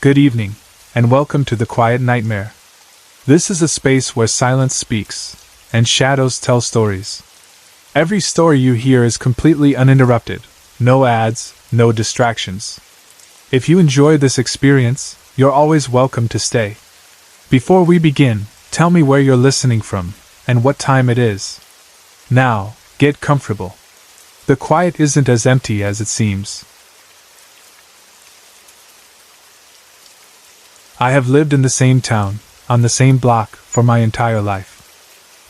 Good evening, and welcome to the Quiet Nightmare. This is a space where silence speaks, and shadows tell stories. Every story you hear is completely uninterrupted, no ads, no distractions. If you enjoy this experience, you're always welcome to stay. Before we begin, tell me where you're listening from, and what time it is. Now, get comfortable. The quiet isn't as empty as it seems. I have lived in the same town, on the same block, for my entire life.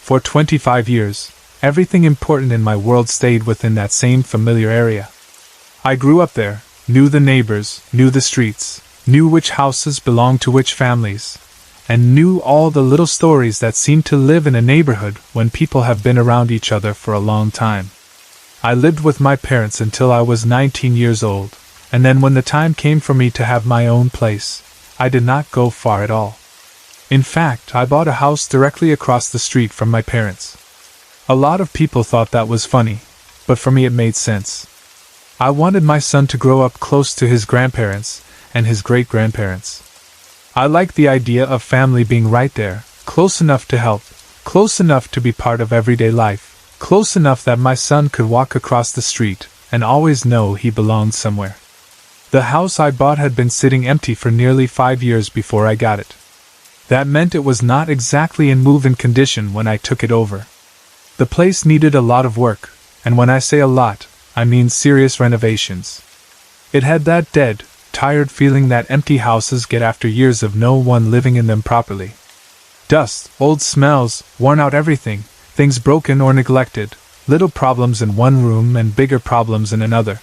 For 25 years, everything important in my world stayed within that same familiar area. I grew up there, knew the neighbors, knew the streets, knew which houses belonged to which families, and knew all the little stories that seem to live in a neighborhood when people have been around each other for a long time. I lived with my parents until I was 19 years old, and then when the time came for me to have my own place, I did not go far at all. In fact, I bought a house directly across the street from my parents. A lot of people thought that was funny, but for me it made sense. I wanted my son to grow up close to his grandparents and his great-grandparents. I liked the idea of family being right there, close enough to help, close enough to be part of everyday life, close enough that my son could walk across the street and always know he belonged somewhere. The house I bought had been sitting empty for nearly 5 years before I got it. That meant it was not exactly in move-in condition when I took it over. The place needed a lot of work, and when I say a lot, I mean serious renovations. It had that dead, tired feeling that empty houses get after years of no one living in them properly. Dust, old smells, worn out everything, things broken or neglected, little problems in one room and bigger problems in another.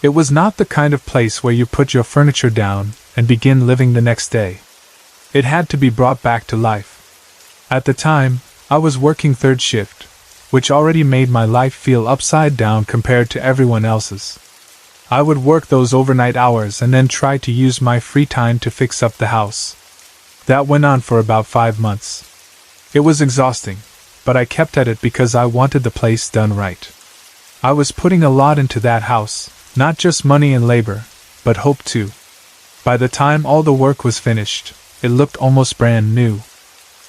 It was not the kind of place where you put your furniture down and begin living the next day. It had to be brought back to life. At the time, I was working third shift, which already made my life feel upside down compared to everyone else's. I would work those overnight hours and then try to use my free time to fix up the house. That went on for about 5 months. It was exhausting, but I kept at it because I wanted the place done right. I was putting a lot into that house. Not just money and labor, but hope too. By the time all the work was finished, it looked almost brand new.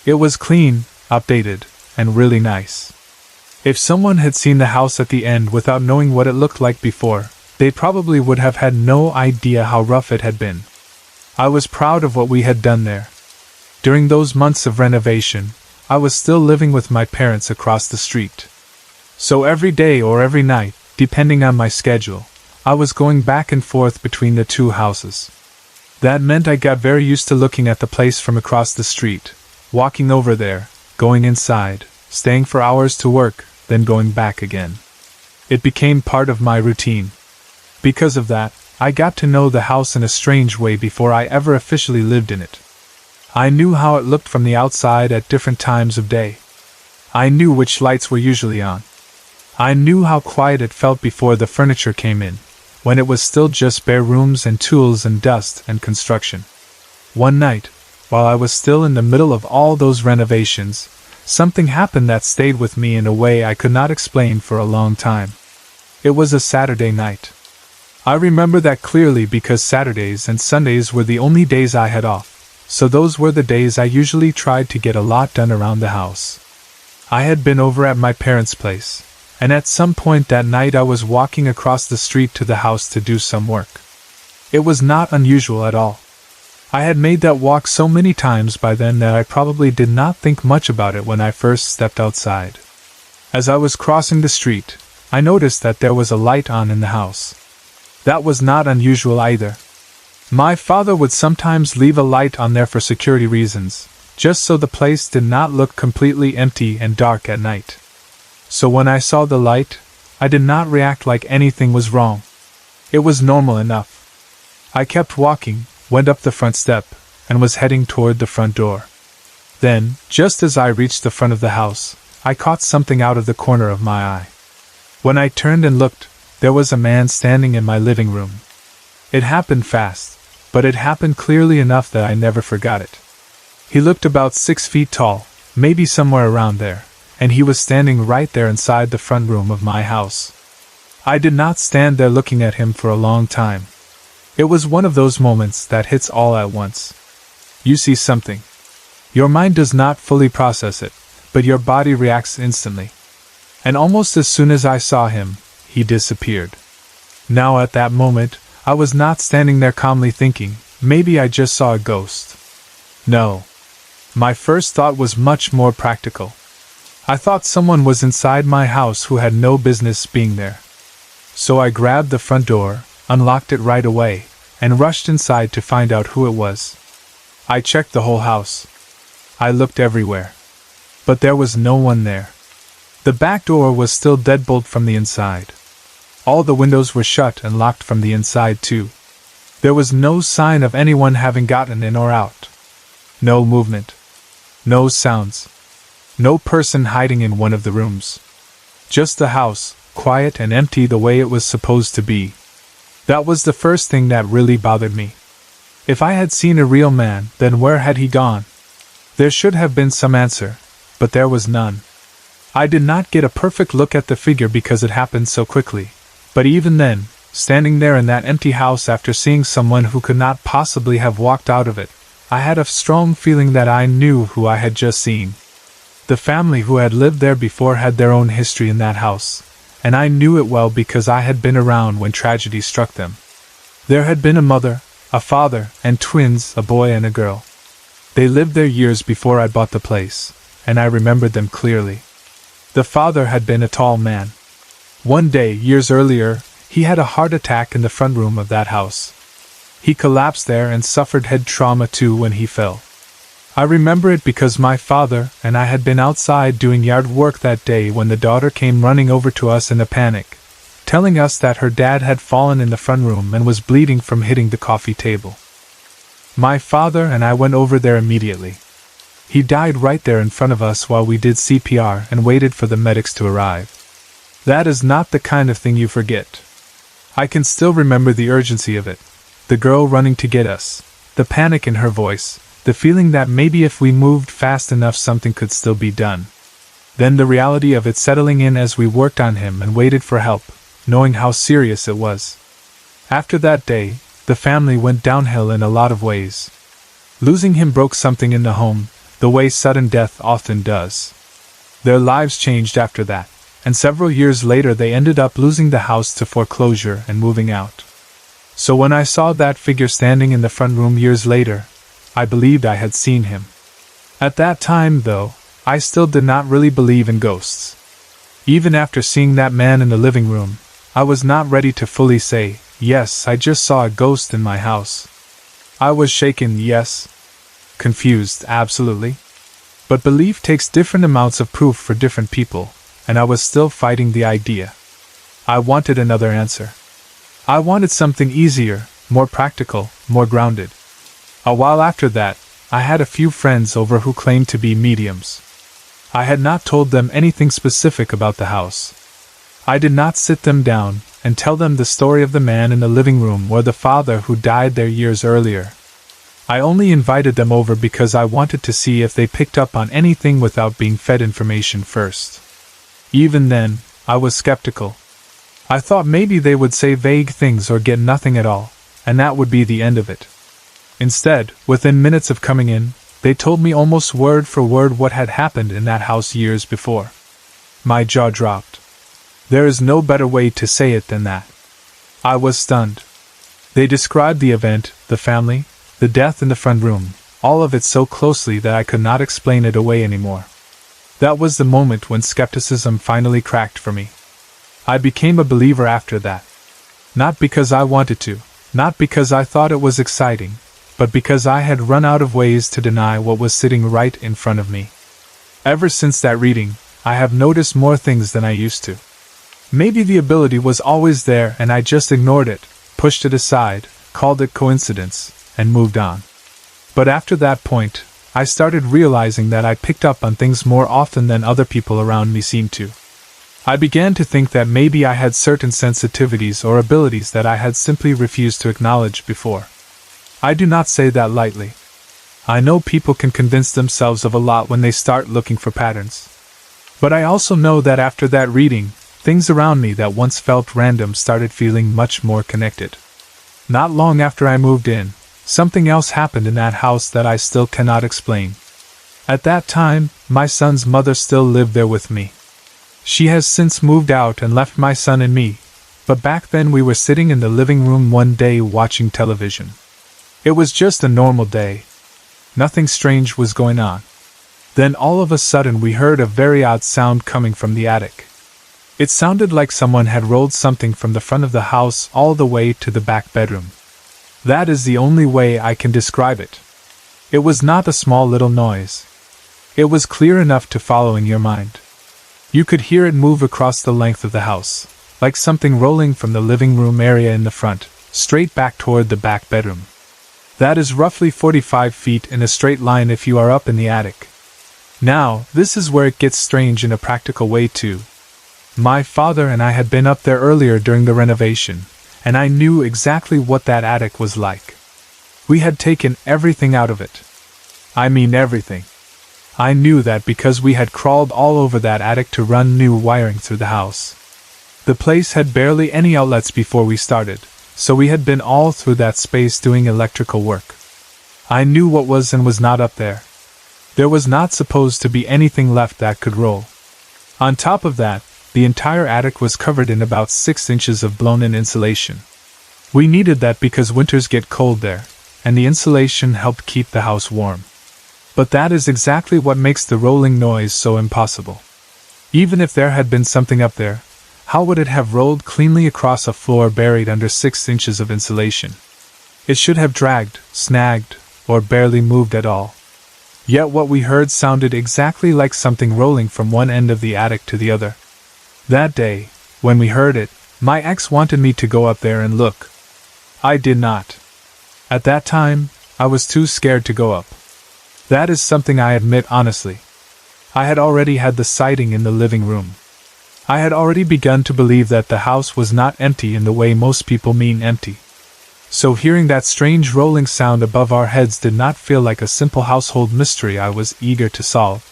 It was clean, updated, and really nice. If someone had seen the house at the end without knowing what it looked like before, they probably would have had no idea how rough it had been. I was proud of what we had done there. During those months of renovation, I was still living with my parents across the street. So every day or every night, depending on my schedule, I was going back and forth between the two houses. That meant I got very used to looking at the place from across the street, walking over there, going inside, staying for hours to work, then going back again. It became part of my routine. Because of that, I got to know the house in a strange way before I ever officially lived in it. I knew how it looked from the outside at different times of day. I knew which lights were usually on. I knew how quiet it felt before the furniture came in, when it was still just bare rooms and tools and dust and construction. One night, while I was still in the middle of all those renovations, something happened that stayed with me in a way I could not explain for a long time. It was a Saturday night. I remember that clearly because Saturdays and Sundays were the only days I had off, so those were the days I usually tried to get a lot done around the house. I had been over at my parents' place, and at some point that night I was walking across the street to the house to do some work. It was not unusual at all. I had made that walk so many times by then that I probably did not think much about it when I first stepped outside. As I was crossing the street, I noticed that there was a light on in the house. That was not unusual either. My father would sometimes leave a light on there for security reasons, just so the place did not look completely empty and dark at night. So when I saw the light, I did not react like anything was wrong. It was normal enough. I kept walking, went up the front step, and was heading toward the front door. Then, just as I reached the front of the house, I caught something out of the corner of my eye. When I turned and looked, there was a man standing in my living room. It happened fast, but it happened clearly enough that I never forgot it. He looked about 6 feet tall, maybe somewhere around there, and he was standing right there inside the front room of my house. I did not stand there looking at him for a long time. It was one of those moments that hits all at once. You see something. Your mind does not fully process it, but your body reacts instantly. And almost as soon as I saw him, he disappeared. Now at that moment, I was not standing there calmly thinking, maybe I just saw a ghost. No. My first thought was much more practical. I thought someone was inside my house who had no business being there. So I grabbed the front door, unlocked it right away, and rushed inside to find out who it was. I checked the whole house. I looked everywhere. But there was no one there. The back door was still deadbolt from the inside. All the windows were shut and locked from the inside too. There was no sign of anyone having gotten in or out. No movement. No sounds. No person hiding in one of the rooms. Just the house, quiet and empty the way it was supposed to be. That was the first thing that really bothered me. If I had seen a real man, then where had he gone? There should have been some answer, but there was none. I did not get a perfect look at the figure because it happened so quickly, but even then, standing there in that empty house after seeing someone who could not possibly have walked out of it, I had a strong feeling that I knew who I had just seen. The family who had lived there before had their own history in that house, and I knew it well because I had been around when tragedy struck them. There had been a mother, a father, and twins, a boy and a girl. They lived there years before I bought the place, and I remembered them clearly. The father had been a tall man. One day, years earlier, he had a heart attack in the front room of that house. He collapsed there and suffered head trauma too when he fell. I remember it because my father and I had been outside doing yard work that day when the daughter came running over to us in a panic, telling us that her dad had fallen in the front room and was bleeding from hitting the coffee table. My father and I went over there immediately. He died right there in front of us while we did CPR and waited for the medics to arrive. That is not the kind of thing you forget. I can still remember the urgency of it, the girl running to get us, the panic in her voice, the feeling that maybe if we moved fast enough something could still be done. Then the reality of it settling in as we worked on him and waited for help, knowing how serious it was. After that day, the family went downhill in a lot of ways. Losing him broke something in the home, the way sudden death often does. Their lives changed after that, and several years later they ended up losing the house to foreclosure and moving out. So when I saw that figure standing in the front room years later, I believed I had seen him. At that time, though, I still did not really believe in ghosts. Even after seeing that man in the living room, I was not ready to fully say, yes, I just saw a ghost in my house. I was shaken, yes. Confused, absolutely. But belief takes different amounts of proof for different people, and I was still fighting the idea. I wanted another answer. I wanted something easier, more practical, more grounded. A while after that, I had a few friends over who claimed to be mediums. I had not told them anything specific about the house. I did not sit them down and tell them the story of the man in the living room or the father who died there years earlier. I only invited them over because I wanted to see if they picked up on anything without being fed information first. Even then, I was skeptical. I thought maybe they would say vague things or get nothing at all, and that would be the end of it. Instead, within minutes of coming in, they told me almost word for word what had happened in that house years before. My jaw dropped. There is no better way to say it than that. I was stunned. They described the event, the family, the death in the front room, all of it so closely that I could not explain it away anymore. That was the moment when skepticism finally cracked for me. I became a believer after that. Not because I wanted to, not because I thought it was exciting, but because I had run out of ways to deny what was sitting right in front of me. Ever since that reading, I have noticed more things than I used to. Maybe the ability was always there and I just ignored it, pushed it aside, called it coincidence, and moved on. But after that point, I started realizing that I picked up on things more often than other people around me seemed to. I began to think that maybe I had certain sensitivities or abilities that I had simply refused to acknowledge before. I do not say that lightly. I know people can convince themselves of a lot when they start looking for patterns. But I also know that after that reading, things around me that once felt random started feeling much more connected. Not long after I moved in, something else happened in that house that I still cannot explain. At that time, my son's mother still lived there with me. She has since moved out and left my son and me, but back then we were sitting in the living room one day watching television. It was just a normal day. Nothing strange was going on. Then all of a sudden we heard a very odd sound coming from the attic. It sounded like someone had rolled something from the front of the house all the way to the back bedroom. That is the only way I can describe it. It was not a small little noise. It was clear enough to follow in your mind. You could hear it move across the length of the house, like something rolling from the living room area in the front, straight back toward the back bedroom. That is roughly 45 feet in a straight line if you are up in the attic. Now, this is where it gets strange in a practical way too. My father and I had been up there earlier during the renovation, and I knew exactly what that attic was like. We had taken everything out of it. I mean everything. I knew that because we had crawled all over that attic to run new wiring through the house. The place had barely any outlets before we started, so we had been all through that space doing electrical work. I knew what was and was not up there. There was not supposed to be anything left that could roll. On top of that, the entire attic was covered in about 6 inches of blown-in insulation. We needed that because winters get cold there, and the insulation helped keep the house warm. But that is exactly what makes the rolling noise so impossible. Even if there had been something up there, how would it have rolled cleanly across a floor buried under 6 inches of insulation? It should have dragged, snagged, or barely moved at all. Yet what we heard sounded exactly like something rolling from one end of the attic to the other. That day, when we heard it, my ex wanted me to go up there and look. I did not. At that time, I was too scared to go up. That is something I admit honestly. I had already had the sighting in the living room. I had already begun to believe that the house was not empty in the way most people mean empty. So hearing that strange rolling sound above our heads did not feel like a simple household mystery I was eager to solve.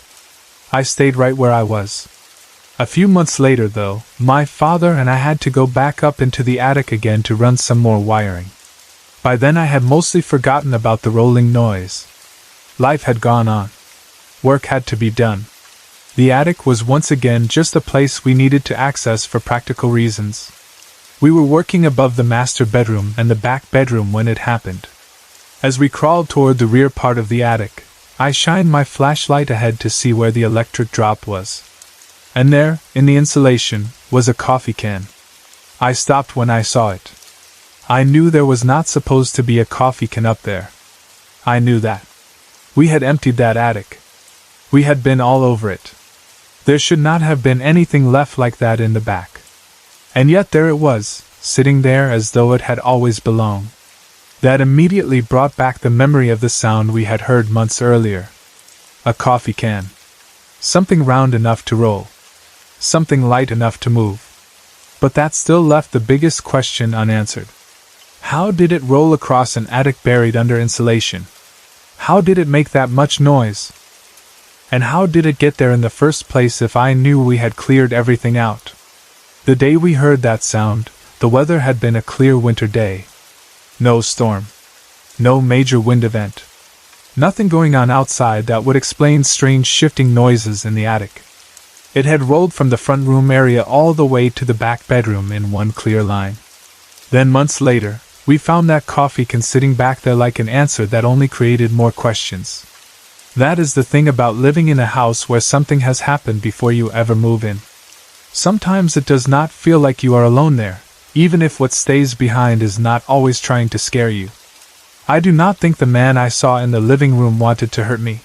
I stayed right where I was. A few months later, though, my father and I had to go back up into the attic again to run some more wiring. By then I had mostly forgotten about the rolling noise. Life had gone on. Work had to be done. The attic was once again just a place we needed to access for practical reasons. We were working above the master bedroom and the back bedroom when it happened. As we crawled toward the rear part of the attic, I shined my flashlight ahead to see where the electric drop was. And there, in the insulation, was a coffee can. I stopped when I saw it. I knew there was not supposed to be a coffee can up there. I knew that. We had emptied that attic. We had been all over it. There should not have been anything left like that in the back. And yet there it was, sitting there as though it had always belonged. That immediately brought back the memory of the sound we had heard months earlier. A coffee can. Something round enough to roll. Something light enough to move. But that still left the biggest question unanswered. How did it roll across an attic buried under insulation? How did it make that much noise? And how did it get there in the first place if I knew we had cleared everything out? The day we heard that sound, the weather had been a clear winter day. No storm. No major wind event. Nothing going on outside that would explain strange shifting noises in the attic. It had rolled from the front room area all the way to the back bedroom in one clear line. Then months later, we found that coffee can sitting back there like an answer that only created more questions. That is the thing about living in a house where something has happened before you ever move in. Sometimes it does not feel like you are alone there, even if what stays behind is not always trying to scare you. I do not think the man I saw in the living room wanted to hurt me.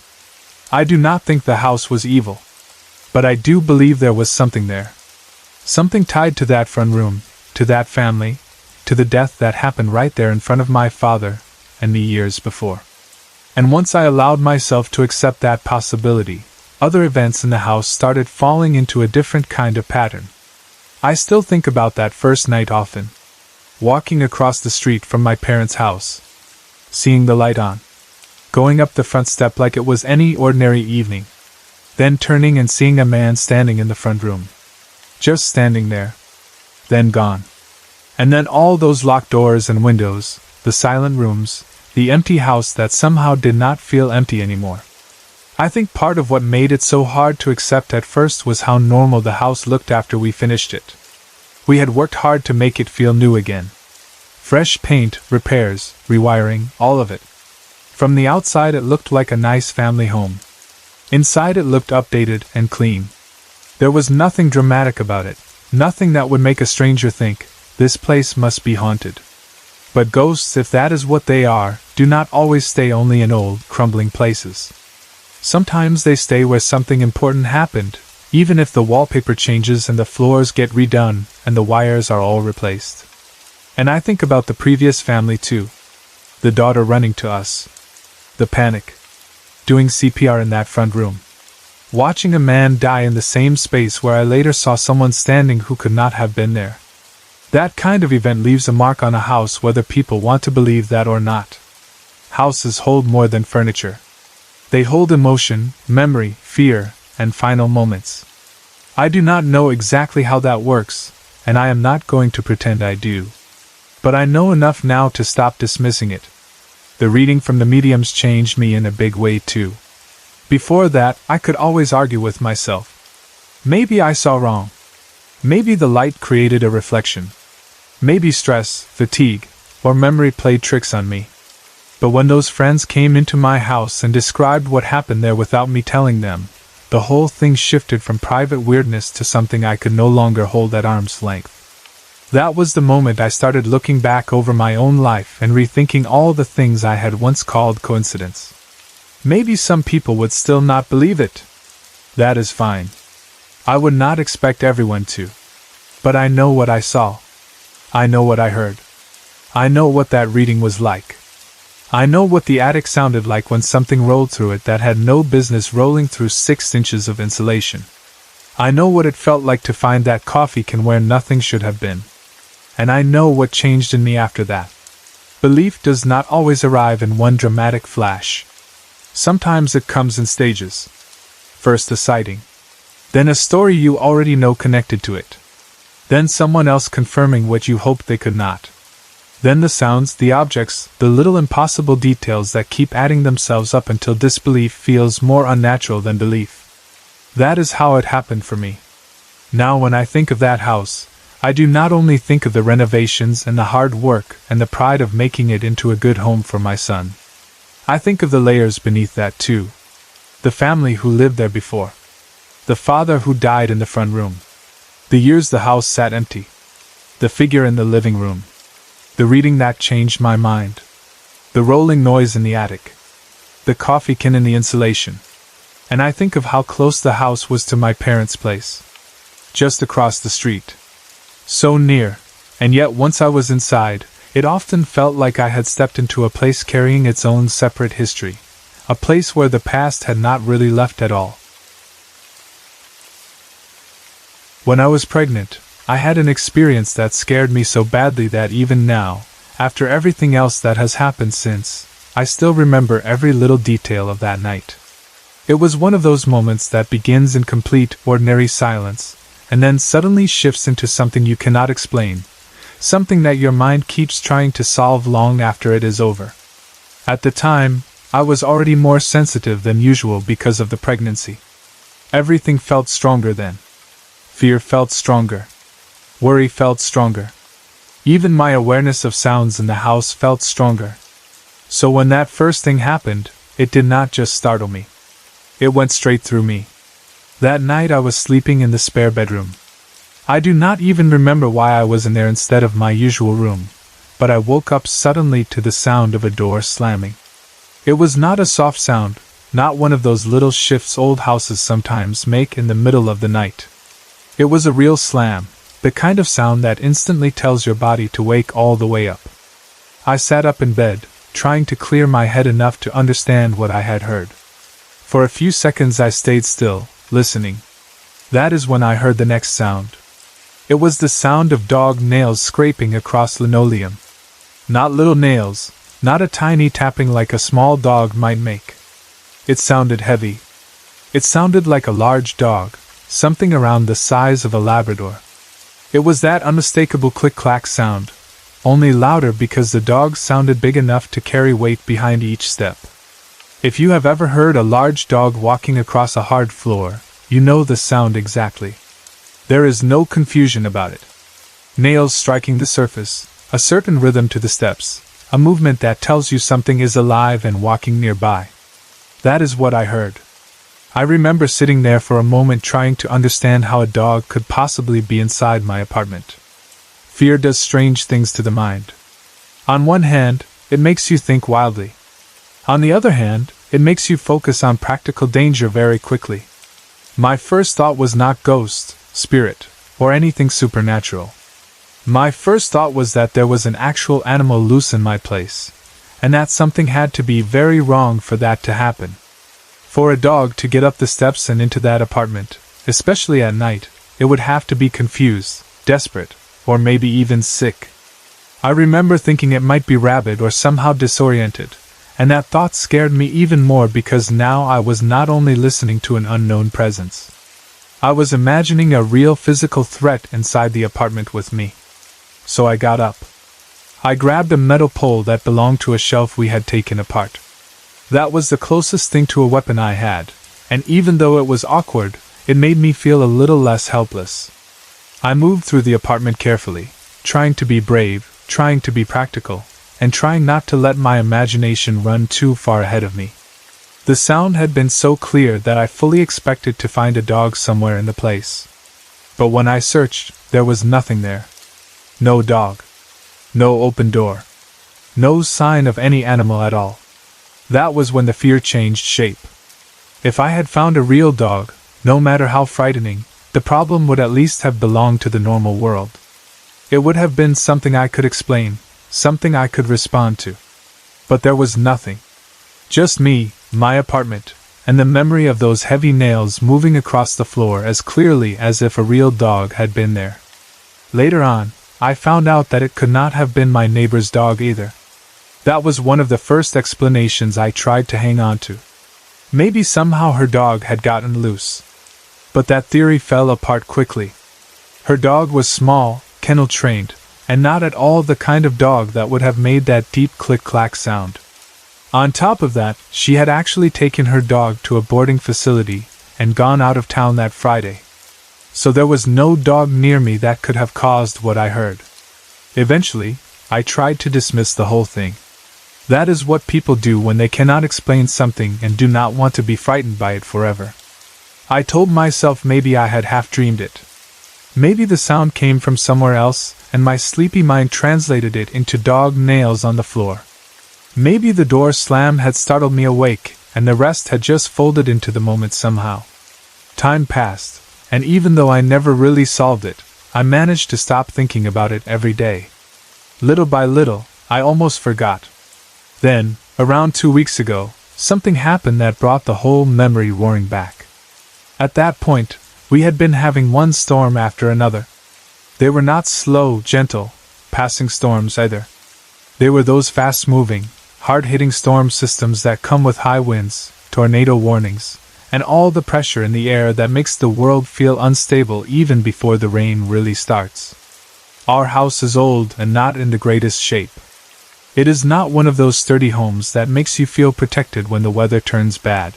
I do not think the house was evil. But I do believe there was something there. Something tied to that front room, to that family, to the death that happened right there in front of my father and me years before. And once I allowed myself to accept that possibility, other events in the house started falling into a different kind of pattern. I still think about that first night often. Walking across the street from my parents' house. Seeing the light on. Going up the front step like it was any ordinary evening. Then turning and seeing a man standing in the front room. Just standing there. Then gone. And then all those locked doors and windows, the silent rooms, the empty house that somehow did not feel empty anymore. I think part of what made it so hard to accept at first was how normal the house looked after we finished it. We had worked hard to make it feel new again. Fresh paint, repairs, rewiring, all of it. From the outside it looked like a nice family home. Inside it looked updated and clean. There was nothing dramatic about it, nothing that would make a stranger think, this place must be haunted. But ghosts, if that is what they are, do not always stay only in old, crumbling places. Sometimes they stay where something important happened, even if the wallpaper changes and the floors get redone and the wires are all replaced. And I think about the previous family too. The daughter running to us. The panic. Doing CPR in that front room. Watching a man die in the same space where I later saw someone standing who could not have been there. That kind of event leaves a mark on a house whether people want to believe that or not. Houses hold more than furniture. They hold emotion, memory, fear, and final moments. I do not know exactly how that works, and I am not going to pretend I do. But I know enough now to stop dismissing it. The reading from the mediums changed me in a big way too. Before that, I could always argue with myself. Maybe I saw wrong. Maybe the light created a reflection. Maybe stress, fatigue, or memory played tricks on me. But when those friends came into my house and described what happened there without me telling them, the whole thing shifted from private weirdness to something I could no longer hold at arm's length. That was the moment I started looking back over my own life and rethinking all the things I had once called coincidence. Maybe some people would still not believe it. That is fine. I would not expect everyone to. But I know what I saw. I know what I heard. I know what that reading was like. I know what the attic sounded like when something rolled through it that had no business rolling through 6 inches of insulation. I know what it felt like to find that coffee can where nothing should have been. And I know what changed in me after that. Belief does not always arrive in one dramatic flash. Sometimes it comes in stages. First a sighting. Then a story you already know connected to it. Then someone else confirming what you hoped they could not. Then the sounds, the objects, the little impossible details that keep adding themselves up until disbelief feels more unnatural than belief. That is how it happened for me. Now when I think of that house, I do not only think of the renovations and the hard work and the pride of making it into a good home for my son. I think of the layers beneath that too. The family who lived there before. The father who died in the front room. The years the house sat empty. The figure in the living room. The reading that changed my mind. The rolling noise in the attic. The coffee can in the insulation. And I think of how close the house was to my parents' place. Just across the street. So near, and yet once I was inside, it often felt like I had stepped into a place carrying its own separate history. A place where the past had not really left at all. When I was pregnant, I had an experience that scared me so badly that even now, after everything else that has happened since, I still remember every little detail of that night. It was one of those moments that begins in complete, ordinary silence, and then suddenly shifts into something you cannot explain, something that your mind keeps trying to solve long after it is over. At the time, I was already more sensitive than usual because of the pregnancy. Everything felt stronger then. Fear felt stronger. Worry felt stronger. Even my awareness of sounds in the house felt stronger. So when that first thing happened, it did not just startle me. It went straight through me. That night I was sleeping in the spare bedroom. I do not even remember why I was in there instead of my usual room, but I woke up suddenly to the sound of a door slamming. It was not a soft sound, not one of those little shifts old houses sometimes make in the middle of the night. It was a real slam, the kind of sound that instantly tells your body to wake all the way up. I sat up in bed, trying to clear my head enough to understand what I had heard. For a few seconds I stayed still, listening. That is when I heard the next sound. It was the sound of dog nails scraping across linoleum. Not little nails, not a tiny tapping like a small dog might make. It sounded heavy. It sounded like a large dog, something around the size of a Labrador. It was that unmistakable click-clack sound, only louder because the dog sounded big enough to carry weight behind each step. If you have ever heard a large dog walking across a hard floor, you know the sound exactly. There is no confusion about it. Nails striking the surface, a certain rhythm to the steps, a movement that tells you something is alive and walking nearby. That is what I heard. I remember sitting there for a moment trying to understand how a dog could possibly be inside my apartment. Fear does strange things to the mind. On one hand, it makes you think wildly. On the other hand, it makes you focus on practical danger very quickly. My first thought was not ghost, spirit, or anything supernatural. My first thought was that there was an actual animal loose in my place, and that something had to be very wrong for that to happen. For a dog to get up the steps and into that apartment, especially at night, it would have to be confused, desperate, or maybe even sick. I remember thinking it might be rabid or somehow disoriented, and that thought scared me even more because now I was not only listening to an unknown presence. I was imagining a real physical threat inside the apartment with me. So I got up. I grabbed a metal pole that belonged to a shelf we had taken apart. That was the closest thing to a weapon I had, and even though it was awkward, it made me feel a little less helpless. I moved through the apartment carefully, trying to be brave, trying to be practical, and trying not to let my imagination run too far ahead of me. The sound had been so clear that I fully expected to find a dog somewhere in the place. But when I searched, there was nothing there. No dog. No open door. No sign of any animal at all. That was when the fear changed shape. If I had found a real dog, no matter how frightening, the problem would at least have belonged to the normal world. It would have been something I could explain, something I could respond to. But there was nothing. Just me, my apartment, and the memory of those heavy nails moving across the floor as clearly as if a real dog had been there. Later on, I found out that it could not have been my neighbor's dog either. That was one of the first explanations I tried to hang on to. Maybe somehow her dog had gotten loose. But that theory fell apart quickly. Her dog was small, kennel-trained, and not at all the kind of dog that would have made that deep click-clack sound. On top of that, she had actually taken her dog to a boarding facility and gone out of town that Friday. So there was no dog near me that could have caused what I heard. Eventually, I tried to dismiss the whole thing. That is what people do when they cannot explain something and do not want to be frightened by it forever. I told myself maybe I had half-dreamed it. Maybe the sound came from somewhere else, and my sleepy mind translated it into dog nails on the floor. Maybe the door slam had startled me awake, and the rest had just folded into the moment somehow. Time passed, and even though I never really solved it, I managed to stop thinking about it every day. Little by little, I almost forgot. Then, around 2 weeks ago, something happened that brought the whole memory roaring back. At that point, we had been having one storm after another. They were not slow, gentle, passing storms either. They were those fast-moving, hard-hitting storm systems that come with high winds, tornado warnings, and all the pressure in the air that makes the world feel unstable even before the rain really starts. Our house is old and not in the greatest shape. It is not one of those sturdy homes that makes you feel protected when the weather turns bad.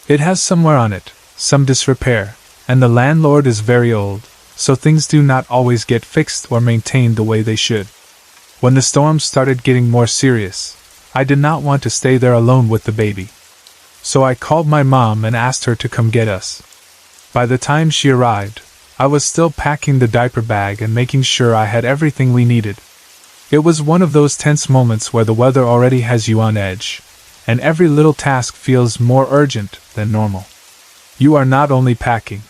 It has some wear on it, some disrepair, and the landlord is very old, so things do not always get fixed or maintained the way they should. When the storms started getting more serious, I did not want to stay there alone with the baby. So I called my mom and asked her to come get us. By the time she arrived, I was still packing the diaper bag and making sure I had everything we needed. It was one of those tense moments where the weather already has you on edge, and every little task feels more urgent than normal. You are not only packing.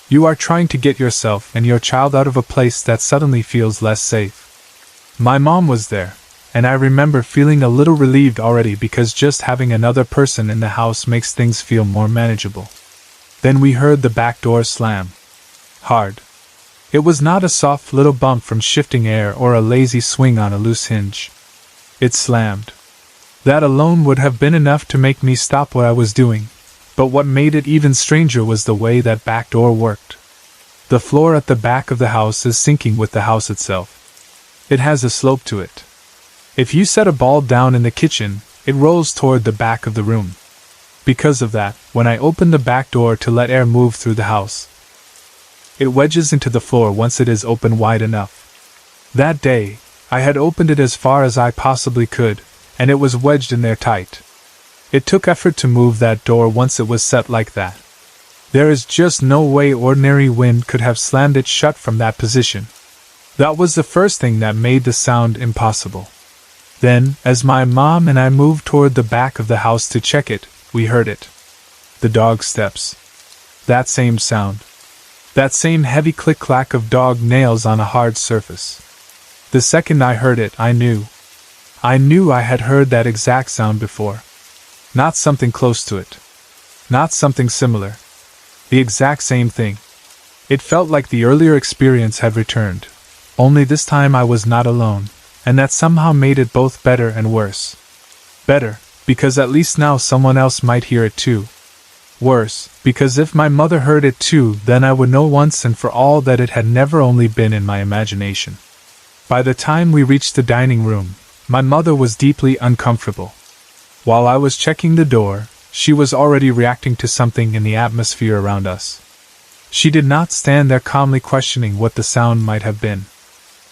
You are trying to get yourself and your child out of a place that suddenly feels less safe. My mom was there, and I remember feeling a little relieved already because just having another person in the house makes things feel more manageable. Then we heard the back door slam. Hard. It was not a soft little bump from shifting air or a lazy swing on a loose hinge. It slammed. That alone would have been enough to make me stop what I was doing, but what made it even stranger was the way that back door worked. The floor at the back of the house is sinking with the house itself. It has a slope to it. If you set a ball down in the kitchen, it rolls toward the back of the room. Because of that, when I open the back door to let air move through the house, it wedges into the floor once it is open wide enough. That day, I had opened it as far as I possibly could, and it was wedged in there tight. It took effort to move that door once it was set like that. There is just no way ordinary wind could have slammed it shut from that position. That was the first thing that made the sound impossible. Then, as my mom and I moved toward the back of the house to check it, we heard it. The dog's steps. That same sound. That same heavy click-clack of dog nails on a hard surface. The second I heard it, I knew. I had heard that exact sound before. Not something close to it. Not something similar. The exact same thing. It felt like the earlier experience had returned, only this time I was not alone, and that somehow made it both better and worse. Better, because at least now someone else might hear it too. Worse, because if my mother heard it too, then I would know once and for all that it had never only been in my imagination. By the time we reached the dining room, my mother was deeply uncomfortable. While I was checking the door, she was already reacting to something in the atmosphere around us. She did not stand there calmly questioning what the sound might have been.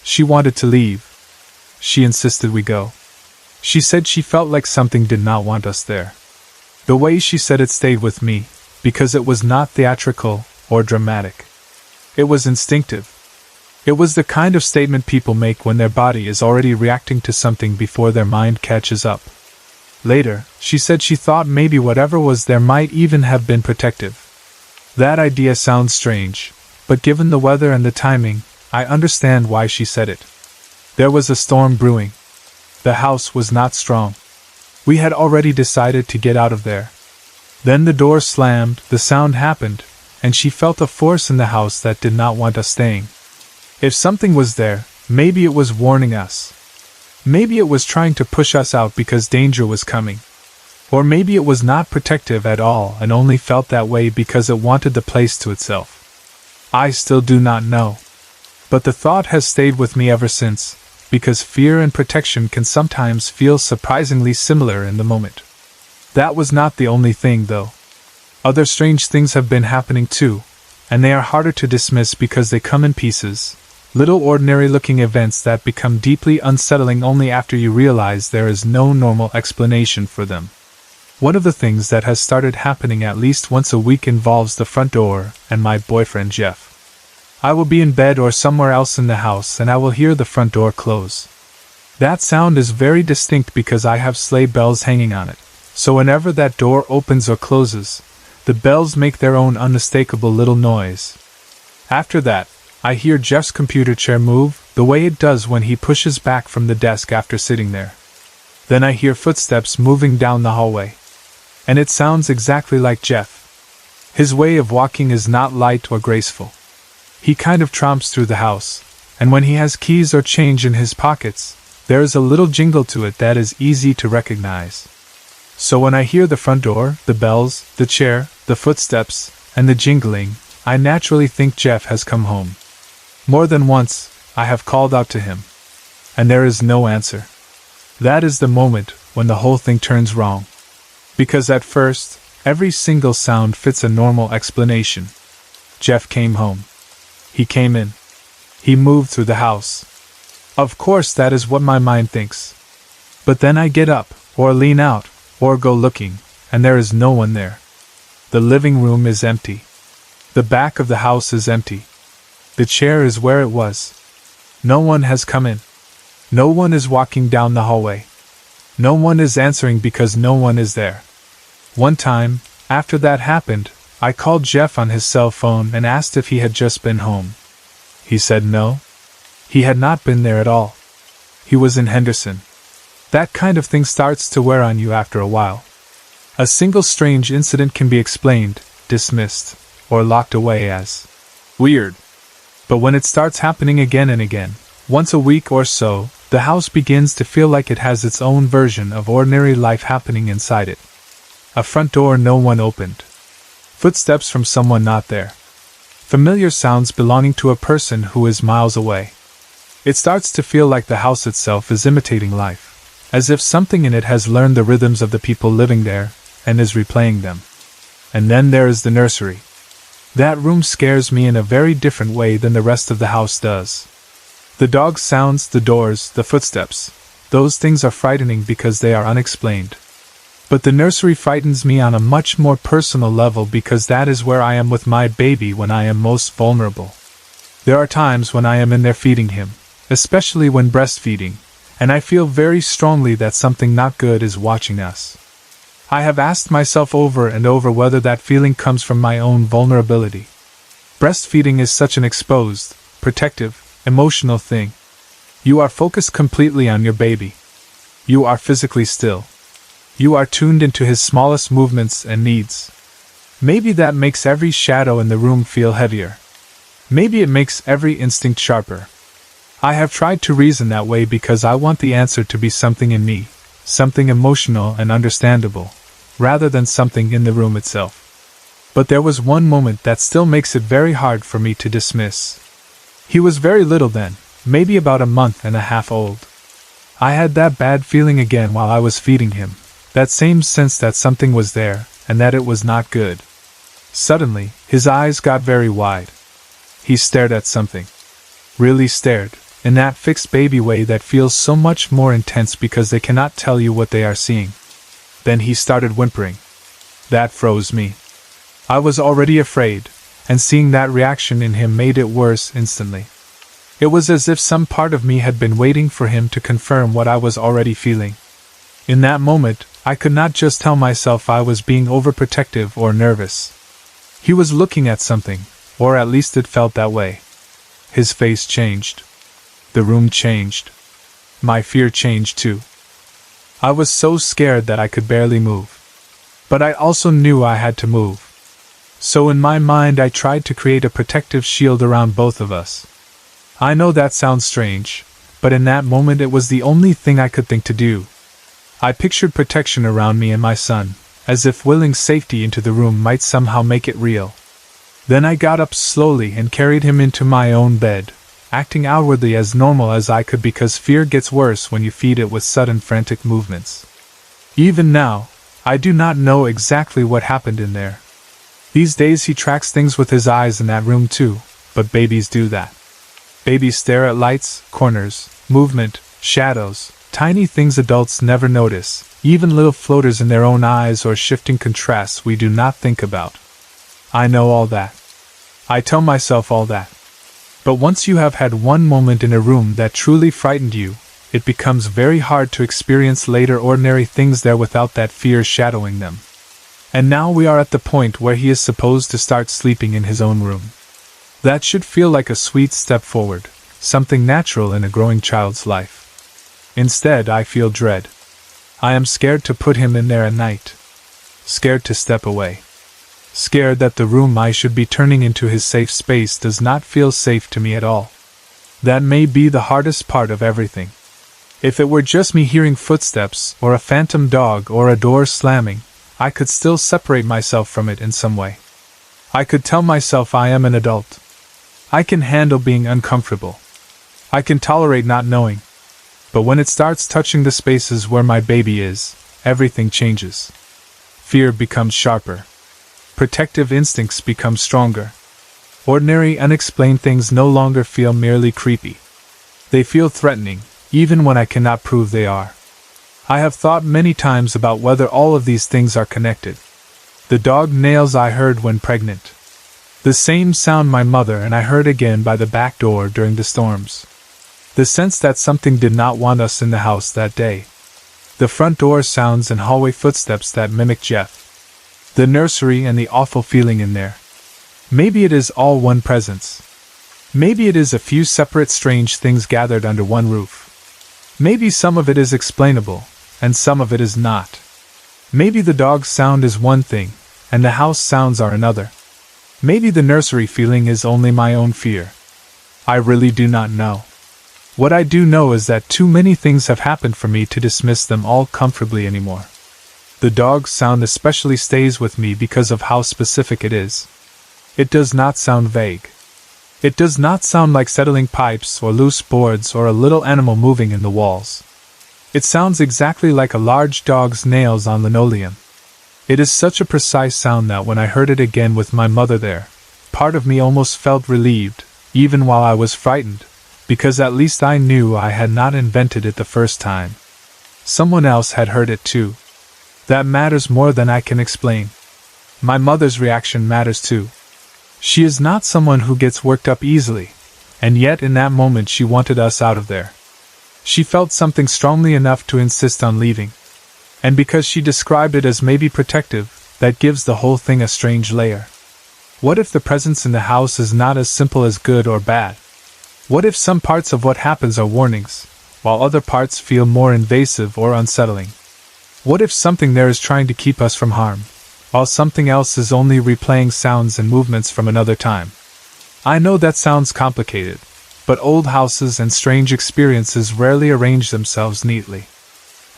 She wanted to leave. She insisted we go. She said she felt like something did not want us there. The way she said it stayed with me, because it was not theatrical or dramatic. It was instinctive. It was the kind of statement people make when their body is already reacting to something before their mind catches up. Later, she said she thought maybe whatever was there might even have been protective. That idea sounds strange, but given the weather and the timing, I understand why she said it. There was a storm brewing. The house was not strong. We had already decided to get out of there. Then the door slammed, the sound happened, and she felt a force in the house that did not want us staying. If something was there, maybe it was warning us. Maybe it was trying to push us out because danger was coming. Or maybe it was not protective at all and only felt that way because it wanted the place to itself. I still do not know. But the thought has stayed with me ever since, because fear and protection can sometimes feel surprisingly similar in the moment. That was not the only thing, though. Other strange things have been happening too, and they are harder to dismiss because they come in pieces. Little ordinary-looking events that become deeply unsettling only after you realize there is no normal explanation for them. One of the things that has started happening at least once a week involves the front door and my boyfriend Jeff. I will be in bed or somewhere else in the house and I will hear the front door close. That sound is very distinct because I have sleigh bells hanging on it, so whenever that door opens or closes, the bells make their own unmistakable little noise. After that, I hear Jeff's computer chair move, the way it does when he pushes back from the desk after sitting there. Then I hear footsteps moving down the hallway. And it sounds exactly like Jeff. His way of walking is not light or graceful. He kind of tromps through the house, and when he has keys or change in his pockets, there is a little jingle to it that is easy to recognize. So when I hear the front door, the bells, the chair, the footsteps, and the jingling, I naturally think Jeff has come home. More than once, I have called out to him, and there is no answer. That is the moment when the whole thing turns wrong. Because at first, every single sound fits a normal explanation. Jeff came home. He came in. He moved through the house. Of course, that is what my mind thinks. But then I get up, or lean out, or go looking, and there is no one there. The living room is empty. The back of the house is empty. The chair is where it was. No one has come in. No one is walking down the hallway. No one is answering because no one is there. One time, after that happened, I called Jeff on his cell phone and asked if he had just been home. He said no. He had not been there at all. He was in Henderson. That kind of thing starts to wear on you after a while. A single strange incident can be explained, dismissed, or locked away as weird. But when it starts happening again and again, once a week or so, the house begins to feel like it has its own version of ordinary life happening inside it. A front door no one opened. Footsteps from someone not there. familiar sounds belonging to a person who is miles away. It starts to feel like the house itself is imitating life, as if something in it has learned the rhythms of the people living there and is replaying them. And then there is the nursery. That room scares me in a very different way than the rest of the house does. The dog sounds, the doors, the footsteps, those things are frightening because they are unexplained. But the nursery frightens me on a much more personal level because that is where I am with my baby when I am most vulnerable. There are times when I am in there feeding him, especially when breastfeeding, and I feel very strongly that something not good is watching us. I have asked myself over and over whether that feeling comes from my own vulnerability. Breastfeeding is such an exposed, protective, emotional thing. You are focused completely on your baby. You are physically still. You are tuned into his smallest movements and needs. Maybe that makes every shadow in the room feel heavier. Maybe it makes every instinct sharper. I have tried to reason that way because I want the answer to be something in me, something emotional and understandable, rather than something in the room itself. But there was one moment that still makes it very hard for me to dismiss. He was very little then, maybe about a month and a half old. I had that bad feeling again while I was feeding him, that same sense that something was there, and that it was not good. Suddenly, his eyes got very wide. He stared at something. Really stared, in that fixed baby way that feels so much more intense because they cannot tell you what they are seeing. Then he started whimpering. That froze me. I was already afraid, and seeing that reaction in him made it worse instantly. It was as if some part of me had been waiting for him to confirm what I was already feeling. In that moment, I could not just tell myself I was being overprotective or nervous. He was looking at something, or at least it felt that way. His face changed. The room changed. My fear changed too. I was so scared that I could barely move. But I also knew I had to move. So in my mind I tried to create a protective shield around both of us. I know that sounds strange, but in that moment it was the only thing I could think to do. I pictured protection around me and my son, as if willing safety into the room might somehow make it real. Then I got up slowly and carried him into my own bed, acting outwardly as normal as I could because fear gets worse when you feed it with sudden frantic movements. Even now, I do not know exactly what happened in there. These days he tracks things with his eyes in that room too, but babies do that. Babies stare at lights, corners, movement, shadows, tiny things adults never notice, even little floaters in their own eyes or shifting contrasts we do not think about. I know all that. I tell myself all that. But once you have had one moment in a room that truly frightened you, it becomes very hard to experience later ordinary things there without that fear shadowing them. And now we are at the point where he is supposed to start sleeping in his own room. That should feel like a sweet step forward, something natural in a growing child's life. Instead, I feel dread. I am scared to put him in there at night. Scared to step away. Scared that the room I should be turning into his safe space does not feel safe to me at all. That may be the hardest part of everything. If it were just me hearing footsteps, or a phantom dog, or a door slamming, I could still separate myself from it in some way. I could tell myself I am an adult. I can handle being uncomfortable. I can tolerate not knowing. But when it starts touching the spaces where my baby is, everything changes. Fear becomes sharper. Protective instincts become stronger. Ordinary, unexplained things no longer feel merely creepy. They feel threatening, even when I cannot prove they are. I have thought many times about whether all of these things are connected. The dog nails I heard when pregnant. The same sound my mother and I heard again by the back door during the storms. The sense that something did not want us in the house that day. The front door sounds and hallway footsteps that mimic Jeff. The nursery and the awful feeling in there. Maybe it is all one presence. Maybe it is a few separate strange things gathered under one roof. Maybe some of it is explainable, and some of it is not. Maybe the dog's sound is one thing, and the house sounds are another. Maybe the nursery feeling is only my own fear. I really do not know. What I do know is that too many things have happened for me to dismiss them all comfortably anymore. The dog's sound especially stays with me because of how specific it is. It does not sound vague. It does not sound like settling pipes or loose boards or a little animal moving in the walls. It sounds exactly like a large dog's nails on linoleum. It is such a precise sound that when I heard it again with my mother there, part of me almost felt relieved, even while I was frightened, because at least I knew I had not invented it the first time. Someone else had heard it too. That matters more than I can explain. My mother's reaction matters too. She is not someone who gets worked up easily, and yet in that moment she wanted us out of there. She felt something strongly enough to insist on leaving. And because she described it as maybe protective, that gives the whole thing a strange layer. What if the presence in the house is not as simple as good or bad? What if some parts of what happens are warnings, while other parts feel more invasive or unsettling? What if something there is trying to keep us from harm, while something else is only replaying sounds and movements from another time? I know that sounds complicated, but old houses and strange experiences rarely arrange themselves neatly.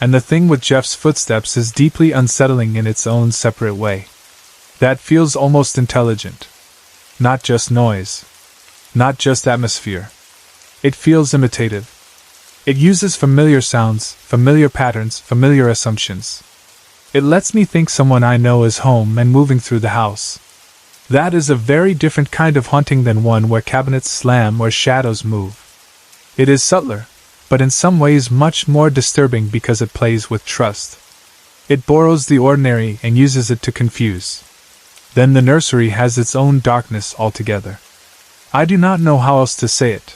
And the thing with Jeff's footsteps is deeply unsettling in its own separate way. That feels almost intelligent. Not just noise. Not just atmosphere. It feels imitative. It uses familiar sounds, familiar patterns, familiar assumptions. It lets me think someone I know is home and moving through the house. That is a very different kind of haunting than one where cabinets slam or shadows move. It is subtler, but in some ways much more disturbing because it plays with trust. It borrows the ordinary and uses it to confuse. Then the nursery has its own darkness altogether. I do not know how else to say it.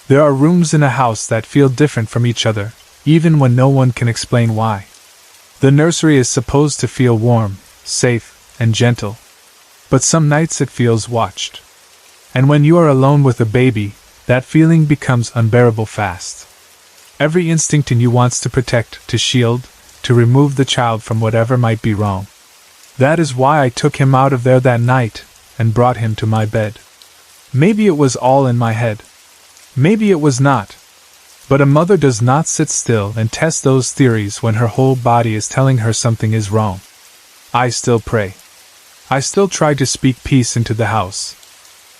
There are rooms in a house that feel different from each other, even when no one can explain why. The nursery is supposed to feel warm, safe, and gentle. But some nights it feels watched. And when you are alone with a baby, that feeling becomes unbearable fast. Every instinct in you wants to protect, to shield, to remove the child from whatever might be wrong. That is why I took him out of there that night and brought him to my bed. Maybe it was all in my head. Maybe it was not. But a mother does not sit still and test those theories when her whole body is telling her something is wrong. I still pray. I still try to speak peace into the house.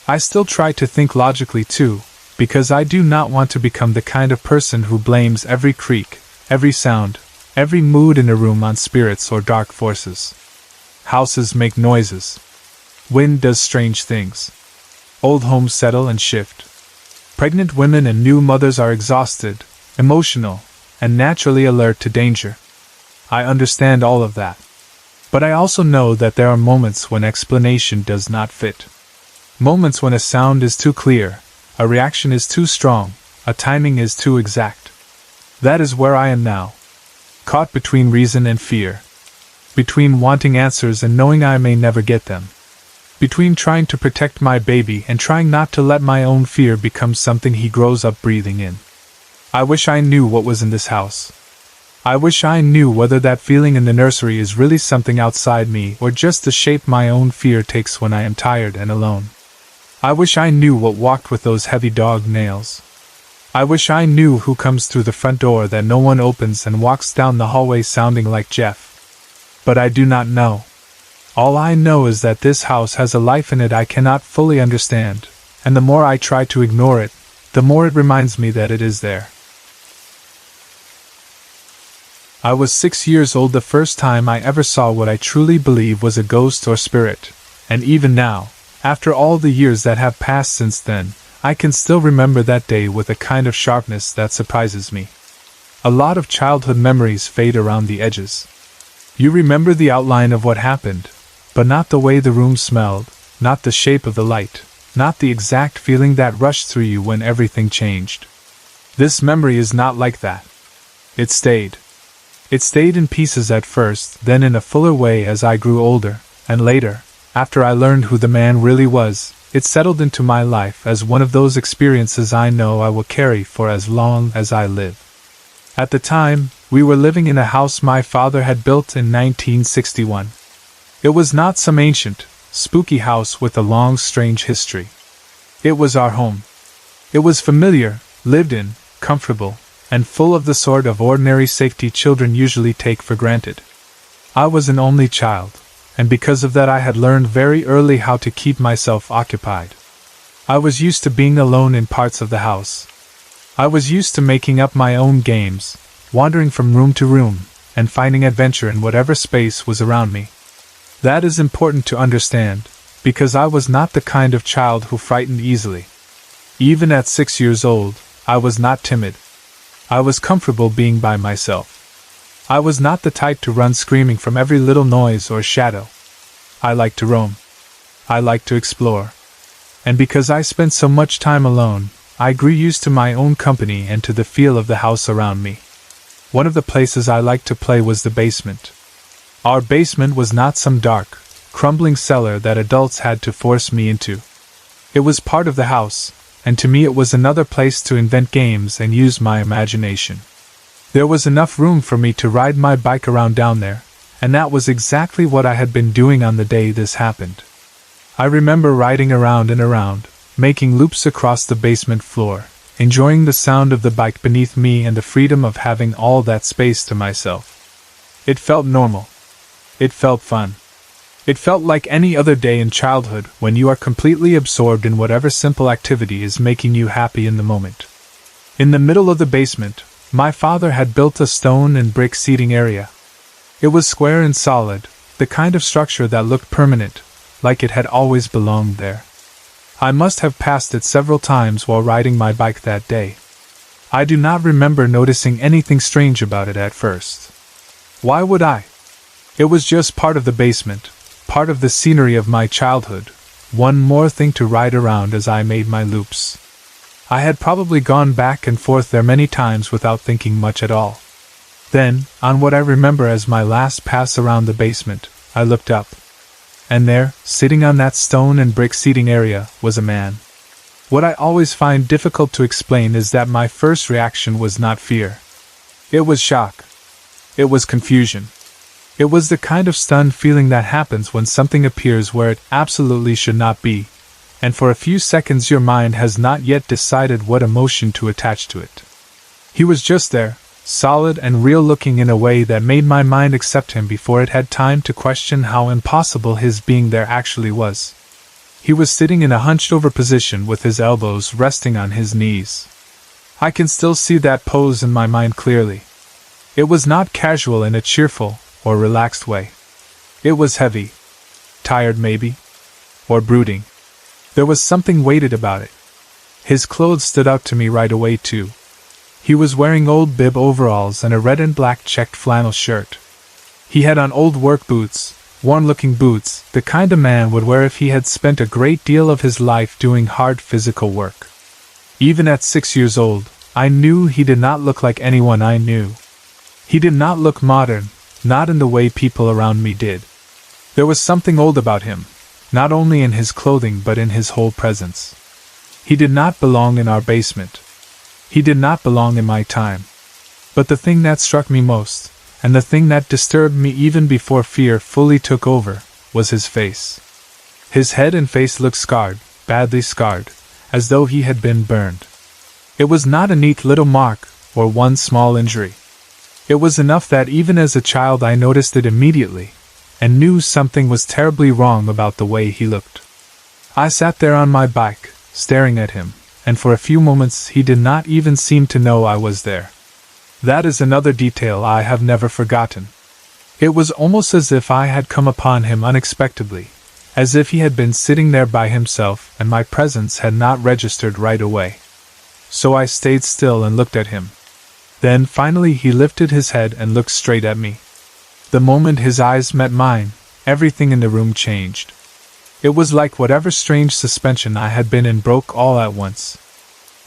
I still try to think logically too, because I do not want to become the kind of person who blames every creak, every sound, every mood in a room on spirits or dark forces. Houses make noises. Wind does strange things. Old homes settle and shift. Pregnant women and new mothers are exhausted, emotional, and naturally alert to danger. I understand all of that. But I also know that there are moments when explanation does not fit. Moments when a sound is too clear, a reaction is too strong, a timing is too exact. That is where I am now. Caught between reason and fear. Between wanting answers and knowing I may never get them. Between trying to protect my baby and trying not to let my own fear become something he grows up breathing in. I wish I knew what was in this house. I wish I knew whether that feeling in the nursery is really something outside me or just the shape my own fear takes when I am tired and alone. I wish I knew what walked with those heavy dog nails. I wish I knew who comes through the front door that no one opens and walks down the hallway sounding like Jeff. But I do not know. All I know is that this house has a life in it I cannot fully understand, and the more I try to ignore it, the more it reminds me that it is there. I was 6 years old the first time I ever saw what I truly believe was a ghost or spirit, and even now, after all the years that have passed since then, I can still remember that day with a kind of sharpness that surprises me. A lot of childhood memories fade around the edges. You remember the outline of what happened, but not the way the room smelled, not the shape of the light, not the exact feeling that rushed through you when everything changed. This memory is not like that. It stayed. It stayed in pieces at first, then in a fuller way as I grew older, and later, after I learned who the man really was, it settled into my life as one of those experiences I know I will carry for as long as I live. At the time, we were living in a house my father had built in 1961. It was not some ancient, spooky house with a long, strange history. It was our home. It was familiar, lived in, comfortable, and full of the sort of ordinary safety children usually take for granted. I was an only child, and because of that I had learned very early how to keep myself occupied. I was used to being alone in parts of the house. I was used to making up my own games, wandering from room to room, and finding adventure in whatever space was around me. That is important to understand, because I was not the kind of child who frightened easily. Even at 6 years old, I was not timid. I was comfortable being by myself. I was not the type to run screaming from every little noise or shadow. I liked to roam. I liked to explore. And because I spent so much time alone, I grew used to my own company and to the feel of the house around me. One of the places I liked to play was the basement. Our basement was not some dark, crumbling cellar that adults had to force me into. It was part of the house, and to me it was another place to invent games and use my imagination. There was enough room for me to ride my bike around down there, and that was exactly what I had been doing on the day this happened. I remember riding around and around, making loops across the basement floor, enjoying the sound of the bike beneath me and the freedom of having all that space to myself. It felt normal. It felt fun. It felt like any other day in childhood when you are completely absorbed in whatever simple activity is making you happy in the moment. In the middle of the basement, my father had built a stone and brick seating area. It was square and solid, the kind of structure that looked permanent, like it had always belonged there. I must have passed it several times while riding my bike that day. I do not remember noticing anything strange about it at first. Why would I? It was just part of the basement, part of the scenery of my childhood, one more thing to ride around as I made my loops. I had probably gone back and forth there many times without thinking much at all. Then, on what I remember as my last pass around the basement, I looked up. And there, sitting on that stone and brick seating area, was a man. What I always find difficult to explain is that my first reaction was not fear. It was shock. It was confusion. It was the kind of stunned feeling that happens when something appears where it absolutely should not be, and for a few seconds your mind has not yet decided what emotion to attach to it. He was just there, solid and real-looking in a way that made my mind accept him before it had time to question how impossible his being there actually was. He was sitting in a hunched-over position with his elbows resting on his knees. I can still see that pose in my mind clearly. It was not casual in a cheerful or relaxed way. It was heavy, tired maybe, or brooding. There was something weighted about it. His clothes stood out to me right away too. He was wearing old bib overalls and a red and black checked flannel shirt. He had on old work boots, worn-looking boots, the kind a man would wear if he had spent a great deal of his life doing hard physical work. Even at 6 years old, I knew he did not look like anyone I knew. He did not look modern, not in the way people around me did. There was something old about him, not only in his clothing but in his whole presence. He did not belong in our basement. He did not belong in my time. But the thing that struck me most, and the thing that disturbed me even before fear fully took over, was his face. His head and face looked scarred, badly scarred, as though he had been burned. It was not a neat little mark, or one small injury. It was enough that even as a child I noticed it immediately, and knew something was terribly wrong about the way he looked. I sat there on my bike, staring at him, and for a few moments he did not even seem to know I was there. That is another detail I have never forgotten. It was almost as if I had come upon him unexpectedly, as if he had been sitting there by himself and my presence had not registered right away. So I stayed still and looked at him. Then finally he lifted his head and looked straight at me. The moment his eyes met mine, everything in the room changed. It was like whatever strange suspension I had been in broke all at once.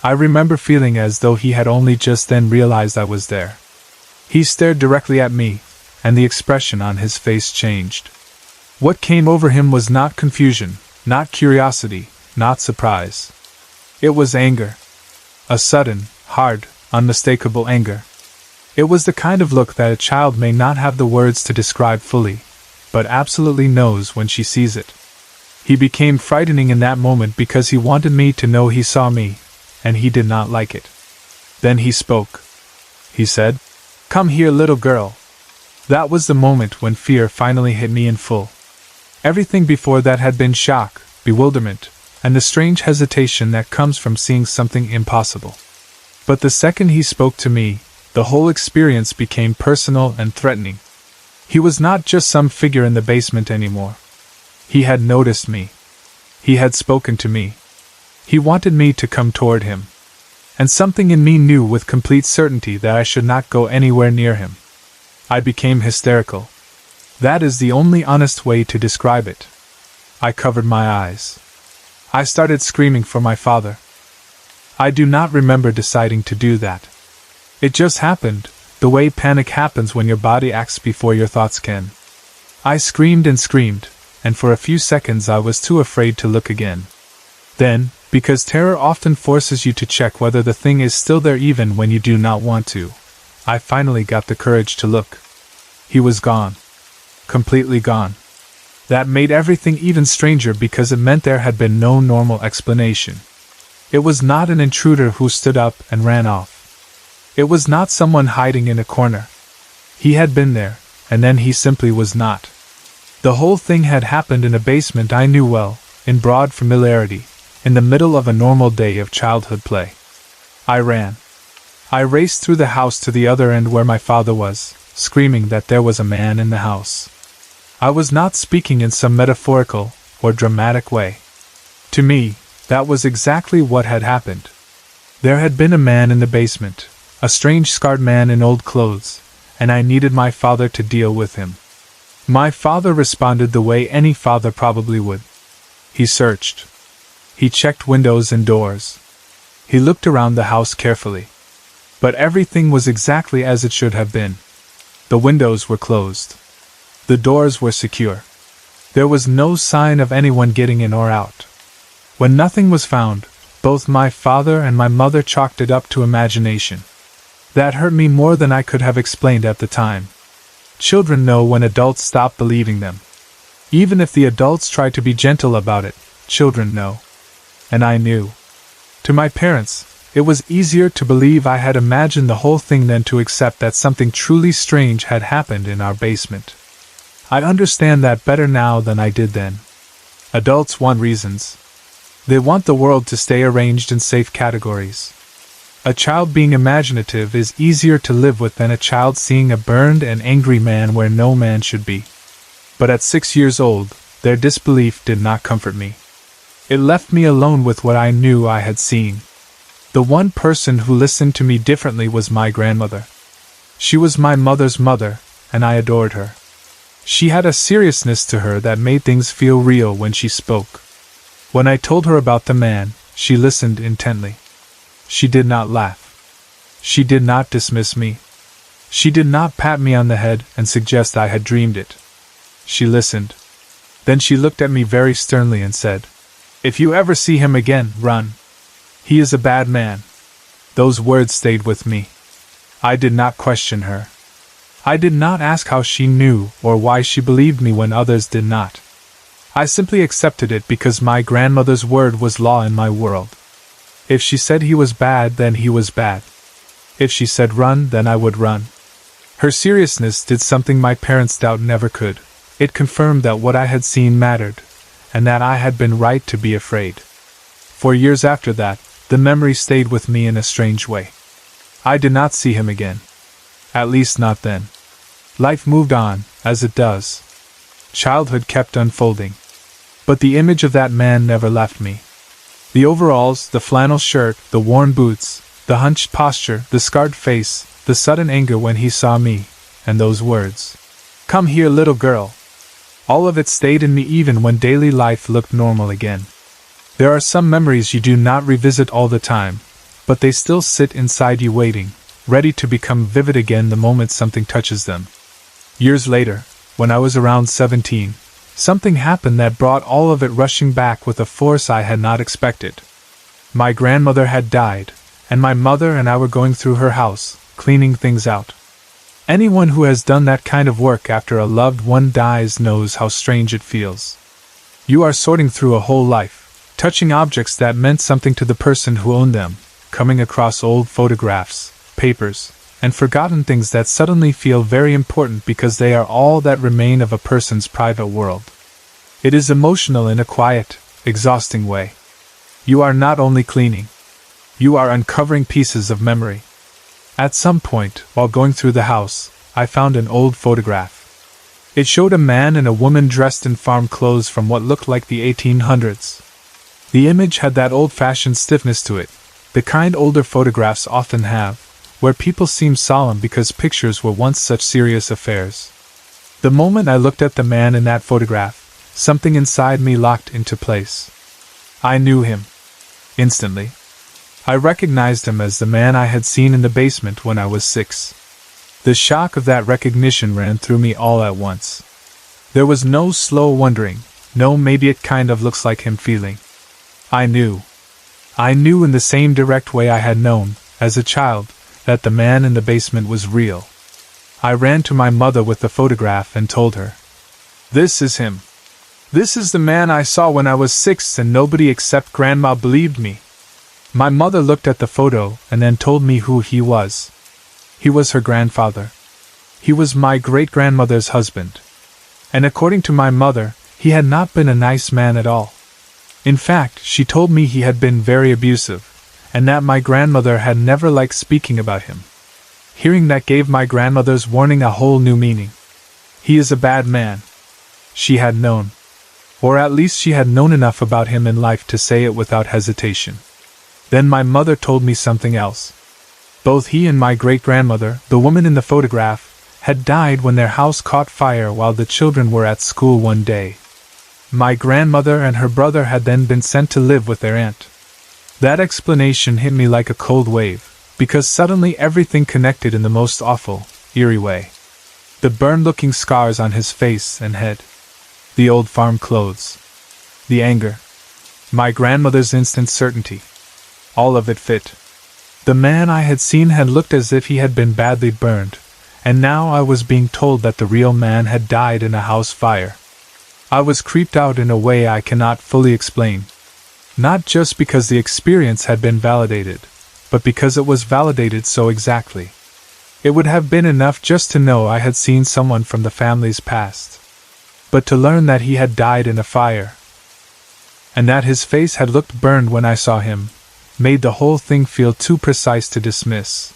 I remember feeling as though he had only just then realized I was there. He stared directly at me, and the expression on his face changed. What came over him was not confusion, not curiosity, not surprise. It was anger. A sudden, hard, unmistakable anger. It was the kind of look that a child may not have the words to describe fully, but absolutely knows when she sees it. He became frightening in that moment because he wanted me to know he saw me, and he did not like it. Then he spoke. He said, "Come here, little girl." That was the moment when fear finally hit me in full. Everything before that had been shock, bewilderment, and the strange hesitation that comes from seeing something impossible. But the second he spoke to me, the whole experience became personal and threatening. He was not just some figure in the basement anymore. He had noticed me. He had spoken to me. He wanted me to come toward him. And something in me knew with complete certainty that I should not go anywhere near him. I became hysterical. That is the only honest way to describe it. I covered my eyes. I started screaming for my father. I do not remember deciding to do that. It just happened, the way panic happens when your body acts before your thoughts can. I screamed, and for a few seconds I was too afraid to look again. Then, because terror often forces you to check whether the thing is still there even when you do not want to, I finally got the courage to look. He was gone. Completely gone. That made everything even stranger because it meant there had been no normal explanation. It was not an intruder who stood up and ran off. It was not someone hiding in a corner. He had been there, and then he simply was not. The whole thing had happened in a basement I knew well, in broad familiarity, in the middle of a normal day of childhood play. I ran. I raced through the house to the other end where my father was, screaming that there was a man in the house. I was not speaking in some metaphorical or dramatic way. To me, that was exactly what had happened. There had been a man in the basement, a strange scarred man in old clothes, and I needed my father to deal with him. My father responded the way any father probably would. He searched. He checked windows and doors. He looked around the house carefully. But everything was exactly as it should have been. The windows were closed. The doors were secure. There was no sign of anyone getting in or out. When nothing was found, both my father and my mother chalked it up to imagination. That hurt me more than I could have explained at the time. Children know when adults stop believing them. Even if the adults try to be gentle about it, children know. And I knew. To my parents, it was easier to believe I had imagined the whole thing than to accept that something truly strange had happened in our basement. I understand that better now than I did then. Adults want reasons. They want the world to stay arranged in safe categories. A child being imaginative is easier to live with than a child seeing a burned and angry man where no man should be. But at 6 years old, their disbelief did not comfort me. It left me alone with what I knew I had seen. The one person who listened to me differently was my grandmother. She was my mother's mother, and I adored her. She had a seriousness to her that made things feel real when she spoke. When I told her about the man, she listened intently. She did not laugh. She did not dismiss me. She did not pat me on the head and suggest I had dreamed it. She listened. Then she looked at me very sternly and said, "If you ever see him again, run. He is a bad man." Those words stayed with me. I did not question her. I did not ask how she knew or why she believed me when others did not. I simply accepted it because my grandmother's word was law in my world. If she said he was bad, then he was bad. If she said run, then I would run. Her seriousness did something my parents' doubt never could. It confirmed that what I had seen mattered, and that I had been right to be afraid. For years after that, the memory stayed with me in a strange way. I did not see him again. At least not then. Life moved on, as it does. Childhood kept unfolding. But the image of that man never left me. The overalls, the flannel shirt, the worn boots, the hunched posture, the scarred face, the sudden anger when he saw me, and those words, "Come here, little girl." All of it stayed in me even when daily life looked normal again. There are some memories you do not revisit all the time, but they still sit inside you waiting, ready to become vivid again the moment something touches them. Years later, when I was around 17, something happened that brought all of it rushing back with a force I had not expected. My grandmother had died, and my mother and I were going through her house, cleaning things out. Anyone who has done that kind of work after a loved one dies knows how strange it feels. You are sorting through a whole life, touching objects that meant something to the person who owned them, coming across old photographs, papers, and forgotten things that suddenly feel very important because they are all that remain of a person's private world. It is emotional in a quiet, exhausting way. You are not only cleaning, you are uncovering pieces of memory. At some point, while going through the house, I found an old photograph. It showed a man and a woman dressed in farm clothes from what looked like the 1800s. The image had that old-fashioned stiffness to it, the kind older photographs often have, where people seem solemn because pictures were once such serious affairs. The moment I looked at the man in that photograph, something inside me locked into place. I knew him. Instantly. I recognized him as the man I had seen in the basement when I was 6. The shock of that recognition ran through me all at once. There was no slow wondering, no maybe it kind of looks like him feeling. I knew. I knew in the same direct way I had known, as a child, that the man in the basement was real. I ran to my mother with the photograph and told her, "This is him. This is the man I saw when I was 6 and nobody except Grandma believed me." My mother looked at the photo and then told me who he was. He was her grandfather. He was my great-grandmother's husband. And according to my mother, he had not been a nice man at all. In fact, she told me he had been very abusive, and that my grandmother had never liked speaking about him. Hearing that gave my grandmother's warning a whole new meaning. He is a bad man. She had known. Or at least she had known enough about him in life to say it without hesitation. Then my mother told me something else. Both he and my great-grandmother, the woman in the photograph, had died when their house caught fire while the children were at school one day. My grandmother and her brother had then been sent to live with their aunt. That explanation hit me like a cold wave, because suddenly everything connected in the most awful, eerie way. The burned-looking scars on his face and head. The old farm clothes. The anger. My grandmother's instant certainty. All of it fit. The man I had seen had looked as if he had been badly burned, and now I was being told that the real man had died in a house fire. I was creeped out in a way I cannot fully explain. Not just because the experience had been validated, but because it was validated so exactly. It would have been enough just to know I had seen someone from the family's past. But to learn that he had died in a fire, and that his face had looked burned when I saw him, made the whole thing feel too precise to dismiss.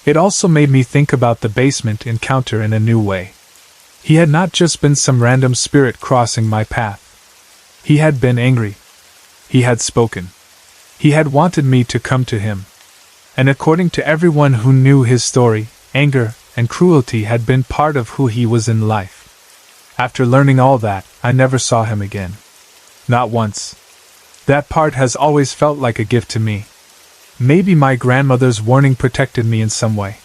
It also made me think about the basement encounter in a new way. He had not just been some random spirit crossing my path. He had been angry. He had spoken. He had wanted me to come to him. And according to everyone who knew his story, anger and cruelty had been part of who he was in life. After learning all that, I never saw him again. Not once. That part has always felt like a gift to me. Maybe my grandmother's warning protected me in some way.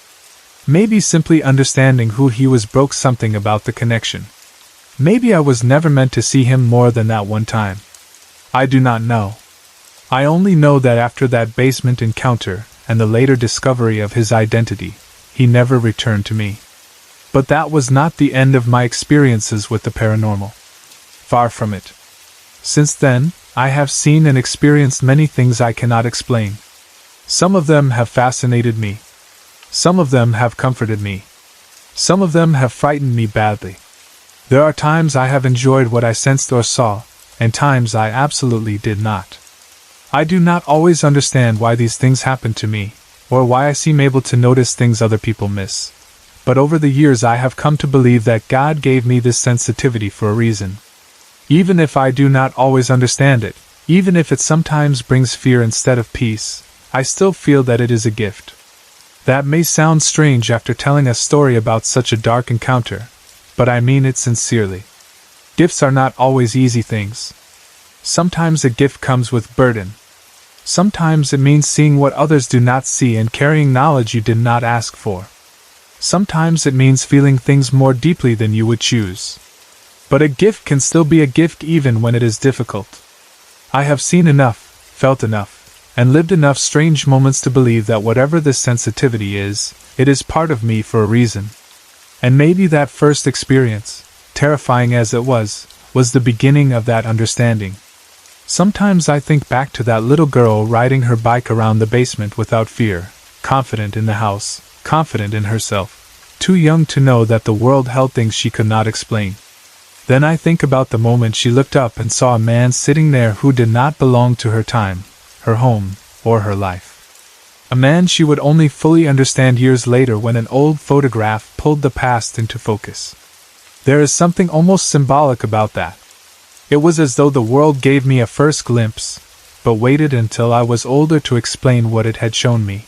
Maybe simply understanding who he was broke something about the connection. Maybe I was never meant to see him more than that one time. I do not know. I only know that after that basement encounter and the later discovery of his identity, he never returned to me. But that was not the end of my experiences with the paranormal. Far from it. Since then, I have seen and experienced many things I cannot explain. Some of them have fascinated me. Some of them have comforted me. Some of them have frightened me badly. There are times I have enjoyed what I sensed or saw, and times I absolutely did not. I do not always understand why these things happen to me, or why I seem able to notice things other people miss. But over the years I have come to believe that God gave me this sensitivity for a reason. Even if I do not always understand it, even if it sometimes brings fear instead of peace, I still feel that it is a gift. That may sound strange after telling a story about such a dark encounter, but I mean it sincerely. Gifts are not always easy things. Sometimes a gift comes with burden. Sometimes it means seeing what others do not see and carrying knowledge you did not ask for. Sometimes it means feeling things more deeply than you would choose. But a gift can still be a gift even when it is difficult. I have seen enough, felt enough, and lived enough strange moments to believe that whatever this sensitivity is, it is part of me for a reason. And maybe that first experience, terrifying as it was the beginning of that understanding. Sometimes I think back to that little girl riding her bike around the basement without fear, confident in the house, confident in herself, too young to know that the world held things she could not explain. Then I think about the moment she looked up and saw a man sitting there who did not belong to her time, her home, or her life. A man she would only fully understand years later when an old photograph pulled the past into focus. There is something almost symbolic about that. It was as though the world gave me a first glimpse, but waited until I was older to explain what it had shown me.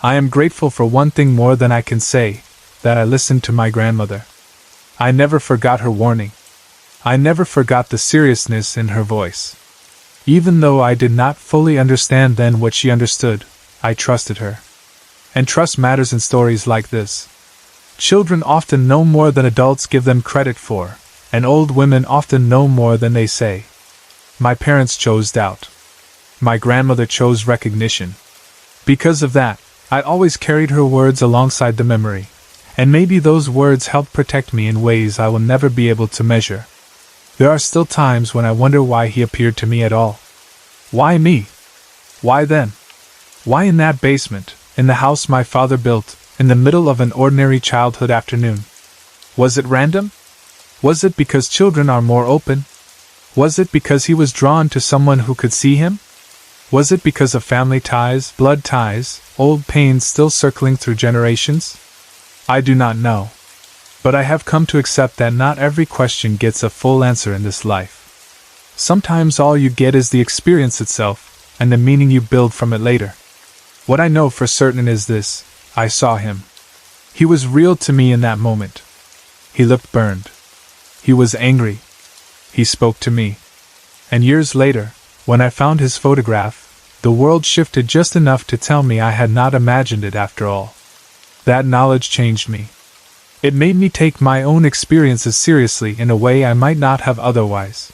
I am grateful for one thing more than I can say, that I listened to my grandmother. I never forgot her warning. I never forgot the seriousness in her voice. Even though I did not fully understand then what she understood, I trusted her. And trust matters in stories like this. Children often know more than adults give them credit for, and old women often know more than they say. My parents chose doubt. My grandmother chose recognition. Because of that, I always carried her words alongside the memory, and maybe those words helped protect me in ways I will never be able to measure. There are still times when I wonder why he appeared to me at all. Why me? Why then? Why in that basement, in the house my father built, in the middle of an ordinary childhood afternoon? Was it random? Was it because children are more open? Was it because he was drawn to someone who could see him? Was it because of family ties, blood ties, old pains still circling through generations? I do not know. But I have come to accept that not every question gets a full answer in this life. Sometimes all you get is the experience itself, and the meaning you build from it later. What I know for certain is this: I saw him. He was real to me in that moment. He looked burned. He was angry. He spoke to me. And years later, when I found his photograph, the world shifted just enough to tell me I had not imagined it after all. That knowledge changed me. It made me take my own experiences seriously in a way I might not have otherwise.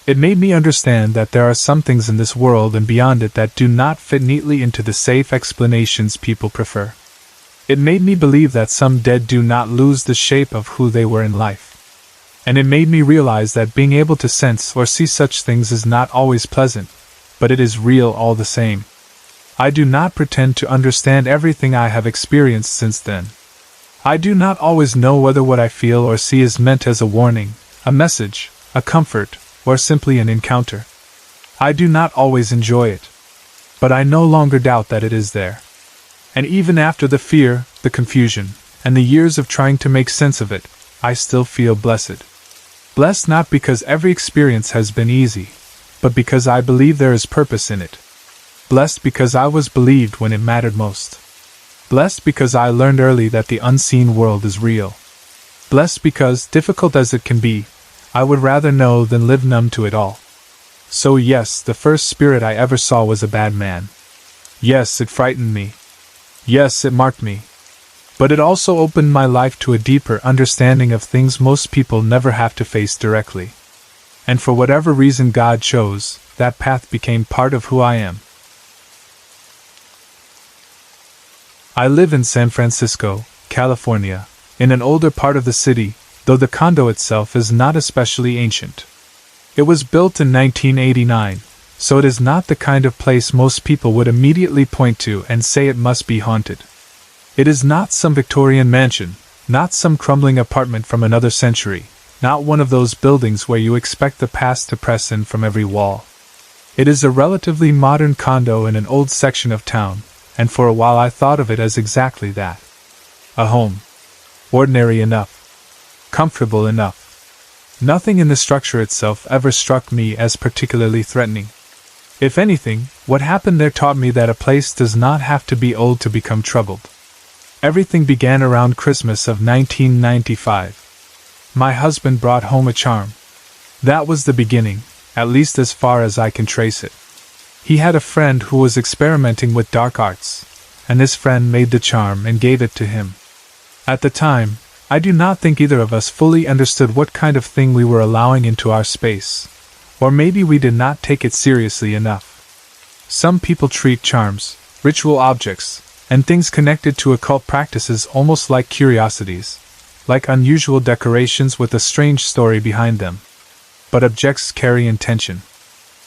It made me understand that there are some things in this world and beyond it that do not fit neatly into the safe explanations people prefer. It made me believe that some dead do not lose the shape of who they were in life. And it made me realize that being able to sense or see such things is not always pleasant, but it is real all the same. I do not pretend to understand everything I have experienced since then. I do not always know whether what I feel or see is meant as a warning, a message, a comfort, or simply an encounter. I do not always enjoy it. But I no longer doubt that it is there. And even after the fear, the confusion, and the years of trying to make sense of it, I still feel blessed. Blessed not because every experience has been easy, but because I believe there is purpose in it. Blessed because I was believed when it mattered most. Blessed because I learned early that the unseen world is real. Blessed because, difficult as it can be, I would rather know than live numb to it all. So yes, the first spirit I ever saw was a bad man. Yes, it frightened me. Yes, it marked me. But it also opened my life to a deeper understanding of things most people never have to face directly. And for whatever reason God chose, that path became part of who I am. I live in San Francisco, California, in an older part of the city, though the condo itself is not especially ancient. It was built in 1989, so it is not the kind of place most people would immediately point to and say it must be haunted. It is not some Victorian mansion, not some crumbling apartment from another century, not one of those buildings where you expect the past to press in from every wall. It is a relatively modern condo in an old section of town, and for a while I thought of it as exactly that. A home. Ordinary enough. Comfortable enough. Nothing in the structure itself ever struck me as particularly threatening. If anything, what happened there taught me that a place does not have to be old to become troubled. Everything began around Christmas of 1995. My husband brought home a charm. That was the beginning, at least as far as I can trace it. He had a friend who was experimenting with dark arts, and this friend made the charm and gave it to him. At the time, I do not think either of us fully understood what kind of thing we were allowing into our space, or maybe we did not take it seriously enough. Some people treat charms, ritual objects, and things connected to occult practices almost like curiosities, like unusual decorations with a strange story behind them. But objects carry intention.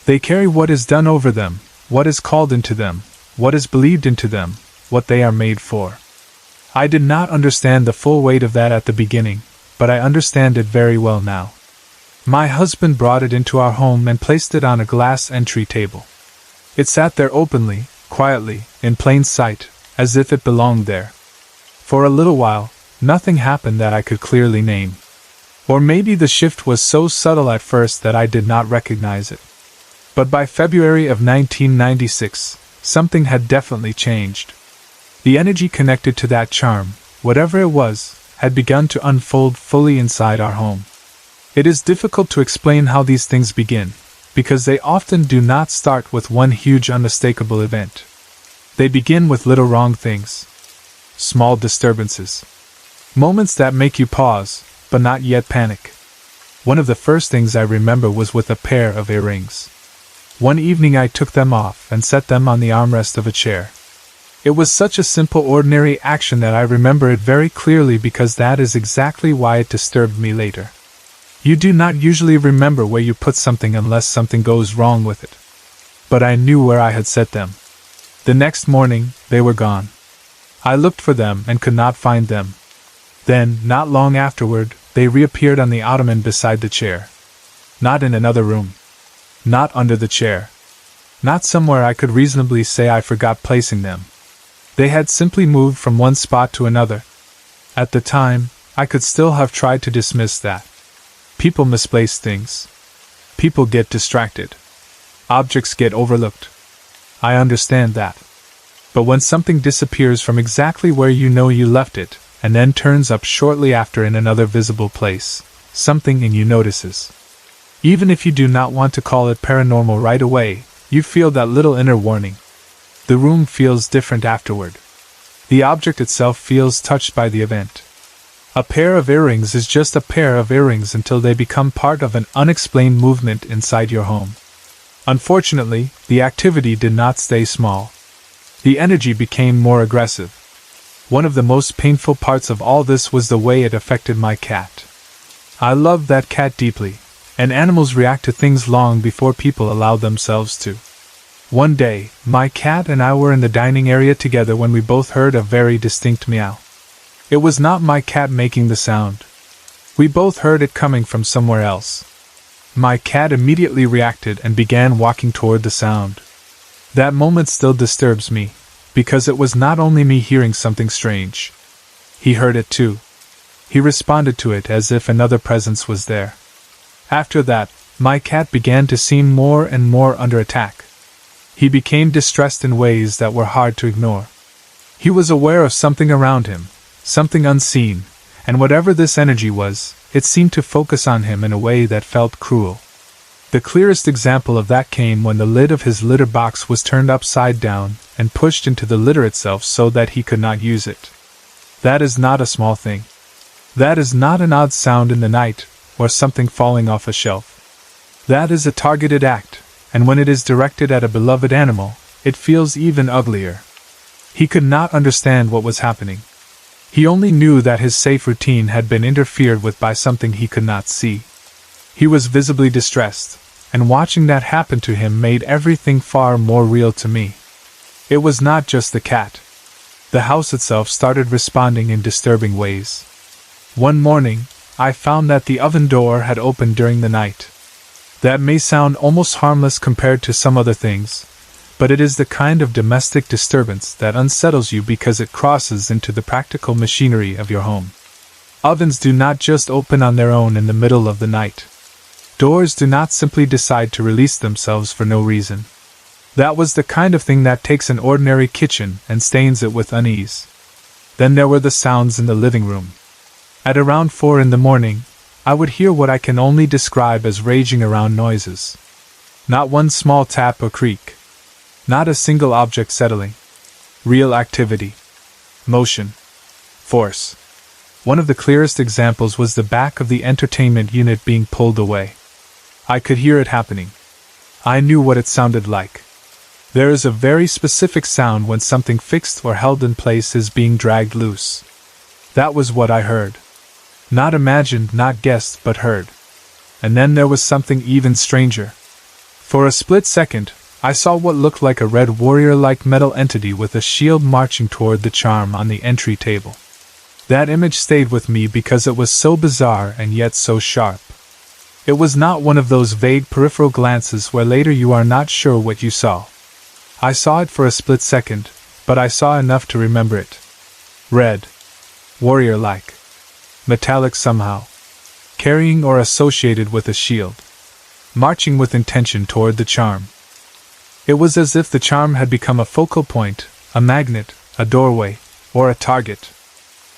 They carry what is done over them, what is called into them, what is believed into them, what they are made for. I did not understand the full weight of that at the beginning, but I understand it very well now. My husband brought it into our home and placed it on a glass entry table. It sat there openly, quietly, in plain sight, as if it belonged there. For a little while, nothing happened that I could clearly name. Or maybe the shift was so subtle at first that I did not recognize it. But by February of 1996, something had definitely changed. The energy connected to that charm, whatever it was, had begun to unfold fully inside our home. It is difficult to explain how these things begin, because they often do not start with one huge unmistakable event. They begin with little wrong things. Small disturbances. Moments that make you pause, but not yet panic. One of the first things I remember was with a pair of earrings. One evening I took them off and set them on the armrest of a chair. It was such a simple, ordinary action that I remember it very clearly because that is exactly why it disturbed me later. You do not usually remember where you put something unless something goes wrong with it. But I knew where I had set them. The next morning, they were gone. I looked for them and could not find them. Then, not long afterward, they reappeared on the ottoman beside the chair. Not in another room. Not under the chair. Not somewhere I could reasonably say I forgot placing them. They had simply moved from one spot to another. At the time, I could still have tried to dismiss that. People misplace things. People get distracted. Objects get overlooked. I understand that. But when something disappears from exactly where you know you left it, and then turns up shortly after in another visible place, something in you notices. Even if you do not want to call it paranormal right away, you feel that little inner warning. The room feels different afterward. The object itself feels touched by the event. A pair of earrings is just a pair of earrings until they become part of an unexplained movement inside your home. Unfortunately, the activity did not stay small. The energy became more aggressive. One of the most painful parts of all this was the way it affected my cat. I loved that cat deeply, and animals react to things long before people allow themselves to. One day, my cat and I were in the dining area together when we both heard a very distinct meow. It was not my cat making the sound. We both heard it coming from somewhere else. My cat immediately reacted and began walking toward the sound. That moment still disturbs me, because it was not only me hearing something strange. He heard it too. He responded to it as if another presence was there. After that, my cat began to seem more and more under attack. He became distressed in ways that were hard to ignore. He was aware of something around him, something unseen, and whatever this energy was, it seemed to focus on him in a way that felt cruel. The clearest example of that came when the lid of his litter box was turned upside down and pushed into the litter itself so that he could not use it. That is not a small thing. That is not an odd sound in the night, or something falling off a shelf. That is a targeted act, and when it is directed at a beloved animal, it feels even uglier. He could not understand what was happening. He only knew that his safe routine had been interfered with by something he could not see. He was visibly distressed, and watching that happen to him made everything far more real to me. It was not just the cat. The house itself started responding in disturbing ways. One morning, I found that the oven door had opened during the night. That may sound almost harmless compared to some other things, but it is the kind of domestic disturbance that unsettles you because it crosses into the practical machinery of your home. Ovens do not just open on their own in the middle of the night. Doors do not simply decide to release themselves for no reason. That was the kind of thing that takes an ordinary kitchen and stains it with unease. Then there were the sounds in the living room. At around 4 in the morning, I would hear what I can only describe as raging around noises. Not one small tap or creak. Not a single object settling. Real activity. Motion. Force. One of the clearest examples was the back of the entertainment unit being pulled away. I could hear it happening. I knew what it sounded like. There is a very specific sound when something fixed or held in place is being dragged loose. That was what I heard. Not imagined, not guessed, but heard. And then there was something even stranger. For a split second, I saw what looked like a red warrior-like metal entity with a shield marching toward the charm on the entry table. That image stayed with me because it was so bizarre and yet so sharp. It was not one of those vague peripheral glances where later you are not sure what you saw. I saw it for a split second, but I saw enough to remember it. Red. Warrior-like. Metallic somehow. Carrying or associated with a shield. Marching with intention toward the charm. It was as if the charm had become a focal point, a magnet, a doorway, or a target.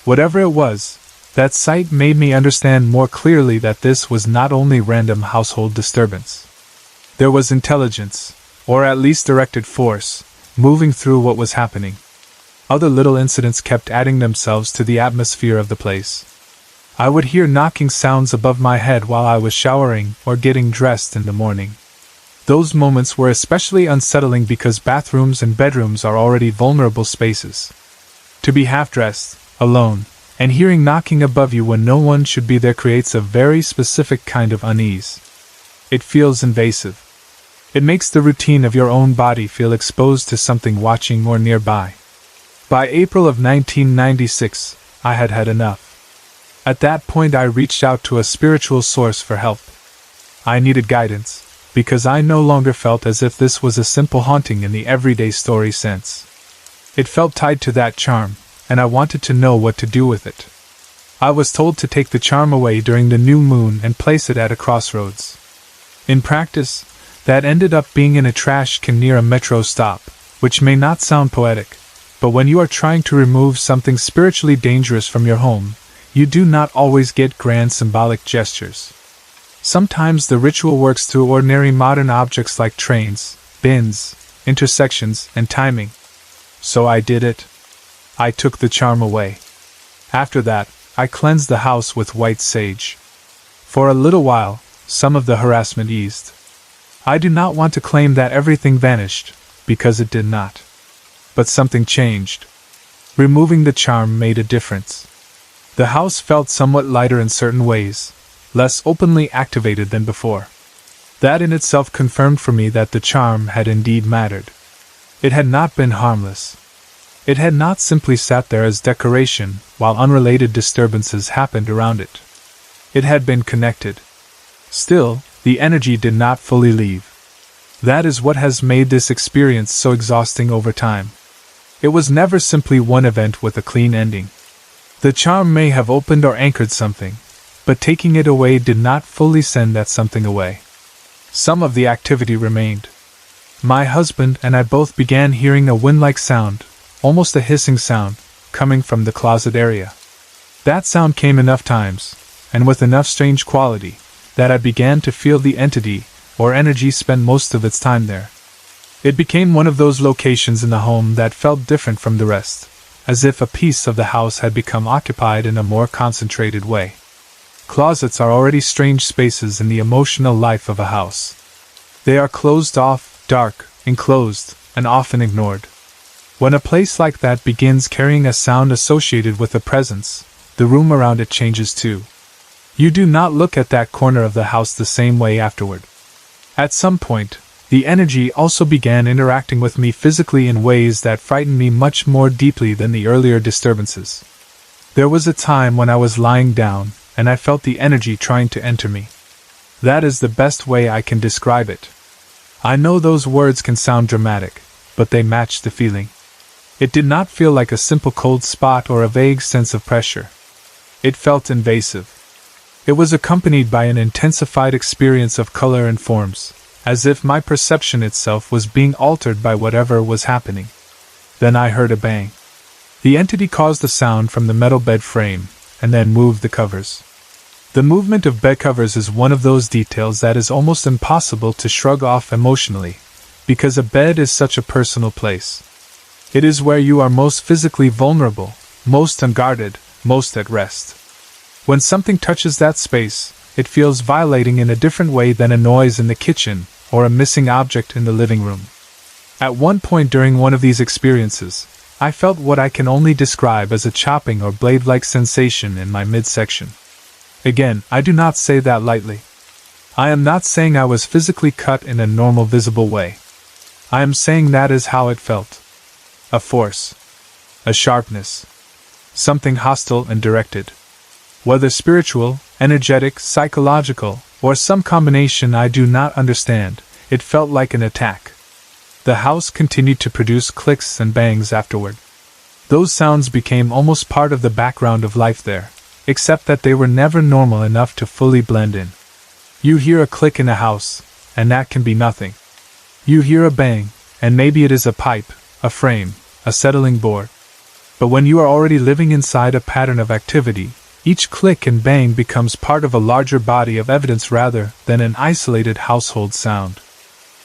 Whatever it was, that sight made me understand more clearly that this was not only random household disturbance. There was intelligence, or at least directed force, moving through what was happening. Other little incidents kept adding themselves to the atmosphere of the place. I would hear knocking sounds above my head while I was showering or getting dressed in the morning. Those moments were especially unsettling because bathrooms and bedrooms are already vulnerable spaces. To be half-dressed, alone, and hearing knocking above you when no one should be there creates a very specific kind of unease. It feels invasive. It makes the routine of your own body feel exposed to something watching or nearby. By April of 1996, I had had enough. At that point I reached out to a spiritual source for help. I needed guidance, because I no longer felt as if this was a simple haunting in the everyday story sense. It felt tied to that charm, and I wanted to know what to do with it. I was told to take the charm away during the new moon and place it at a crossroads. In practice, that ended up being in a trash can near a metro stop, which may not sound poetic, but when you are trying to remove something spiritually dangerous from your home, you do not always get grand symbolic gestures. Sometimes the ritual works through ordinary modern objects like trains, bins, intersections, and timing. So I did it. I took the charm away. After that, I cleansed the house with white sage. For a little while, some of the harassment eased. I do not want to claim that everything vanished, because it did not. But something changed. Removing the charm made a difference. The house felt somewhat lighter in certain ways, less openly activated than before. That in itself confirmed for me that the charm had indeed mattered. It had not been harmless. It had not simply sat there as decoration while unrelated disturbances happened around it. It had been connected. Still, the energy did not fully leave. That is what has made this experience so exhausting over time. It was never simply one event with a clean ending. The charm may have opened or anchored something, but taking it away did not fully send that something away. Some of the activity remained. My husband and I both began hearing a wind-like sound, almost a hissing sound, coming from the closet area. That sound came enough times, and with enough strange quality, that I began to feel the entity, or energy, spend most of its time there. It became one of those locations in the home that felt different from the rest, as if a piece of the house had become occupied in a more concentrated way. Closets are already strange spaces in the emotional life of a house. They are closed off, dark, enclosed, and often ignored. When a place like that begins carrying a sound associated with a presence, the room around it changes too. You do not look at that corner of the house the same way afterward. At some point, the energy also began interacting with me physically in ways that frightened me much more deeply than the earlier disturbances. There was a time when I was lying down, and I felt the energy trying to enter me. That is the best way I can describe it. I know those words can sound dramatic, but they match the feeling. It did not feel like a simple cold spot or a vague sense of pressure. It felt invasive. It was accompanied by an intensified experience of color and forms, as if my perception itself was being altered by whatever was happening. Then I heard a bang. The entity caused a sound from the metal bed frame, and then moved the covers. The movement of bed covers is one of those details that is almost impossible to shrug off emotionally, because a bed is such a personal place. It is where you are most physically vulnerable, most unguarded, most at rest. When something touches that space, it feels violating in a different way than a noise in the kitchen or a missing object in the living room. At one point during one of these experiences, I felt what I can only describe as a chopping or blade-like sensation in my midsection. Again, I do not say that lightly. I am not saying I was physically cut in a normal visible way. I am saying that is how it felt. A force. A sharpness. Something hostile and directed. Whether spiritual, energetic, psychological, or some combination I do not understand. It felt like an attack. The house continued to produce clicks and bangs afterward. Those sounds became almost part of the background of life there, except that they were never normal enough to fully blend in. You hear a click in a house, and that can be nothing. You hear a bang, and maybe it is a pipe, a frame, a settling board. But when you are already living inside a pattern of activity, each click and bang becomes part of a larger body of evidence rather than an isolated household sound.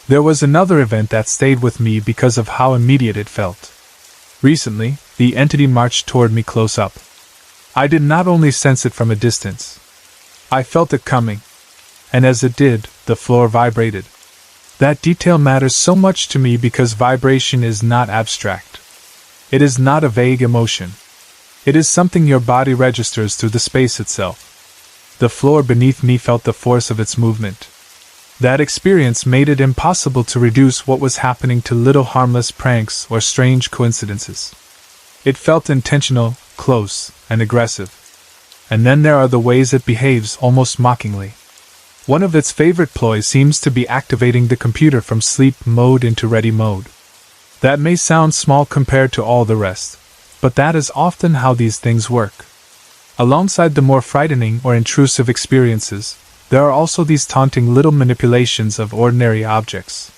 There was another event that stayed with me because of how immediate it felt. Recently, the entity marched toward me close up. I did not only sense it from a distance. I felt it coming. And as it did, the floor vibrated. That detail matters so much to me because vibration is not abstract. It is not a vague emotion. It is something your body registers through the space itself. The floor beneath me felt the force of its movement. That experience made it impossible to reduce what was happening to little harmless pranks or strange coincidences. It felt intentional, close, and aggressive. And then there are the ways it behaves almost mockingly. One of its favorite ploys seems to be activating the computer from sleep mode into ready mode. That may sound small compared to all the rest, but that is often how these things work. Alongside the more frightening or intrusive experiences, there are also these taunting little manipulations of ordinary objects.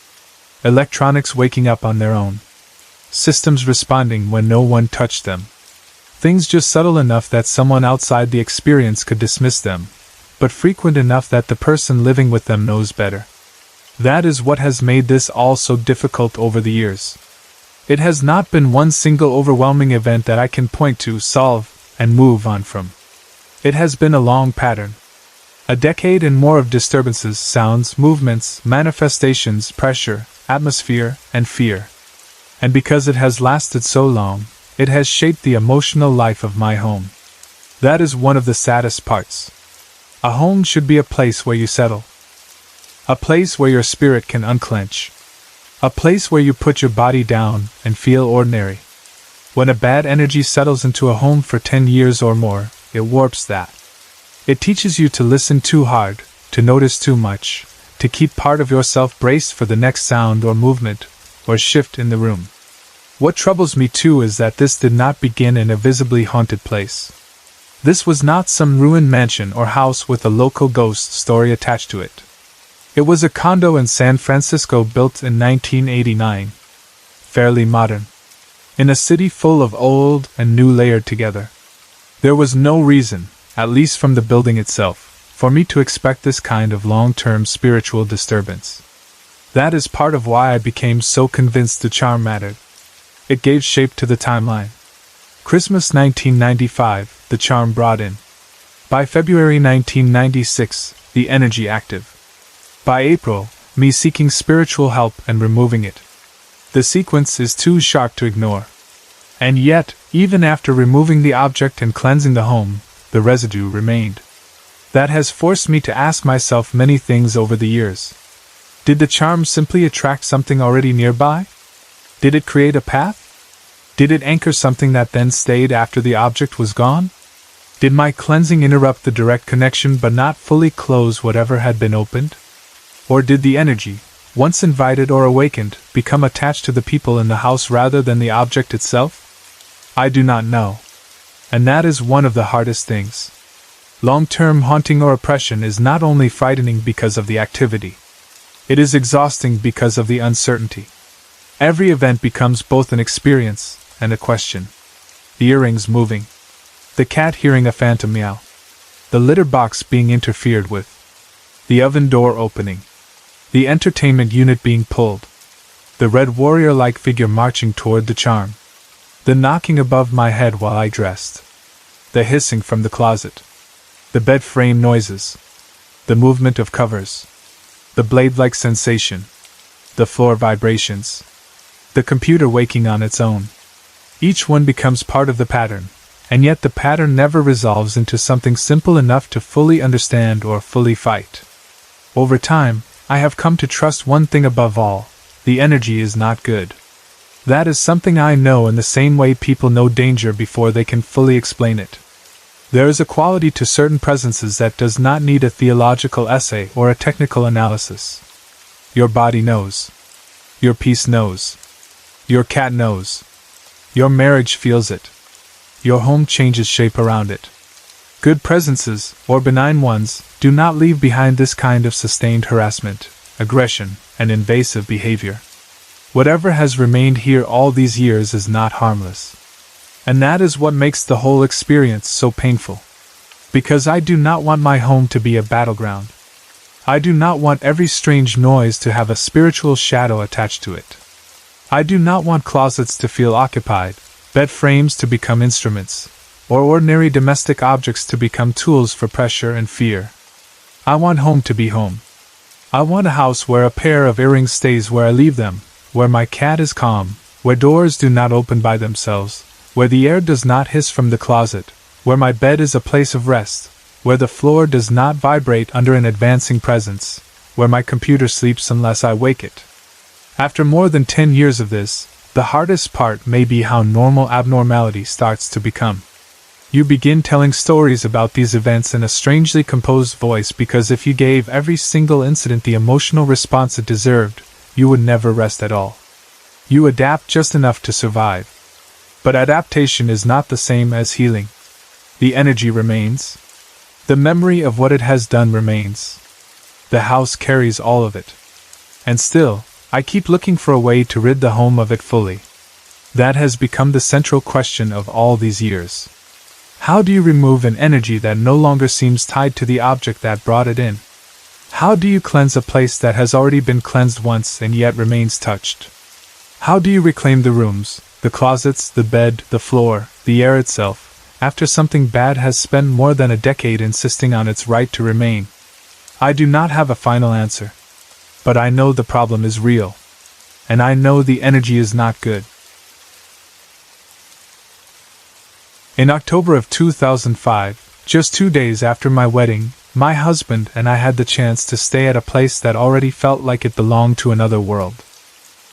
Electronics waking up on their own. Systems responding when no one touched them. Things just subtle enough that someone outside the experience could dismiss them, but frequent enough that the person living with them knows better. That is what has made this all so difficult over the years. It has not been one single overwhelming event that I can point to, solve, and move on from. It has been a long pattern. A decade and more of disturbances, sounds, movements, manifestations, pressure, atmosphere, and fear. And because it has lasted so long, it has shaped the emotional life of my home. That is one of the saddest parts. A home should be a place where you settle. A place where your spirit can unclench. A place where you put your body down and feel ordinary. When a bad energy settles into a home for 10 years or more, it warps that. It teaches you to listen too hard, to notice too much, to keep part of yourself braced for the next sound or movement, or shift in the room. What troubles me too is that this did not begin in a visibly haunted place. This was not some ruined mansion or house with a local ghost story attached to it. It was a condo in San Francisco built in 1989. Fairly modern. In a city full of old and new layered together. There was no reason, at least from the building itself, for me to expect this kind of long-term spiritual disturbance. That is part of why I became so convinced the charm mattered. It gave shape to the timeline. Christmas 1995, the charm brought in. By February 1996, the energy active. By April, me seeking spiritual help and removing it. The sequence is too sharp to ignore. And yet, even after removing the object and cleansing the home, the residue remained. That has forced me to ask myself many things over the years. Did the charm simply attract something already nearby? Did it create a path? Did it anchor something that then stayed after the object was gone? Did my cleansing interrupt the direct connection but not fully close whatever had been opened? Or did the energy, once invited or awakened, become attached to the people in the house rather than the object itself? I do not know. And that is one of the hardest things. Long-term haunting or oppression is not only frightening because of the activity. It is exhausting because of the uncertainty. Every event becomes both an experience and a question. The earrings moving. The cat hearing a phantom meow. The litter box being interfered with. The oven door opening. The entertainment unit being pulled. The red warrior-like figure marching toward the charm. The knocking above my head while I dressed. The hissing from the closet. The bed frame noises. The movement of covers. The blade-like sensation. The floor vibrations. The computer waking on its own. Each one becomes part of the pattern, and yet the pattern never resolves into something simple enough to fully understand or fully fight. Over time, I have come to trust one thing above all: the energy is not good. That is something I know in the same way people know danger before they can fully explain it. There is a quality to certain presences that does not need a theological essay or a technical analysis. Your body knows. Your peace knows. Your cat knows. Your marriage feels it. Your home changes shape around it. Good presences, or benign ones, do not leave behind this kind of sustained harassment, aggression, and invasive behavior. Whatever has remained here all these years is not harmless. And that is what makes the whole experience so painful. Because I do not want my home to be a battleground. I do not want every strange noise to have a spiritual shadow attached to it. I do not want closets to feel occupied, bed frames to become instruments, or ordinary domestic objects to become tools for pressure and fear. I want home to be home. I want a house where a pair of earrings stays where I leave them, where my cat is calm, where doors do not open by themselves, where the air does not hiss from the closet, where my bed is a place of rest, where the floor does not vibrate under an advancing presence, where my computer sleeps unless I wake it. After more than 10 years of this, the hardest part may be how normal abnormality starts to become. You begin telling stories about these events in a strangely composed voice because if you gave every single incident the emotional response it deserved, you would never rest at all. You adapt just enough to survive. But adaptation is not the same as healing. The energy remains. The memory of what it has done remains. The house carries all of it. And still, I keep looking for a way to rid the home of it fully. That has become the central question of all these years. How do you remove an energy that no longer seems tied to the object that brought it in? How do you cleanse a place that has already been cleansed once and yet remains touched? How do you reclaim the rooms, the closets, the bed, the floor, the air itself, after something bad has spent more than a decade insisting on its right to remain? I do not have a final answer. But I know the problem is real. And I know the energy is not good. In October of 2005, just 2 days after my wedding, my husband and I had the chance to stay at a place that already felt like it belonged to another world.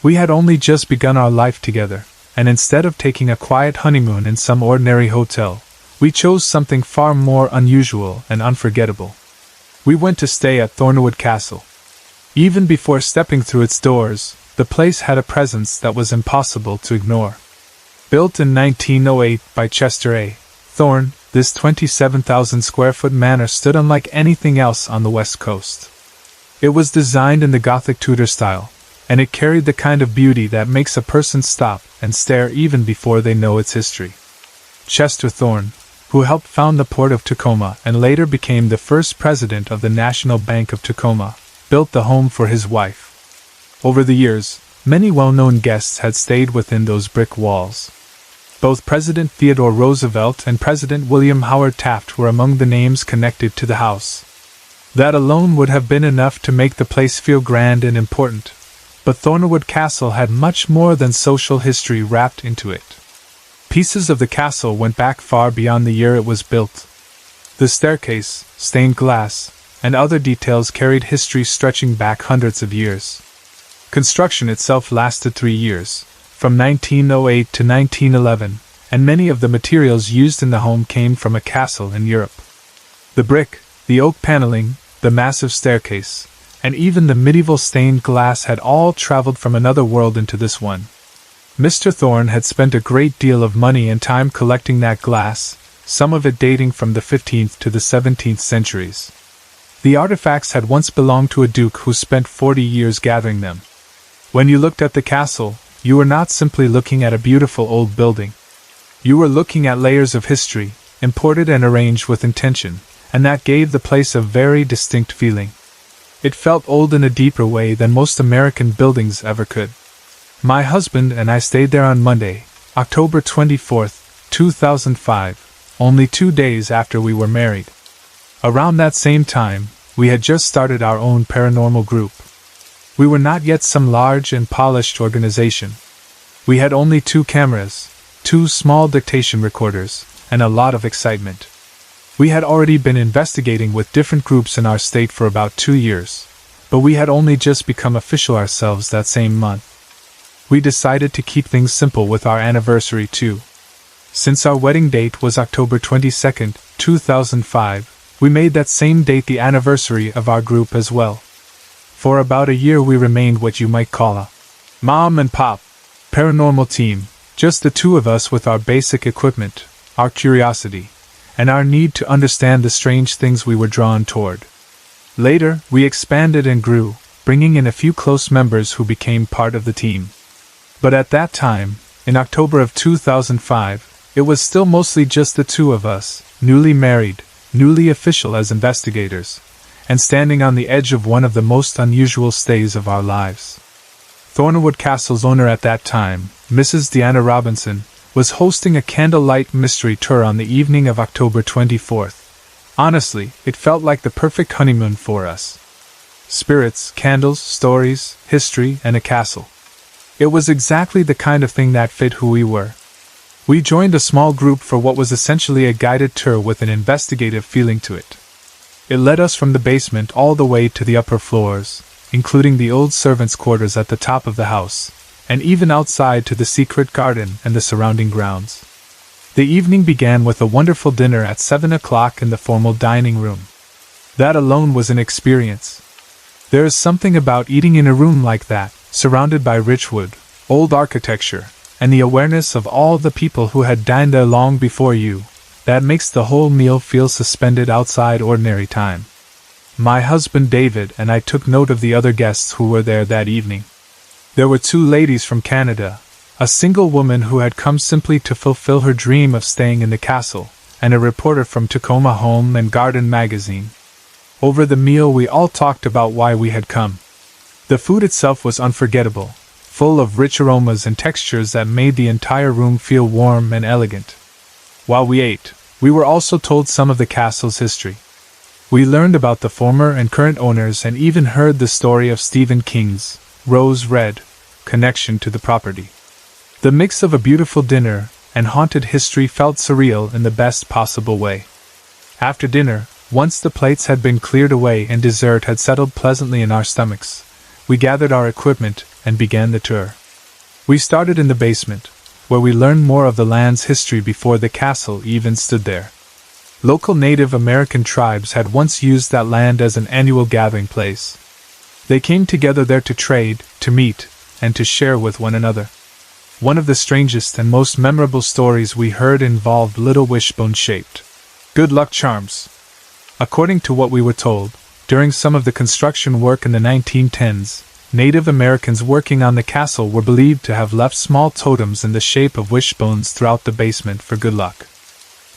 We had only just begun our life together, and instead of taking a quiet honeymoon in some ordinary hotel, we chose something far more unusual and unforgettable. We went to stay at Thornwood Castle. Even before stepping through its doors, the place had a presence that was impossible to ignore. Built in 1908 by Chester A. Thorne, this 27,000-square-foot manor stood unlike anything else on the West Coast. It was designed in the Gothic Tudor style, and it carried the kind of beauty that makes a person stop and stare even before they know its history. Chester Thorne, who helped found the port of Tacoma and later became the first president of the National Bank of Tacoma, built the home for his wife. Over the years, many well-known guests had stayed within those brick walls. Both President Theodore Roosevelt and President William Howard Taft were among the names connected to the house. That alone would have been enough to make the place feel grand and important, but Thornwood Castle had much more than social history wrapped into it. Pieces of the castle went back far beyond the year it was built. The staircase, stained glass, and other details carried history stretching back hundreds of years. Construction itself lasted 3 years, from 1908 to 1911, and many of the materials used in the home came from a castle in Europe. The brick, the oak paneling, the massive staircase, and even the medieval stained glass had all traveled from another world into this one. Mr. Thorne had spent a great deal of money and time collecting that glass, some of it dating from the 15th to the 17th centuries. The artifacts had once belonged to a duke who spent 40 years gathering them. When you looked at the castle, you were not simply looking at a beautiful old building. You were looking at layers of history, imported and arranged with intention, and that gave the place a very distinct feeling. It felt old in a deeper way than most American buildings ever could. My husband and I stayed there on Monday, October 24th, 2005, only 2 days after we were married. Around that same time, we had just started our own paranormal group. We were not yet some large and polished organization. We had only 2 cameras, 2 small dictation recorders, and a lot of excitement. We had already been investigating with different groups in our state for about 2 years, but we had only just become official ourselves that same month. We decided to keep things simple with our anniversary too. Since our wedding date was October 22nd, 2005, we made that same date the anniversary of our group as well. For about a year we remained what you might call a mom and pop paranormal team, just the two of us with our basic equipment, our curiosity, and our need to understand the strange things we were drawn toward. Later, we expanded and grew, bringing in a few close members who became part of the team. But at that time, in October of 2005, it was still mostly just the two of us, newly married, newly official as investigators, and standing on the edge of one of the most unusual stays of our lives. Thornwood Castle's owner at that time, Mrs. Deanna Robinson, was hosting a candlelight mystery tour on the evening of October 24th. Honestly, it felt like the perfect honeymoon for us. Spirits, candles, stories, history, and a castle. It was exactly the kind of thing that fit who we were. We joined a small group for what was essentially a guided tour with an investigative feeling to it. It led us from the basement all the way to the upper floors, including the old servants' quarters at the top of the house, and even outside to the secret garden and the surrounding grounds. The evening began with a wonderful dinner at 7 o'clock in the formal dining room. That alone was an experience. There is something about eating in a room like that, surrounded by rich wood, old architecture, and the awareness of all the people who had dined there long before you, that makes the whole meal feel suspended outside ordinary time. My husband David and I took note of the other guests who were there that evening. There were 2 ladies from Canada, a single woman who had come simply to fulfill her dream of staying in the castle, and a reporter from Tacoma Home and Garden magazine. Over the meal we all talked about why we had come. The food itself was unforgettable, full of rich aromas and textures that made the entire room feel warm and elegant. While we ate, we were also told some of the castle's history. We learned about the former and current owners and even heard the story of Stephen King's Rose Red connection to the property. The mix of a beautiful dinner and haunted history felt surreal in the best possible way. After dinner, once the plates had been cleared away and dessert had settled pleasantly in our stomachs, we gathered our equipment and began the tour. We started in the basement, where we learned more of the land's history before the castle even stood there. Local Native American tribes had once used that land as an annual gathering place. They came together there to trade, to meet, and to share with one another. One of the strangest and most memorable stories we heard involved little wishbone-shaped good luck charms. According to what we were told, during some of the construction work in the 1910s, Native Americans working on the castle were believed to have left small totems in the shape of wishbones throughout the basement for good luck.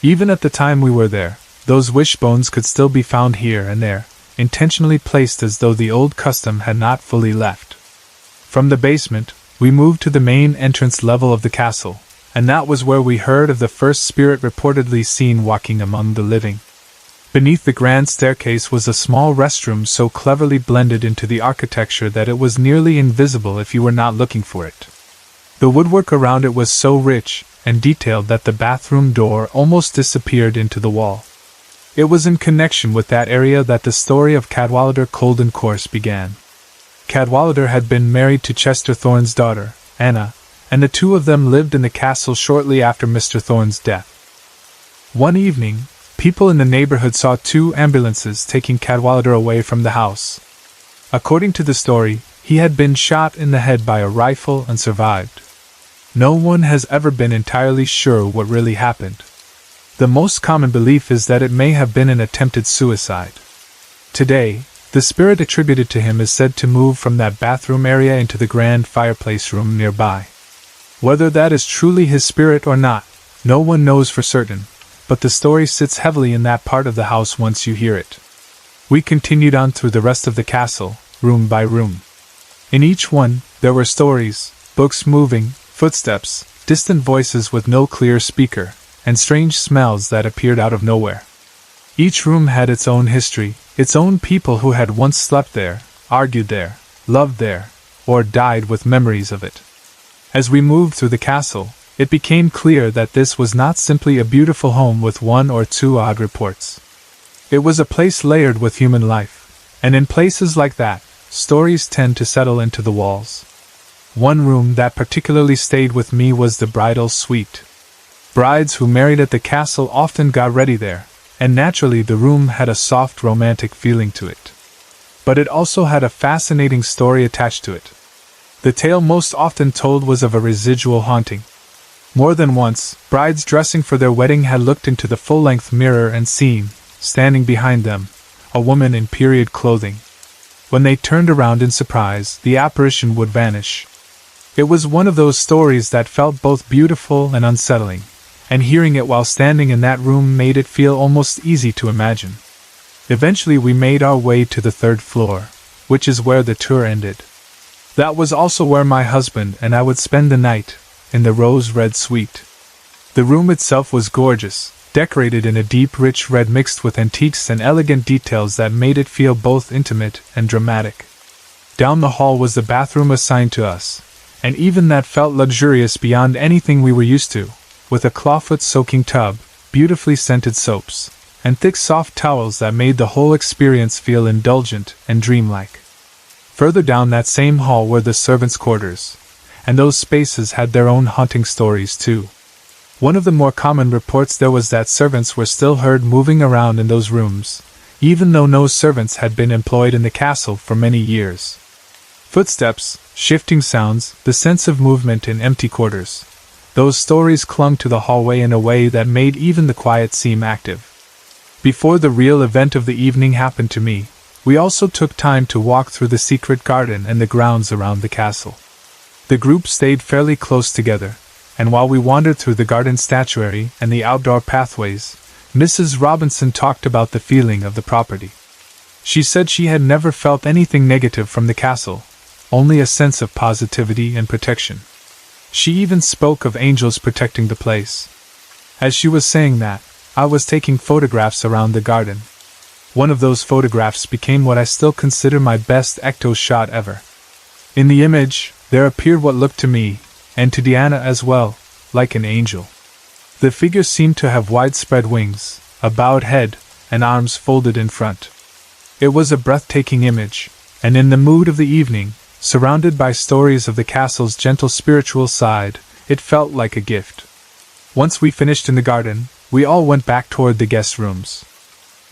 Even at the time we were there, those wishbones could still be found here and there, intentionally placed as though the old custom had not fully left. From the basement, we moved to the main entrance level of the castle, and that was where we heard of the first spirit reportedly seen walking among the living. Beneath the grand staircase was a small restroom so cleverly blended into the architecture that it was nearly invisible if you were not looking for it. The woodwork around it was so rich and detailed that the bathroom door almost disappeared into the wall. It was in connection with that area that the story of Cadwallader Colden Course began. Cadwallader had been married to Chester Thorne's daughter, Anna, and the two of them lived in the castle shortly after Mr. Thorne's death. One evening, people in the neighborhood saw 2 ambulances taking Cadwallader away from the house. According to the story, he had been shot in the head by a rifle and survived. No one has ever been entirely sure what really happened. The most common belief is that it may have been an attempted suicide. Today, the spirit attributed to him is said to move from that bathroom area into the grand fireplace room nearby. Whether that is truly his spirit or not, no one knows for certain, but the story sits heavily in that part of the house once you hear it. We continued on through the rest of the castle, room by room. In each one, there were stories, books moving, footsteps, distant voices with no clear speaker, and strange smells that appeared out of nowhere. Each room had its own history, its own people who had once slept there, argued there, loved there, or died with memories of it. As we moved through the castle, it became clear that this was not simply a beautiful home with 1 or 2 odd reports. It was a place layered with human life, and in places like that, stories tend to settle into the walls. One room that particularly stayed with me was the bridal suite. Brides who married at the castle often got ready there, and naturally the room had a soft romantic feeling to it. But it also had a fascinating story attached to it. The tale most often told was of a residual haunting. More than once, brides dressing for their wedding had looked into the full-length mirror and seen, standing behind them, a woman in period clothing. When they turned around in surprise, the apparition would vanish. It was one of those stories that felt both beautiful and unsettling, and hearing it while standing in that room made it feel almost easy to imagine. Eventually we made our way to the 3rd floor, which is where the tour ended. That was also where my husband and I would spend the night, in the rose-red suite. The room itself was gorgeous, decorated in a deep rich red mixed with antiques and elegant details that made it feel both intimate and dramatic. Down the hall was the bathroom assigned to us, and even that felt luxurious beyond anything we were used to, with a clawfoot soaking tub, beautifully scented soaps, and thick soft towels that made the whole experience feel indulgent and dreamlike. Further down that same hall were the servants' quarters, and those spaces had their own haunting stories too. One of the more common reports there was that servants were still heard moving around in those rooms, even though no servants had been employed in the castle for many years. Footsteps, shifting sounds, the sense of movement in empty quarters. Those stories clung to the hallway in a way that made even the quiet seem active. Before the real event of the evening happened to me, we also took time to walk through the secret garden and the grounds around the castle. The group stayed fairly close together, and while we wandered through the garden statuary and the outdoor pathways, Mrs. Robinson talked about the feeling of the property. She said she had never felt anything negative from the castle, only a sense of positivity and protection. She even spoke of angels protecting the place. As she was saying that, I was taking photographs around the garden. One of those photographs became what I still consider my best ecto shot ever. In the image, there appeared what looked to me, and to Diana as well, like an angel. The figure seemed to have widespread wings, a bowed head, and arms folded in front. It was a breathtaking image, and in the mood of the evening, surrounded by stories of the castle's gentle spiritual side, it felt like a gift. Once we finished in the garden, we all went back toward the guest rooms.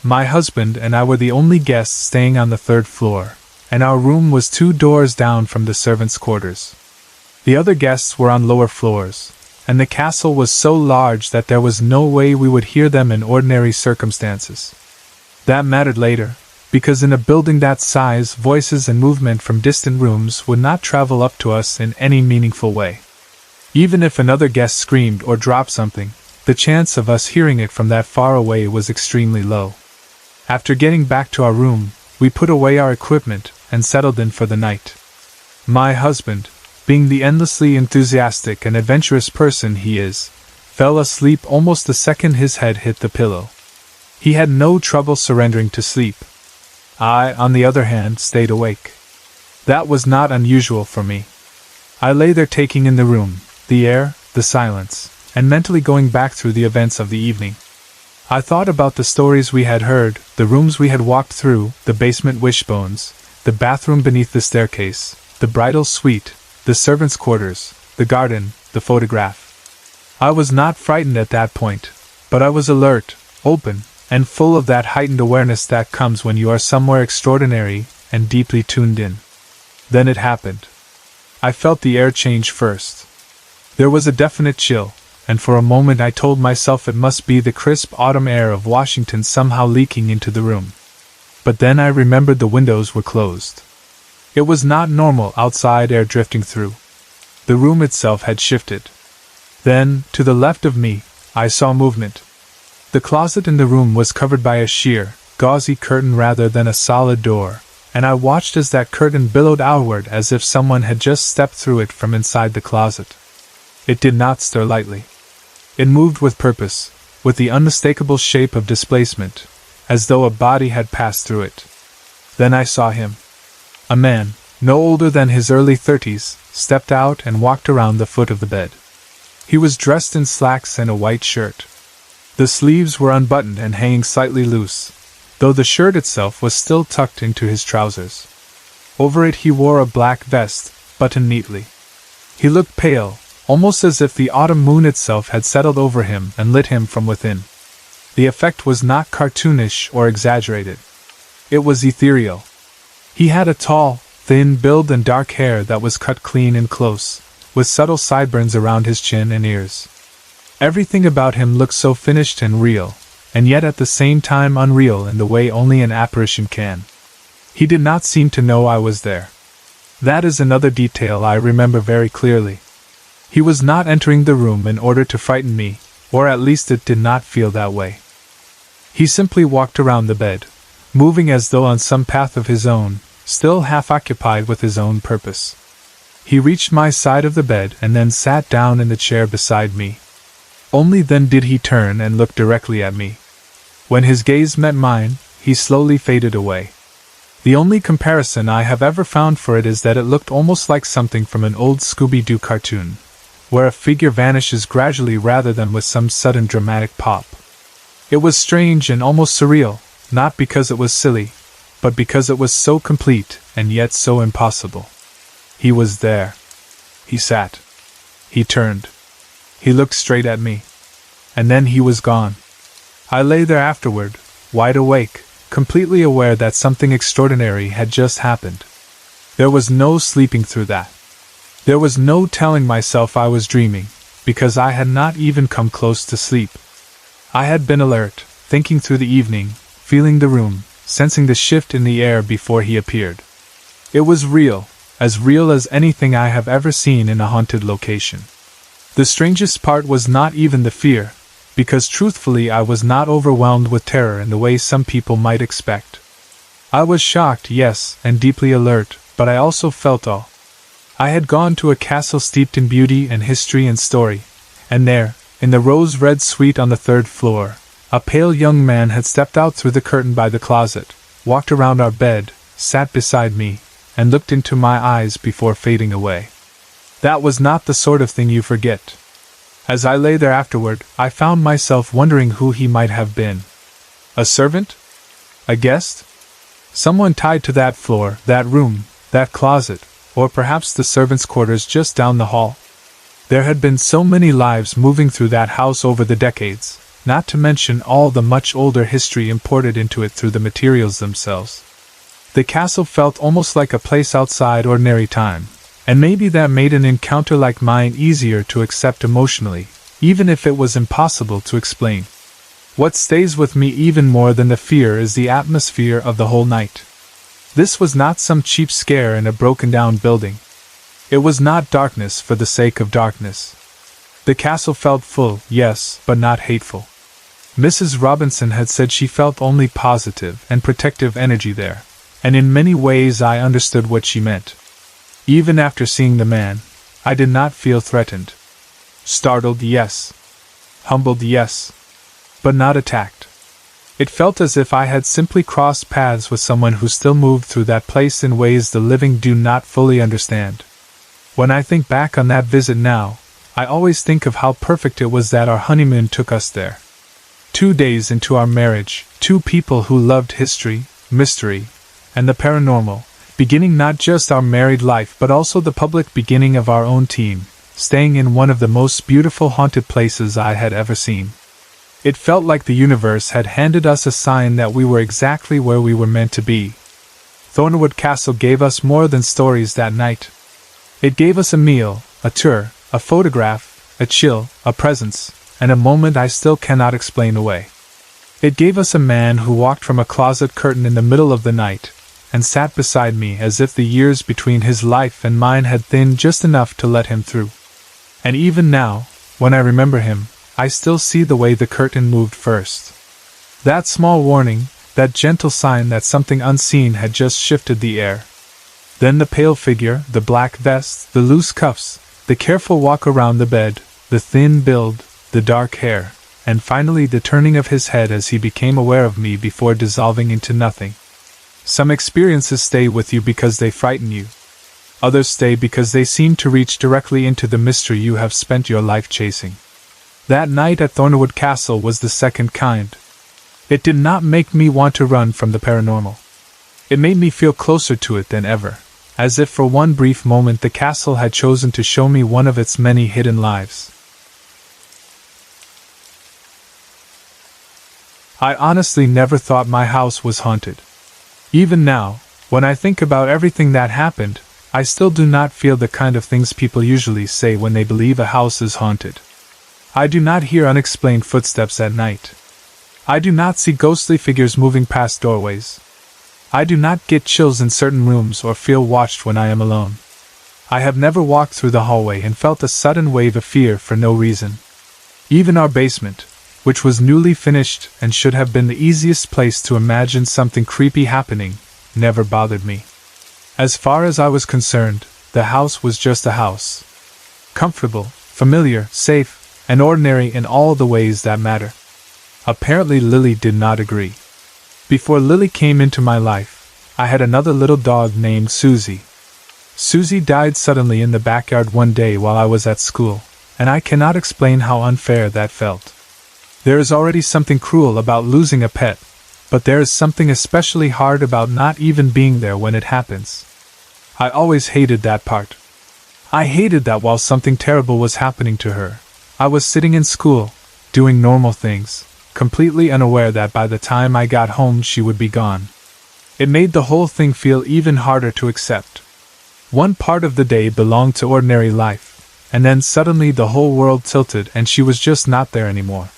My husband and I were the only guests staying on the 3rd floor, and our room was 2 doors down from the servants' quarters. The other guests were on lower floors, and the castle was so large that there was no way we would hear them in ordinary circumstances. That mattered later, because in a building that size, voices and movement from distant rooms would not travel up to us in any meaningful way. Even if another guest screamed or dropped something, the chance of us hearing it from that far away was extremely low. After getting back to our room, we put away our equipment and settled in for the night. My husband, being the endlessly enthusiastic and adventurous person he is, fell asleep almost the second his head hit the pillow. He had no trouble surrendering to sleep. I, on the other hand, stayed awake. That was not unusual for me. I lay there taking in the room, the air, the silence, and mentally going back through the events of the evening. I thought about the stories we had heard, the rooms we had walked through, the basement wishbones, the bathroom beneath the staircase, the bridal suite, the servants' quarters, the garden, the photograph. I was not frightened at that point, but I was alert, open, and full of that heightened awareness that comes when you are somewhere extraordinary and deeply tuned in. Then it happened. I felt the air change first. There was a definite chill, and for a moment I told myself it must be the crisp autumn air of Washington somehow leaking into the room. But then I remembered the windows were closed. It was not normal outside air drifting through. The room itself had shifted. Then, to the left of me, I saw movement. The closet in the room was covered by a sheer, gauzy curtain rather than a solid door, and I watched as that curtain billowed outward as if someone had just stepped through it from inside the closet. It did not stir lightly. It moved with purpose, with the unmistakable shape of displacement, as though a body had passed through it. Then I saw him. A man, no older than his early 30s, stepped out and walked around the foot of the bed. He was dressed in slacks and a white shirt. The sleeves were unbuttoned and hanging slightly loose, though the shirt itself was still tucked into his trousers. Over it he wore a black vest, buttoned neatly. He looked pale, almost as if the autumn moon itself had settled over him and lit him from within. The effect was not cartoonish or exaggerated. It was ethereal. He had a tall, thin build and dark hair that was cut clean and close, with subtle sideburns around his chin and ears. Everything about him looked so finished and real, and yet at the same time unreal in the way only an apparition can. He did not seem to know I was there. That is another detail I remember very clearly. He was not entering the room in order to frighten me, or at least it did not feel that way. He simply walked around the bed, moving as though on some path of his own, still half occupied with his own purpose. He reached my side of the bed and then sat down in the chair beside me. Only then did he turn and look directly at me. When his gaze met mine, he slowly faded away. The only comparison I have ever found for it is that it looked almost like something from an old Scooby-Doo cartoon, where a figure vanishes gradually rather than with some sudden dramatic pop. It was strange and almost surreal, not because it was silly, but because it was so complete and yet so impossible. He was there. He sat. He turned. He looked straight at me. And then he was gone. I lay there afterward, wide awake, completely aware that something extraordinary had just happened. There was no sleeping through that. There was no telling myself I was dreaming, because I had not even come close to sleep. I had been alert, thinking through the evening, feeling the room, sensing the shift in the air before he appeared. It was real as anything I have ever seen in a haunted location. The strangest part was not even the fear, because truthfully I was not overwhelmed with terror in the way some people might expect. I was shocked, yes, and deeply alert, but I also felt awe. I had gone to a castle steeped in beauty and history and story, and there, in the rose-red suite on the 3rd floor, a pale young man had stepped out through the curtain by the closet, walked around our bed, sat beside me, and looked into my eyes before fading away. That was not the sort of thing you forget. As I lay there afterward, I found myself wondering who he might have been. A servant? A guest? Someone tied to that floor, that room, that closet, or perhaps the servants' quarters just down the hall. There had been so many lives moving through that house over the decades, not to mention all the much older history imported into it through the materials themselves. The castle felt almost like a place outside ordinary time, and maybe that made an encounter like mine easier to accept emotionally, even if it was impossible to explain. What stays with me even more than the fear is the atmosphere of the whole night. This was not some cheap scare in a broken-down building. It was not darkness for the sake of darkness. The castle felt full, yes, but not hateful. Mrs. Robinson had said she felt only positive and protective energy there, and in many ways I understood what she meant. Even after seeing the man, I did not feel threatened. Startled, yes. Humbled, yes. But not attacked. It felt as if I had simply crossed paths with someone who still moved through that place in ways the living do not fully understand. When I think back on that visit now, I always think of how perfect it was that our honeymoon took us there. 2 days into our marriage, two people who loved history, mystery, and the paranormal, beginning not just our married life but also the public beginning of our own team, staying in one of the most beautiful haunted places I had ever seen. It felt like the universe had handed us a sign that we were exactly where we were meant to be. Thornwood Castle gave us more than stories that night. It gave us a meal, a tour, a photograph, a chill, a presence, and a moment I still cannot explain away. It gave us a man who walked from a closet curtain in the middle of the night, and sat beside me as if the years between his life and mine had thinned just enough to let him through. And even now, when I remember him, I still see the way the curtain moved first. That small warning, that gentle sign that something unseen had just shifted the air. Then the pale figure, the black vest, the loose cuffs, the careful walk around the bed, the thin build, the dark hair, and finally the turning of his head as he became aware of me before dissolving into nothing. Some experiences stay with you because they frighten you. Others stay because they seem to reach directly into the mystery you have spent your life chasing. That night at Thornwood Castle was the second kind. It did not make me want to run from the paranormal. It made me feel closer to it than ever, as if for one brief moment the castle had chosen to show me one of its many hidden lives. I honestly never thought my house was haunted. Even now, when I think about everything that happened, I still do not feel the kind of things people usually say when they believe a house is haunted. I do not hear unexplained footsteps at night. I do not see ghostly figures moving past doorways. I do not get chills in certain rooms or feel watched when I am alone. I have never walked through the hallway and felt a sudden wave of fear for no reason. Even our basement, which was newly finished and should have been the easiest place to imagine something creepy happening, never bothered me. As far as I was concerned, the house was just a house. Comfortable, familiar, safe, and ordinary in all the ways that matter. Apparently Lily did not agree. Before Lily came into my life, I had another little dog named Susie. Susie died suddenly in the backyard one day while I was at school, and I cannot explain how unfair that felt. There is already something cruel about losing a pet, but there is something especially hard about not even being there when it happens. I always hated that part. I hated that while something terrible was happening to her, I was sitting in school, doing normal things, completely unaware that by the time I got home she would be gone. It made the whole thing feel even harder to accept. One part of the day belonged to ordinary life, and then suddenly the whole world tilted and she was just not there anymore.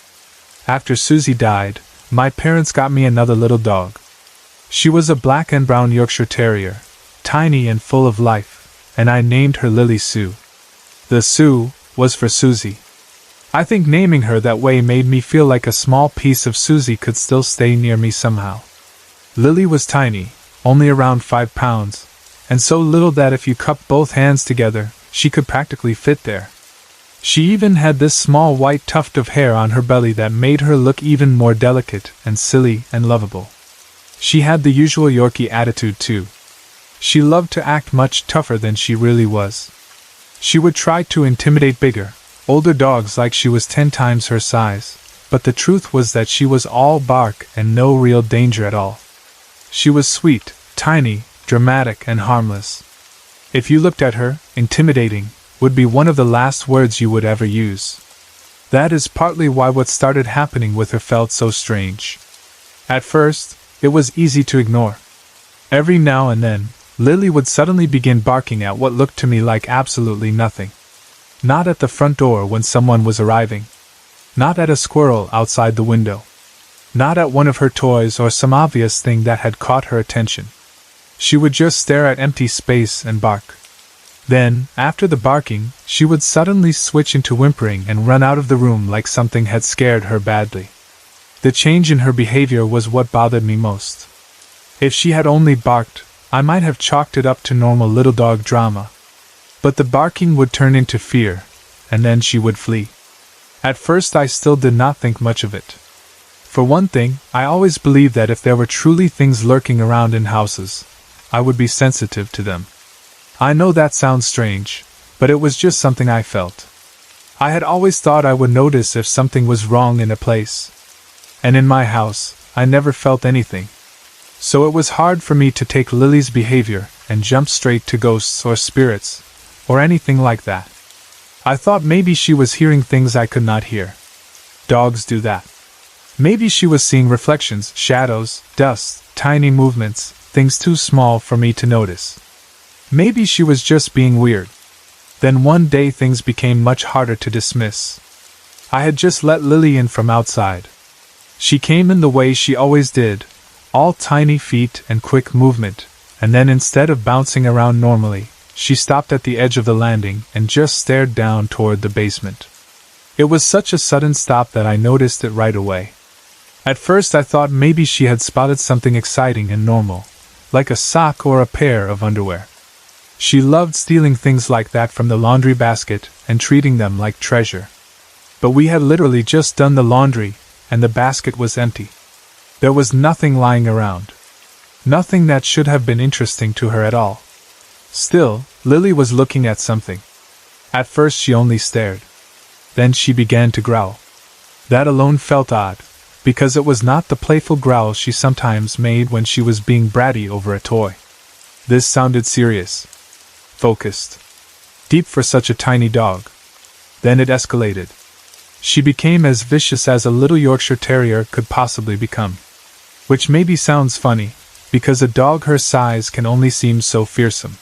After Susie died, my parents got me another little dog. She was a black and brown Yorkshire Terrier, tiny and full of life, and I named her Lily Sue. The Sue was for Susie. I think naming her that way made me feel like a small piece of Susie could still stay near me somehow. Lily was tiny, only around 5 pounds, and so little that if you cupped both hands together, she could practically fit there. She even had this small white tuft of hair on her belly that made her look even more delicate and silly and lovable. She had the usual Yorkie attitude too. She loved to act much tougher than she really was. She would try to intimidate bigger, older dogs like she was 10 times her size, but the truth was that she was all bark and no real danger at all. She was sweet, tiny, dramatic, and harmless. If you looked at her, intimidating would be one of the last words you would ever use. That is partly why what started happening with her felt so strange. At first, it was easy to ignore. Every now and then, Lily would suddenly begin barking at what looked to me like absolutely nothing. Not at the front door when someone was arriving. Not at a squirrel outside the window. Not at one of her toys or some obvious thing that had caught her attention. She would just stare at empty space and bark. Then, after the barking, she would suddenly switch into whimpering and run out of the room like something had scared her badly. The change in her behavior was what bothered me most. If she had only barked, I might have chalked it up to normal little dog drama. But the barking would turn into fear, and then she would flee. At first I still did not think much of it. For one thing, I always believed that if there were truly things lurking around in houses, I would be sensitive to them. I know that sounds strange, but it was just something I felt. I had always thought I would notice if something was wrong in a place. And in my house, I never felt anything. So it was hard for me to take Lily's behavior and jump straight to ghosts or spirits, or anything like that. I thought maybe she was hearing things I could not hear. Dogs do that. Maybe she was seeing reflections, shadows, dust, tiny movements, things too small for me to notice. Maybe she was just being weird. Then one day things became much harder to dismiss. I had just let Lily in from outside. She came in the way she always did, all tiny feet and quick movement, and then instead of bouncing around normally, she stopped at the edge of the landing and just stared down toward the basement. It was such a sudden stop that I noticed it right away. At first I thought maybe she had spotted something exciting and normal, like a sock or a pair of underwear. She loved stealing things like that from the laundry basket and treating them like treasure. But we had literally just done the laundry, and the basket was empty. There was nothing lying around. Nothing that should have been interesting to her at all. Still, Lily was looking at something. At first she only stared. Then she began to growl. That alone felt odd, because it was not the playful growl she sometimes made when she was being bratty over a toy. This sounded serious, focused, deep for such a tiny dog. Then it escalated. She became as vicious as a little Yorkshire Terrier could possibly become. Which maybe sounds funny, because a dog her size can only seem so fearsome.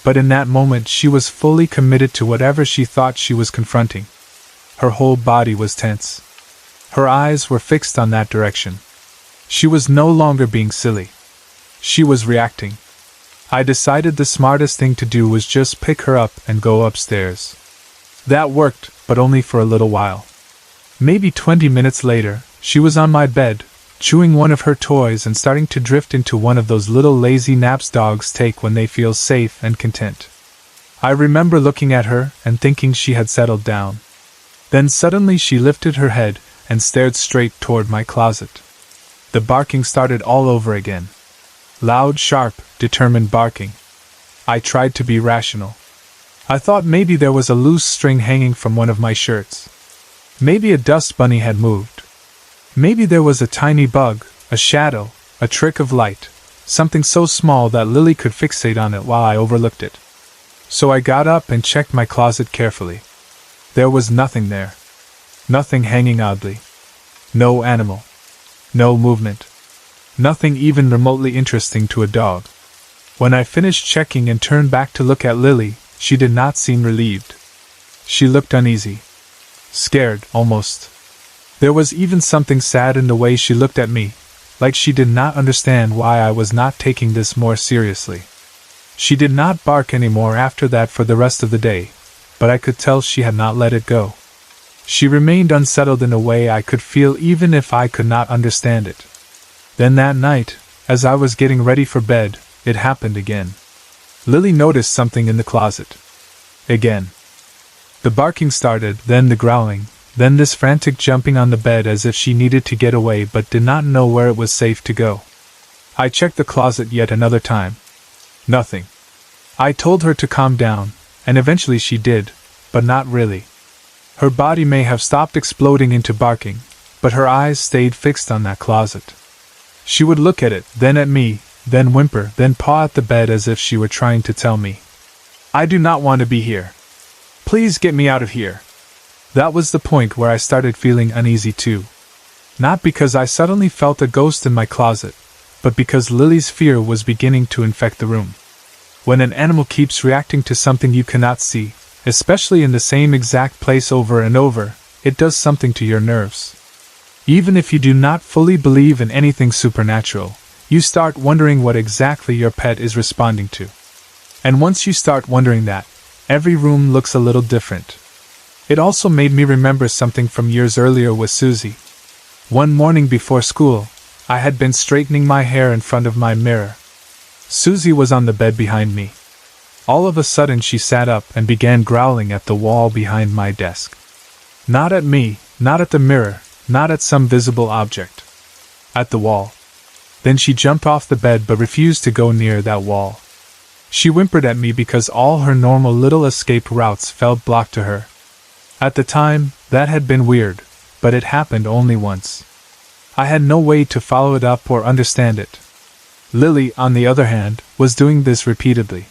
But in that moment she was fully committed to whatever she thought she was confronting. Her whole body was tense. Her eyes were fixed on that direction. She was no longer being silly. She was reacting. I decided the smartest thing to do was just pick her up and go upstairs. That worked, but only for a little while. Maybe 20 minutes later, she was on my bed, chewing one of her toys and starting to drift into one of those little lazy naps dogs take when they feel safe and content. I remember looking at her and thinking she had settled down. Then suddenly she lifted her head and stared straight toward my closet. The barking started all over again. Loud, sharp, determined barking. I tried to be rational. I thought maybe there was a loose string hanging from one of my shirts. Maybe a dust bunny had moved. Maybe there was a tiny bug, a shadow, a trick of light, something so small that Lily could fixate on it while I overlooked it. So I got up and checked my closet carefully. There was nothing there. Nothing hanging oddly. No animal. No movement. Nothing even remotely interesting to a dog. When I finished checking and turned back to look at Lily, she did not seem relieved. She looked uneasy. Scared, almost. There was even something sad in the way she looked at me, like she did not understand why I was not taking this more seriously. She did not bark anymore after that for the rest of the day, but I could tell she had not let it go. She remained unsettled in a way I could feel even if I could not understand it. Then that night, as I was getting ready for bed, it happened again. Lily noticed something in the closet. Again. The barking started, then the growling, then this frantic jumping on the bed as if she needed to get away but did not know where it was safe to go. I checked the closet yet another time. Nothing. I told her to calm down, and eventually she did, but not really. Her body may have stopped exploding into barking, but her eyes stayed fixed on that closet. She would look at it, then at me, then whimper, then paw at the bed as if she were trying to tell me, "I do not want to be here. Please get me out of here." That was the point where I started feeling uneasy too. Not because I suddenly felt a ghost in my closet, but because Lily's fear was beginning to infect the room. When an animal keeps reacting to something you cannot see, especially in the same exact place over and over, it does something to your nerves. Even if you do not fully believe in anything supernatural, you start wondering what exactly your pet is responding to. And once you start wondering that, every room looks a little different. It also made me remember something from years earlier with Susie. One morning before school, I had been straightening my hair in front of my mirror. Susie was on the bed behind me. All of a sudden she sat up and began growling at the wall behind my desk. Not at me, not at the mirror, not at some visible object. At the wall. Then she jumped off the bed but refused to go near that wall. She whimpered at me because all her normal little escape routes felt blocked to her. At the time, that had been weird, but it happened only once. I had no way to follow it up or understand it. Lily, on the other hand, was doing this repeatedly.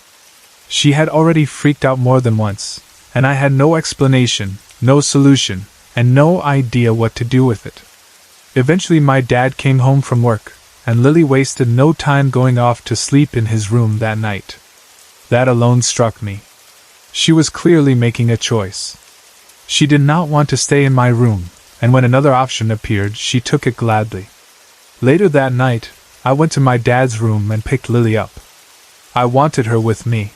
She had already freaked out more than once, and I had no explanation, no solution, and no idea what to do with it. Eventually my dad came home from work, and Lily wasted no time going off to sleep in his room that night. That alone struck me. She was clearly making a choice. She did not want to stay in my room, and when another option appeared, she took it gladly. Later that night, I went to my dad's room and picked Lily up. I wanted her with me.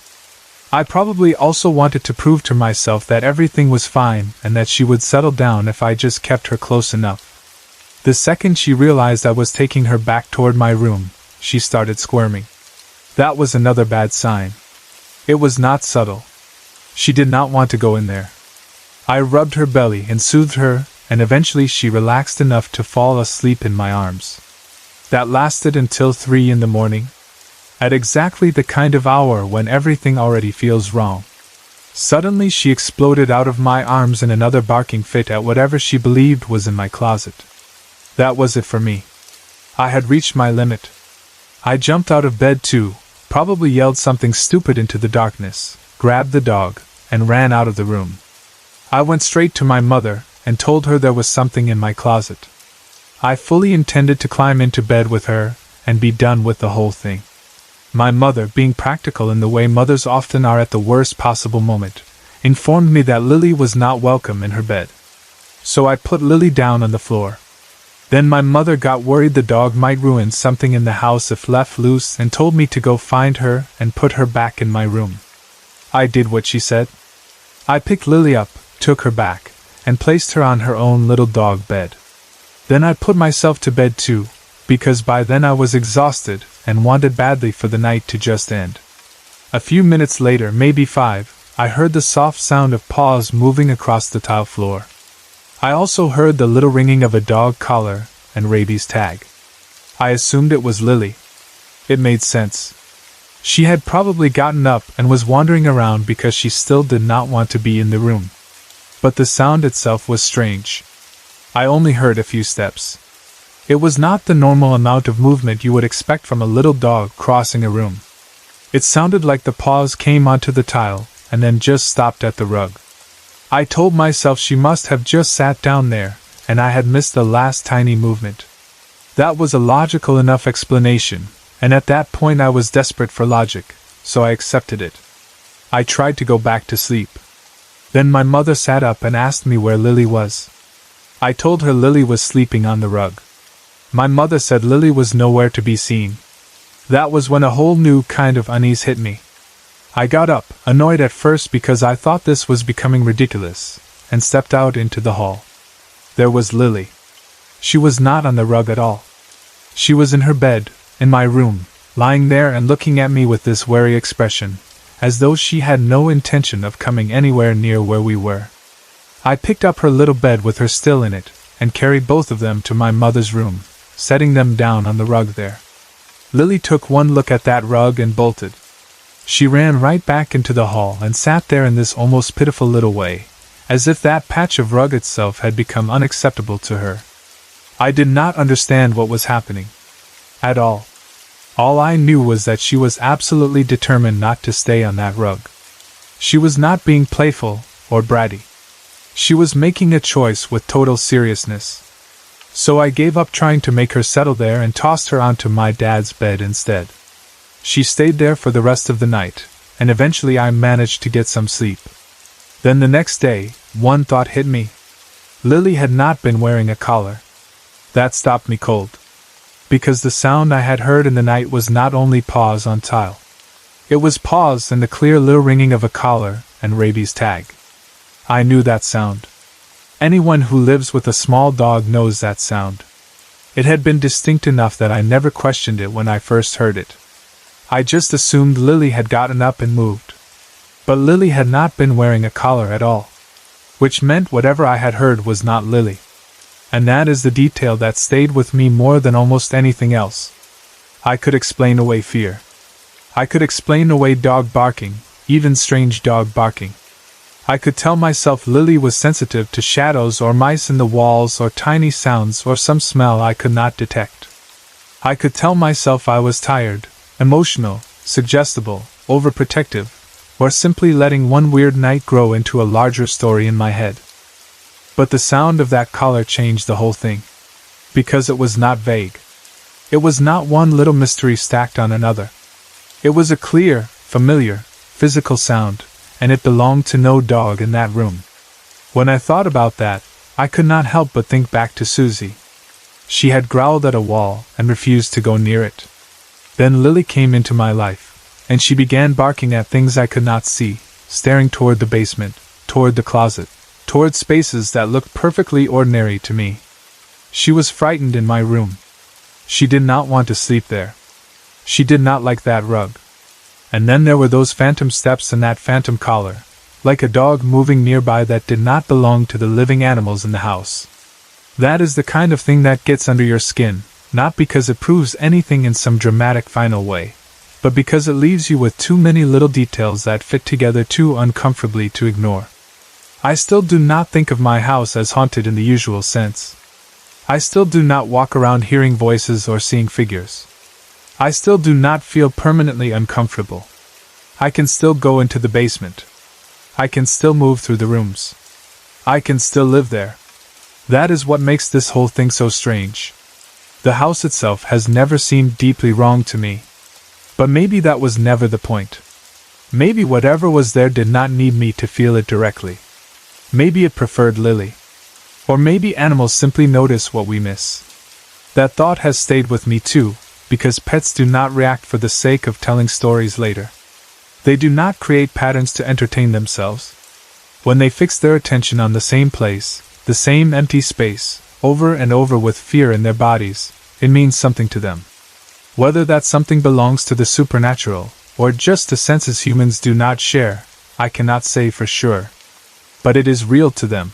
I probably also wanted to prove to myself that everything was fine and that she would settle down if I just kept her close enough. The second she realized I was taking her back toward my room, she started squirming. That was another bad sign. It was not subtle. She did not want to go in there. I rubbed her belly and soothed her, and eventually she relaxed enough to fall asleep in my arms. That lasted until 3 in the morning. At exactly the kind of hour when everything already feels wrong. Suddenly she exploded out of my arms in another barking fit at whatever she believed was in my closet. That was it for me. I had reached my limit. I jumped out of bed too, probably yelled something stupid into the darkness, grabbed the dog, and ran out of the room. I went straight to my mother and told her there was something in my closet. I fully intended to climb into bed with her and be done with the whole thing. My mother, being practical in the way mothers often are at the worst possible moment, informed me that Lily was not welcome in her bed. So I put Lily down on the floor. Then my mother got worried the dog might ruin something in the house if left loose and told me to go find her and put her back in my room. I did what she said. I picked Lily up, took her back, and placed her on her own little dog bed. Then I put myself to bed too, because by then I was exhausted and wanted badly for the night to just end. A few minutes later, maybe 5, I heard the soft sound of paws moving across the tile floor. I also heard the little ringing of a dog collar and rabies tag. I assumed it was Lily. It made sense. She had probably gotten up and was wandering around because she still did not want to be in the room. But the sound itself was strange. I only heard a few steps. It was not the normal amount of movement you would expect from a little dog crossing a room. It sounded like the paws came onto the tile and then just stopped at the rug. I told myself she must have just sat down there, and I had missed the last tiny movement. That was a logical enough explanation, and at that point I was desperate for logic, so I accepted it. I tried to go back to sleep. Then my mother sat up and asked me where Lily was. I told her Lily was sleeping on the rug. My mother said Lily was nowhere to be seen. That was when a whole new kind of unease hit me. I got up, annoyed at first because I thought this was becoming ridiculous, and stepped out into the hall. There was Lily. She was not on the rug at all. She was in her bed, in my room, lying there and looking at me with this wary expression, as though she had no intention of coming anywhere near where we were. I picked up her little bed with her still in it, and carried both of them to my mother's room, setting them down on the rug there. Lily took one look at that rug and bolted. She ran right back into the hall and sat there in this almost pitiful little way, as if that patch of rug itself had become unacceptable to her. I did not understand what was happening. At all. All I knew was that she was absolutely determined not to stay on that rug. She was not being playful or bratty. She was making a choice with total seriousness. So I gave up trying to make her settle there and tossed her onto my dad's bed instead. She stayed there for the rest of the night, and eventually I managed to get some sleep. Then the next day, one thought hit me. Lily had not been wearing a collar. That stopped me cold. Because the sound I had heard in the night was not only paws on tile. It was paws and the clear little ringing of a collar and rabies tag. I knew that sound. Anyone who lives with a small dog knows that sound. It had been distinct enough that I never questioned it when I first heard it. I just assumed Lily had gotten up and moved. But Lily had not been wearing a collar at all. Which meant whatever I had heard was not Lily. And that is the detail that stayed with me more than almost anything else. I could explain away fear. I could explain away dog barking, even strange dog barking. I could tell myself Lily was sensitive to shadows or mice in the walls or tiny sounds or some smell I could not detect. I could tell myself I was tired, emotional, suggestible, overprotective, or simply letting one weird night grow into a larger story in my head. But the sound of that collar changed the whole thing. Because it was not vague. It was not one little mystery stacked on another. It was a clear, familiar, physical sound, and it belonged to no dog in that room. When I thought about that, I could not help but think back to Susie. She had growled at a wall and refused to go near it. Then Lily came into my life, and she began barking at things I could not see, staring toward the basement, toward the closet, toward spaces that looked perfectly ordinary to me. She was frightened in my room. She did not want to sleep there. She did not like that rug. And then there were those phantom steps and that phantom collar, like a dog moving nearby that did not belong to the living animals in the house. That is the kind of thing that gets under your skin, not because it proves anything in some dramatic final way, but because it leaves you with too many little details that fit together too uncomfortably to ignore. I still do not think of my house as haunted in the usual sense. I still do not walk around hearing voices or seeing figures. I still do not feel permanently uncomfortable. I can still go into the basement. I can still move through the rooms. I can still live there. That is what makes this whole thing so strange. The house itself has never seemed deeply wrong to me. But maybe that was never the point. Maybe whatever was there did not need me to feel it directly. Maybe it preferred Lily. Or maybe animals simply notice what we miss. That thought has stayed with me too, because pets do not react for the sake of telling stories later. They do not create patterns to entertain themselves. When they fix their attention on the same place, the same empty space, over and over with fear in their bodies, it means something to them. Whether that something belongs to the supernatural, or just to senses humans do not share, I cannot say for sure. But it is real to them.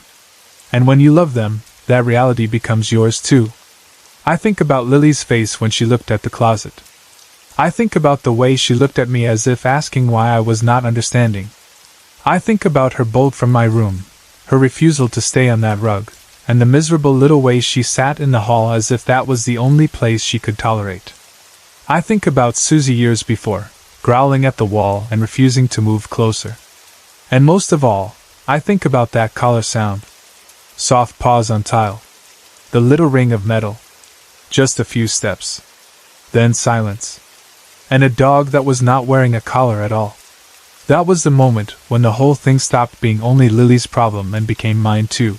And when you love them, that reality becomes yours too. I think about Lily's face when she looked at the closet. I think about the way she looked at me as if asking why I was not understanding. I think about her bolt from my room, her refusal to stay on that rug, and the miserable little way she sat in the hall as if that was the only place she could tolerate. I think about Susie years before, growling at the wall and refusing to move closer. And most of all, I think about that collar sound. Soft paws on tile. The little ring of metal. Just a few steps. Then silence. And a dog that was not wearing a collar at all. That was the moment when the whole thing stopped being only Lily's problem and became mine too.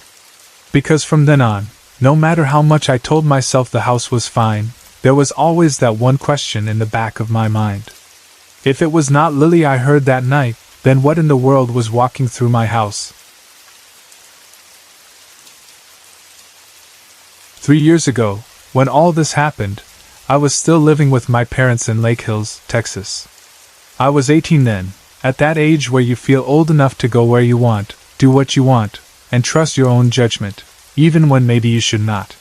Because from then on, no matter how much I told myself the house was fine, there was always that one question in the back of my mind. If it was not Lily I heard that night, then what in the world was walking through my house? 3 years ago, when all this happened, I was still living with my parents in Lake Hills, Texas. I was 18 then, at that age where you feel old enough to go where you want, do what you want, and trust your own judgment, even when maybe you should not.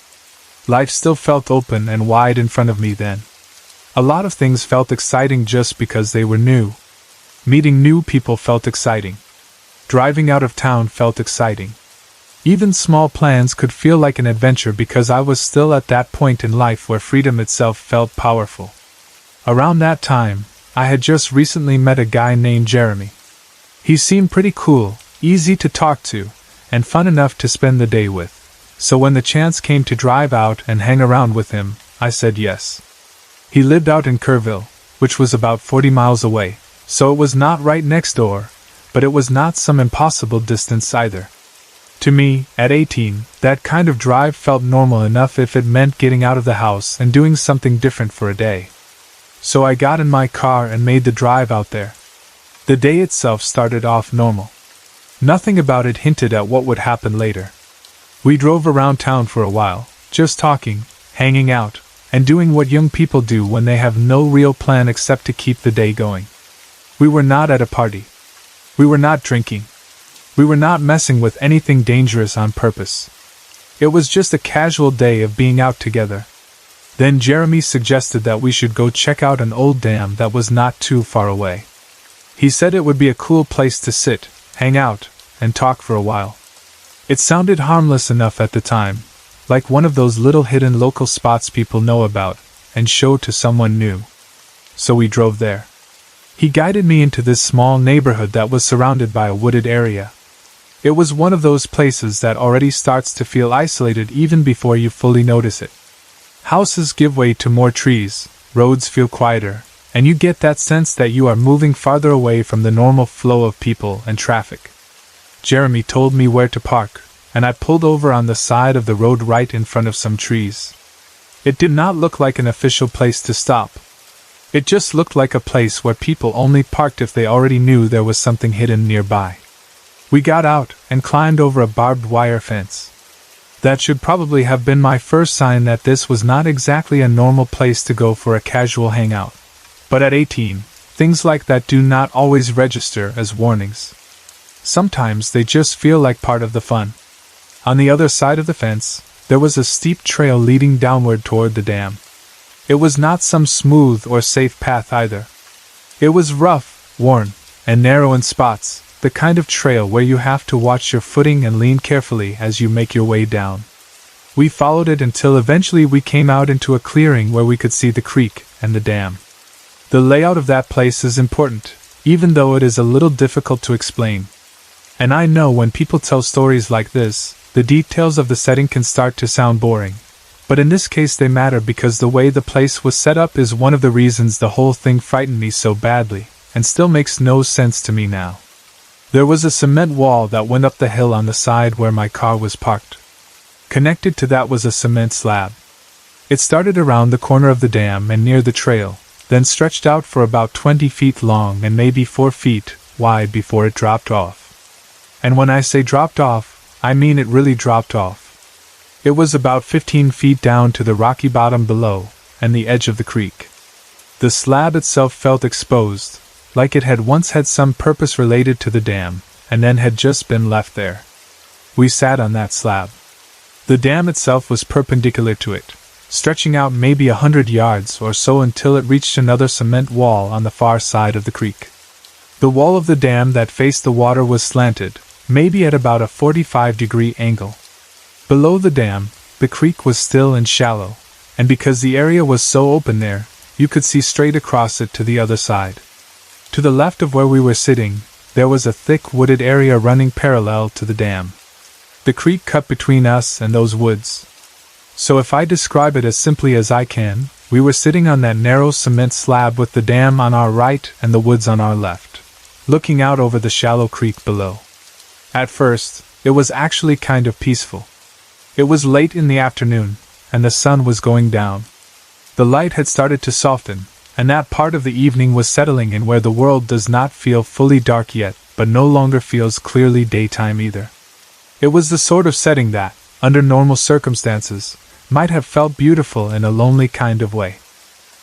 Life still felt open and wide in front of me then. A lot of things felt exciting just because they were new. Meeting new people felt exciting. Driving out of town felt exciting. Even small plans could feel like an adventure because I was still at that point in life where freedom itself felt powerful. Around that time, I had just recently met a guy named Jeremy. He seemed pretty cool, easy to talk to, and fun enough to spend the day with. So when the chance came to drive out and hang around with him, I said yes. He lived out in Kerrville, which was about 40 miles away, so it was not right next door, but it was not some impossible distance either. To me, at 18, that kind of drive felt normal enough if it meant getting out of the house and doing something different for a day. So I got in my car and made the drive out there. The day itself started off normal. Nothing about it hinted at what would happen later. We drove around town for a while, just talking, hanging out, and doing what young people do when they have no real plan except to keep the day going. We were not at a party. We were not drinking. We were not messing with anything dangerous on purpose. It was just a casual day of being out together. Then Jeremy suggested that we should go check out an old dam that was not too far away. He said it would be a cool place to sit, hang out, and talk for a while. It sounded harmless enough at the time, like one of those little hidden local spots people know about and show to someone new. So we drove there. He guided me into this small neighborhood that was surrounded by a wooded area. It was one of those places that already starts to feel isolated even before you fully notice it. Houses give way to more trees, roads feel quieter, and you get that sense that you are moving farther away from the normal flow of people and traffic. Jeremy told me where to park, and I pulled over on the side of the road right in front of some trees. It did not look like an official place to stop. It just looked like a place where people only parked if they already knew there was something hidden nearby. We got out and climbed over a barbed wire fence. That should probably have been my first sign that this was not exactly a normal place to go for a casual hangout. But at 18, things like that do not always register as warnings. Sometimes they just feel like part of the fun. On the other side of the fence, there was a steep trail leading downward toward the dam. It was not some smooth or safe path either. It was rough, worn, and narrow in spots, the kind of trail where you have to watch your footing and lean carefully as you make your way down. We followed it until eventually we came out into a clearing where we could see the creek and the dam. The layout of that place is important, even though it is a little difficult to explain. And I know when people tell stories like this, the details of the setting can start to sound boring. But in this case they matter because the way the place was set up is one of the reasons the whole thing frightened me so badly, and still makes no sense to me now. There was a cement wall that went up the hill on the side where my car was parked. Connected to that was a cement slab. It started around the corner of the dam and near the trail, then stretched out for about 20 feet long and maybe 4 feet wide before it dropped off. And when I say dropped off, I mean it really dropped off. It was about 15 feet down to the rocky bottom below, and the edge of the creek. The slab itself felt exposed, like it had once had some purpose related to the dam, and then had just been left there. We sat on that slab. The dam itself was perpendicular to it, stretching out maybe 100 yards or so until it reached another cement wall on the far side of the creek. The wall of the dam that faced the water was slanted, maybe at about a 45-degree angle. Below the dam, the creek was still and shallow, and because the area was so open there, you could see straight across it to the other side. To the left of where we were sitting, there was a thick wooded area running parallel to the dam. The creek cut between us and those woods. So if I describe it as simply as I can, we were sitting on that narrow cement slab with the dam on our right and the woods on our left, looking out over the shallow creek below. At first, it was actually kind of peaceful. It was late in the afternoon, and the sun was going down. The light had started to soften, and that part of the evening was settling in where the world does not feel fully dark yet, but no longer feels clearly daytime either. It was the sort of setting that, under normal circumstances, might have felt beautiful in a lonely kind of way.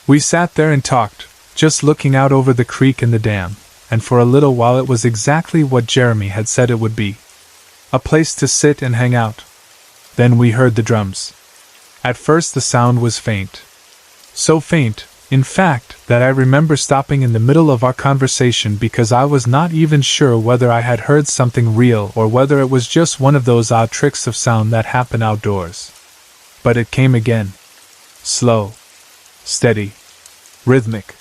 We sat there and talked, just looking out over the creek and the dam, and for a little while it was exactly what Jeremy had said it would be. A place to sit and hang out. Then we heard the drums. At first the sound was faint. So faint, in fact, that I remember stopping in the middle of our conversation because I was not even sure whether I had heard something real or whether it was just one of those odd tricks of sound that happen outdoors. But it came again. Slow. Steady. Rhythmic.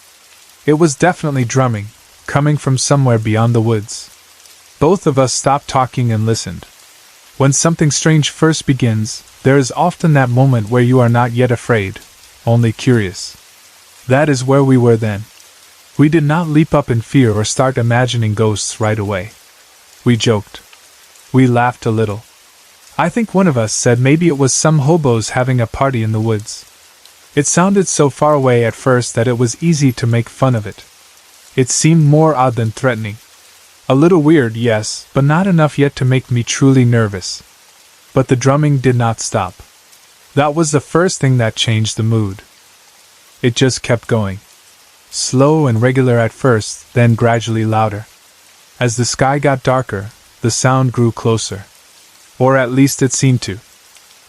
It was definitely drumming, coming from somewhere beyond the woods. Both of us stopped talking and listened. When something strange first begins, there is often that moment where you are not yet afraid, only curious. That is where we were then. We did not leap up in fear or start imagining ghosts right away. We joked. We laughed a little. I think one of us said maybe it was some hobos having a party in the woods. It sounded so far away at first that it was easy to make fun of it. It seemed more odd than threatening. A little weird, yes, but not enough yet to make me truly nervous. But the drumming did not stop. That was the first thing that changed the mood. It just kept going. Slow and regular at first, then gradually louder. As the sky got darker, the sound grew closer. Or at least it seemed to.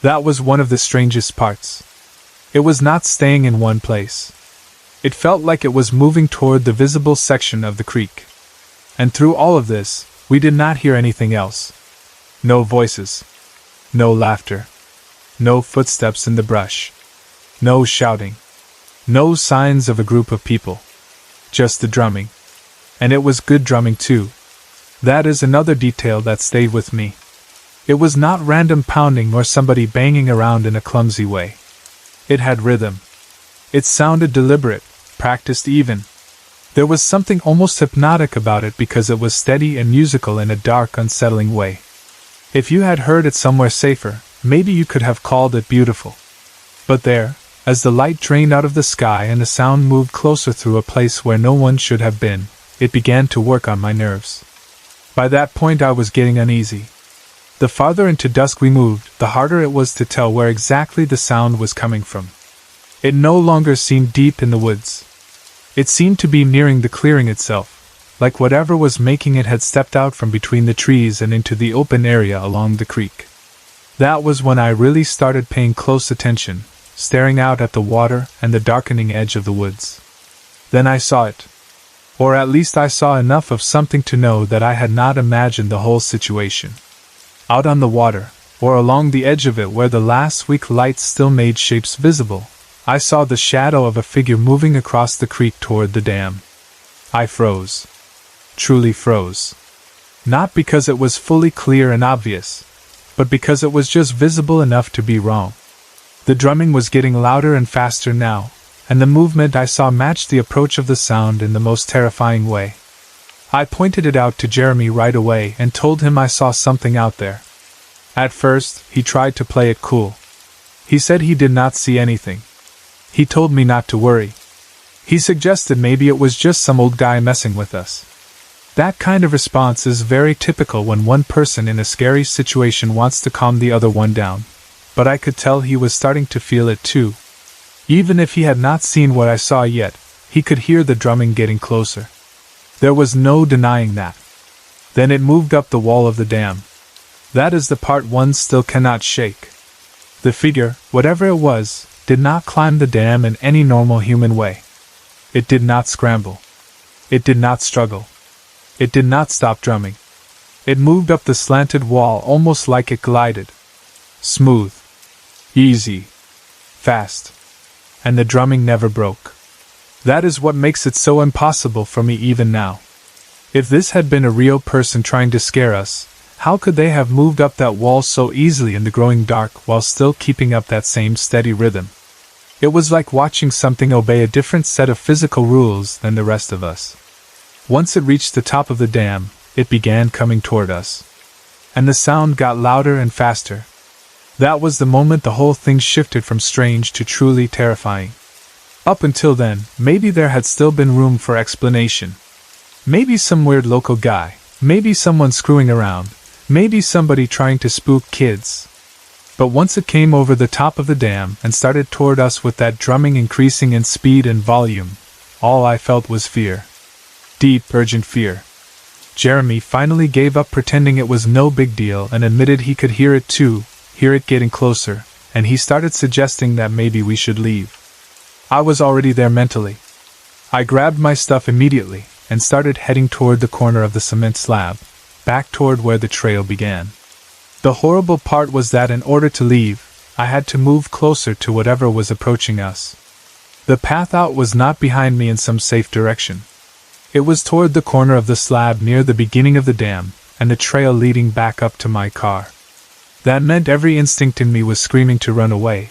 That was one of the strangest parts. It was not staying in one place. It felt like it was moving toward the visible section of the creek. And through all of this, we did not hear anything else. No voices. No laughter. No footsteps in the brush. No shouting. No signs of a group of people. Just the drumming. And it was good drumming too. That is another detail that stayed with me. It was not random pounding nor somebody banging around in a clumsy way. It had rhythm. It sounded deliberate, practiced even. There was something almost hypnotic about it because it was steady and musical in a dark, unsettling way. If you had heard it somewhere safer, maybe you could have called it beautiful. But there, as the light drained out of the sky and the sound moved closer through a place where no one should have been, it began to work on my nerves. By that point I was getting uneasy. The farther into dusk we moved, the harder it was to tell where exactly the sound was coming from. It no longer seemed deep in the woods. It seemed to be nearing the clearing itself, like whatever was making it had stepped out from between the trees and into the open area along the creek. That was when I really started paying close attention, staring out at the water and the darkening edge of the woods. Then I saw it. Or at least I saw enough of something to know that I had not imagined the whole situation. Out on the water, or along the edge of it where the last weak light still made shapes visible, I saw the shadow of a figure moving across the creek toward the dam. I froze. Truly froze. Not because it was fully clear and obvious, but because it was just visible enough to be wrong. The drumming was getting louder and faster now, and the movement I saw matched the approach of the sound in the most terrifying way. I pointed it out to Jeremy right away and told him I saw something out there. At first, he tried to play it cool. He said he did not see anything. He told me not to worry. He suggested maybe it was just some old guy messing with us. That kind of response is very typical when one person in a scary situation wants to calm the other one down, but I could tell he was starting to feel it too. Even if he had not seen what I saw yet, he could hear the drumming getting closer. There was no denying that. Then it moved up the wall of the dam. That is the part one still cannot shake. The figure, whatever it was, did not climb the dam in any normal human way. It did not scramble. It did not struggle. It did not stop drumming. It moved up the slanted wall almost like it glided. Smooth. Easy. Fast. And the drumming never broke. That is what makes it so impossible for me even now. If this had been a real person trying to scare us, how could they have moved up that wall so easily in the growing dark while still keeping up that same steady rhythm? It was like watching something obey a different set of physical rules than the rest of us. Once it reached the top of the dam, it began coming toward us. And the sound got louder and faster. That was the moment the whole thing shifted from strange to truly terrifying. Up until then, maybe there had still been room for explanation. Maybe some weird local guy, maybe someone screwing around, maybe somebody trying to spook kids. But once it came over the top of the dam and started toward us with that drumming increasing in speed and volume, all I felt was fear. Deep, urgent fear. Jeremy finally gave up pretending it was no big deal and admitted he could hear it too, hear it getting closer, and he started suggesting that maybe we should leave. I was already there mentally. I grabbed my stuff immediately and started heading toward the corner of the cement slab, back toward where the trail began. The horrible part was that in order to leave, I had to move closer to whatever was approaching us. The path out was not behind me in some safe direction. It was toward the corner of the slab near the beginning of the dam, and the trail leading back up to my car. That meant every instinct in me was screaming to run away,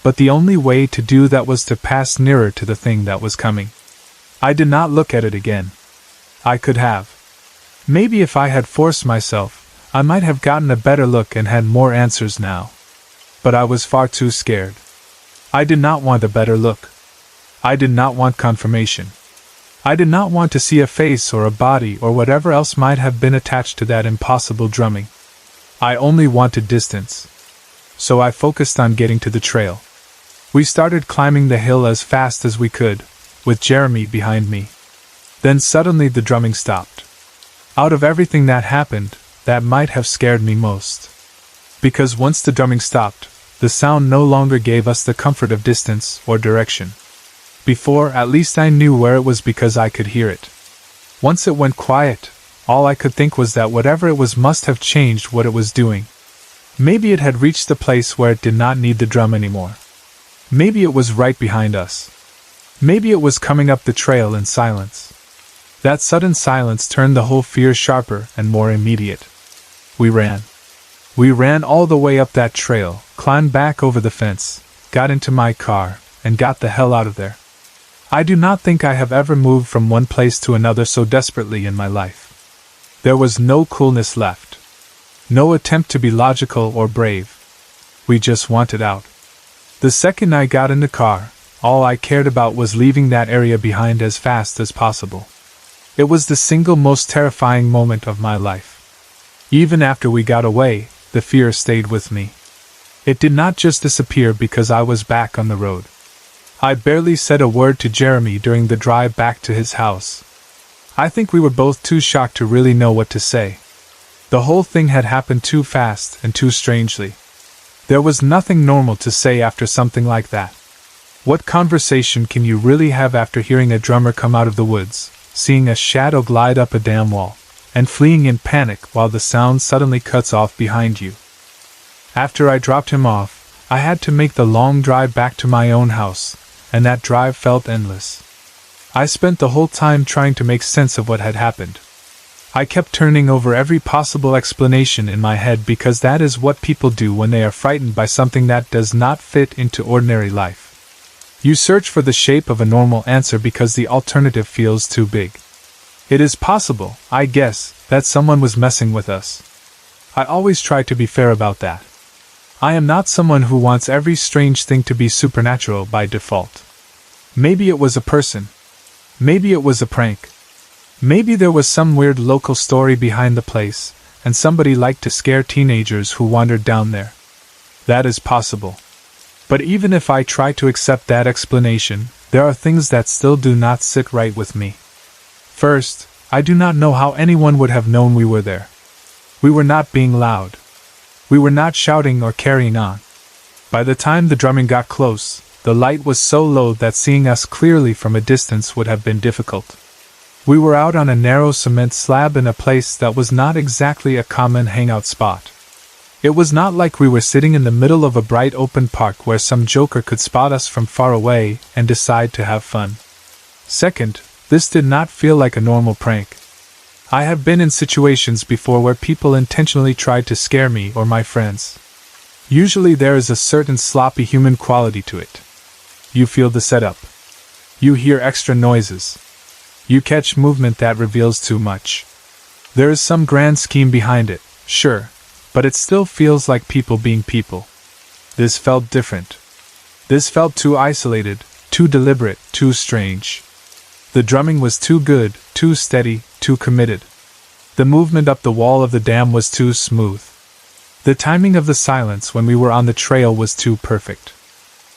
but the only way to do that was to pass nearer to the thing that was coming. I did not look at it again. I could have. Maybe if I had forced myself, I might have gotten a better look and had more answers now. But I was far too scared. I did not want a better look. I did not want confirmation. I did not want to see a face or a body or whatever else might have been attached to that impossible drumming. I only wanted distance. So I focused on getting to the trail. We started climbing the hill as fast as we could, with Jeremy behind me. Then suddenly the drumming stopped. Out of everything that happened, that might have scared me most. Because once the drumming stopped, the sound no longer gave us the comfort of distance or direction. Before, at least I knew where it was because I could hear it. Once it went quiet, all I could think was that whatever it was must have changed what it was doing. Maybe it had reached the place where it did not need the drum anymore. Maybe it was right behind us. Maybe it was coming up the trail in silence. That sudden silence turned the whole fear sharper and more immediate. We ran. We ran all the way up that trail, climbed back over the fence, got into my car, and got the hell out of there. I do not think I have ever moved from one place to another so desperately in my life. There was no coolness left. No attempt to be logical or brave. We just wanted out. The second I got in the car, all I cared about was leaving that area behind as fast as possible. It was the single most terrifying moment of my life. Even after we got away, the fear stayed with me. It did not just disappear because I was back on the road. I barely said a word to Jeremy during the drive back to his house. I think we were both too shocked to really know what to say. The whole thing had happened too fast and too strangely. There was nothing normal to say after something like that. What conversation can you really have after hearing a drummer come out of the woods, seeing a shadow glide up a dam wall, and fleeing in panic while the sound suddenly cuts off behind you? After I dropped him off, I had to make the long drive back to my own house, and that drive felt endless. I spent the whole time trying to make sense of what had happened. I kept turning over every possible explanation in my head because that is what people do when they are frightened by something that does not fit into ordinary life. You search for the shape of a normal answer because the alternative feels too big. It is possible, I guess, that someone was messing with us. I always try to be fair about that. I am not someone who wants every strange thing to be supernatural by default. Maybe it was a person. Maybe it was a prank. Maybe there was some weird local story behind the place, and somebody liked to scare teenagers who wandered down there. That is possible. But even if I try to accept that explanation, there are things that still do not sit right with me. First, I do not know how anyone would have known we were there. We were not being loud. We were not shouting or carrying on. By the time the drumming got close, the light was so low that seeing us clearly from a distance would have been difficult. We were out on a narrow cement slab in a place that was not exactly a common hangout spot. It was not like we were sitting in the middle of a bright open park where some joker could spot us from far away and decide to have fun. Second, this did not feel like a normal prank. I have been in situations before where people intentionally tried to scare me or my friends. Usually there is a certain sloppy human quality to it. You feel the setup. You hear extra noises. You catch movement that reveals too much. There is some grand scheme behind it, sure, but it still feels like people being people. This felt different. This felt too isolated, too deliberate, too strange. The drumming was too good, too steady, too committed. The movement up the wall of the dam was too smooth. The timing of the silence when we were on the trail was too perfect.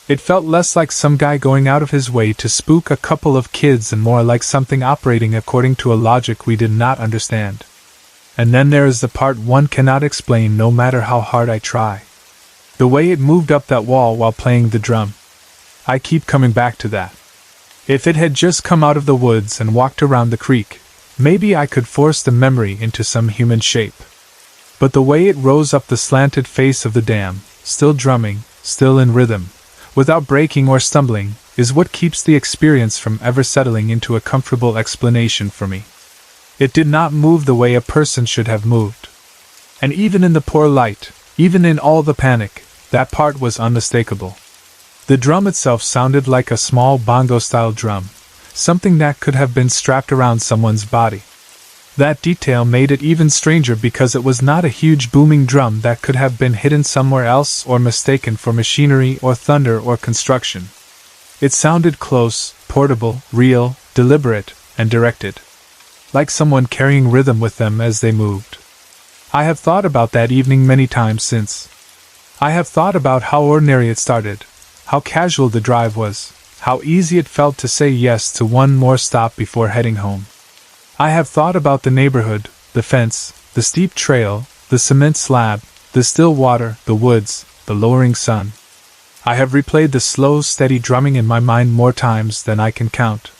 It felt less like some guy going out of his way to spook a couple of kids and more like something operating according to a logic we did not understand. And then there is the part one cannot explain no matter how hard I try. The way it moved up that wall while playing the drum. I keep coming back to that. If it had just come out of the woods and walked around the creek, maybe I could force the memory into some human shape. But the way it rose up the slanted face of the dam, still drumming, still in rhythm, without breaking or stumbling, is what keeps the experience from ever settling into a comfortable explanation for me. It did not move the way a person should have moved. And even in the poor light, even in all the panic, that part was unmistakable. The drum itself sounded like a small bongo-style drum, something that could have been strapped around someone's body. That detail made it even stranger because it was not a huge booming drum that could have been hidden somewhere else or mistaken for machinery or thunder or construction. It sounded close, portable, real, deliberate, and directed. Like someone carrying rhythm with them as they moved. I have thought about that evening many times since. I have thought about how ordinary it started, how casual the drive was, how easy it felt to say yes to one more stop before heading home. I have thought about the neighborhood, the fence, the steep trail, the cement slab, the still water, the woods, the lowering sun. I have replayed the slow, steady drumming in my mind more times than I can count.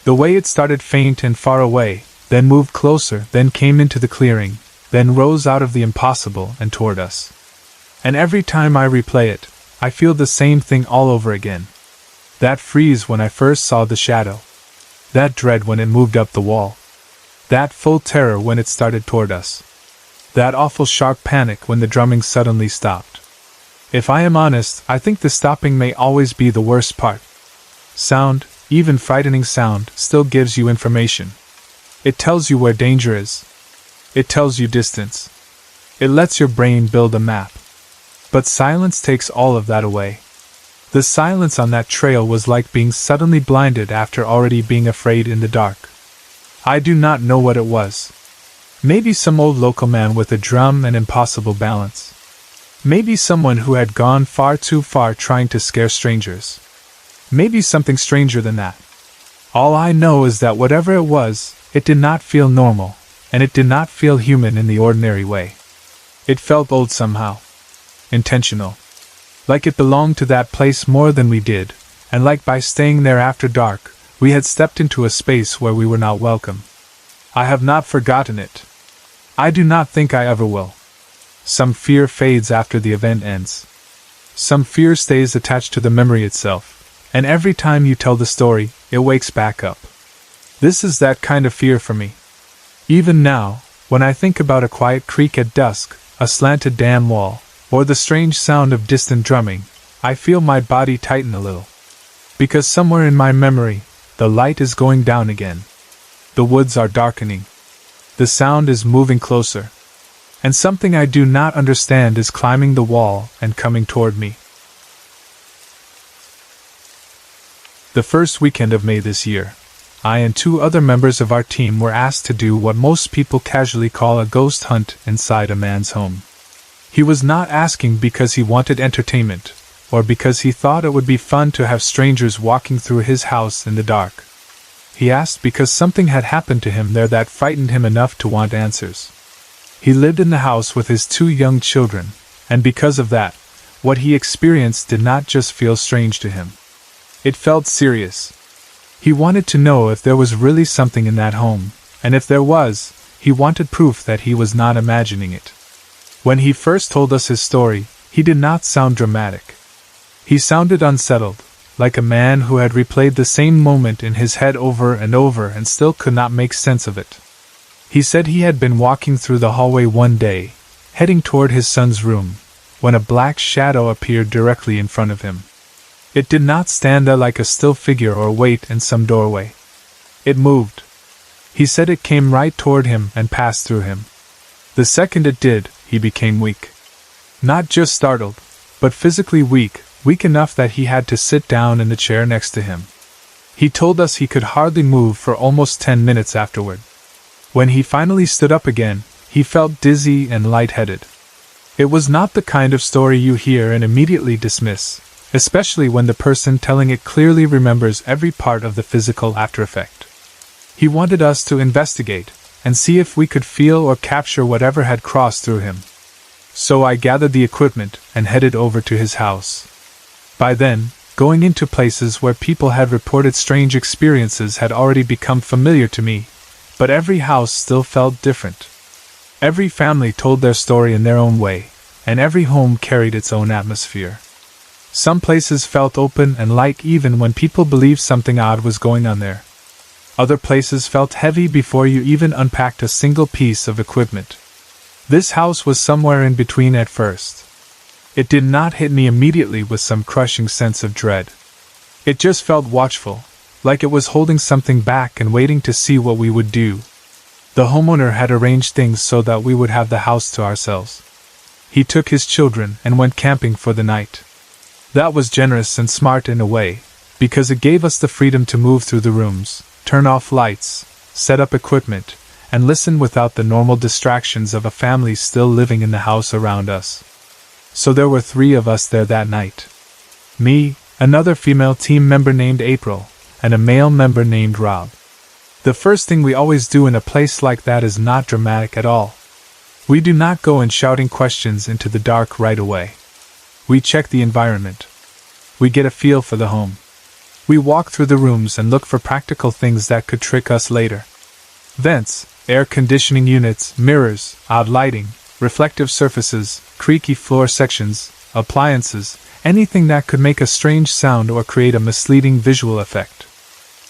The way it started faint and far away, then moved closer, then came into the clearing, then rose out of the impossible and toward us. And every time I replay it, I feel the same thing all over again. That freeze when I first saw the shadow. That dread when it moved up the wall. That full terror when it started toward us. That awful sharp panic when the drumming suddenly stopped. If I am honest, I think the stopping may always be the worst part. Sound, even frightening sound, still gives you information. It tells you where danger is. It tells you distance. It lets your brain build a map. But silence takes all of that away. The silence on that trail was like being suddenly blinded after already being afraid in the dark. I do not know what it was. Maybe some old local man with a drum and impossible balance. Maybe someone who had gone far too far trying to scare strangers. Maybe something stranger than that. All I know is that whatever it was, it did not feel normal, and it did not feel human in the ordinary way. It felt old somehow. Intentional. Like it belonged to that place more than we did, and like by staying there after dark, we had stepped into a space where we were not welcome. I have not forgotten it. I do not think I ever will. Some fear fades after the event ends. some fear stays attached to the memory itself, and every time you tell the story, it wakes back up. This is that kind of fear for me. Even now, when I think about a quiet creek at dusk, a slanted dam wall, or the strange sound of distant drumming, I feel my body tighten a little. Because somewhere in my memory, the light is going down again. The woods are darkening. The sound is moving closer. And something I do not understand is climbing the wall and coming toward me. The first weekend of May this year, I and 2 other members of our team were asked to do what most people casually call a ghost hunt inside a man's home. He was not asking because he wanted entertainment, or because he thought it would be fun to have strangers walking through his house in the dark. He asked because something had happened to him there that frightened him enough to want answers. He lived in the house with his 2 young children, and because of that, what he experienced did not just feel strange to him. It felt serious. He wanted to know if there was really something in that home, and if there was, he wanted proof that he was not imagining it. When he first told us his story, he did not sound dramatic. He sounded unsettled, like a man who had replayed the same moment in his head over and still could not make sense of it. He said he had been walking through the hallway one day, heading toward his son's room, when a black shadow appeared directly in front of him. It did not stand there like a still figure or wait in some doorway. It moved. He said it came right toward him and passed through him. The second it did, he became weak. Not just startled, but physically weak enough that he had to sit down in the chair next to him. He told us he could hardly move for almost 10 minutes afterward. When he finally stood up again, he felt dizzy and lightheaded. It was not the kind of story you hear and immediately dismiss, especially when the person telling it clearly remembers every part of the physical after effect. He wanted us to investigate and see if we could feel or capture whatever had crossed through him. So I gathered the equipment and headed over to his house. By then, going into places where people had reported strange experiences had already become familiar to me, but every house still felt different. Every family told their story in their own way, and every home carried its own atmosphere. Some places felt open and light even when people believed something odd was going on there. Other places felt heavy before you even unpacked a single piece of equipment. This house was somewhere in between at first. It did not hit me immediately with some crushing sense of dread. It just felt watchful, like it was holding something back and waiting to see what we would do. The homeowner had arranged things so that we would have the house to ourselves. He took his children and went camping for the night. That was generous and smart in a way, because it gave us the freedom to move through the rooms, turn off lights, set up equipment, and listen without the normal distractions of a family still living in the house around us. So there were 3 of us there that night. Me, another female team member named April, and a male member named Rob. The first thing we always do in a place like that is not dramatic at all. We do not go in shouting questions into the dark right away. We check the environment. We get a feel for the home. We walk through the rooms and look for practical things that could trick us later. Vents, air conditioning units, mirrors, odd lighting, reflective surfaces, creaky floor sections, appliances, anything that could make a strange sound or create a misleading visual effect.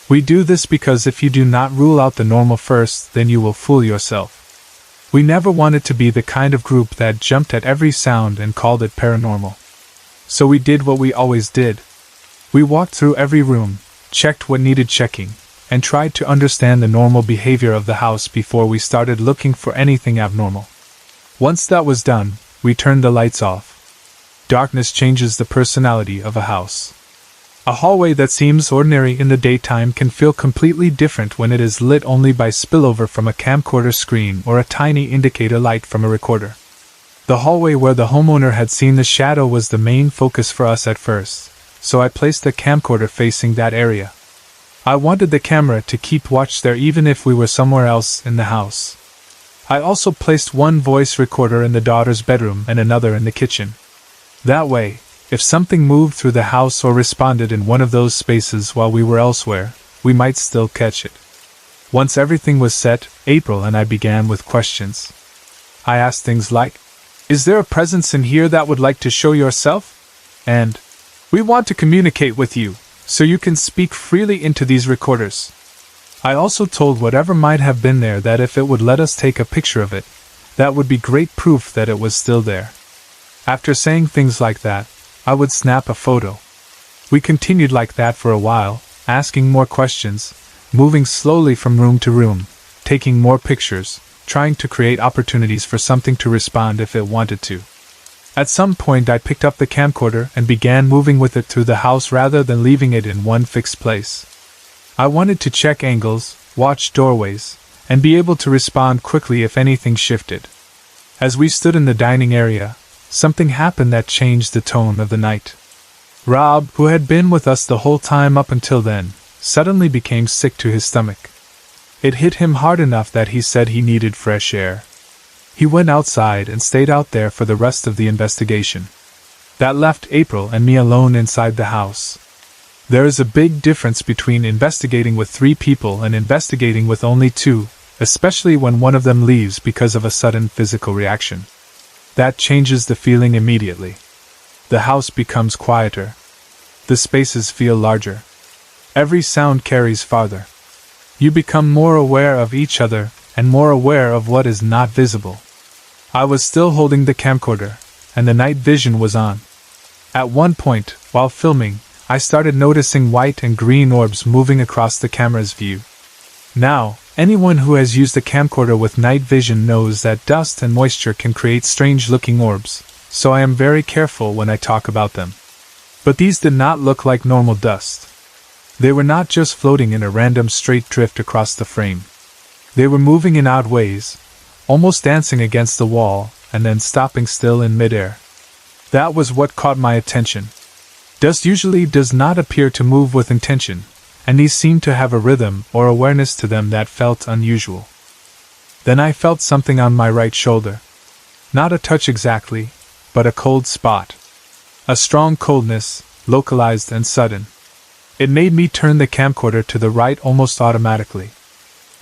We do this because if you do not rule out the normal first, then you will fool yourself. We never wanted to be the kind of group that jumped at every sound and called it paranormal. So we did what we always did. We walked through every room, checked what needed checking, and tried to understand the normal behavior of the house before we started looking for anything abnormal. Once that was done, we turned the lights off. Darkness changes the personality of a house. A hallway that seems ordinary in the daytime can feel completely different when it is lit only by spillover from a camcorder screen or a tiny indicator light from a recorder. The hallway where the homeowner had seen the shadow was the main focus for us at first, so I placed the camcorder facing that area. I wanted the camera to keep watch there even if we were somewhere else in the house. I also placed one voice recorder in the daughter's bedroom and another in the kitchen. That way, if something moved through the house or responded in one of those spaces while we were elsewhere, we might still catch it. Once everything was set, April and I began with questions. I asked things like, "Is there a presence in here that would like to show yourself?" and we want to communicate with you, so you can speak freely into these recorders. I also told whatever might have been there that if it would let us take a picture of it, that would be great proof that it was still there. After saying things like that, I would snap a photo. We continued like that for a while, asking more questions, moving slowly from room to room, taking more pictures, trying to create opportunities for something to respond if it wanted to. At some point I picked up the camcorder and began moving with it through the house rather than leaving it in one fixed place. I wanted to check angles, watch doorways, and be able to respond quickly if anything shifted. As we stood in the dining area, something happened that changed the tone of the night. Rob, who had been with us the whole time up until then, suddenly became sick to his stomach. It hit him hard enough that he said he needed fresh air. He went outside and stayed out there for the rest of the investigation. That left April and me alone inside the house. There is a big difference between investigating with 3 people and investigating with only 2, especially when one of them leaves because of a sudden physical reaction. That changes the feeling immediately. The house becomes quieter. The spaces feel larger. Every sound carries farther. You become more aware of each other and more aware of what is not visible. I was still holding the camcorder, and the night vision was on. At one point, while filming, I started noticing white and green orbs moving across the camera's view. Now, anyone who has used a camcorder with night vision knows that dust and moisture can create strange-looking orbs, so I am very careful when I talk about them. But these did not look like normal dust. They were not just floating in a random straight drift across the frame. They were moving in odd ways, almost dancing against the wall, and then stopping still in midair. That was what caught my attention. Dust usually does not appear to move with intention, and these seemed to have a rhythm or awareness to them that felt unusual. Then I felt something on my right shoulder. Not a touch exactly, but a cold spot. A strong coldness, localized and sudden. It made me turn the camcorder to the right almost automatically.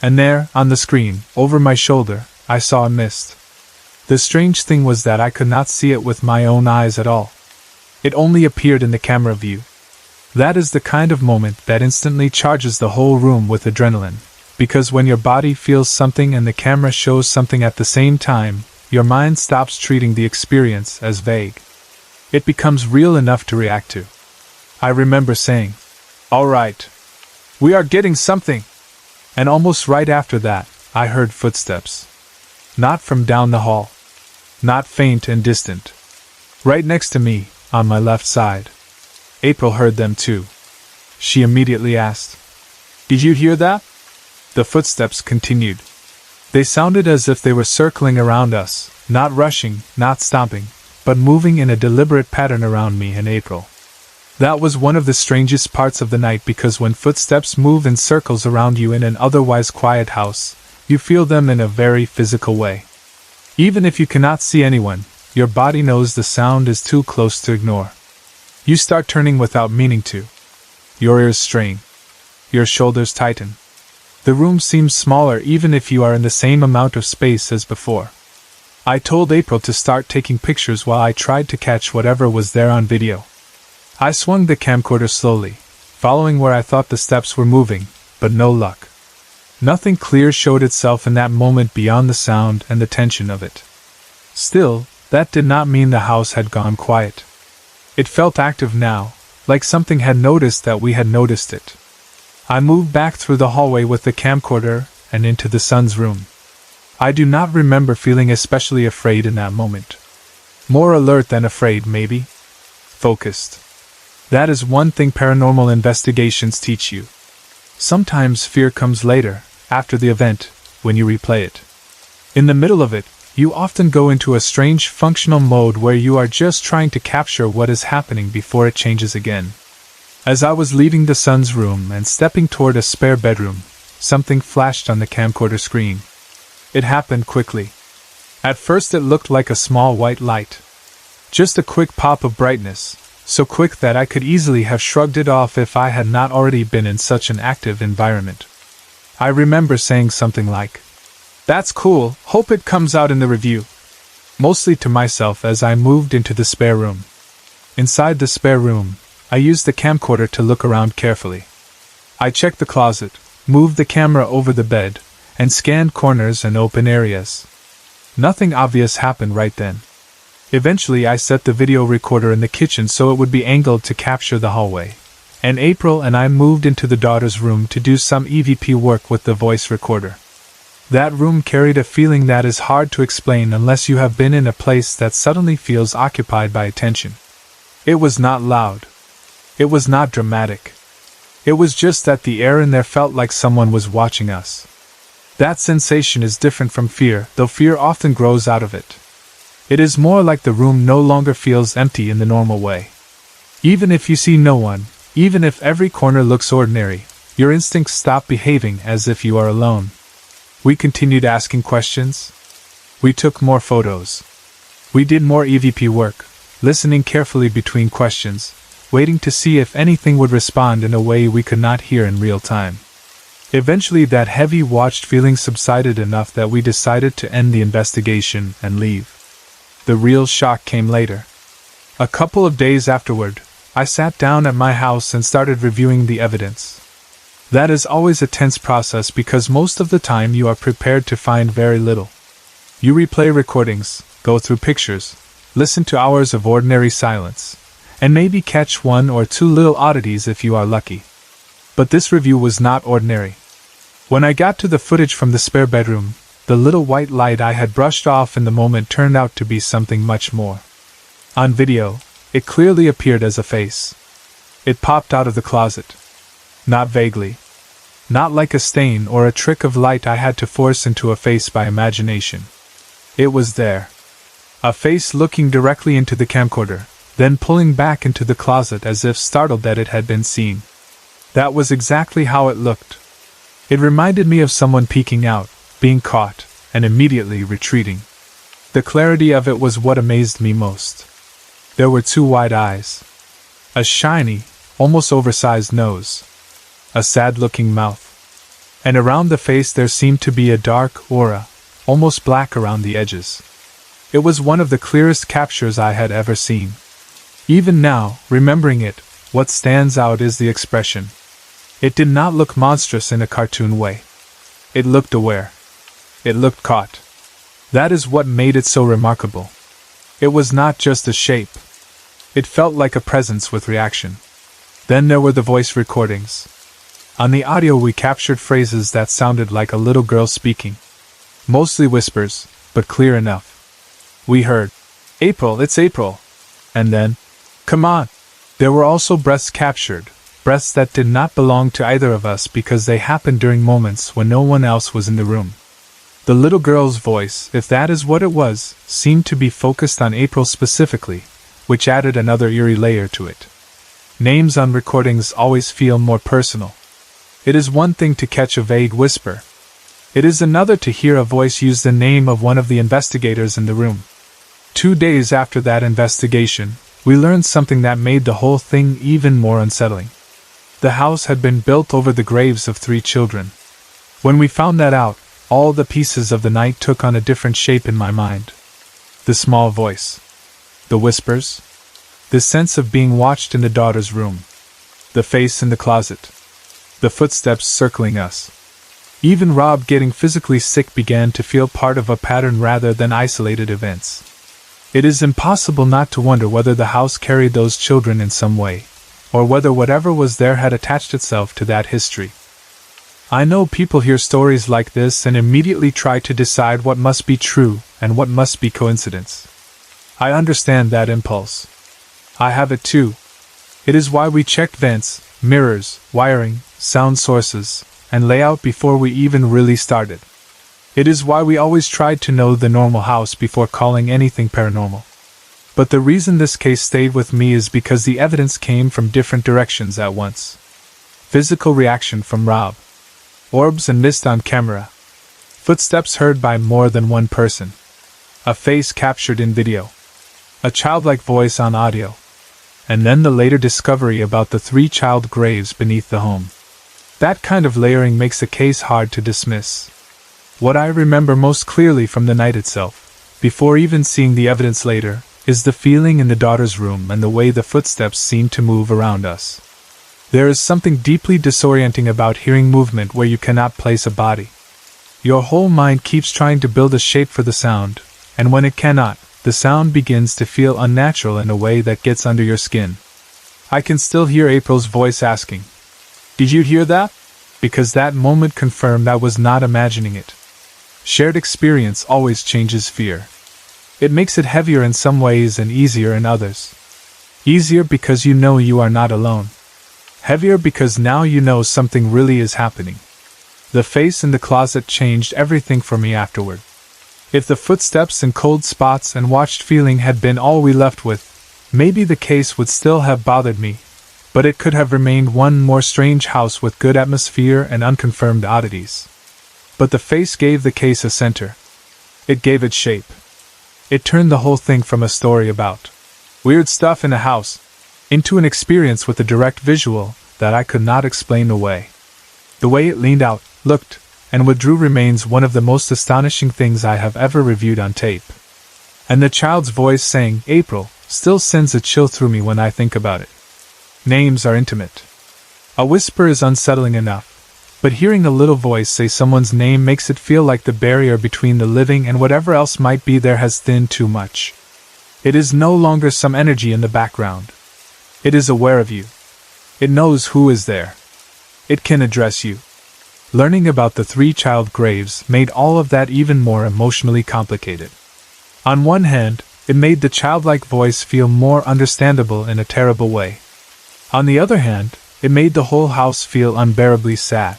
And there, on the screen, over my shoulder, I saw a mist. The strange thing was that I could not see it with my own eyes at all. It only appeared in the camera view. That is the kind of moment that instantly charges the whole room with adrenaline, because when your body feels something and the camera shows something at the same time, your mind stops treating the experience as vague. It becomes real enough to react to. I remember saying, "All right. We are getting something." And almost right after that, I heard footsteps. Not from down the hall. Not faint and distant. Right next to me, on my left side. April heard them too. She immediately asked, "Did you hear that?" The footsteps continued. They sounded as if they were circling around us, not rushing, not stomping, but moving in a deliberate pattern around me and April. That was one of the strangest parts of the night, because when footsteps move in circles around you in an otherwise quiet house, you feel them in a very physical way. Even if you cannot see anyone, your body knows the sound is too close to ignore. You start turning without meaning to. Your ears strain. Your shoulders tighten. The room seems smaller even if you are in the same amount of space as before. I told April to start taking pictures while I tried to catch whatever was there on video. I swung the camcorder slowly, following where I thought the steps were moving, but no luck. Nothing clear showed itself in that moment beyond the sound and the tension of it. Still, that did not mean the house had gone quiet. It felt active now, like something had noticed that we had noticed it. I moved back through the hallway with the camcorder and into the son's room. I do not remember feeling especially afraid in that moment. More alert than afraid, maybe. Focused. That is one thing paranormal investigations teach you. Sometimes fear comes later, after the event, when you replay it. In the middle of it, you often go into a strange functional mode where you are just trying to capture what is happening before it changes again. As I was leaving the son's room and stepping toward a spare bedroom, something flashed on the camcorder screen. It happened quickly. At first it looked like a small white light. Just a quick pop of brightness, so quick that I could easily have shrugged it off if I had not already been in such an active environment. I remember saying something like, "That's cool, hope it comes out in the review," mostly to myself as I moved into the spare room. Inside the spare room, I used the camcorder to look around carefully. I checked the closet, moved the camera over the bed, and scanned corners and open areas. Nothing obvious happened right then. Eventually I set the video recorder in the kitchen so it would be angled to capture the hallway, and April and I moved into the daughter's room to do some EVP work with the voice recorder. That room carried a feeling that is hard to explain unless you have been in a place that suddenly feels occupied by attention. It was not loud. It was not dramatic. It was just that the air in there felt like someone was watching us. That sensation is different from fear, though fear often grows out of it. It is more like the room no longer feels empty in the normal way. Even if you see no one, even if every corner looks ordinary, your instincts stop behaving as if you are alone. We continued asking questions. We took more photos. We did more EVP work, listening carefully between questions, waiting to see if anything would respond in a way we could not hear in real time. Eventually that heavy watched feeling subsided enough that we decided to end the investigation and leave. The real shock came later. A couple of days afterward, I sat down at my house and started reviewing the evidence. That is always a tense process because most of the time you are prepared to find very little. You replay recordings, go through pictures, listen to hours of ordinary silence, and maybe catch one or two little oddities if you are lucky. But this review was not ordinary. When I got to the footage from the spare bedroom, the little white light I had brushed off in the moment turned out to be something much more. On video, it clearly appeared as a face. It popped out of the closet. Not vaguely. Not like a stain or a trick of light I had to force into a face by imagination. It was there. A face looking directly into the camcorder, then pulling back into the closet as if startled that it had been seen. That was exactly how it looked. It reminded me of someone peeking out, being caught, and immediately retreating. The clarity of it was what amazed me most. There were two wide eyes. A shiny, almost oversized nose. A sad-looking mouth. And around the face there seemed to be a dark aura, almost black around the edges. It was one of the clearest captures I had ever seen. Even now, remembering it, what stands out is the expression. It did not look monstrous in a cartoon way. It looked aware. It looked caught. That is what made it so remarkable. It was not just a shape. It felt like a presence with reaction. Then there were the voice recordings. On the audio we captured phrases that sounded like a little girl speaking. Mostly whispers, but clear enough. We heard, "April, it's April." And then, "Come on." There were also breaths captured, breaths that did not belong to either of us because they happened during moments when no one else was in the room. The little girl's voice, if that is what it was, seemed to be focused on April specifically, which added another eerie layer to it. Names on recordings always feel more personal. It is one thing to catch a vague whisper. It is another to hear a voice use the name of one of the investigators in the room. 2 days after that investigation, we learned something that made the whole thing even more unsettling. The house had been built over the graves of 3 children. When we found that out, all the pieces of the night took on a different shape in my mind. The small voice. The whispers. The sense of being watched in the daughter's room. The face in the closet. The footsteps circling us. Even Rob getting physically sick began to feel part of a pattern rather than isolated events. It is impossible not to wonder whether the house carried those children in some way, or whether whatever was there had attached itself to that history. I know people hear stories like this and immediately try to decide what must be true and what must be coincidence. I understand that impulse. I have it too. It is why we checked vents, mirrors, wiring, sound sources, and layout before we even really started. It is why we always tried to know the normal house before calling anything paranormal. But the reason this case stayed with me is because the evidence came from different directions at once. Physical reaction from Rob. Orbs and mist on camera. Footsteps heard by more than one person. A face captured in video. A childlike voice on audio. And then the later discovery about the 3 child graves beneath the home. That kind of layering makes a case hard to dismiss. What I remember most clearly from the night itself, before even seeing the evidence later, is the feeling in the daughter's room and the way the footsteps seem to move around us. There is something deeply disorienting about hearing movement where you cannot place a body. Your whole mind keeps trying to build a shape for the sound, and when it cannot, the sound begins to feel unnatural in a way that gets under your skin. I can still hear April's voice asking, "Did you hear that?" Because that moment confirmed I was not imagining it. Shared experience always changes fear. It makes it heavier in some ways and easier in others. Easier because you know you are not alone. Heavier because now you know something really is happening. The face in the closet changed everything for me afterward. If the footsteps and cold spots and watched feeling had been all we left with, maybe the case would still have bothered me, but it could have remained one more strange house with good atmosphere and unconfirmed oddities. But the face gave the case a center. It gave it shape. It turned the whole thing from a story about weird stuff in a house into an experience with a direct visual that I could not explain away. The way it leaned out, looked, and withdrew remains one of the most astonishing things I have ever reviewed on tape. And the child's voice saying, "April," still sends a chill through me when I think about it. Names are intimate. A whisper is unsettling enough, but hearing a little voice say someone's name makes it feel like the barrier between the living and whatever else might be there has thinned too much. It is no longer some energy in the background. It is aware of you. It knows who is there. It can address you. Learning about the 3 child graves made all of that even more emotionally complicated. On one hand, it made the childlike voice feel more understandable in a terrible way. On the other hand, it made the whole house feel unbearably sad.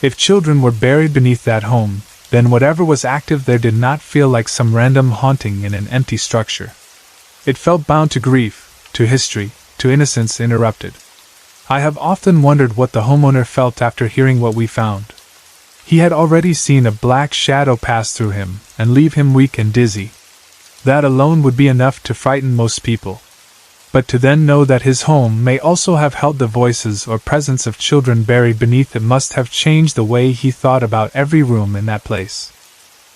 If children were buried beneath that home, then whatever was active there did not feel like some random haunting in an empty structure. It felt bound to grief, to history, to innocence interrupted. I have often wondered what the homeowner felt after hearing what we found. He had already seen a black shadow pass through him and leave him weak and dizzy. That alone would be enough to frighten most people. But to then know that his home may also have held the voices or presence of children buried beneath it must have changed the way he thought about every room in that place.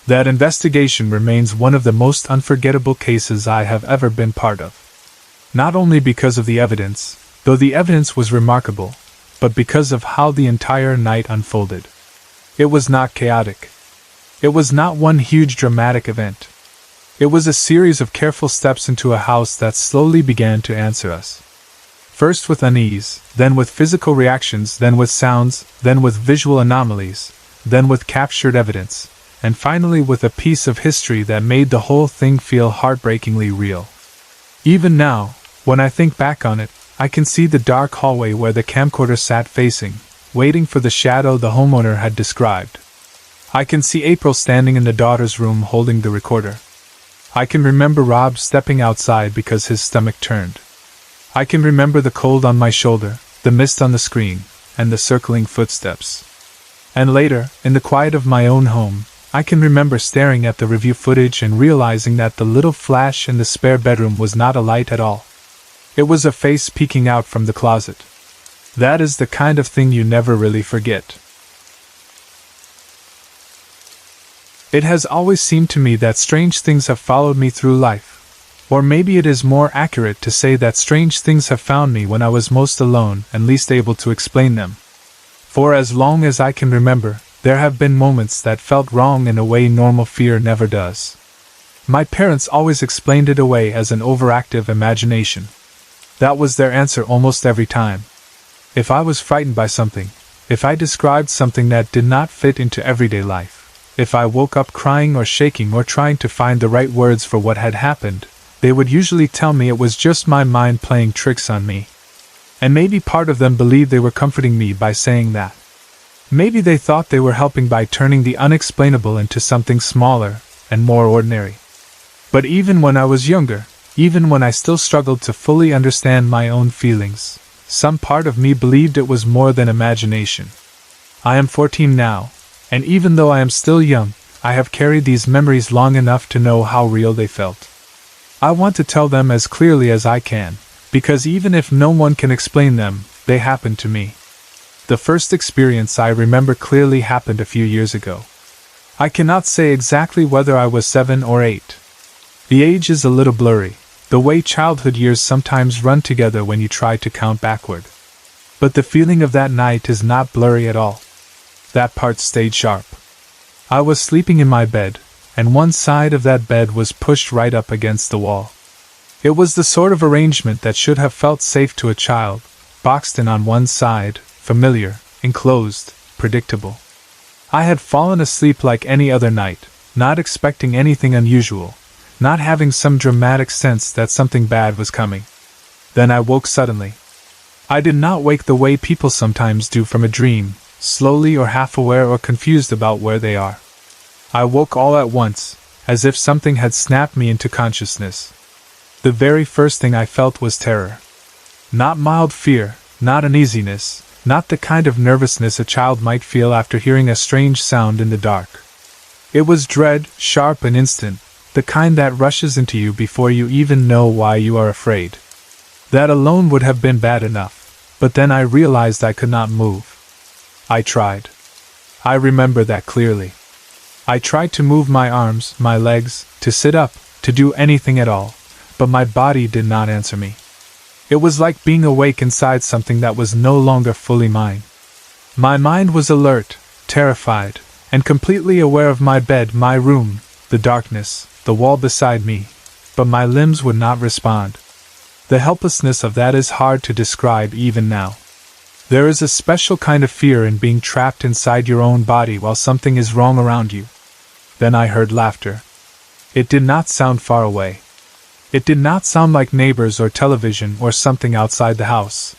That investigation remains one of the most unforgettable cases I have ever been part of. Not only because of the evidence, though the evidence was remarkable, but because of how the entire night unfolded. It was not chaotic. It was not one huge dramatic event. It was a series of careful steps into a house that slowly began to answer us. First with unease, then with physical reactions, then with sounds, then with visual anomalies, then with captured evidence, and finally with a piece of history that made the whole thing feel heartbreakingly real. Even now, when I think back on it, I can see the dark hallway where the camcorder sat facing, waiting for the shadow the homeowner had described. I can see April standing in the daughter's room holding the recorder. I can remember Rob stepping outside because his stomach turned. I can remember the cold on my shoulder, the mist on the screen, and the circling footsteps. And later, in the quiet of my own home, I can remember staring at the review footage and realizing that the little flash in the spare bedroom was not a light at all. It was a face peeking out from the closet. That is the kind of thing you never really forget. It has always seemed to me that strange things have followed me through life. Or maybe it is more accurate to say that strange things have found me when I was most alone and least able to explain them. For as long as I can remember, there have been moments that felt wrong in a way normal fear never does. My parents always explained it away as an overactive imagination. That was their answer almost every time. If I was frightened by something, if I described something that did not fit into everyday life, if I woke up crying or shaking or trying to find the right words for what had happened, they would usually tell me it was just my mind playing tricks on me. And maybe part of them believed they were comforting me by saying that. Maybe they thought they were helping by turning the unexplainable into something smaller and more ordinary. But even when I was younger, even when I still struggled to fully understand my own feelings, some part of me believed it was more than imagination. I am 14 now, and even though I am still young, I have carried these memories long enough to know how real they felt. I want to tell them as clearly as I can, because even if no one can explain them, they happened to me. The first experience I remember clearly happened a few years ago. I cannot say exactly whether I was 7 or 8. The age is a little blurry, the way childhood years sometimes run together when you try to count backward. But the feeling of that night is not blurry at all. That part stayed sharp. I was sleeping in my bed, and one side of that bed was pushed right up against the wall. It was the sort of arrangement that should have felt safe to a child, boxed in on one side, familiar, enclosed, predictable. I had fallen asleep like any other night, not expecting anything unusual, not having some dramatic sense that something bad was coming. Then I woke suddenly. I did not wake the way people sometimes do from a dream, slowly or half-aware or confused about where they are. I woke all at once, as if something had snapped me into consciousness. The very first thing I felt was terror. Not mild fear, not uneasiness, not the kind of nervousness a child might feel after hearing a strange sound in the dark. It was dread, sharp and instant, the kind that rushes into you before you even know why you are afraid. That alone would have been bad enough, but then I realized I could not move. I tried. I remember that clearly. I tried to move my arms, my legs, to sit up, to do anything at all, but my body did not answer me. It was like being awake inside something that was no longer fully mine. My mind was alert, terrified, and completely aware of my bed, my room, the darkness, the wall beside me, but my limbs would not respond. The helplessness of that is hard to describe even now. There is a special kind of fear in being trapped inside your own body while something is wrong around you. Then I heard laughter. It did not sound far away. It did not sound like neighbors or television or something outside the house.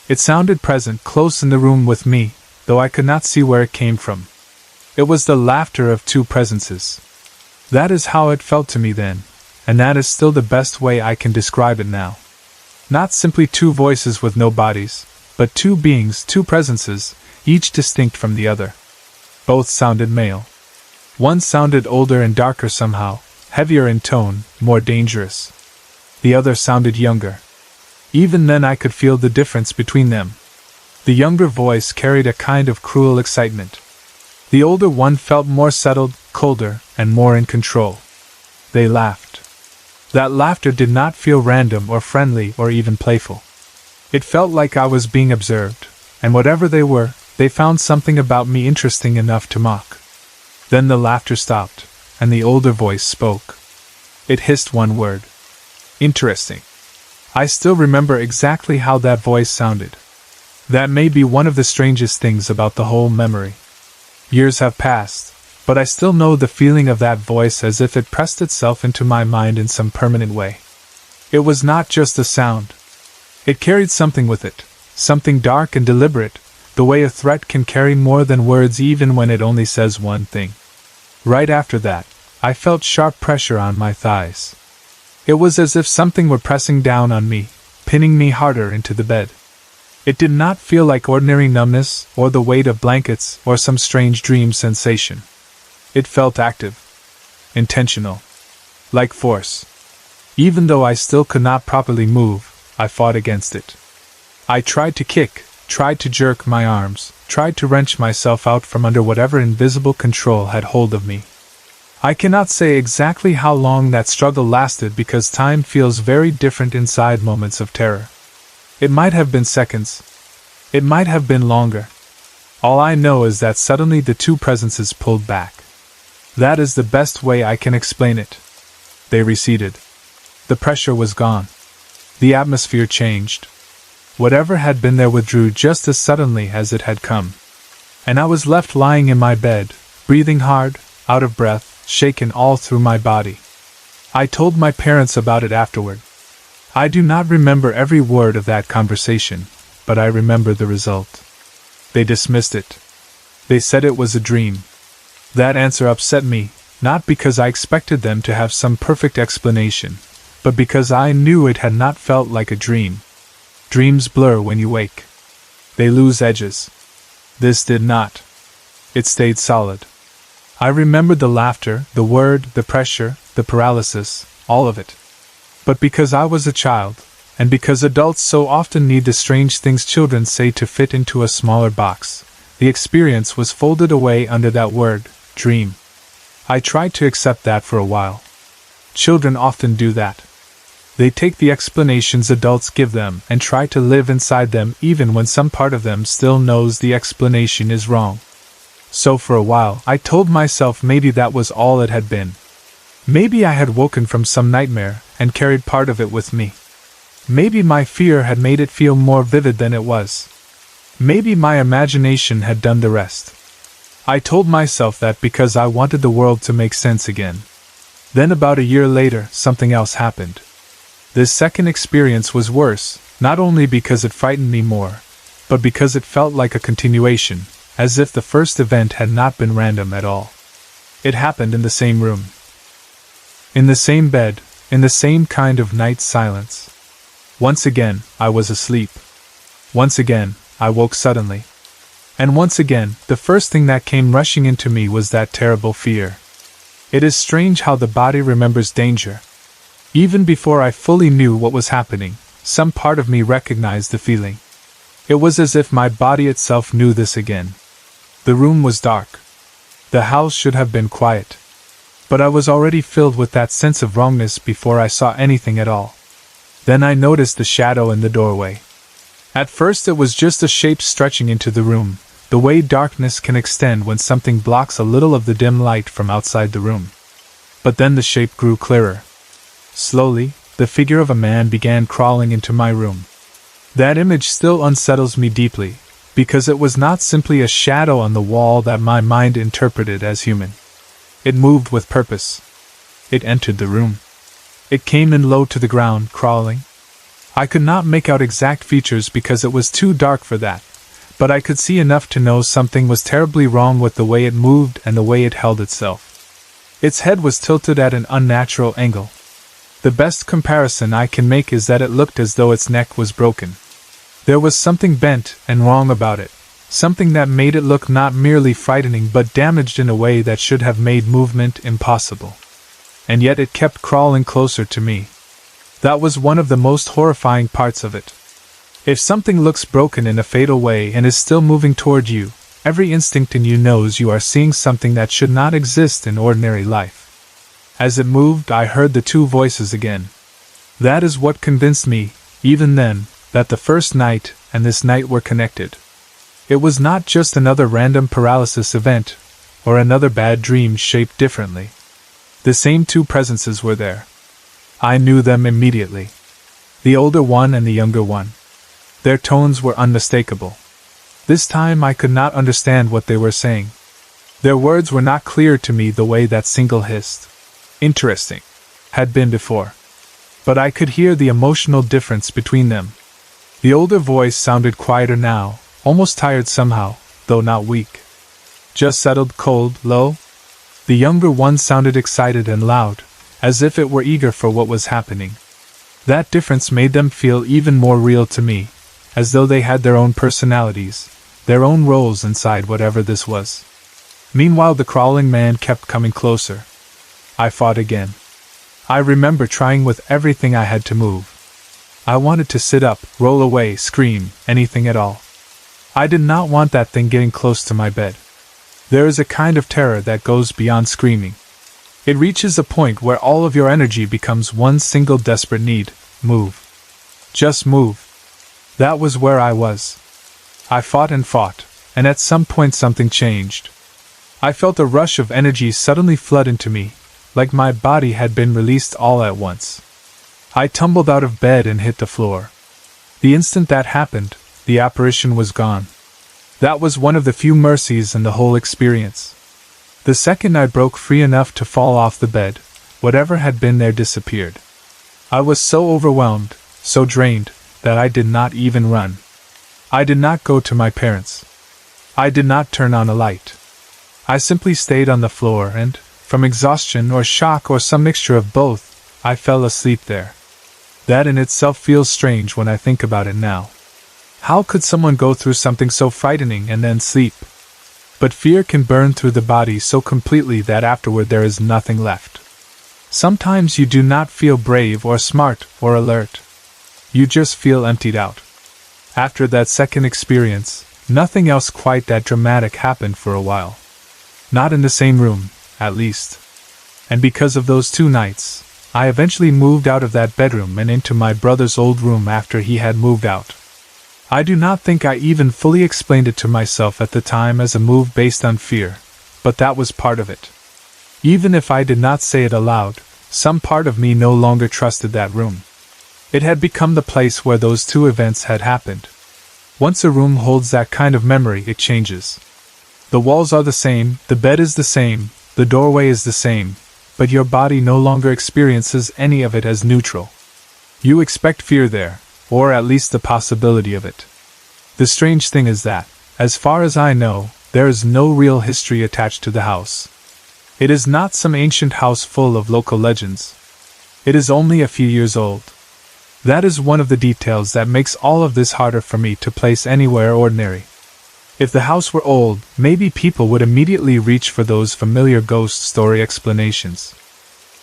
It sounded present, close in the room with me, though I could not see where it came from. It was the laughter of two presences. That is how it felt to me then, and that is still the best way I can describe it now. Not simply two voices with no bodies, but two beings, two presences, each distinct from the other. Both sounded male. One sounded older and darker somehow, heavier in tone, more dangerous. The other sounded younger. Even then I could feel the difference between them. The younger voice carried a kind of cruel excitement. The older one felt more settled, colder, and more in control. They laughed. That laughter did not feel random or friendly or even playful. It felt like I was being observed, and whatever they were, they found something about me interesting enough to mock. Then the laughter stopped, and the older voice spoke. It hissed one word. Interesting. I still remember exactly how that voice sounded. That may be one of the strangest things about the whole memory. Years have passed, but I still know the feeling of that voice as if it pressed itself into my mind in some permanent way. It was not just a sound. It carried something with it, something dark and deliberate, the way a threat can carry more than words even when it only says one thing. Right after that, I felt sharp pressure on my thighs. It was as if something were pressing down on me, pinning me harder into the bed. It did not feel like ordinary numbness, or the weight of blankets, or some strange dream sensation. It felt active, intentional, like force. Even though I still could not properly move, I fought against it. I tried to kick, tried to jerk my arms, tried to wrench myself out from under whatever invisible control had hold of me. I cannot say exactly how long that struggle lasted because time feels very different inside moments of terror. It might have been seconds. It might have been longer. All I know is that suddenly the two presences pulled back. That is the best way I can explain it. They receded. The pressure was gone. The atmosphere changed. Whatever had been there withdrew just as suddenly as it had come. And I was left lying in my bed, breathing hard, out of breath, shaken all through my body. I told my parents about it afterward. I do not remember every word of that conversation, but I remember the result. They dismissed it. They said it was a dream. That answer upset me, not because I expected them to have some perfect explanation, but because I knew it had not felt like a dream. Dreams blur when you wake. They lose edges. This did not. It stayed solid. I remembered the laughter, the word, the pressure, the paralysis, all of it. But because I was a child, and because adults so often need the strange things children say to fit into a smaller box, the experience was folded away under that word, dream. I tried to accept that for a while. Children often do that. They take the explanations adults give them and try to live inside them even when some part of them still knows the explanation is wrong. So for a while I told myself maybe that was all it had been. Maybe I had woken from some nightmare and carried part of it with me. Maybe my fear had made it feel more vivid than it was. Maybe my imagination had done the rest. I told myself that because I wanted the world to make sense again. Then about a year later, something else happened. This second experience was worse, not only because it frightened me more, but because it felt like a continuation, as if the first event had not been random at all. It happened in the same room. In the same bed, in the same kind of night silence. Once again, I was asleep. Once again, I woke suddenly. And once again, the first thing that came rushing into me was that terrible fear. It is strange how the body remembers danger. Even before I fully knew what was happening, some part of me recognized the feeling. It was as if my body itself knew this again. The room was dark. The house should have been quiet. But I was already filled with that sense of wrongness before I saw anything at all. Then I noticed the shadow in the doorway. At first it was just a shape stretching into the room, the way darkness can extend when something blocks a little of the dim light from outside the room. But then the shape grew clearer. Slowly, the figure of a man began crawling into my room. That image still unsettles me deeply, because it was not simply a shadow on the wall that my mind interpreted as human. It moved with purpose. It entered the room. It came in low to the ground, crawling. I could not make out exact features because it was too dark for that, but I could see enough to know something was terribly wrong with the way it moved and the way it held itself. Its head was tilted at an unnatural angle. The best comparison I can make is that it looked as though its neck was broken. There was something bent and wrong about it, something that made it look not merely frightening but damaged in a way that should have made movement impossible. And yet it kept crawling closer to me. That was one of the most horrifying parts of it. If something looks broken in a fatal way and is still moving toward you, every instinct in you knows you are seeing something that should not exist in ordinary life. As it moved, I heard the two voices again. That is what convinced me, even then, that the first night and this night were connected. It was not just another random paralysis event, or another bad dream shaped differently. The same two presences were there. I knew them immediately. The older one and the younger one. Their tones were unmistakable. This time I could not understand what they were saying. Their words were not clear to me the way that single hissed, "Interesting," had been before. But I could hear the emotional difference between them. The older voice sounded quieter now, almost tired somehow, though not weak. Just settled, cold, low. The younger one sounded excited and loud, as if it were eager for what was happening. That difference made them feel even more real to me, as though they had their own personalities, their own roles inside whatever this was. Meanwhile the crawling man kept coming closer. I fought again. I remember trying with everything I had to move. I wanted to sit up, roll away, scream, anything at all. I did not want that thing getting close to my bed. There is a kind of terror that goes beyond screaming. It reaches a point where all of your energy becomes one single desperate need: move. Just move. That was where I was. I fought, and at some point something changed. I felt a rush of energy suddenly flood into me, like my body had been released all at once. I tumbled out of bed and hit the floor. The instant that happened, the apparition was gone. That was one of the few mercies in the whole experience. The second I broke free enough to fall off the bed, whatever had been there disappeared. I was so overwhelmed, so drained, that I did not even run. I did not go to my parents. I did not turn on a light. I simply stayed on the floor and, from exhaustion or shock or some mixture of both, I fell asleep there. That in itself feels strange when I think about it now. How could someone go through something so frightening and then sleep? But fear can burn through the body so completely that afterward there is nothing left. Sometimes you do not feel brave or smart or alert. You just feel emptied out. After that second experience, nothing else quite that dramatic happened for a while. Not in the same room, at least. And because of those 2 nights, I eventually moved out of that bedroom and into my brother's old room after he had moved out. I do not think I even fully explained it to myself at the time as a move based on fear, but that was part of it. Even if I did not say it aloud, some part of me no longer trusted that room. It had become the place where those two events had happened. Once a room holds that kind of memory, it changes. The walls are the same, the bed is the same, the doorway is the same, but your body no longer experiences any of it as neutral. You expect fear there, or at least the possibility of it. The strange thing is that, as far as I know, there is no real history attached to the house. It is not some ancient house full of local legends. It is only a few years old. That is one of the details that makes all of this harder for me to place anywhere ordinary. If the house were old, maybe people would immediately reach for those familiar ghost story explanations.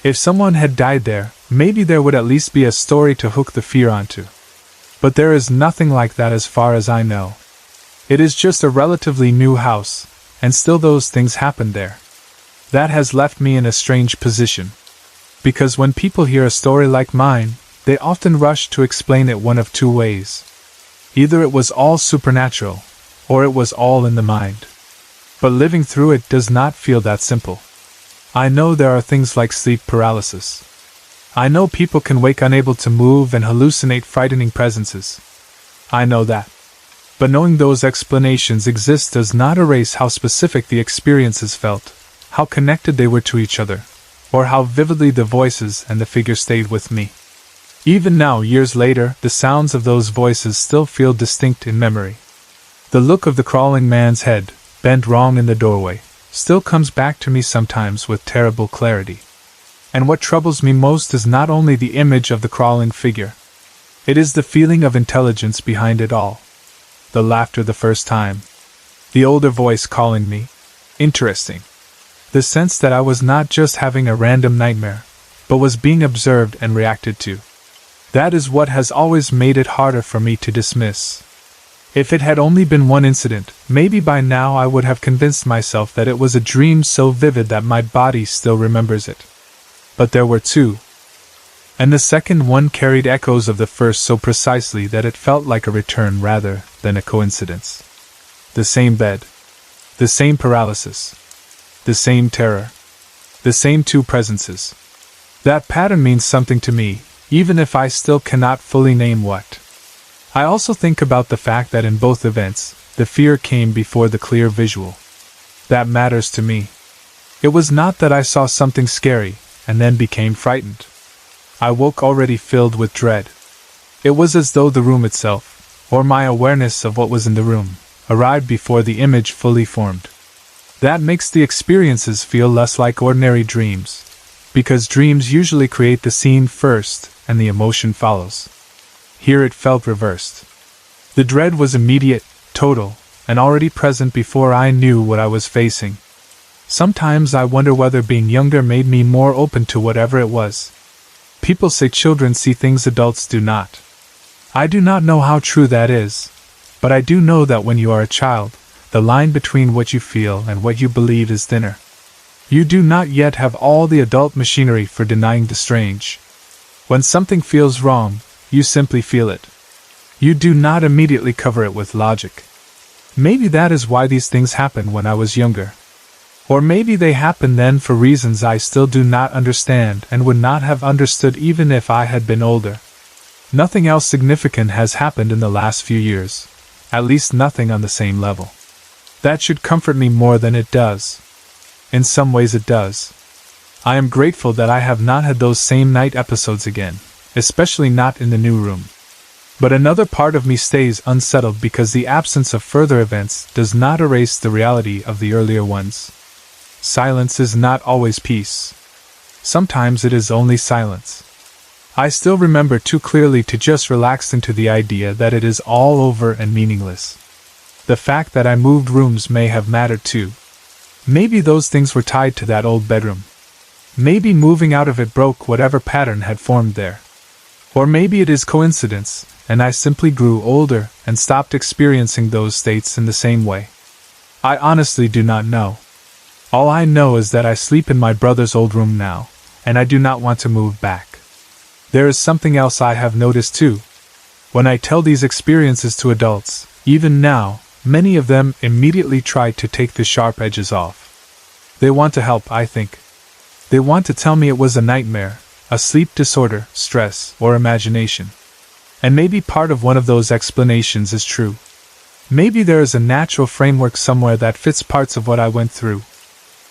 If someone had died there, maybe there would at least be a story to hook the fear onto. But there is nothing like that as far as I know. It is just a relatively new house, and still those things happen there. That has left me in a strange position. Because when people hear a story like mine, they often rush to explain it one of two ways. Either it was all supernatural, or it was all in the mind. But living through it does not feel that simple. I know there are things like sleep paralysis. I know people can wake unable to move and hallucinate frightening presences. I know that. But knowing those explanations exist does not erase how specific the experiences felt, how connected they were to each other, or how vividly the voices and the figure stayed with me. Even now, years later, the sounds of those voices still feel distinct in memory. The look of the crawling man's head, bent wrong in the doorway, still comes back to me sometimes with terrible clarity. And what troubles me most is not only the image of the crawling figure. It is the feeling of intelligence behind it all. The laughter the first time. The older voice calling me interesting. The sense that I was not just having a random nightmare, but was being observed and reacted to. That is what has always made it harder for me to dismiss. If it had only been one incident, maybe by now I would have convinced myself that it was a dream so vivid that my body still remembers it. But there were two. And the second one carried echoes of the first so precisely that it felt like a return rather than a coincidence. The same bed. The same paralysis. The same terror. The same two presences. That pattern means something to me, even if I still cannot fully name what. I also think about the fact that in both events, the fear came before the clear visual. That matters to me. It was not that I saw something scary, and then became frightened. I woke already filled with dread. It was as though the room itself, or my awareness of what was in the room, arrived before the image fully formed. That makes the experiences feel less like ordinary dreams, because dreams usually create the scene first, and the emotion follows. Here it felt reversed. The dread was immediate, total, and already present before I knew what I was facing. Sometimes I wonder whether being younger made me more open to whatever it was. People say children see things adults do not. I do not know how true that is, but I do know that when you are a child, the line between what you feel and what you believe is thinner. You do not yet have all the adult machinery for denying the strange. When something feels wrong, you simply feel it. You do not immediately cover it with logic. Maybe that is why these things happened when I was younger. Or maybe they happened then for reasons I still do not understand and would not have understood even if I had been older. Nothing else significant has happened in the last few years, at least nothing on the same level. That should comfort me more than it does. In some ways it does. I am grateful that I have not had those same night episodes again, especially not in the new room. But another part of me stays unsettled because the absence of further events does not erase the reality of the earlier ones. Silence is not always peace. Sometimes it is only silence. I still remember too clearly to just relax into the idea that it is all over and meaningless. The fact that I moved rooms may have mattered too. Maybe those things were tied to that old bedroom. Maybe moving out of it broke whatever pattern had formed there. Or maybe it is coincidence, and I simply grew older and stopped experiencing those states in the same way. I honestly do not know. All I know is that I sleep in my brother's old room now, and I do not want to move back. There is something else I have noticed too. When I tell these experiences to adults, even now, many of them immediately try to take the sharp edges off. They want to help, I think. They want to tell me it was a nightmare, a sleep disorder, stress, or imagination. And maybe part of one of those explanations is true. Maybe there is a natural framework somewhere that fits parts of what I went through.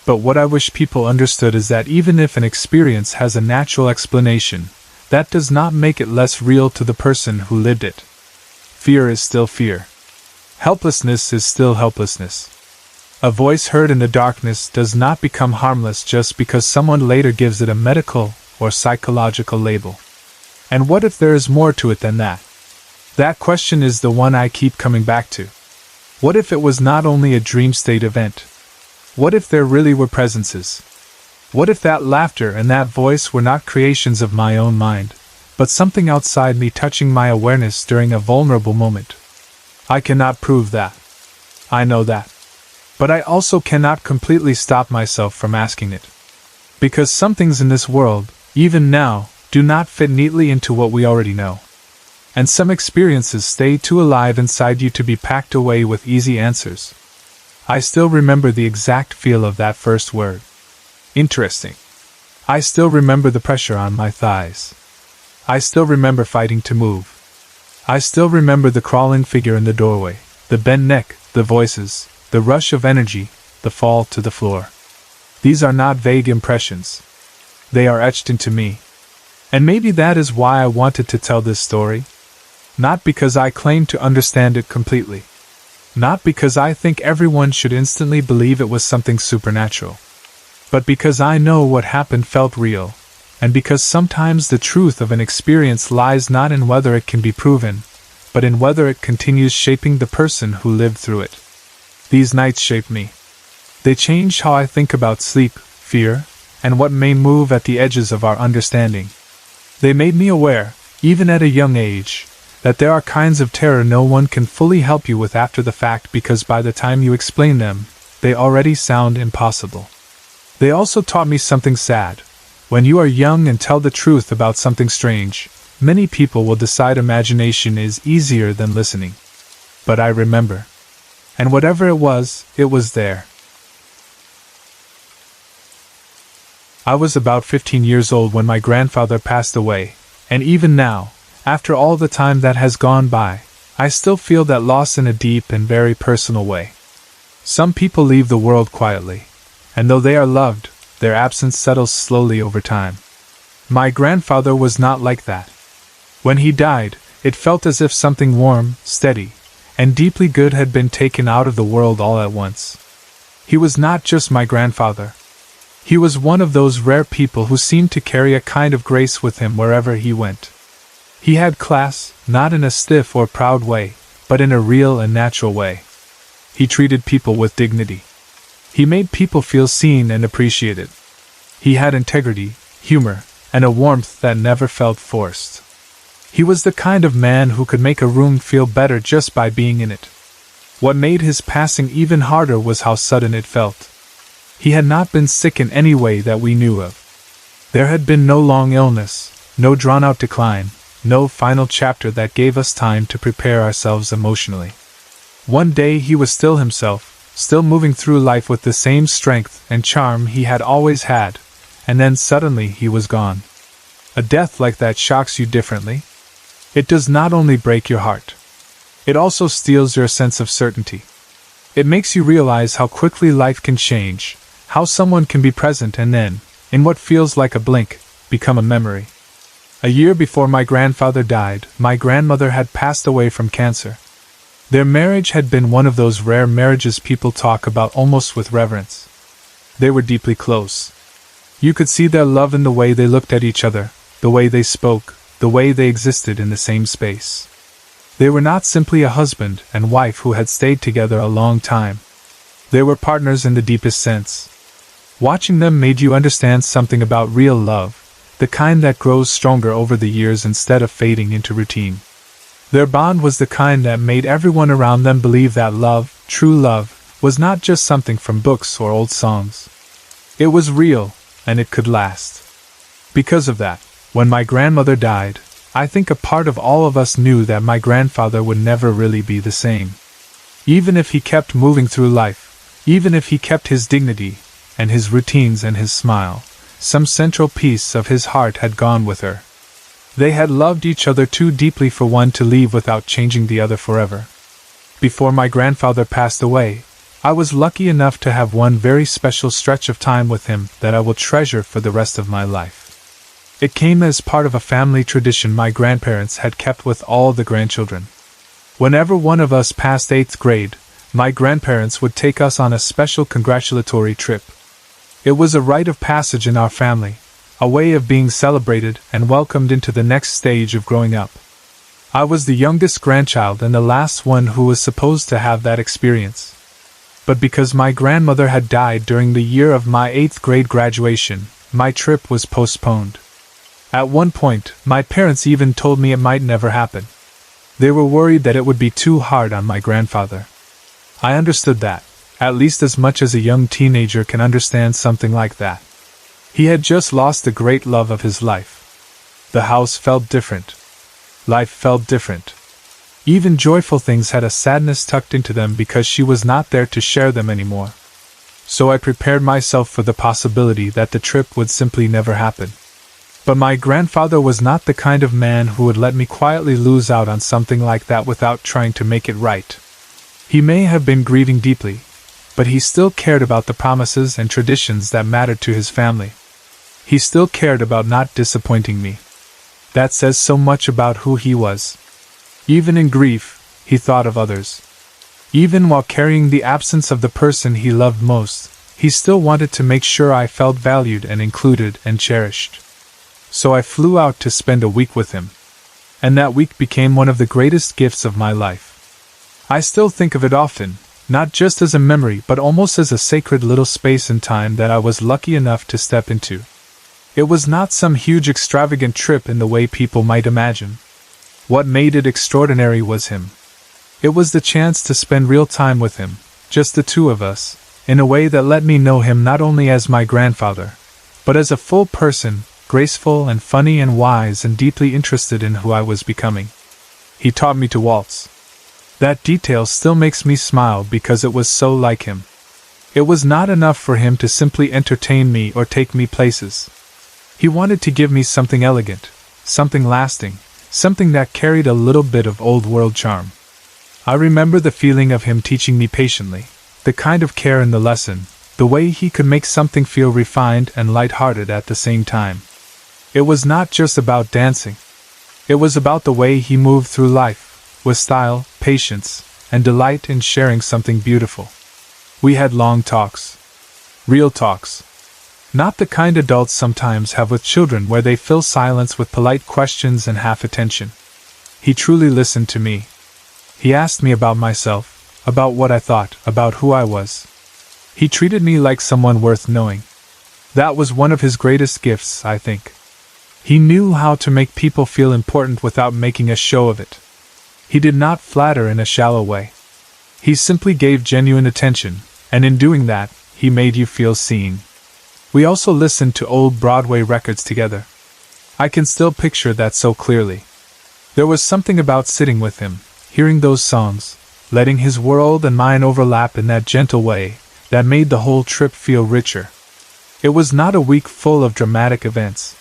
But what I wish people understood is that even if an experience has a natural explanation, that does not make it less real to the person who lived it. Fear is still fear. Helplessness is still helplessness. A voice heard in the darkness does not become harmless just because someone later gives it a medical or psychological label. And what if there is more to it than that? That question is the one I keep coming back to. What if it was not only a dream state event? What if there really were presences? What if that laughter and that voice were not creations of my own mind, but something outside me touching my awareness during a vulnerable moment? I cannot prove that. I know that. But I also cannot completely stop myself from asking it. Because some things in this world, even now, do not fit neatly into what we already know. And some experiences stay too alive inside you to be packed away with easy answers. I still remember the exact feel of that first word. Interesting. I still remember the pressure on my thighs. I still remember fighting to move. I still remember the crawling figure in the doorway, the bent neck, the voices, the rush of energy, the fall to the floor. These are not vague impressions. They are etched into me. And maybe that is why I wanted to tell this story. Not because I claim to understand it completely. Not because I think everyone should instantly believe it was something supernatural. But because I know what happened felt real, and because sometimes the truth of an experience lies not in whether it can be proven, but in whether it continues shaping the person who lived through it. These nights shaped me. They changed how I think about sleep, fear, and what may move at the edges of our understanding. They made me aware, even at a young age, that there are kinds of terror no one can fully help you with after the fact because by the time you explain them, they already sound impossible. They also taught me something sad. When you are young and tell the truth about something strange, many people will decide imagination is easier than listening. But I remember. And whatever it was there. I was about 15 years old when my grandfather passed away, and even now, after all the time that has gone by, I still feel that loss in a deep and very personal way. Some people leave the world quietly, and though they are loved, their absence settles slowly over time. My grandfather was not like that. When he died, it felt as if something warm, steady, and deeply good had been taken out of the world all at once. He was not just my grandfather. He was one of those rare people who seemed to carry a kind of grace with him wherever he went. He had class, not in a stiff or proud way, but in a real and natural way. He treated people with dignity. He made people feel seen and appreciated. He had integrity, humor, and a warmth that never felt forced. He was the kind of man who could make a room feel better just by being in it. What made his passing even harder was how sudden it felt. He had not been sick in any way that we knew of. There had been no long illness, no drawn-out decline, no final chapter that gave us time to prepare ourselves emotionally. One day he was still himself, still moving through life with the same strength and charm he had always had, and then suddenly he was gone. A death like that shocks you differently. It does not only break your heart. It also steals your sense of certainty. It makes you realize how quickly life can change, how someone can be present and then, in what feels like a blink, become a memory. A year before my grandfather died, my grandmother had passed away from cancer. Their marriage had been one of those rare marriages people talk about almost with reverence. They were deeply close. You could see their love in the way they looked at each other, the way they spoke, the way they existed in the same space. They were not simply a husband and wife who had stayed together a long time. They were partners in the deepest sense. Watching them made you understand something about real love, the kind that grows stronger over the years instead of fading into routine. Their bond was the kind that made everyone around them believe that love, true love, was not just something from books or old songs. It was real, and it could last. Because of that, when my grandmother died, I think a part of all of us knew that my grandfather would never really be the same. Even if he kept moving through life, even if he kept his dignity, and his routines and his smile, some central piece of his heart had gone with her. They had loved each other too deeply for one to leave without changing the other forever. Before my grandfather passed away, I was lucky enough to have one very special stretch of time with him that I will treasure for the rest of my life. It came as part of a family tradition my grandparents had kept with all the grandchildren. Whenever one of us passed 8th grade, my grandparents would take us on a special congratulatory trip. It was a rite of passage in our family, a way of being celebrated and welcomed into the next stage of growing up. I was the youngest grandchild and the last one who was supposed to have that experience. But because my grandmother had died during the year of my 8th grade graduation, my trip was postponed. At one point, my parents even told me it might never happen. They were worried that it would be too hard on my grandfather. I understood that, at least as much as a young teenager can understand something like that. He had just lost the great love of his life. The house felt different. Life felt different. Even joyful things had a sadness tucked into them because she was not there to share them anymore. So I prepared myself for the possibility that the trip would simply never happen. But my grandfather was not the kind of man who would let me quietly lose out on something like that without trying to make it right. He may have been grieving deeply, but he still cared about the promises and traditions that mattered to his family. He still cared about not disappointing me. That says so much about who he was. Even in grief, he thought of others. Even while carrying the absence of the person he loved most, he still wanted to make sure I felt valued and included and cherished. So I flew out to spend a week with him. And that week became one of the greatest gifts of my life. I still think of it often, not just as a memory but almost as a sacred little space in time that I was lucky enough to step into. It was not some huge extravagant trip in the way people might imagine. What made it extraordinary was him. It was the chance to spend real time with him, just the two of us, in a way that let me know him not only as my grandfather, but as a full person, graceful and funny and wise and deeply interested in who I was becoming. He taught me to waltz. That detail still makes me smile because it was so like him. It was not enough for him to simply entertain me or take me places. He wanted to give me something elegant, something lasting, something that carried a little bit of old-world charm. I remember the feeling of him teaching me patiently, the kind of care in the lesson, the way he could make something feel refined and light-hearted at the same time. It was not just about dancing. It was about the way he moved through life, with style, patience, and delight in sharing something beautiful. We had long talks. Real talks. Not the kind adults sometimes have with children where they fill silence with polite questions and half attention. He truly listened to me. He asked me about myself, about what I thought, about who I was. He treated me like someone worth knowing. That was one of his greatest gifts, I think. He knew how to make people feel important without making a show of it. He did not flatter in a shallow way. He simply gave genuine attention, and in doing that, he made you feel seen. We also listened to old Broadway records together. I can still picture that so clearly. There was something about sitting with him, hearing those songs, letting his world and mine overlap in that gentle way, that made the whole trip feel richer. It was not a week full of dramatic events.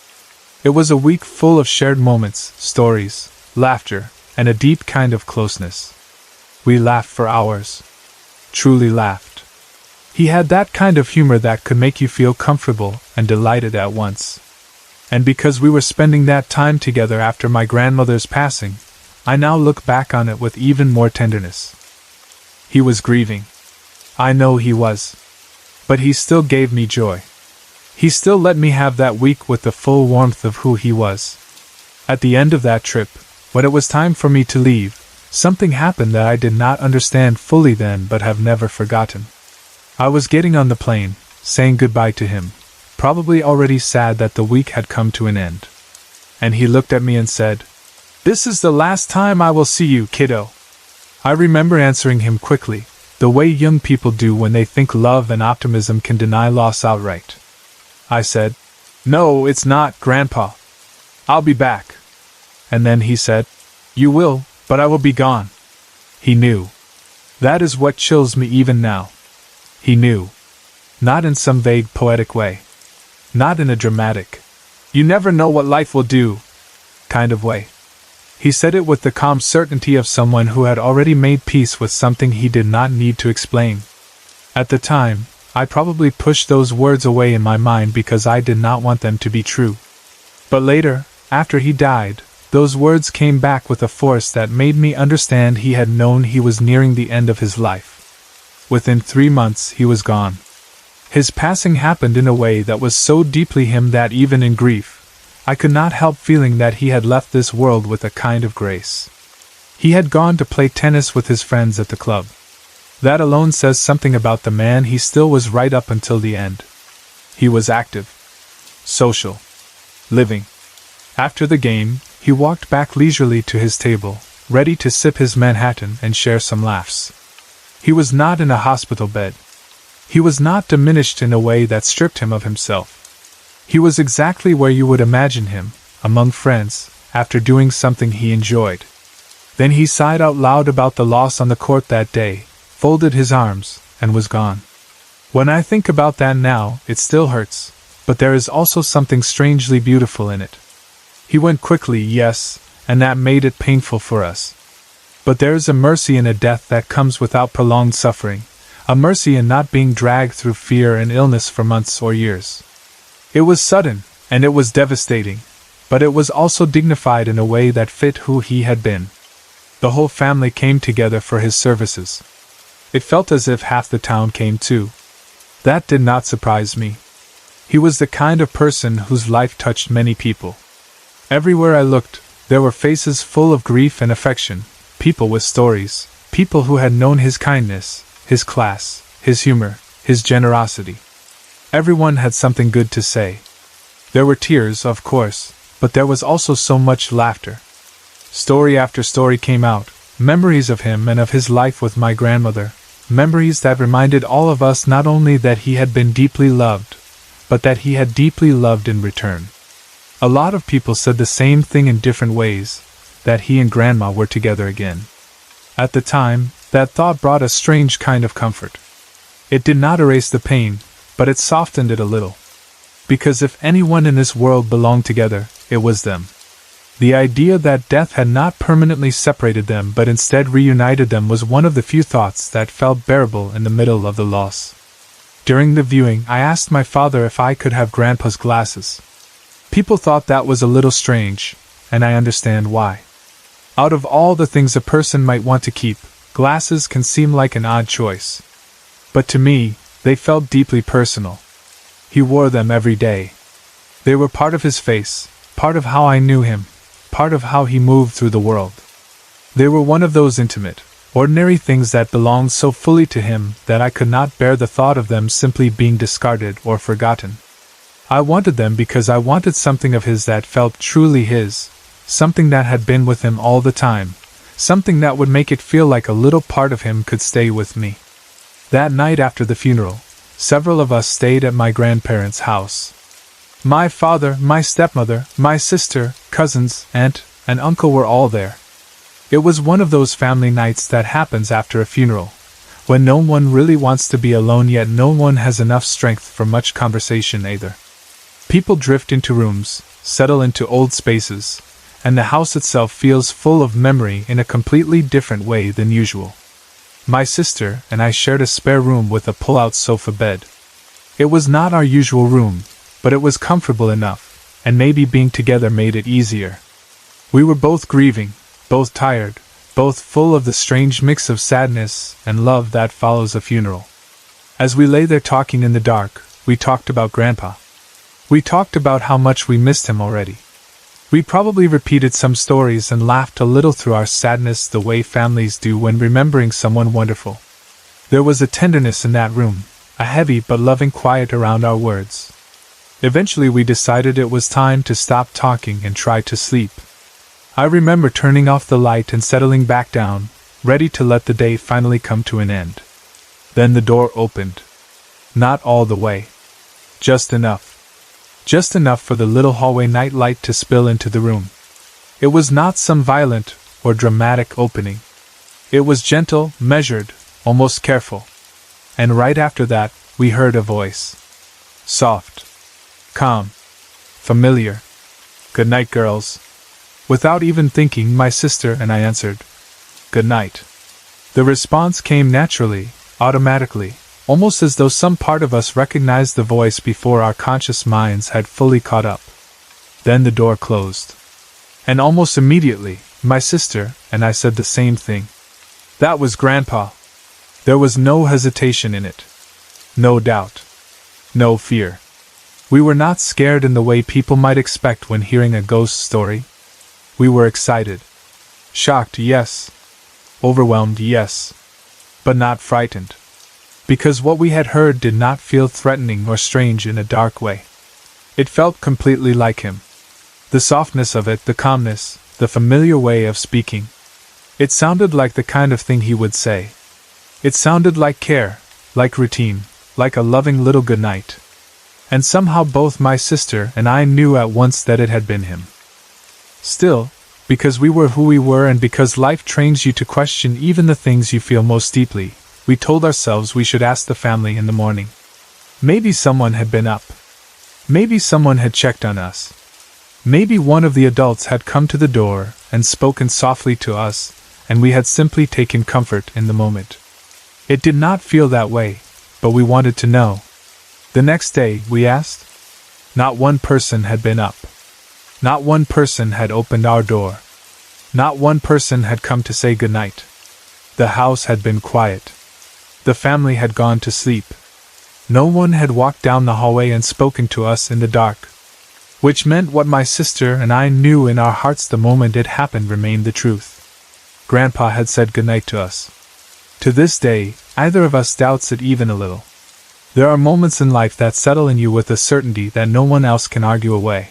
It was a week full of shared moments, stories, laughter, and a deep kind of closeness. We laughed for hours. Truly laughed. He had that kind of humor that could make you feel comfortable and delighted at once. And because we were spending that time together after my grandmother's passing, I now look back on it with even more tenderness. He was grieving. I know he was. But he still gave me joy. He still let me have that week with the full warmth of who he was. At the end of that trip, when it was time for me to leave, something happened that I did not understand fully then but have never forgotten. I was getting on the plane, saying goodbye to him, probably already sad that the week had come to an end. And he looked at me and said, "This is the last time I will see you, kiddo." I remember answering him quickly, the way young people do when they think love and optimism can deny loss outright. I said, "No, it's not, Grandpa. I'll be back." And then he said, "You will, but I will be gone." He knew. That is what chills me even now. He knew. Not in some vague poetic way. Not in a dramatic, "you never know what life will do" kind of way. He said it with the calm certainty of someone who had already made peace with something he did not need to explain. At the time, I probably pushed those words away in my mind because I did not want them to be true. But later, after he died, those words came back with a force that made me understand he had known he was nearing the end of his life. Within 3 months, he was gone. His passing happened in a way that was so deeply him that even in grief, I could not help feeling that he had left this world with a kind of grace. He had gone to play tennis with his friends at the club. That alone says something about the man he still was right up until the end. He was active, social, living. After the game, he walked back leisurely to his table, ready to sip his Manhattan and share some laughs. He was not in a hospital bed. He was not diminished in a way that stripped him of himself. He was exactly where you would imagine him, among friends, after doing something he enjoyed. Then he sighed out loud about the loss on the court that day, folded his arms, and was gone. When I think about that now, it still hurts, but there is also something strangely beautiful in it. He went quickly, yes, and that made it painful for us. But there is a mercy in a death that comes without prolonged suffering, a mercy in not being dragged through fear and illness for months or years. It was sudden, and it was devastating, but it was also dignified in a way that fit who he had been. The whole family came together for his services. It felt as if half the town came too. That did not surprise me. He was the kind of person whose life touched many people. Everywhere I looked, there were faces full of grief and affection, people with stories, people who had known his kindness, his class, his humor, his generosity. Everyone had something good to say. There were tears, of course, but there was also so much laughter. Story after story came out, memories of him and of his life with my grandmother, memories that reminded all of us not only that he had been deeply loved, but that he had deeply loved in return. A lot of people said the same thing in different ways, that he and Grandma were together again. At the time, that thought brought a strange kind of comfort. It did not erase the pain, but it softened it a little. Because if anyone in this world belonged together, it was them. The idea that death had not permanently separated them but instead reunited them was one of the few thoughts that felt bearable in the middle of the loss. During the viewing, I asked my father if I could have Grandpa's glasses. People thought that was a little strange, and I understand why. Out of all the things a person might want to keep, glasses can seem like an odd choice. But to me, they felt deeply personal. He wore them every day. They were part of his face, part of how I knew him, part of how he moved through the world. They were one of those intimate, ordinary things that belonged so fully to him that I could not bear the thought of them simply being discarded or forgotten. I wanted them because I wanted something of his that felt truly his, something that had been with him all the time, something that would make it feel like a little part of him could stay with me. That night after the funeral, several of us stayed at my grandparents' house. My father, my stepmother, my sister, cousins, aunt, and uncle were all there. It was one of those family nights that happens after a funeral, when no one really wants to be alone yet no one has enough strength for much conversation either. People drift into rooms, settle into old spaces, and the house itself feels full of memory in a completely different way than usual. My sister and I shared a spare room with a pull-out sofa bed. It was not our usual room, but it was comfortable enough, and maybe being together made it easier. We were both grieving, both tired, both full of the strange mix of sadness and love that follows a funeral. As we lay there talking in the dark, we talked about Grandpa. We talked about how much we missed him already. We probably repeated some stories and laughed a little through our sadness the way families do when remembering someone wonderful. There was a tenderness in that room, a heavy but loving quiet around our words. Eventually we decided it was time to stop talking and try to sleep. I remember turning off the light and settling back down, ready to let the day finally come to an end. Then the door opened. Not all the way. Just enough. just enough for the little hallway night light to spill into the room. It was not some violent or dramatic opening. It was gentle, measured, almost careful. And right after that, we heard a voice. Soft. Calm. Familiar. "Good night, girls." Without even thinking, my sister and I answered, "Good night." The response came naturally, automatically, almost as though some part of us recognized the voice before our conscious minds had fully caught up. Then the door closed. And almost immediately, my sister and I said the same thing. That was Grandpa. There was no hesitation in it. No doubt. No fear. We were not scared in the way people might expect when hearing a ghost story. We were excited. Shocked, yes. Overwhelmed, yes. But not frightened. Because what we had heard did not feel threatening or strange in a dark way. It felt completely like him. The softness of it, the calmness, the familiar way of speaking. It sounded like the kind of thing he would say. It sounded like care, like routine, like a loving little goodnight. And somehow both my sister and I knew at once that it had been him. Still, because we were who we were and because life trains you to question even the things you feel most deeply, we told ourselves we should ask the family in the morning. Maybe someone had been up. Maybe someone had checked on us. Maybe one of the adults had come to the door and spoken softly to us, and we had simply taken comfort in the moment. It did not feel that way, but we wanted to know. The next day, we asked. Not one person had been up. Not one person had opened our door. Not one person had come to say goodnight. The house had been quiet. The family had gone to sleep. No one had walked down the hallway and spoken to us in the dark. Which meant what my sister and I knew in our hearts the moment it happened remained the truth. Grandpa had said goodnight to us. To this day, either of us doubts it even a little. There are moments in life that settle in you with a certainty that no one else can argue away.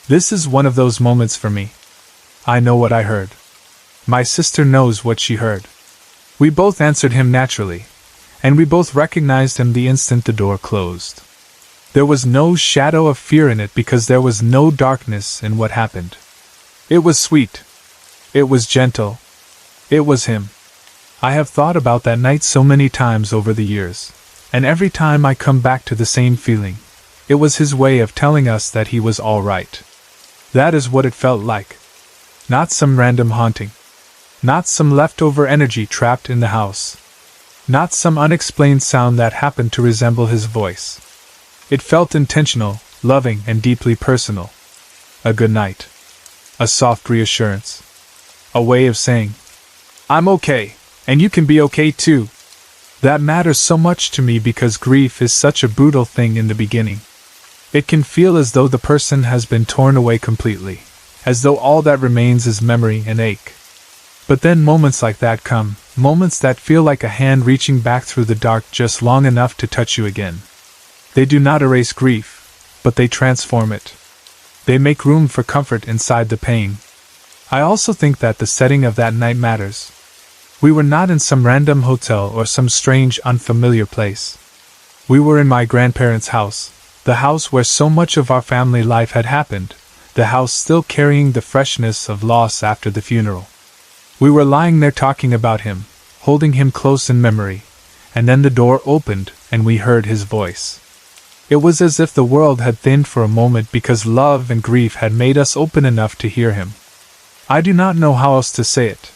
This is one of those moments for me. I know what I heard. My sister knows what she heard. We both answered him naturally, and we both recognized him the instant the door closed. There was no shadow of fear in it because there was no darkness in what happened. It was sweet. It was gentle. It was him. I have thought about that night so many times over the years, and every time I come back to the same feeling. It was his way of telling us that he was all right. That is what it felt like. Not some random haunting. Not some leftover energy trapped in the house. Not some unexplained sound that happened to resemble his voice. It felt intentional, loving, and deeply personal. A good night. A soft reassurance. A way of saying, I'm okay, and you can be okay too. That matters so much to me because grief is such a brutal thing in the beginning. It can feel as though the person has been torn away completely, as though all that remains is memory and ache. But then moments like that come, moments that feel like a hand reaching back through the dark just long enough to touch you again. They do not erase grief, but they transform it. They make room for comfort inside the pain. I also think that the setting of that night matters. We were not in some random hotel or some strange, unfamiliar place. We were in my grandparents' house, the house where so much of our family life had happened, the house still carrying the freshness of loss after the funeral. We were lying there talking about him, holding him close in memory, and then the door opened and we heard his voice. It was as if the world had thinned for a moment because love and grief had made us open enough to hear him. I do not know how else to say it.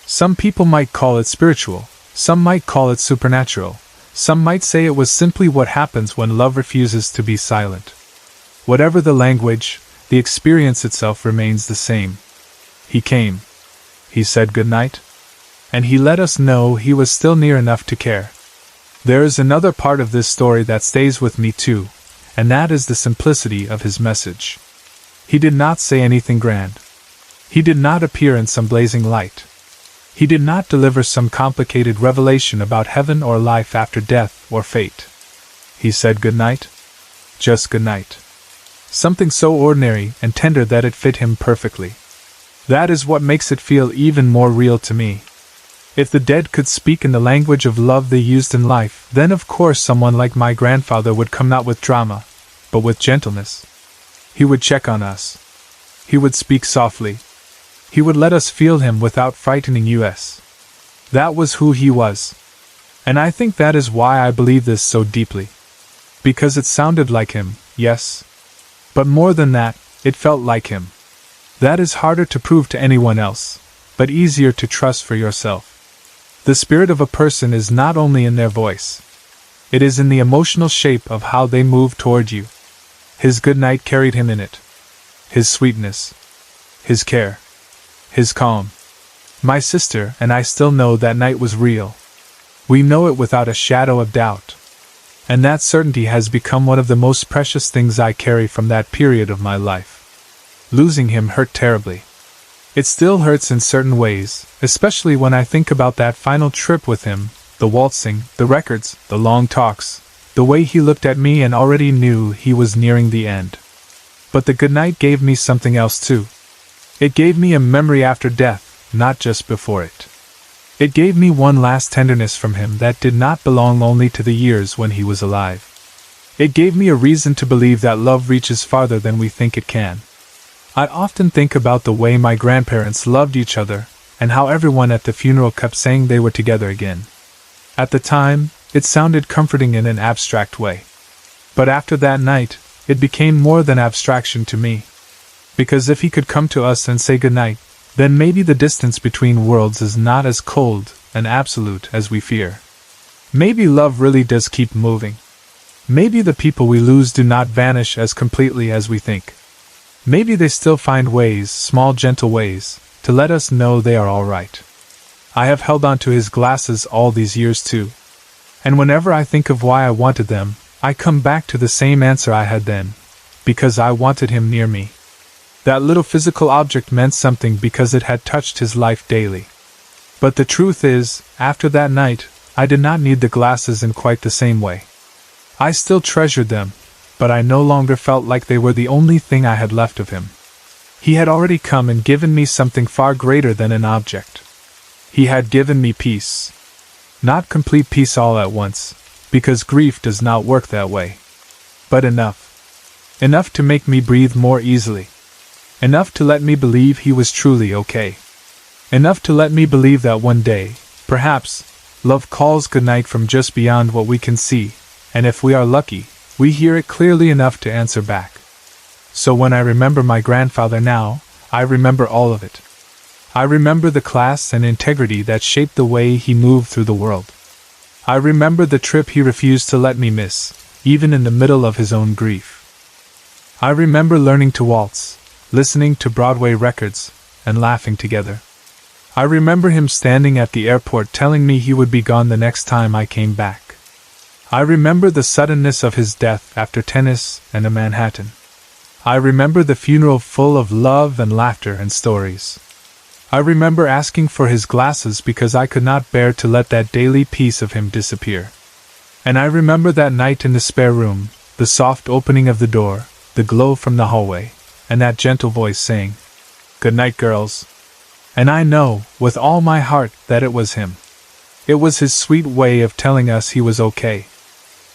Some people might call it spiritual, some might call it supernatural, some might say it was simply what happens when love refuses to be silent. Whatever the language, the experience itself remains the same. He came. He said goodnight. And he let us know he was still near enough to care. There is another part of this story that stays with me too, and that is the simplicity of his message. He did not say anything grand. He did not appear in some blazing light. He did not deliver some complicated revelation about heaven or life after death or fate. He said goodnight. Just goodnight. Something so ordinary and tender that it fit him perfectly. That is what makes it feel even more real to me. If the dead could speak in the language of love they used in life, then of course someone like my grandfather would come, not with drama, but with gentleness. He would check on us. He would speak softly. He would let us feel him without frightening us. That was who he was. And I think that is why I believe this so deeply. Because it sounded like him, yes. But more than that, it felt like him. That is harder to prove to anyone else, but easier to trust for yourself. The spirit of a person is not only in their voice. It is in the emotional shape of how they move toward you. His good night carried him in it. His sweetness. His care. His calm. My sister and I still know that night was real. We know it without a shadow of doubt. And that certainty has become one of the most precious things I carry from that period of my life. Losing him hurt terribly. It still hurts in certain ways, especially when I think about that final trip with him, the waltzing, the records, the long talks, the way he looked at me and already knew he was nearing the end. But the goodnight gave me something else too. It gave me a memory after death, not just before it. It gave me one last tenderness from him that did not belong only to the years when he was alive. It gave me a reason to believe that love reaches farther than we think it can. I often think about the way my grandparents loved each other, and how everyone at the funeral kept saying they were together again. At the time, it sounded comforting in an abstract way. But after that night, it became more than abstraction to me. Because if he could come to us and say goodnight, then maybe the distance between worlds is not as cold and absolute as we fear. Maybe love really does keep moving. Maybe the people we lose do not vanish as completely as we think. Maybe they still find ways, small gentle ways, to let us know they are all right. I have held on to his glasses all these years too. And whenever I think of why I wanted them, I come back to the same answer I had then. Because I wanted him near me. That little physical object meant something because it had touched his life daily. But the truth is, after that night, I did not need the glasses in quite the same way. I still treasured them, but I no longer felt like they were the only thing I had left of him. He had already come and given me something far greater than an object. He had given me peace. Not complete peace all at once, because grief does not work that way. But enough. Enough to make me breathe more easily. Enough to let me believe he was truly okay. Enough to let me believe that one day, perhaps, love calls goodnight from just beyond what we can see, and if we are lucky, we hear it clearly enough to answer back. So when I remember my grandfather now, I remember all of it. I remember the class and integrity that shaped the way he moved through the world. I remember the trip he refused to let me miss, even in the middle of his own grief. I remember learning to waltz, listening to Broadway records, and laughing together. I remember him standing at the airport telling me he would be gone the next time I came back. I remember the suddenness of his death after tennis and a Manhattan. I remember the funeral full of love and laughter and stories. I remember asking for his glasses because I could not bear to let that daily piece of him disappear. And I remember that night in the spare room, the soft opening of the door, the glow from the hallway, and that gentle voice saying, "Good night, girls." And I know, with all my heart, that it was him. It was his sweet way of telling us he was okay.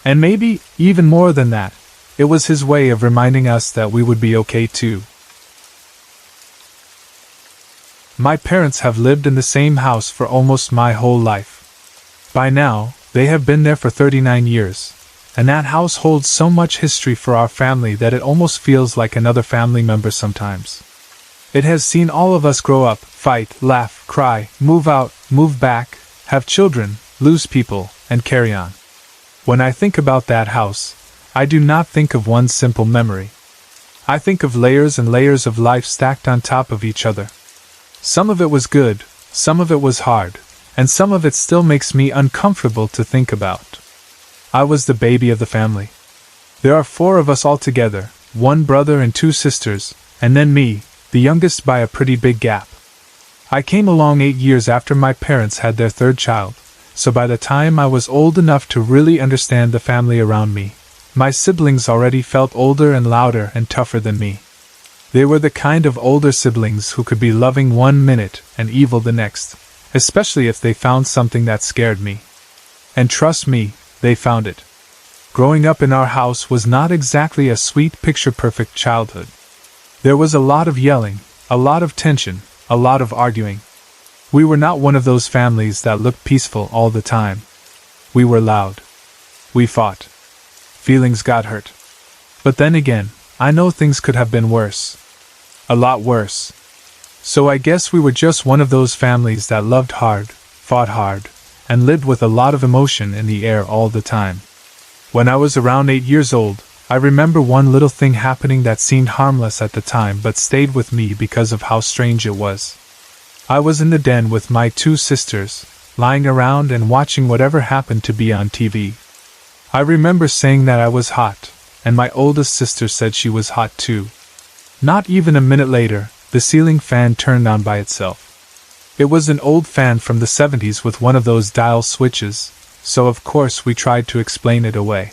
And maybe, even more than that, it was his way of reminding us that we would be okay too. My parents have lived in the same house for almost my whole life. By now, they have been there for 39 years, and that house holds so much history for our family that it almost feels like another family member sometimes. It has seen all of us grow up, fight, laugh, cry, move out, move back, have children, lose people, and carry on. When I think about that house, I do not think of one simple memory. I think of layers and layers of life stacked on top of each other. Some of it was good, some of it was hard, and some of it still makes me uncomfortable to think about. I was the baby of the family. There are 4 of us altogether, 1 brother and 2 sisters, and then me, the youngest by a pretty big gap. I came along 8 years after my parents had their 3rd child, so by the time I was old enough to really understand the family around me, my siblings already felt older and louder and tougher than me. They were the kind of older siblings who could be loving one minute and evil the next, especially if they found something that scared me. And trust me, they found it. Growing up in our house was not exactly a sweet, picture-perfect childhood. There was a lot of yelling, a lot of tension, a lot of arguing. We were not one of those families that looked peaceful all the time. We were loud. We fought. Feelings got hurt. But then again, I know things could have been worse. A lot worse. So I guess we were just one of those families that loved hard, fought hard, and lived with a lot of emotion in the air all the time. When I was around 8 years old, I remember one little thing happening that seemed harmless at the time but stayed with me because of how strange it was. I was in the den with my 2 sisters, lying around and watching whatever happened to be on TV. I remember saying that I was hot, and my oldest sister said she was hot too. Not even a minute later, the ceiling fan turned on by itself. It was an old fan from the 70s with one of those dial switches, so of course we tried to explain it away.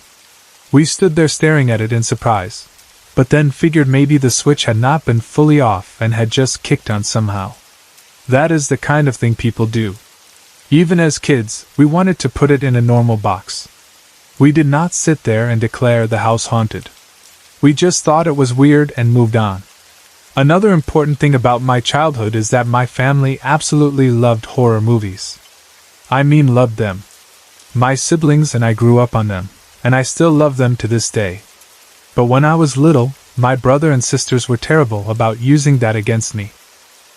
We stood there staring at it in surprise, but then figured maybe the switch had not been fully off and had just kicked on somehow. That is the kind of thing people do. Even as kids, we wanted to put it in a normal box. We did not sit there and declare the house haunted. We just thought it was weird and moved on. Another important thing about my childhood is that my family absolutely loved horror movies. I mean loved them. My siblings and I grew up on them, and I still love them to this day. But when I was little, my brother and sisters were terrible about using that against me.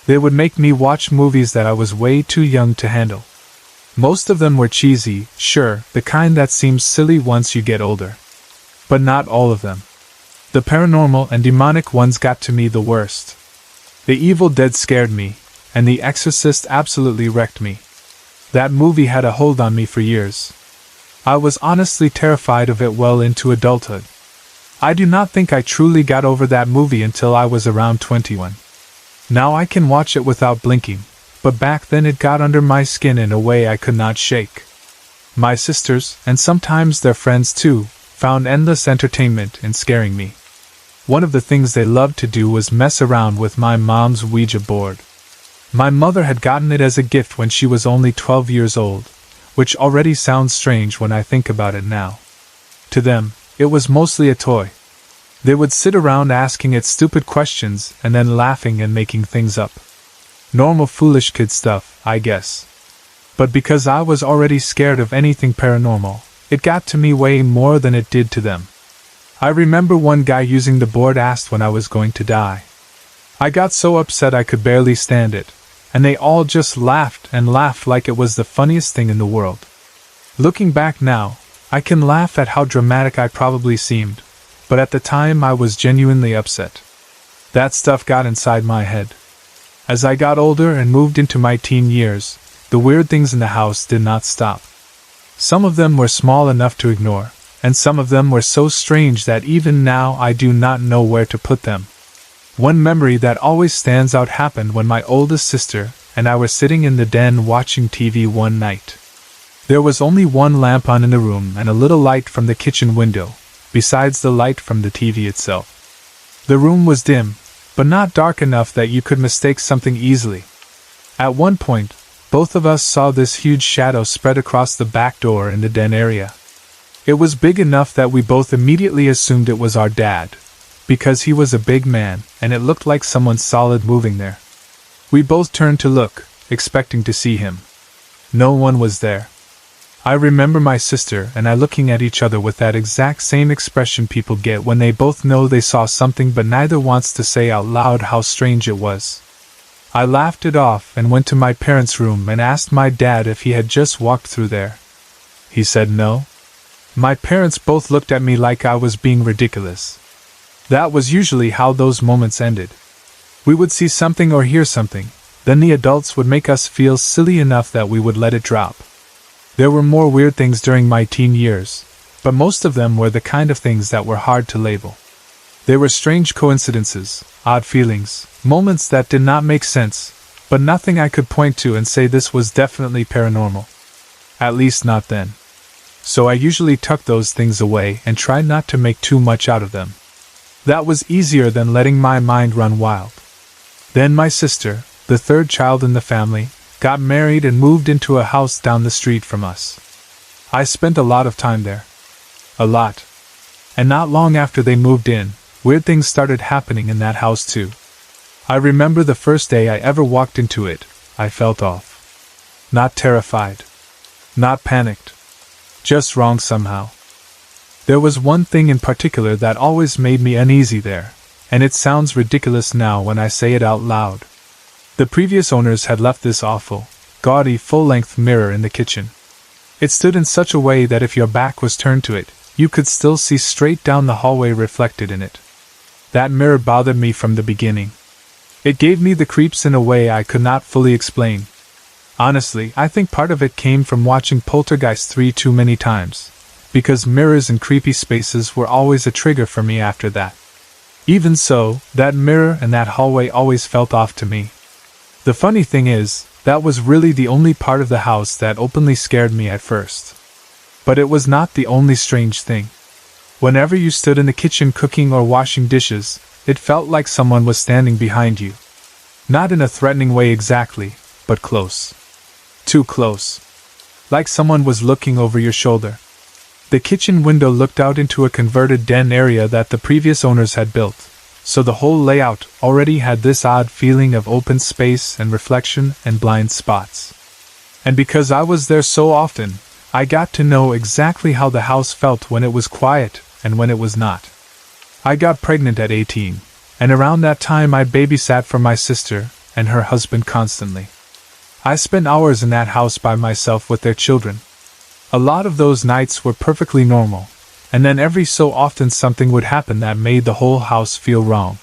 They would make me watch movies that I was way too young to handle. Most of them were cheesy, sure, the kind that seems silly once you get older. But not all of them. The paranormal and demonic ones got to me the worst. The Evil Dead scared me, and The Exorcist absolutely wrecked me. That movie had a hold on me for years. I was honestly terrified of it well into adulthood. I do not think I truly got over that movie until I was around 21. Now I can watch it without blinking, but back then it got under my skin in a way I could not shake. My sisters, and sometimes their friends too, found endless entertainment in scaring me. One of the things they loved to do was mess around with my mom's Ouija board. My mother had gotten it as a gift when she was only 12 years old, which already sounds strange when I think about it now. To them, it was mostly a toy. They would sit around asking it stupid questions and then laughing and making things up. Normal foolish kid stuff, I guess. But because I was already scared of anything paranormal, it got to me way more than it did to them. I remember one guy using the board asked when I was going to die. I got so upset I could barely stand it, and they all just laughed and laughed like it was the funniest thing in the world. Looking back now, I can laugh at how dramatic I probably seemed, but at the time I was genuinely upset. That stuff got inside my head. As I got older and moved into my teen years, the weird things in the house did not stop. Some of them were small enough to ignore, and some of them were so strange that even now I do not know where to put them. One memory that always stands out happened when my oldest sister and I were sitting in the den watching TV one night. There was only one lamp on in the room and a little light from the kitchen window, besides the light from the TV itself. The room was dim, but not dark enough that you could mistake something easily. At one point, both of us saw this huge shadow spread across the back door in the den area. It was big enough that we both immediately assumed it was our dad, because he was a big man and it looked like someone solid moving there. We both turned to look, expecting to see him. No one was there. I remember my sister and I looking at each other with that exact same expression people get when they both know they saw something but neither wants to say out loud how strange it was. I laughed it off and went to my parents' room and asked my dad if he had just walked through there. He said no. My parents both looked at me like I was being ridiculous. That was usually how those moments ended. We would see something or hear something, then the adults would make us feel silly enough that we would let it drop. There were more weird things during my teen years, but most of them were the kind of things that were hard to label. They were strange coincidences, odd feelings, moments that did not make sense, but nothing I could point to and say this was definitely paranormal. At least not then. So I usually tucked those things away and tried not to make too much out of them. That was easier than letting my mind run wild. Then my sister, the third child in the family, got married and moved into a house down the street from us. I spent a lot of time there. A lot. And not long after they moved in, weird things started happening in that house too. I remember the first day I ever walked into it, I felt off. Not terrified. Not panicked. Just wrong somehow. There was one thing in particular that always made me uneasy there, and it sounds ridiculous now when I say it out loud. The previous owners had left this awful, gaudy full-length mirror in the kitchen. It stood in such a way that if your back was turned to it, you could still see straight down the hallway reflected in it. That mirror bothered me from the beginning. It gave me the creeps in a way I could not fully explain. Honestly, I think part of it came from watching Poltergeist 3 too many times, because mirrors in creepy spaces were always a trigger for me after that. Even so, that mirror and that hallway always felt off to me. The funny thing is, that was really the only part of the house that openly scared me at first. But it was not the only strange thing. Whenever you stood in the kitchen cooking or washing dishes, it felt like someone was standing behind you. Not in a threatening way exactly, but close. Too close. Like someone was looking over your shoulder. The kitchen window looked out into a converted den area that the previous owners had built, so the whole layout already had this odd feeling of open space and reflection and blind spots. And because I was there so often, I got to know exactly how the house felt when it was quiet and when it was not. I got pregnant at 18, and around that time I babysat for my sister and her husband constantly. I spent hours in that house by myself with their children. A lot of those nights were perfectly normal, and then every so often something would happen that made the whole house feel wrong.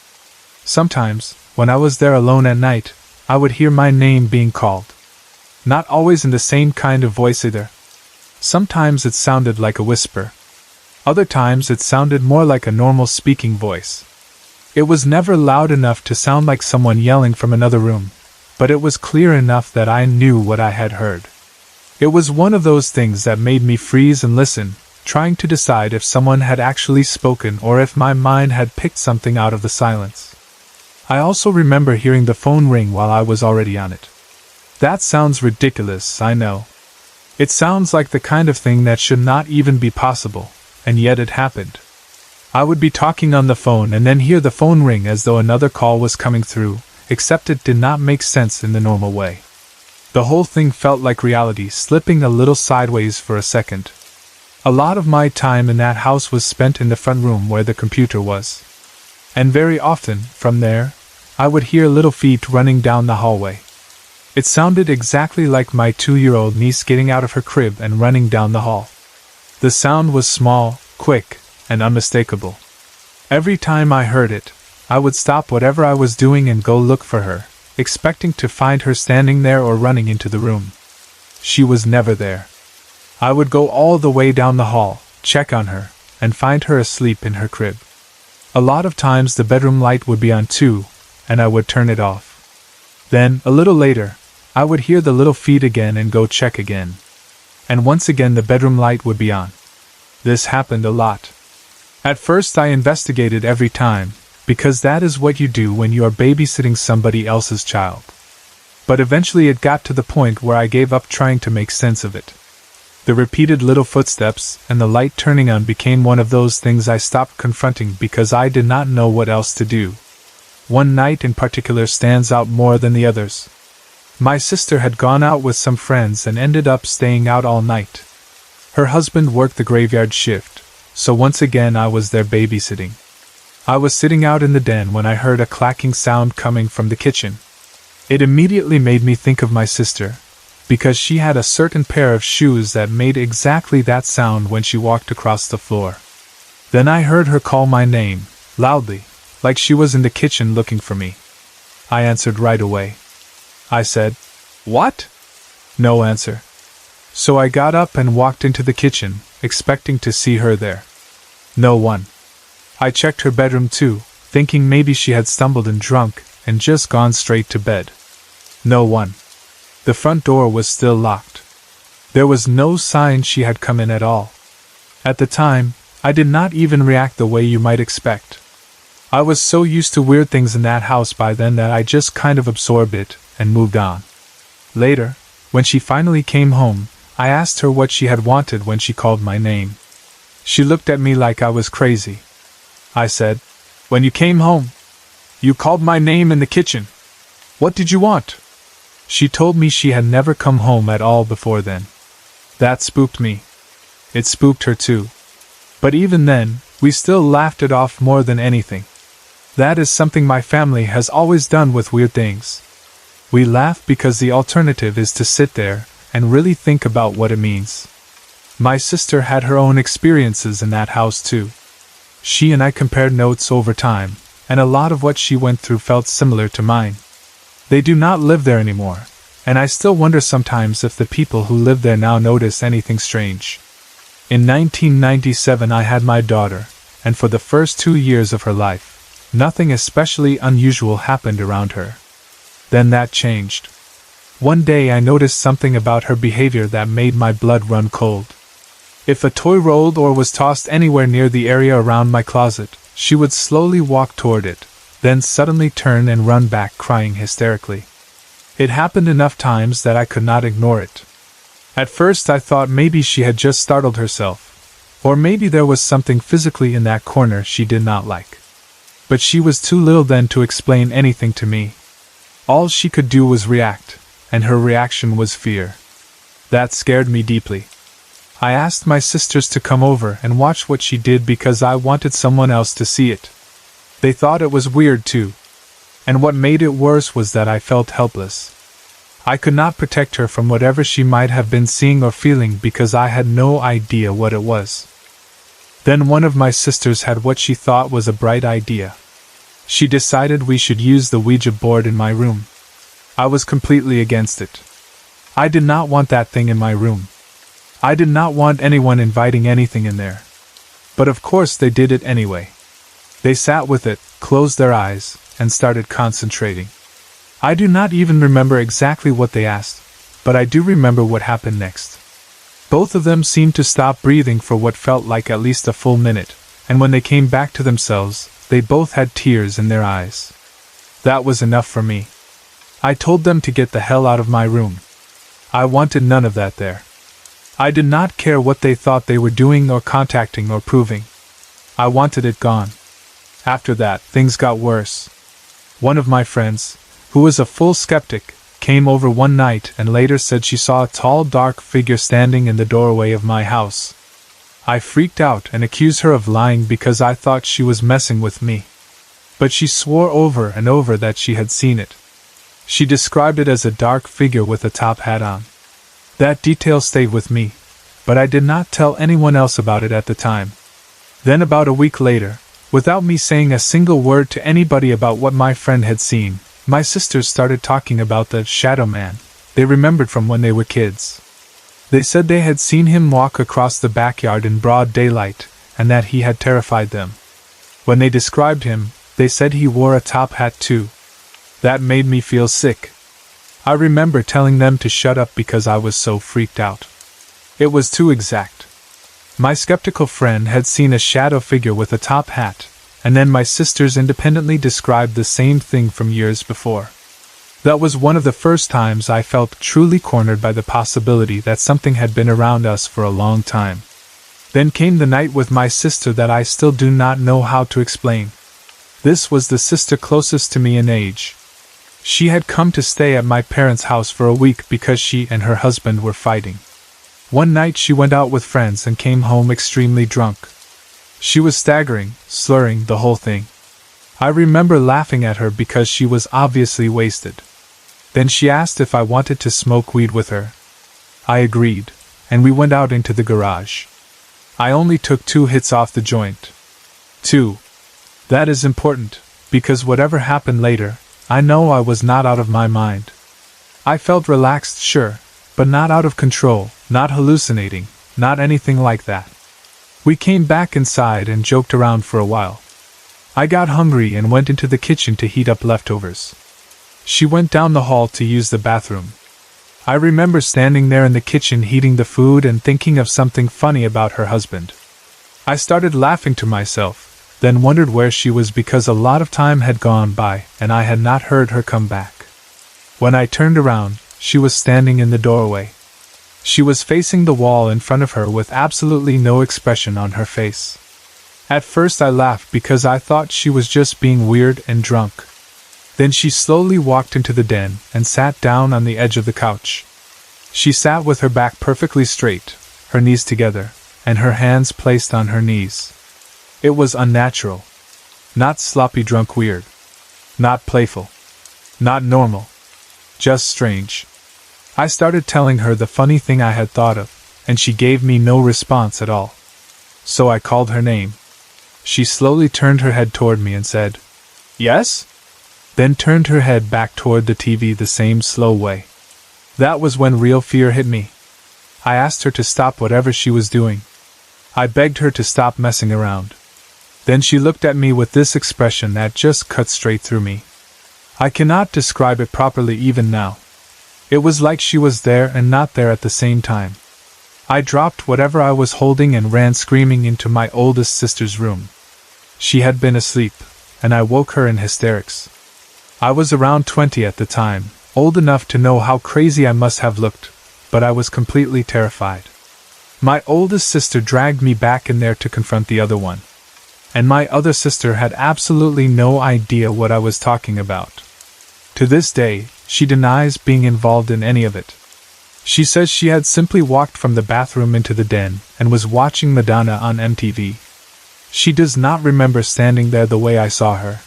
Sometimes, when I was there alone at night, I would hear my name being called. Not always in the same kind of voice either. Sometimes it sounded like a whisper. Other times it sounded more like a normal speaking voice. It was never loud enough to sound like someone yelling from another room, but it was clear enough that I knew what I had heard. It was one of those things that made me freeze and listen, trying to decide if someone had actually spoken or if my mind had picked something out of the silence. I also remember hearing the phone ring while I was already on it. That sounds ridiculous, I know. It sounds like the kind of thing that should not even be possible, and yet it happened. I would be talking on the phone and then hear the phone ring as though another call was coming through, except it did not make sense in the normal way. The whole thing felt like reality slipping a little sideways for a second. A lot of my time in that house was spent in the front room where the computer was. And very often, from there, I would hear little feet running down the hallway. It sounded exactly like my 2-year-old niece getting out of her crib and running down the hall. The sound was small, quick, and unmistakable. Every time I heard it, I would stop whatever I was doing and go look for her, expecting to find her standing there or running into the room. She was never there. I would go all the way down the hall, check on her, and find her asleep in her crib. A lot of times the bedroom light would be on too, and I would turn it off. Then, a little later, I would hear the little feet again and go check again. And once again the bedroom light would be on. This happened a lot. At first I investigated every time, because that is what you do when you are babysitting somebody else's child. But eventually it got to the point where I gave up trying to make sense of it. The repeated little footsteps and the light turning on became one of those things I stopped confronting because I did not know what else to do. One night in particular stands out more than the others. My sister had gone out with some friends and ended up staying out all night. Her husband worked the graveyard shift, so once again I was there babysitting. I was sitting out in the den when I heard a clacking sound coming from the kitchen. It immediately made me think of my sister, because she had a certain pair of shoes that made exactly that sound when she walked across the floor. Then I heard her call my name, loudly, like she was in the kitchen looking for me. I answered right away. I said, "What?" No answer. So I got up and walked into the kitchen, expecting to see her there. No one. I checked her bedroom too, thinking maybe she had stumbled and drunk and just gone straight to bed. No one. The front door was still locked. There was no sign she had come in at all. At the time, I did not even react the way you might expect. I was so used to weird things in that house by then that I just kind of absorbed it and moved on. Later, when she finally came home, I asked her what she had wanted when she called my name. She looked at me like I was crazy. I said, "When you came home, you called my name in the kitchen. What did you want?" She told me she had never come home at all before then. That spooked me. It spooked her too. But even then, we still laughed it off more than anything. That is something my family has always done with weird things. We laugh because the alternative is to sit there and really think about what it means. My sister had her own experiences in that house too. She and I compared notes over time, and a lot of what she went through felt similar to mine. They do not live there anymore, and I still wonder sometimes if the people who live there now notice anything strange. In 1997 I had my daughter, and for the first 2 years of her life, nothing especially unusual happened around her. Then that changed. One day I noticed something about her behavior that made my blood run cold. If a toy rolled or was tossed anywhere near the area around my closet, she would slowly walk toward it, then suddenly turn and run back crying hysterically. It happened enough times that I could not ignore it. At first I thought maybe she had just startled herself, or maybe there was something physically in that corner she did not like. But she was too little then to explain anything to me. All she could do was react, and her reaction was fear. That scared me deeply. I asked my sisters to come over and watch what she did because I wanted someone else to see it. They thought it was weird too. And what made it worse was that I felt helpless. I could not protect her from whatever she might have been seeing or feeling because I had no idea what it was. Then one of my sisters had what she thought was a bright idea. She decided we should use the Ouija board in my room. I was completely against it. I did not want that thing in my room. I did not want anyone inviting anything in there. But of course they did it anyway. They sat with it, closed their eyes, and started concentrating. I do not even remember exactly what they asked, but I do remember what happened next. Both of them seemed to stop breathing for what felt like at least a full minute, and when they came back to themselves, they both had tears in their eyes. That was enough for me. I told them to get the hell out of my room. I wanted none of that there. I did not care what they thought they were doing or contacting or proving. I wanted it gone. After that, things got worse. One of my friends, who was a full skeptic, came over one night and later said she saw a tall dark figure standing in the doorway of my house. I freaked out and accused her of lying because I thought she was messing with me. But she swore over and over that she had seen it. She described it as a dark figure with a top hat on. That detail stayed with me, but I did not tell anyone else about it at the time. Then about a week later, without me saying a single word to anybody about what my friend had seen, my sisters started talking about the shadow man they remembered from when they were kids. They said they had seen him walk across the backyard in broad daylight, and that he had terrified them. When they described him, they said he wore a top hat too. That made me feel sick. I remember telling them to shut up because I was so freaked out. It was too exact. My skeptical friend had seen a shadow figure with a top hat, and then my sisters independently described the same thing from years before. That was one of the first times I felt truly cornered by the possibility that something had been around us for a long time. Then came the night with my sister that I still do not know how to explain. This was the sister closest to me in age. She had come to stay at my parents' house for a week because she and her husband were fighting. One night she went out with friends and came home extremely drunk. She was staggering, slurring, the whole thing. I remember laughing at her because she was obviously wasted. Then she asked if I wanted to smoke weed with her. I agreed, and we went out into the garage. I only took 2 hits off the joint. 2. That is important, because whatever happened later, I know I was not out of my mind. I felt relaxed, sure, but not out of control, not hallucinating, not anything like that. We came back inside and joked around for a while. I got hungry and went into the kitchen to heat up leftovers. She went down the hall to use the bathroom. I remember standing there in the kitchen heating the food and thinking of something funny about her husband. I started laughing to myself, then wondered where she was because a lot of time had gone by and I had not heard her come back. When I turned around, she was standing in the doorway. She was facing the wall in front of her with absolutely no expression on her face. At first I laughed because I thought she was just being weird and drunk. Then she slowly walked into the den and sat down on the edge of the couch. She sat with her back perfectly straight, her knees together, and her hands placed on her knees. It was unnatural. Not sloppy drunk weird. Not playful. Not normal. Just strange. I started telling her the funny thing I had thought of, and she gave me no response at all. So I called her name. She slowly turned her head toward me and said, "Yes?" Then turned her head back toward the TV the same slow way. That was when real fear hit me. I asked her to stop whatever she was doing. I begged her to stop messing around. Then she looked at me with this expression that just cut straight through me. I cannot describe it properly even now. It was like she was there and not there at the same time. I dropped whatever I was holding and ran screaming into my oldest sister's room. She had been asleep, and I woke her in hysterics. I was around 20 at the time, old enough to know how crazy I must have looked, but I was completely terrified. My oldest sister dragged me back in there to confront the other one. And my other sister had absolutely no idea what I was talking about. To this day, she denies being involved in any of it. She says she had simply walked from the bathroom into the den and was watching Madonna on MTV. She does not remember standing there the way I saw her.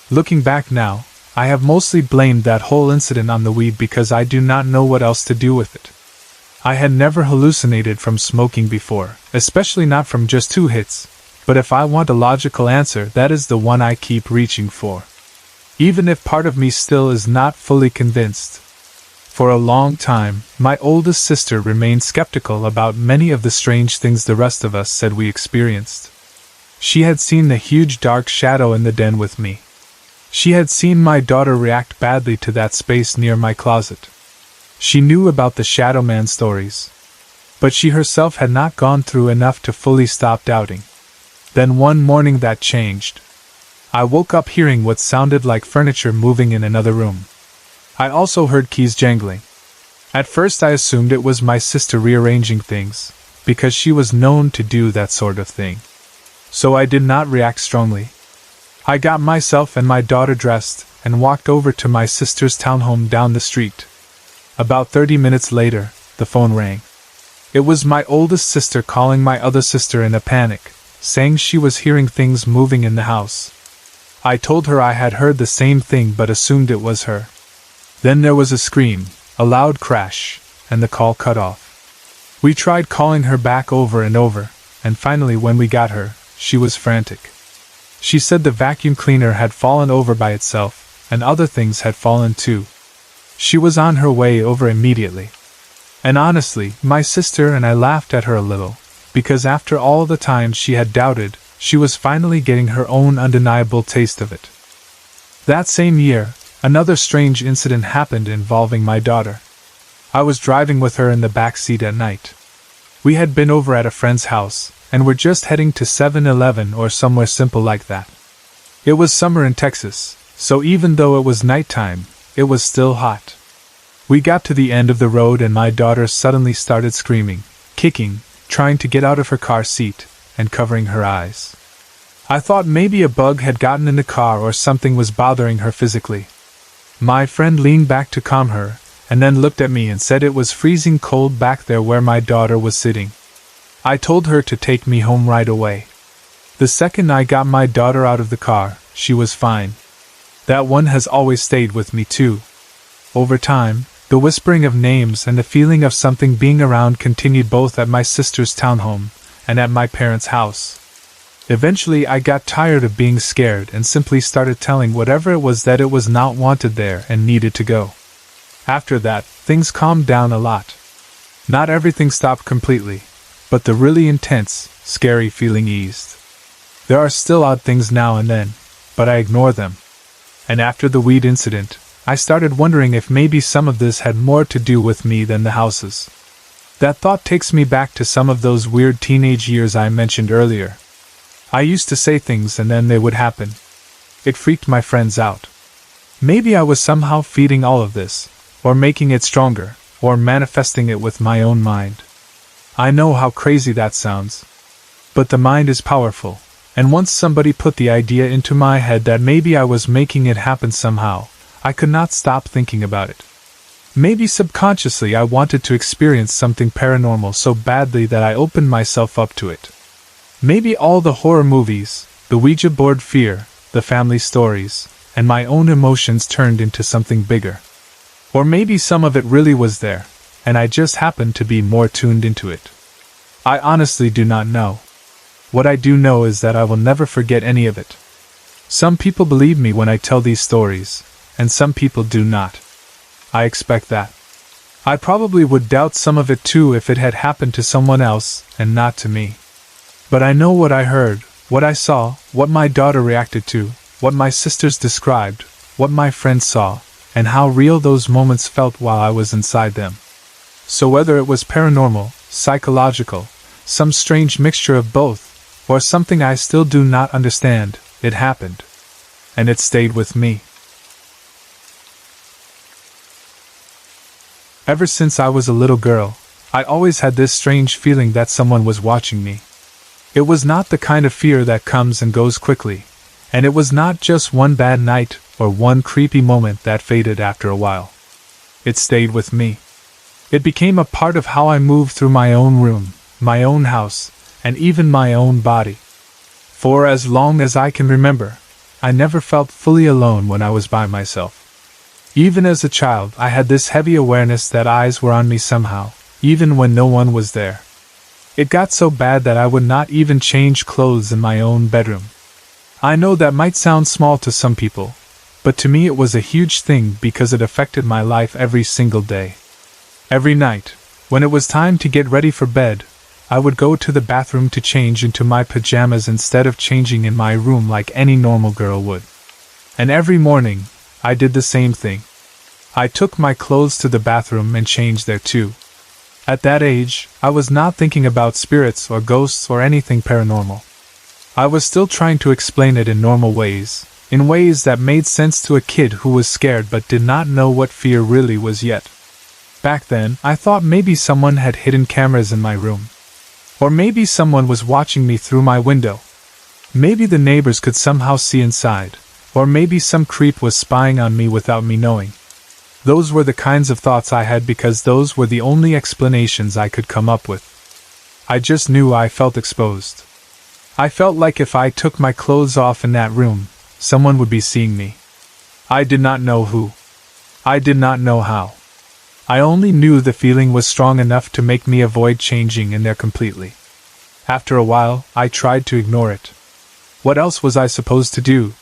Looking back now, I have mostly blamed that whole incident on the weed because I do not know what else to do with it. I had never hallucinated from smoking before, especially not from just 2 hits, but if I want a logical answer, that is the one I keep reaching for. Even if part of me still is not fully convinced. For a long time, my oldest sister remained skeptical about many of the strange things the rest of us said we experienced. She had seen the huge dark shadow in the den with me. She had seen my daughter react badly to that space near my closet. She knew about the Shadow Man stories. But she herself had not gone through enough to fully stop doubting. Then one morning that changed. I woke up hearing what sounded like furniture moving in another room. I also heard keys jangling. At first I assumed it was my sister rearranging things, because she was known to do that sort of thing. So I did not react strongly. I got myself and my daughter dressed and walked over to my sister's townhome down the street. About 30 minutes later, the phone rang. It was my oldest sister calling my other sister in a panic, saying she was hearing things moving in the house. I told her I had heard the same thing but assumed it was her. Then there was a scream, a loud crash, and the call cut off. We tried calling her back over and over, and finally when we got her, she was frantic. She said the vacuum cleaner had fallen over by itself, and other things had fallen too. She was on her way over immediately. And honestly, my sister and I laughed at her a little, because after all the time she had doubted, she was finally getting her own undeniable taste of it. That same year, another strange incident happened involving my daughter. I was driving with her in the back seat at night. We had been over at a friend's house, and were just heading to 7-Eleven or somewhere simple like that. It was summer in Texas, so even though it was nighttime, it was still hot. We got to the end of the road and my daughter suddenly started screaming, kicking, trying to get out of her car seat, and covering her eyes. I thought maybe a bug had gotten in the car or something was bothering her physically. My friend leaned back to calm her, and then looked at me and said it was freezing cold back there where my daughter was sitting. I told her to take me home right away. The second I got my daughter out of the car, she was fine. That one has always stayed with me too. Over time, the whispering of names and the feeling of something being around continued both at my sister's townhome and at my parents' house. Eventually I got tired of being scared and simply started telling whatever it was that it was not wanted there and needed to go. After that, things calmed down a lot. Not everything stopped completely, but the really intense, scary feeling eased. There are still odd things now and then, but I ignore them. And after the weed incident, I started wondering if maybe some of this had more to do with me than the houses. That thought takes me back to some of those weird teenage years I mentioned earlier. I used to say things and then they would happen. It freaked my friends out. Maybe I was somehow feeding all of this, or making it stronger, or manifesting it with my own mind. I know how crazy that sounds. But the mind is powerful, and once somebody put the idea into my head that maybe I was making it happen somehow, I could not stop thinking about it. Maybe subconsciously I wanted to experience something paranormal so badly that I opened myself up to it. Maybe all the horror movies, the Ouija board fear, the family stories, and my own emotions turned into something bigger. Or maybe some of it really was there, and I just happened to be more tuned into it. I honestly do not know. What I do know is that I will never forget any of it. Some people believe me when I tell these stories, and some people do not. I expect that. I probably would doubt some of it too if it had happened to someone else and not to me. But I know what I heard, what I saw, what my daughter reacted to, what my sisters described, what my friends saw, and how real those moments felt while I was inside them. So whether it was paranormal, psychological, some strange mixture of both, or something I still do not understand, it happened. And it stayed with me. Ever since I was a little girl, I always had this strange feeling that someone was watching me. It was not the kind of fear that comes and goes quickly, and it was not just one bad night or one creepy moment that faded after a while. It stayed with me. It became a part of how I moved through my own room, my own house, and even my own body. For as long as I can remember, I never felt fully alone when I was by myself. Even as a child, I had this heavy awareness that eyes were on me somehow, even when no one was there. It got so bad that I would not even change clothes in my own bedroom. I know that might sound small to some people, but to me it was a huge thing because it affected my life every single day. Every night, when it was time to get ready for bed, I would go to the bathroom to change into my pajamas instead of changing in my room like any normal girl would. And every morning, I did the same thing. I took my clothes to the bathroom and changed there too. At that age, I was not thinking about spirits or ghosts or anything paranormal. I was still trying to explain it in normal ways, in ways that made sense to a kid who was scared but did not know what fear really was yet. Back then, I thought maybe someone had hidden cameras in my room. Or maybe someone was watching me through my window. Maybe the neighbors could somehow see inside. Or maybe some creep was spying on me without me knowing. Those were the kinds of thoughts I had because those were the only explanations I could come up with. I just knew I felt exposed. I felt like if I took my clothes off in that room, someone would be seeing me. I did not know who. I did not know how. I only knew the feeling was strong enough to make me avoid changing in there completely. After a while, I tried to ignore it. What else was I supposed to do?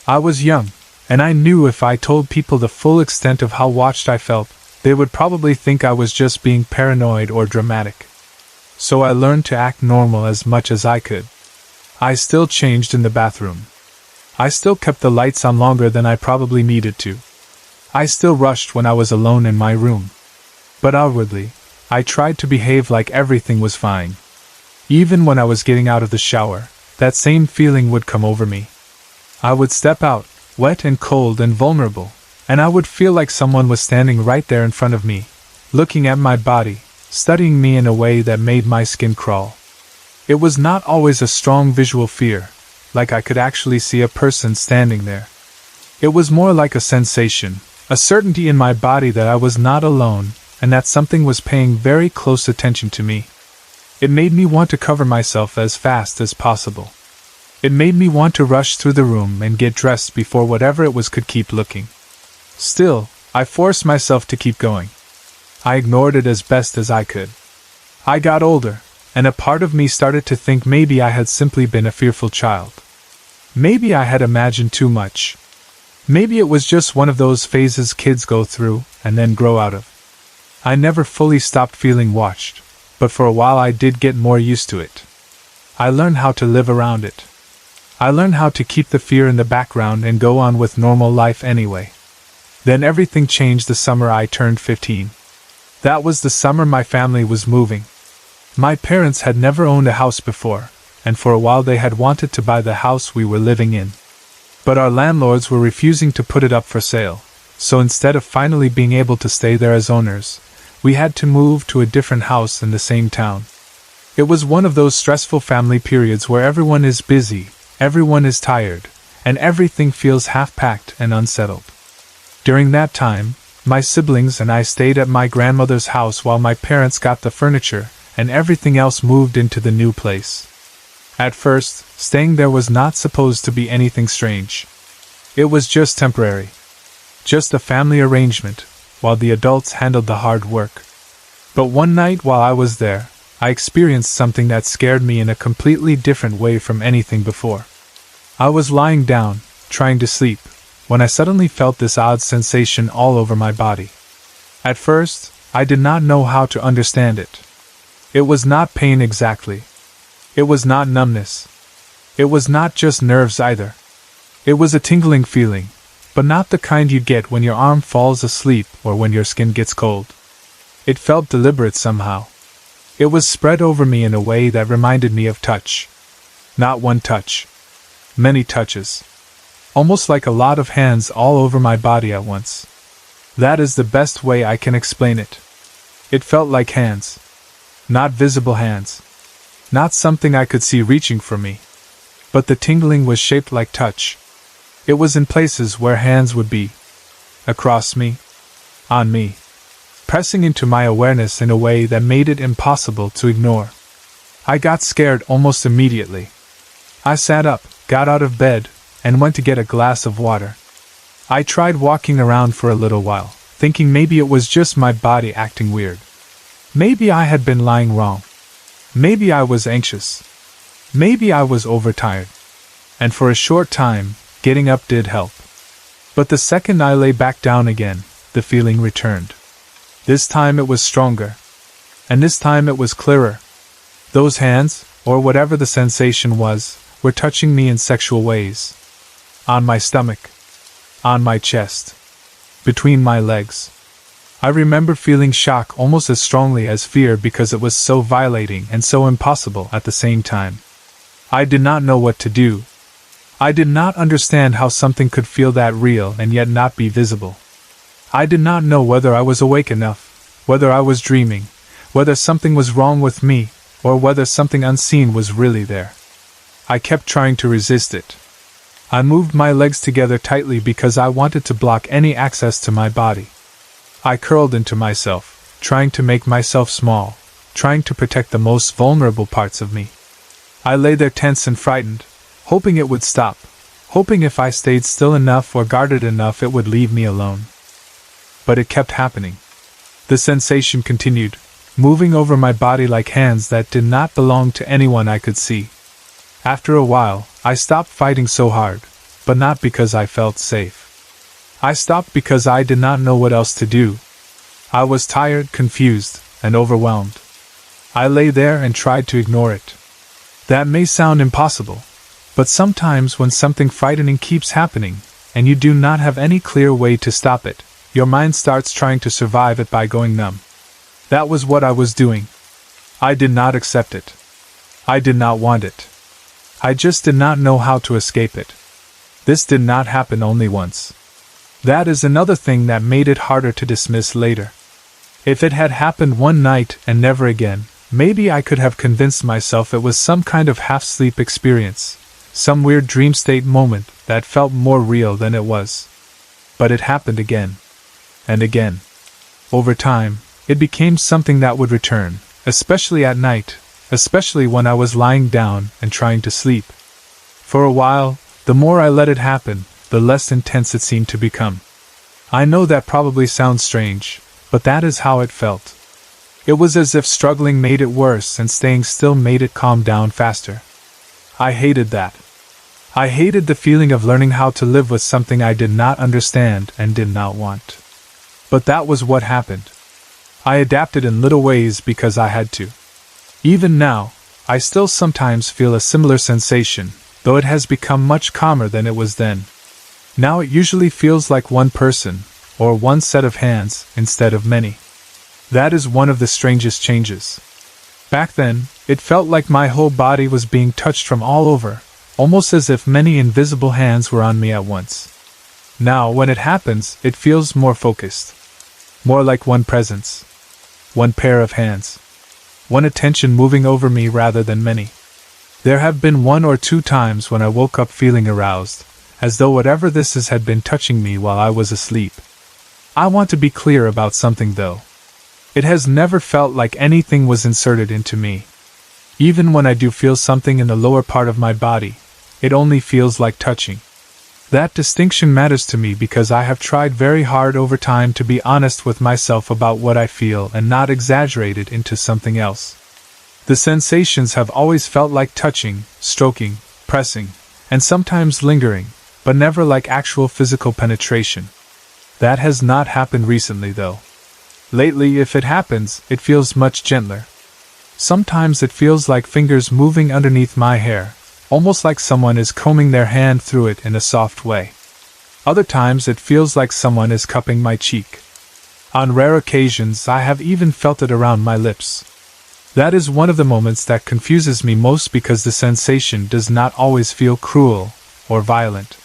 I was young, and I knew if I told people the full extent of how watched I felt, they would probably think I was just being paranoid or dramatic. So I learned to act normal as much as I could. I still changed in the bathroom. I still kept the lights on longer than I probably needed to. I still rushed when I was alone in my room. But outwardly, I tried to behave like everything was fine. Even when I was getting out of the shower, that same feeling would come over me. I would step out, wet and cold and vulnerable, and I would feel like someone was standing right there in front of me, looking at my body, studying me in a way that made my skin crawl. It was not always a strong visual fear, like I could actually see a person standing there. It was more like a sensation, a certainty in my body that I was not alone, and that something was paying very close attention to me. It made me want to cover myself as fast as possible. It made me want to rush through the room and get dressed before whatever it was could keep looking. Still, I forced myself to keep going. I ignored it as best as I could. I got older, and a part of me started to think maybe I had simply been a fearful child. Maybe I had imagined too much. Maybe it was just one of those phases kids go through and then grow out of. I never fully stopped feeling watched, but for a while I did get more used to it. I learned how to live around it. I learned how to keep the fear in the background and go on with normal life anyway. Then everything changed the summer I turned 15. That was the summer my family was moving. My parents had never owned a house before, and for a while they had wanted to buy the house we were living in. But our landlords were refusing to put it up for sale, so instead of finally being able to stay there as owners, We had to move to a different house in the same town. It was one of those stressful family periods where everyone is busy, everyone is tired, and everything feels half-packed and unsettled. During that time, my siblings and I stayed at my grandmother's house while my parents got the furniture and everything else moved into the new place. At first, staying there was not supposed to be anything strange. It was just temporary. Just a family arrangement, while the adults handled the hard work. But one night while I was there, I experienced something that scared me in a completely different way from anything before. I was lying down, trying to sleep, when I suddenly felt this odd sensation all over my body. At first, I did not know how to understand it. It was not pain exactly. It was not numbness. It was not just nerves either. It was a tingling feeling, but not the kind you get when your arm falls asleep or when your skin gets cold. It felt deliberate somehow. It was spread over me in a way that reminded me of touch. Not one touch. Many touches. Almost like a lot of hands all over my body at once. That is the best way I can explain it. It felt like hands. Not visible hands. Not something I could see reaching for me. But the tingling was shaped like touch. It was in places where hands would be. Across me. On me. Pressing into my awareness in a way that made it impossible to ignore. I got scared almost immediately. I sat up, got out of bed, and went to get a glass of water. I tried walking around for a little while, thinking maybe it was just my body acting weird. Maybe I had been lying wrong. Maybe I was anxious. Maybe I was overtired. And for a short time, getting up did help. But the second I lay back down again, the feeling returned. This time it was stronger. And this time it was clearer. Those hands, or whatever the sensation was, were touching me in sexual ways. On my stomach. On my chest. Between my legs. I remember feeling shock almost as strongly as fear because it was so violating and so impossible at the same time. I did not know what to do. I did not understand how something could feel that real and yet not be visible. I did not know whether I was awake enough, whether I was dreaming, whether something was wrong with me, or whether something unseen was really there. I kept trying to resist it. I moved my legs together tightly because I wanted to block any access to my body. I curled into myself, trying to make myself small, trying to protect the most vulnerable parts of me. I lay there tense and frightened, hoping it would stop, hoping if I stayed still enough or guarded enough it would leave me alone. But it kept happening. The sensation continued, moving over my body like hands that did not belong to anyone I could see. After a while, I stopped fighting so hard, but not because I felt safe. I stopped because I did not know what else to do. I was tired, confused, and overwhelmed. I lay there and tried to ignore it. That may sound impossible, but sometimes when something frightening keeps happening, and you do not have any clear way to stop it, your mind starts trying to survive it by going numb. That was what I was doing. I did not accept it. I did not want it. I just did not know how to escape it. This did not happen only once. That is another thing that made it harder to dismiss later. If it had happened one night and never again, maybe I could have convinced myself it was some kind of half-sleep experience, some weird dream state moment that felt more real than it was. But it happened again. And again. Over time, it became something that would return, especially at night, especially when I was lying down and trying to sleep. For a while, the more I let it happen, the less intense it seemed to become. I know that probably sounds strange, but that is how it felt. It was as if struggling made it worse and staying still made it calm down faster. I hated that. I hated the feeling of learning how to live with something I did not understand and did not want. But that was what happened. I adapted in little ways because I had to. Even now, I still sometimes feel a similar sensation, though it has become much calmer than it was then. Now it usually feels like one person, or one set of hands, instead of many. That is one of the strangest changes. Back then, it felt like my whole body was being touched from all over, almost as if many invisible hands were on me at once. Now, when it happens, it feels more focused. More like one presence. one pair of hands. One attention moving over me rather than many. There have been 1 or 2 times when I woke up feeling aroused, as though whatever this is had been touching me while I was asleep. I want to be clear about something though. It has never felt like anything was inserted into me. Even when I do feel something in the lower part of my body, it only feels like touching. That distinction matters to me because I have tried very hard over time to be honest with myself about what I feel and not exaggerate it into something else. The sensations have always felt like touching, stroking, pressing, and sometimes lingering, but never like actual physical penetration. That has not happened recently though. Lately, if it happens, it feels much gentler. Sometimes it feels like fingers moving underneath my hair, almost like someone is combing their hand through it in a soft way. Other times it feels like someone is cupping my cheek. On rare occasions I have even felt it around my lips. That is one of the moments that confuses me most because the sensation does not always feel cruel or violent.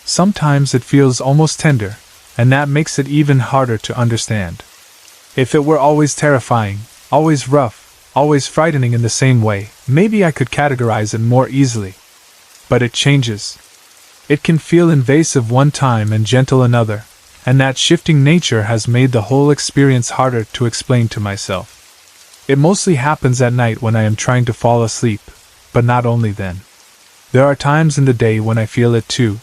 Sometimes it feels almost tender, and that makes it even harder to understand. If it were always terrifying, always rough, always frightening in the same way, maybe I could categorize it more easily. But it changes. It can feel invasive one time and gentle another, and that shifting nature has made the whole experience harder to explain to myself. It mostly happens at night when I am trying to fall asleep, but not only then. There are times in the day when I feel it too.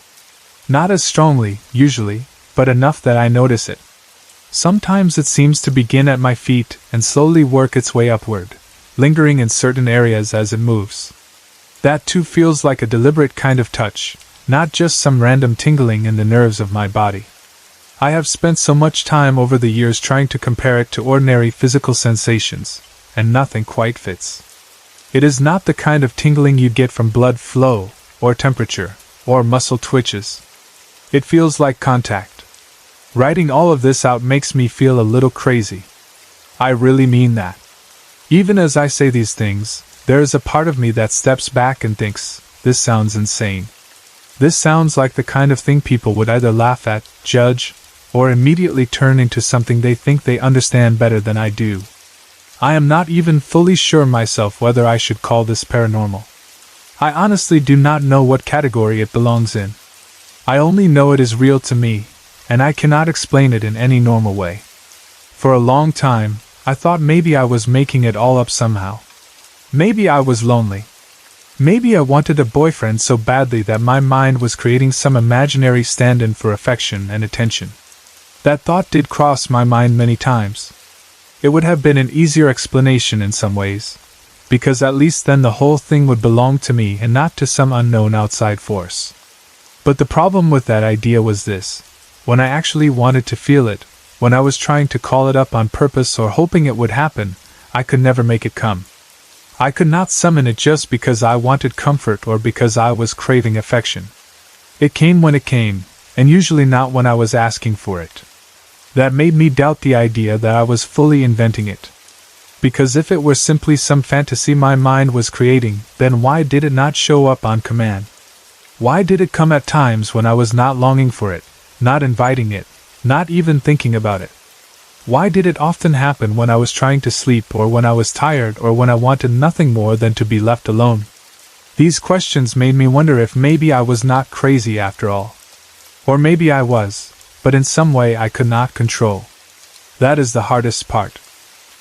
Not as strongly, usually, but enough that I notice it. Sometimes it seems to begin at my feet and slowly work its way upward, lingering in certain areas as it moves. That too feels like a deliberate kind of touch, not just some random tingling in the nerves of my body. I have spent so much time over the years trying to compare it to ordinary physical sensations, and nothing quite fits. It is not the kind of tingling you get from blood flow, or temperature, or muscle twitches. It feels like contact. Writing all of this out makes me feel a little crazy. I really mean that. Even as I say these things, there is a part of me that steps back and thinks, this sounds insane. This sounds like the kind of thing people would either laugh at, judge, or immediately turn into something they think they understand better than I do. I am not even fully sure myself whether I should call this paranormal. I honestly do not know what category it belongs in. I only know it is real to me, and I cannot explain it in any normal way. For a long time, I thought maybe I was making it all up somehow. Maybe I was lonely. Maybe I wanted a boyfriend so badly that my mind was creating some imaginary stand-in for affection and attention. That thought did cross my mind many times. It would have been an easier explanation in some ways, because at least then the whole thing would belong to me and not to some unknown outside force. But the problem with that idea was this: when I actually wanted to feel it, when I was trying to call it up on purpose or hoping it would happen, I could never make it come. I could not summon it just because I wanted comfort or because I was craving affection. It came when it came, and usually not when I was asking for it. That made me doubt the idea that I was fully inventing it. Because if it were simply some fantasy my mind was creating, then why did it not show up on command? Why did it come at times when I was not longing for it, not inviting it, not even thinking about it? Why did it often happen when I was trying to sleep or when I was tired or when I wanted nothing more than to be left alone? These questions made me wonder if maybe I was not crazy after all. Or maybe I was, but in some way I could not control. That is the hardest part.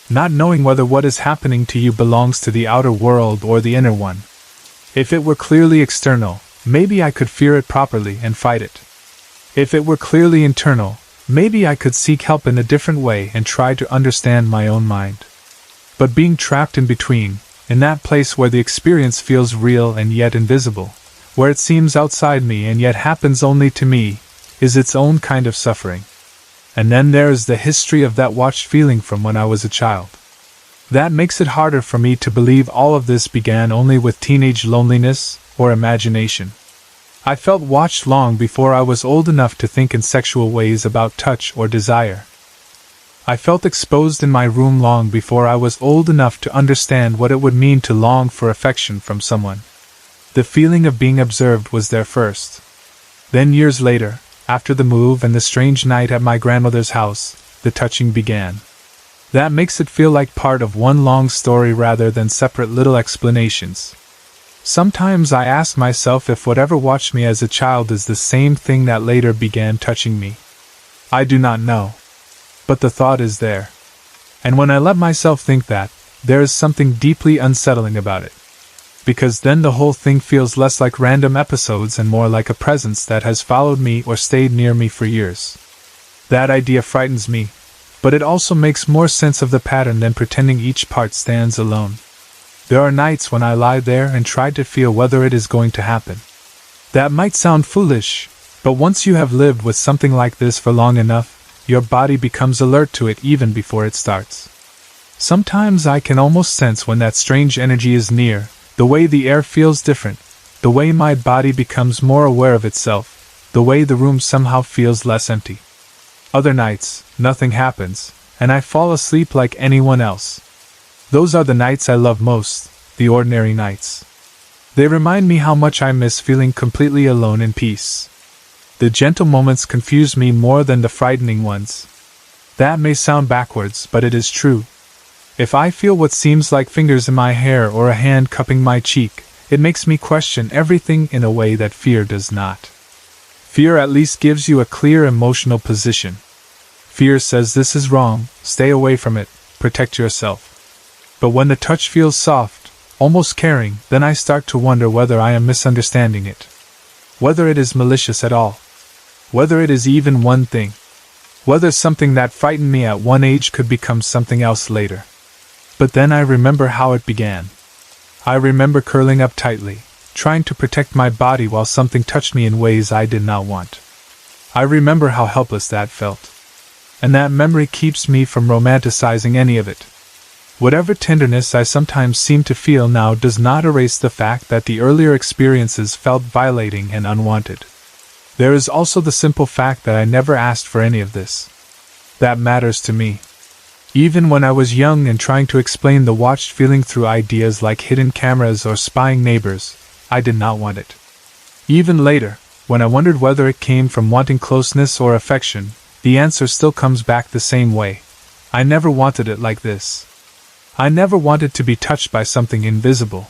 Not knowing whether what is happening to you belongs to the outer world or the inner one. If it were clearly external, maybe I could fear it properly and fight it. If it were clearly internal, maybe I could seek help in a different way and try to understand my own mind. But being trapped in between, in that place where the experience feels real and yet invisible, where it seems outside me and yet happens only to me, is its own kind of suffering. And then there is the history of that watched feeling from when I was a child. That makes it harder for me to believe all of this began only with teenage loneliness or imagination. I felt watched long before I was old enough to think in sexual ways about touch or desire. I felt exposed in my room long before I was old enough to understand what it would mean to long for affection from someone. The feeling of being observed was there first. Then years later, after the move and the strange night at my grandmother's house, the touching began. That makes it feel like part of one long story rather than separate little explanations. Sometimes I ask myself if whatever watched me as a child is the same thing that later began touching me. I do not know. But the thought is there. And when I let myself think that, there is something deeply unsettling about it. Because then the whole thing feels less like random episodes and more like a presence that has followed me or stayed near me for years. That idea frightens me, but it also makes more sense of the pattern than pretending each part stands alone. There are nights when I lie there and try to feel whether it is going to happen. That might sound foolish, but once you have lived with something like this for long enough, your body becomes alert to it even before it starts. Sometimes I can almost sense when that strange energy is near, the way the air feels different, the way my body becomes more aware of itself, the way the room somehow feels less empty. Other nights, nothing happens, and I fall asleep like anyone else. Those are the nights I love most, the ordinary nights. They remind me how much I miss feeling completely alone in peace. The gentle moments confuse me more than the frightening ones. That may sound backwards, but it is true. If I feel what seems like fingers in my hair or a hand cupping my cheek, it makes me question everything in a way that fear does not. Fear at least gives you a clear emotional position. Fear says this is wrong, stay away from it, protect yourself. But when the touch feels soft, almost caring, then I start to wonder whether I am misunderstanding it. Whether it is malicious at all. Whether it is even one thing. Whether something that frightened me at one age could become something else later. But then I remember how it began. I remember curling up tightly, trying to protect my body while something touched me in ways I did not want. I remember how helpless that felt. And that memory keeps me from romanticizing any of it. Whatever tenderness I sometimes seem to feel now does not erase the fact that the earlier experiences felt violating and unwanted. There is also the simple fact that I never asked for any of this. That matters to me. Even when I was young and trying to explain the watched feeling through ideas like hidden cameras or spying neighbors, I did not want it. Even later, when I wondered whether it came from wanting closeness or affection, the answer still comes back the same way. I never wanted it like this. I never wanted to be touched by something invisible.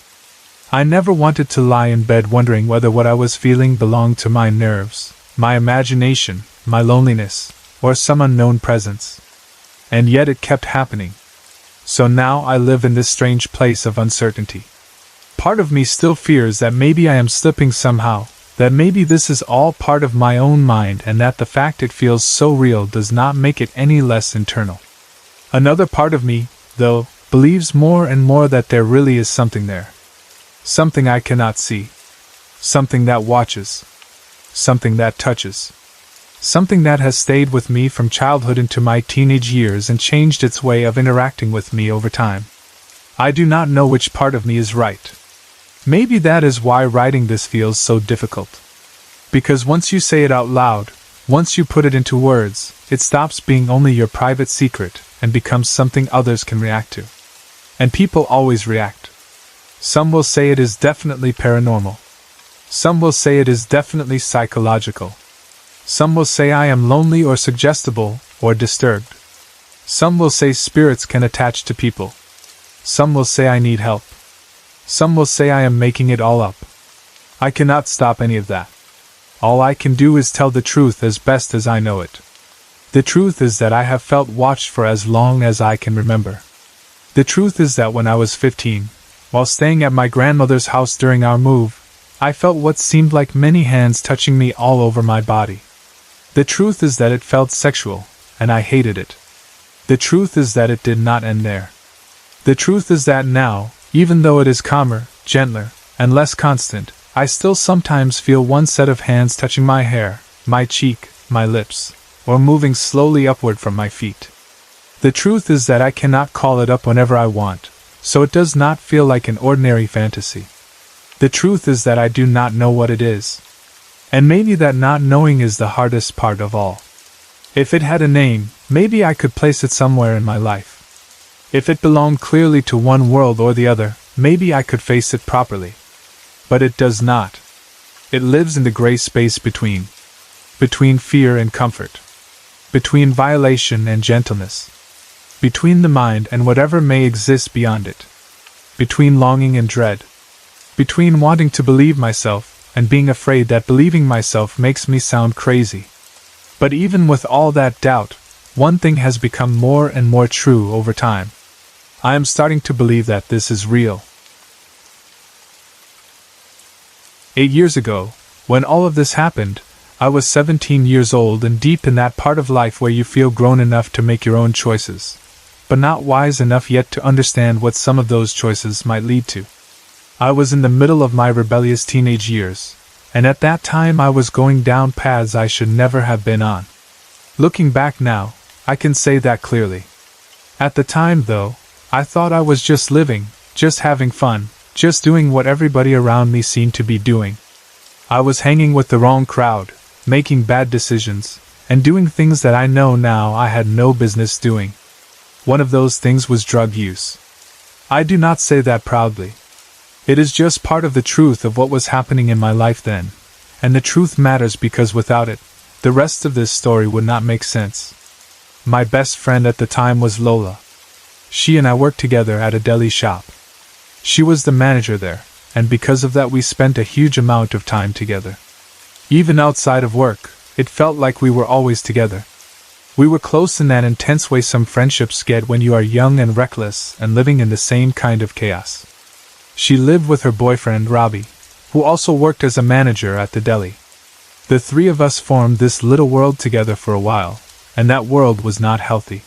I never wanted to lie in bed wondering whether what I was feeling belonged to my nerves, my imagination, my loneliness, or some unknown presence. And yet it kept happening. So now I live in this strange place of uncertainty. Part of me still fears that maybe I am slipping somehow, that maybe this is all part of my own mind and that the fact it feels so real does not make it any less internal. Another part of me, though, believes more and more that there really is something there. Something I cannot see. Something that watches. Something that touches. Something that has stayed with me from childhood into my teenage years and changed its way of interacting with me over time. I do not know which part of me is right. Maybe that is why writing this feels so difficult. Because once you say it out loud, once you put it into words, it stops being only your private secret and becomes something others can react to. And people always react. Some will say it is definitely paranormal. Some will say it is definitely psychological. Some will say I am lonely or suggestible or disturbed. Some will say spirits can attach to people. Some will say I need help. Some will say I am making it all up. I cannot stop any of that. All I can do is tell the truth as best as I know it. The truth is that I have felt watched for as long as I can remember. The truth is that when I was 15, while staying at my grandmother's house during our move, I felt what seemed like many hands touching me all over my body. The truth is that it felt sexual, and I hated it. The truth is that it did not end there. The truth is that now, even though it is calmer, gentler, and less constant, I still sometimes feel one set of hands touching my hair, my cheek, my lips, or moving slowly upward from my feet. The truth is that I cannot call it up whenever I want, so it does not feel like an ordinary fantasy. The truth is that I do not know what it is. And maybe that not knowing is the hardest part of all. If it had a name, maybe I could place it somewhere in my life. If it belonged clearly to one world or the other, maybe I could face it properly. But it does not. It lives in the gray space between. Between fear and comfort. Between violation and gentleness. between the mind and whatever may exist beyond it, between longing and dread, between wanting to believe myself and being afraid that believing myself makes me sound crazy. But even with all that doubt, one thing has become more and more true over time. I am starting to believe that this is real. 8 years ago, when all of this happened, I was 17 years old and deep in that part of life where you feel grown enough to make your own choices, but not wise enough yet to understand what some of those choices might lead to. I was in the middle of my rebellious teenage years, and at that time I was going down paths I should never have been on. Looking back now, I can say that clearly. At the time, though, I thought I was just living, just having fun, just doing what everybody around me seemed to be doing. I was hanging with the wrong crowd, making bad decisions, and doing things that I know now I had no business doing. One of those things was drug use. I do not say that proudly. It is just part of the truth of what was happening in my life then, and the truth matters because without it, the rest of this story would not make sense. My best friend at the time was Lola. She and I worked together at a deli shop. She was the manager there, and because of that we spent a huge amount of time together. Even outside of work, it felt like we were always together. We were close in that intense way some friendships get when you are young and reckless and living in the same kind of chaos. She lived with her boyfriend Robbie, who also worked as a manager at the deli. The three of us formed this little world together for a while, and that world was not healthy.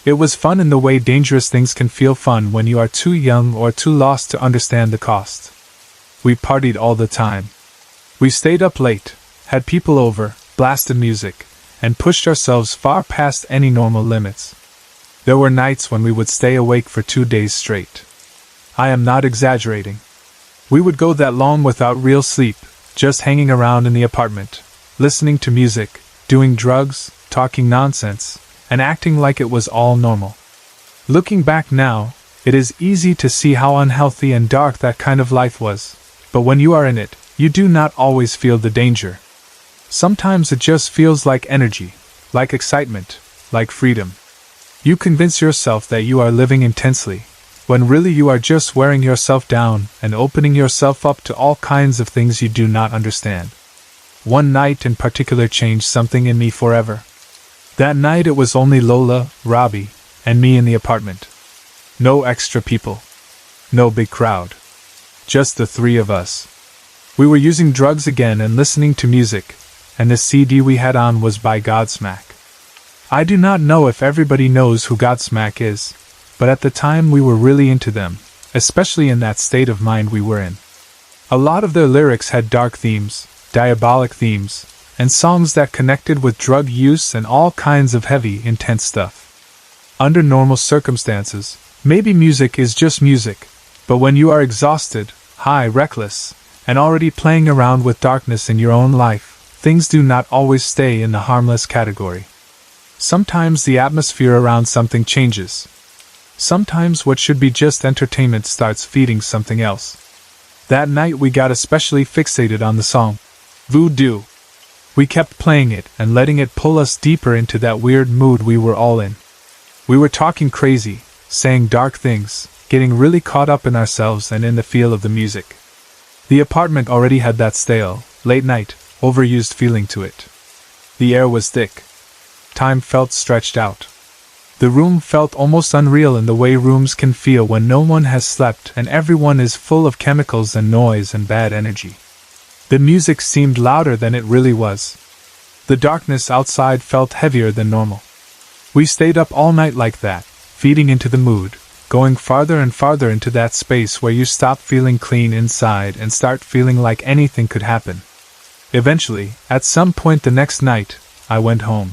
It was fun in the way dangerous things can feel fun when you are too young or too lost to understand the cost. We partied all the time. We stayed up late, had people over, blasted music, and pushed ourselves far past any normal limits. There were nights when we would stay awake for 2 days straight. I am not exaggerating. We would go that long without real sleep, just hanging around in the apartment, listening to music, doing drugs, talking nonsense, and acting like it was all normal. Looking back now, it is easy to see how unhealthy and dark that kind of life was, but when you are in it, you do not always feel the danger. Sometimes it just feels like energy, like excitement, like freedom. You convince yourself that you are living intensely, when really you are just wearing yourself down and opening yourself up to all kinds of things you do not understand. One night in particular changed something in me forever. That night it was only Lola, Robbie, and me in the apartment. No extra people. No big crowd. Just the three of us. We were using drugs again and listening to music, and the CD we had on was by Godsmack. I do not know if everybody knows who Godsmack is, but at the time we were really into them, especially in that state of mind we were in. A lot of their lyrics had dark themes, diabolic themes, and songs that connected with drug use and all kinds of heavy, intense stuff. Under normal circumstances, maybe music is just music, but when you are exhausted, high, reckless, and already playing around with darkness in your own life, things do not always stay in the harmless category. Sometimes the atmosphere around something changes. Sometimes what should be just entertainment starts feeding something else. That night we got especially fixated on the song, Voodoo. We kept playing it and letting it pull us deeper into that weird mood we were all in. We were talking crazy, saying dark things, getting really caught up in ourselves and in the feel of the music. The apartment already had that stale, late-night, overused feeling to it. The air was thick. Time felt stretched out. The room felt almost unreal in the way rooms can feel when no one has slept and everyone is full of chemicals and noise and bad energy. The music seemed louder than it really was. The darkness outside felt heavier than normal. We stayed up all night like that, feeding into the mood, going farther and farther into that space where you stop feeling clean inside and start feeling like anything could happen. Eventually, at some point the next night, I went home.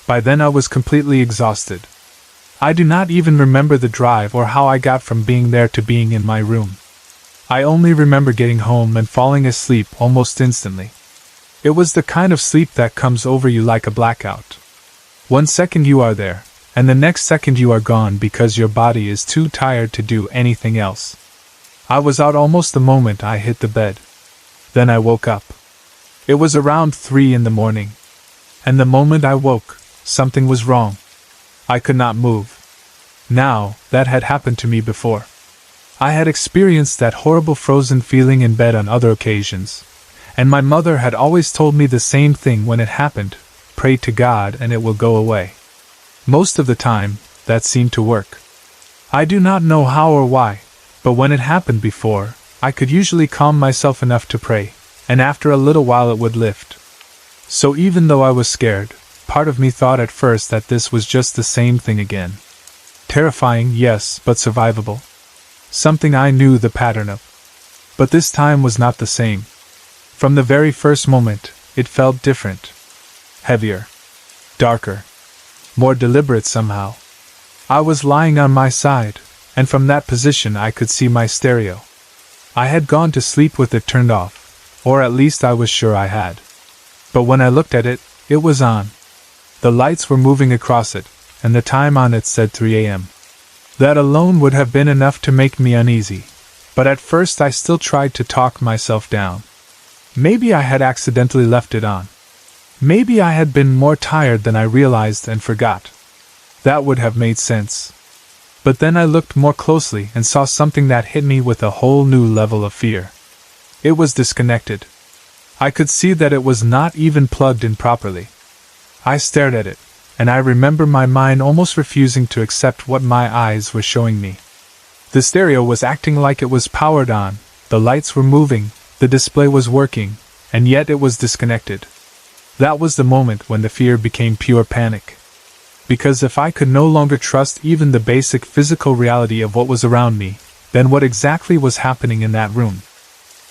By then I was completely exhausted. I do not even remember the drive or how I got from being there to being in my room. I only remember getting home and falling asleep almost instantly. It was the kind of sleep that comes over you like a blackout. 1 second you are there, and the next second you are gone because your body is too tired to do anything else. I was out almost the moment I hit the bed. Then I woke up. It was around 3 in the morning. And the moment I woke, something was wrong. I could not move. Now, that had happened to me before. I had experienced that horrible frozen feeling in bed on other occasions, and my mother had always told me the same thing when it happened: pray to God and it will go away. Most of the time, that seemed to work. I do not know how or why, but when it happened before, I could usually calm myself enough to pray, and after a little while it would lift. So even though I was scared, part of me thought at first that this was just the same thing again. Terrifying, yes, but survivable. Something I knew the pattern of. But this time was not the same. From the very first moment, it felt different. Heavier. Darker. More deliberate somehow. I was lying on my side, and from that position I could see my stereo. I had gone to sleep with it turned off, or at least I was sure I had. But when I looked at it, it was on. The lights were moving across it, and the time on it said 3 a.m. That alone would have been enough to make me uneasy, but at first I still tried to talk myself down. Maybe I had accidentally left it on. Maybe I had been more tired than I realized and forgot. That would have made sense. But then I looked more closely and saw something that hit me with a whole new level of fear. It was disconnected. I could see that it was not even plugged in properly. I stared at it, and I remember my mind almost refusing to accept what my eyes were showing me. The stereo was acting like it was powered on, the lights were moving, the display was working, and yet it was disconnected. That was the moment when the fear became pure panic. Because if I could no longer trust even the basic physical reality of what was around me, then what exactly was happening in that room?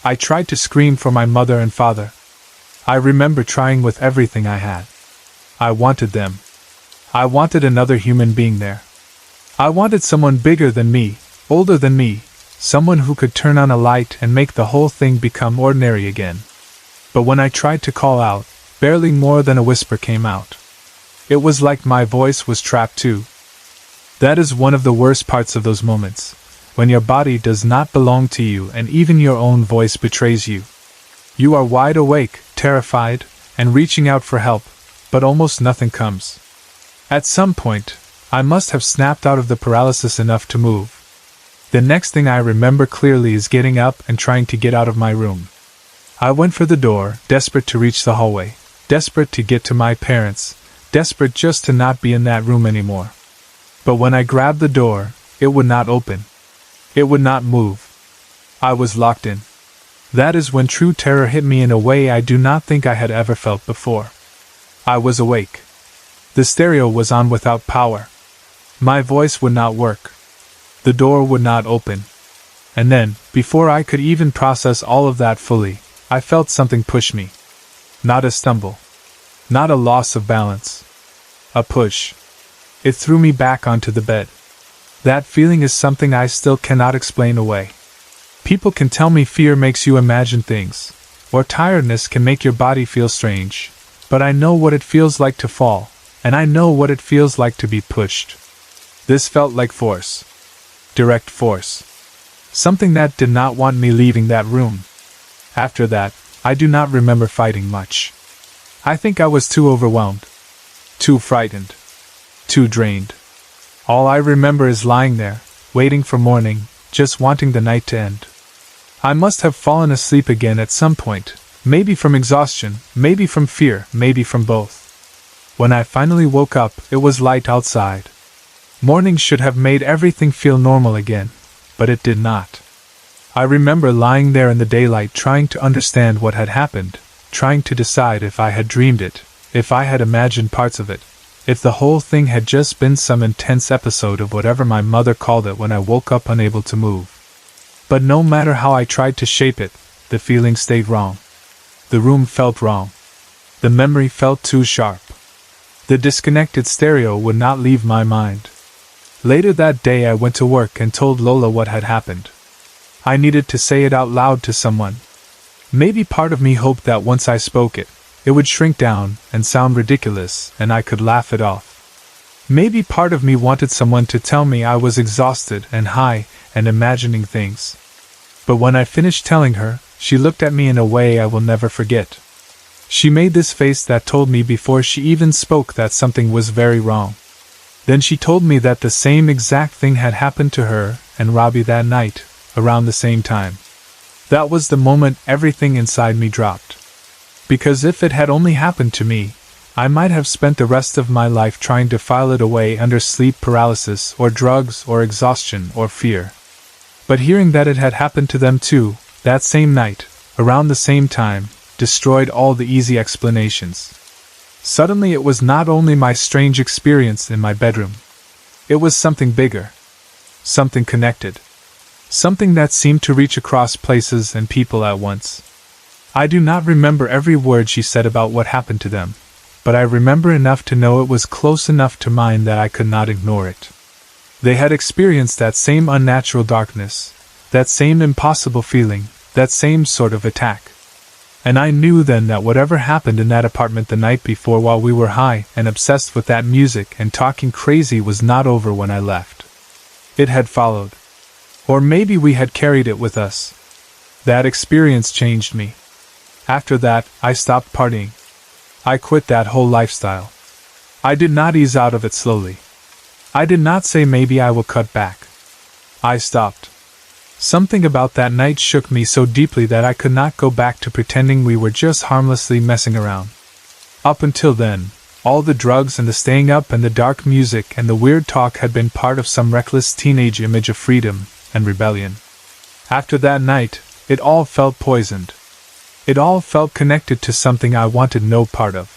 I tried to scream for my mother and father. I remember trying with everything I had. I wanted them. I wanted another human being there. I wanted someone bigger than me, older than me, someone who could turn on a light and make the whole thing become ordinary again. But when I tried to call out, barely more than a whisper came out. It was like my voice was trapped too. That is one of the worst parts of those moments, when your body does not belong to you and even your own voice betrays you. You are wide awake, terrified, and reaching out for help, but almost nothing comes. At some point, I must have snapped out of the paralysis enough to move. The next thing I remember clearly is getting up and trying to get out of my room. I went for the door, desperate to reach the hallway, desperate to get to my parents, desperate just to not be in that room anymore. But when I grabbed the door, it would not open. It would not move. I was locked in. That is when true terror hit me in a way I do not think I had ever felt before. I was awake. The stereo was on without power. My voice would not work. The door would not open. And then, before I could even process all of that fully, I felt something push me. Not a stumble. Not a loss of balance. A push. It threw me back onto the bed. That feeling is something I still cannot explain away. People can tell me fear makes you imagine things, or tiredness can make your body feel strange, but I know what it feels like to fall, and I know what it feels like to be pushed. This felt like force. Direct force. Something that did not want me leaving that room. After that, I do not remember fighting much. I think I was too overwhelmed. Too frightened. Too drained. All I remember is lying there, waiting for morning, just wanting the night to end. I must have fallen asleep again at some point, maybe from exhaustion, maybe from fear, maybe from both. When I finally woke up, it was light outside. Morning should have made everything feel normal again, but it did not. I remember lying there in the daylight trying to understand what had happened, trying to decide if I had dreamed it, if I had imagined parts of it, if the whole thing had just been some intense episode of whatever my mother called it when I woke up unable to move. But no matter how I tried to shape it, the feeling stayed wrong. The room felt wrong. The memory felt too sharp. The disconnected stereo would not leave my mind. Later that day I went to work and told Lola what had happened. I needed to say it out loud to someone. Maybe part of me hoped that once I spoke it, it would shrink down and sound ridiculous and I could laugh it off. Maybe part of me wanted someone to tell me I was exhausted and high and imagining things. But when I finished telling her, she looked at me in a way I will never forget. She made this face that told me before she even spoke that something was very wrong. Then she told me that the same exact thing had happened to her and Robbie that night, around the same time. That was the moment everything inside me dropped. Because if it had only happened to me, I might have spent the rest of my life trying to file it away under sleep paralysis or drugs or exhaustion or fear. But hearing that it had happened to them too, that same night, around the same time, destroyed all the easy explanations. Suddenly it was not only my strange experience in my bedroom. It was something bigger. Something connected. Something that seemed to reach across places and people at once. I do not remember every word she said about what happened to them, but I remember enough to know it was close enough to mine that I could not ignore it. They had experienced that same unnatural darkness, that same impossible feeling, that same sort of attack. And I knew then that whatever happened in that apartment the night before while we were high and obsessed with that music and talking crazy was not over when I left. It had followed. Or maybe we had carried it with us. That experience changed me. After that, I stopped partying. I quit that whole lifestyle. I did not ease out of it slowly. I did not say maybe I will cut back. I stopped. Something about that night shook me so deeply that I could not go back to pretending we were just harmlessly messing around. Up until then, all the drugs and the staying up and the dark music and the weird talk had been part of some reckless teenage image of freedom and rebellion. After that night, it all felt poisoned. It all felt connected to something I wanted no part of.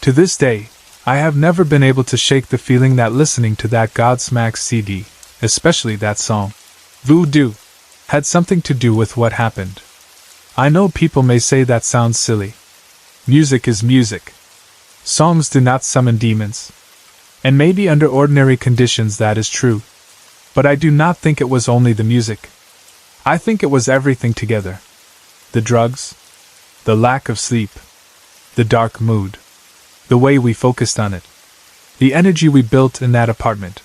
To this day, I have never been able to shake the feeling that listening to that Godsmack CD, especially that song, Voodoo, had something to do with what happened. I know people may say that sounds silly. Music is music. Songs do not summon demons. And maybe under ordinary conditions that is true. But I do not think it was only the music. I think it was everything together. The drugs, the lack of sleep, the dark mood, the way we focused on it, the energy we built in that apartment,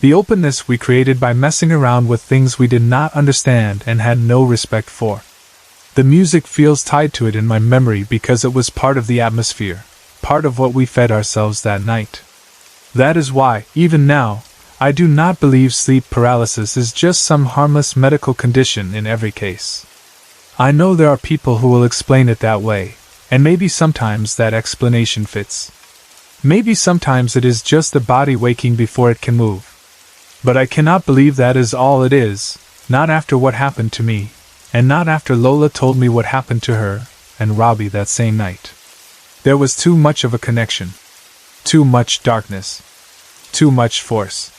the openness we created by messing around with things we did not understand and had no respect for. The music feels tied to it in my memory because it was part of the atmosphere, part of what we fed ourselves that night. That is why, even now, I do not believe sleep paralysis is just some harmless medical condition in every case. I know there are people who will explain it that way, and maybe sometimes that explanation fits. Maybe sometimes it is just the body waking before it can move. But I cannot believe that is all it is, not after what happened to me, and not after Lola told me what happened to her and Robbie that same night. There was too much of a connection. Too much darkness. Too much force.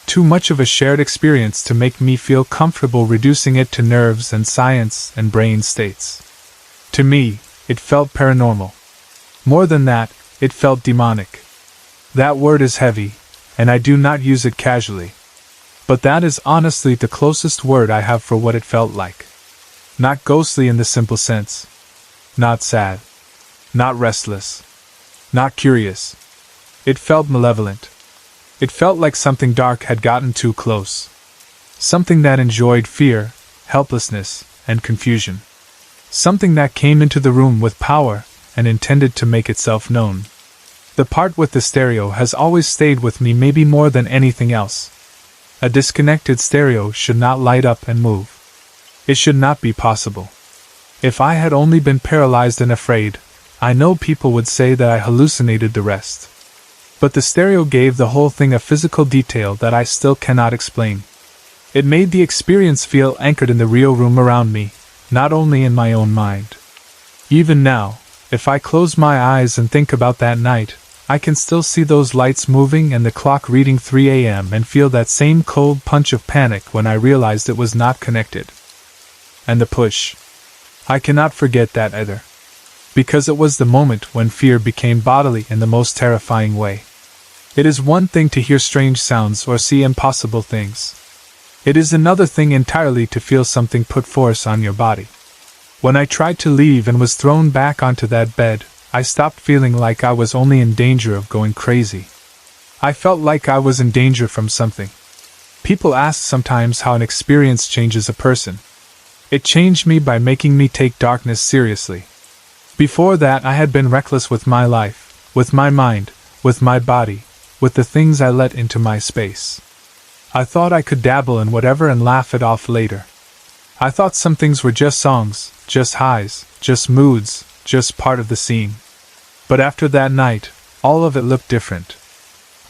Too much of a shared experience to make me feel comfortable reducing it to nerves and science and brain states. To me, it felt paranormal. More than that, it felt demonic. That word is heavy, and I do not use it casually. But that is honestly the closest word I have for what it felt like. Not ghostly in the simple sense. Not sad. Not restless. Not curious. It felt malevolent. It felt like something dark had gotten too close. Something that enjoyed fear, helplessness, and confusion. Something that came into the room with power and intended to make itself known. The part with the stereo has always stayed with me maybe more than anything else. A disconnected stereo should not light up and move. It should not be possible. If I had only been paralyzed and afraid, I know people would say that I hallucinated the rest. But the stereo gave the whole thing a physical detail that I still cannot explain. It made the experience feel anchored in the real room around me, not only in my own mind. Even now, if I close my eyes and think about that night, I can still see those lights moving and the clock reading 3 a.m. and feel that same cold punch of panic when I realized it was not connected. And the push. I cannot forget that either. Because it was the moment when fear became bodily in the most terrifying way. It is one thing to hear strange sounds or see impossible things. It is another thing entirely to feel something put force on your body. When I tried to leave and was thrown back onto that bed, I stopped feeling like I was only in danger of going crazy. I felt like I was in danger from something. People ask sometimes how an experience changes a person. It changed me by making me take darkness seriously. Before that I had been reckless with my life, with my mind, with my body, with the things I let into my space. I thought I could dabble in whatever and laugh it off later. I thought some things were just songs, just highs, just moods, just part of the scene. But after that night, all of it looked different.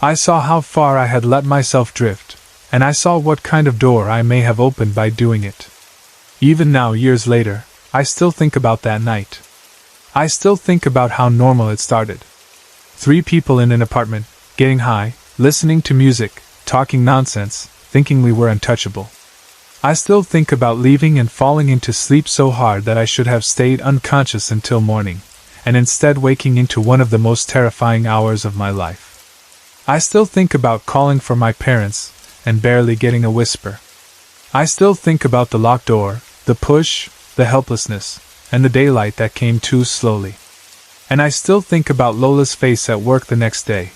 I saw how far I had let myself drift, and I saw what kind of door I may have opened by doing it. Even now, years later, I still think about that night. I still think about how normal it started. 3 people in an apartment, getting high, listening to music, talking nonsense, thinking we were untouchable. I still think about leaving and falling into sleep so hard that I should have stayed unconscious until morning, and instead waking into one of the most terrifying hours of my life. I still think about calling for my parents, and barely getting a whisper. I still think about the locked door, the push, the helplessness, and the daylight that came too slowly. And I still think about Lola's face at work the next day.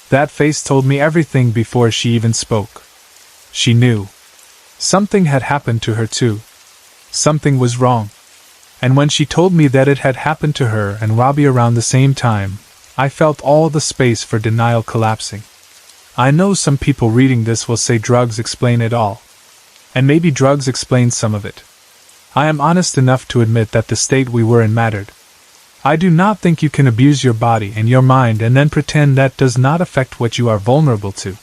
That face told me everything before she even spoke. She knew. Something had happened to her too. Something was wrong. And when she told me that it had happened to her and Robbie around the same time, I felt all the space for denial collapsing. I know some people reading this will say drugs explain it all. And maybe drugs explain some of it. I am honest enough to admit that the state we were in mattered. I do not think you can abuse your body and your mind and then pretend that does not affect what you are vulnerable to.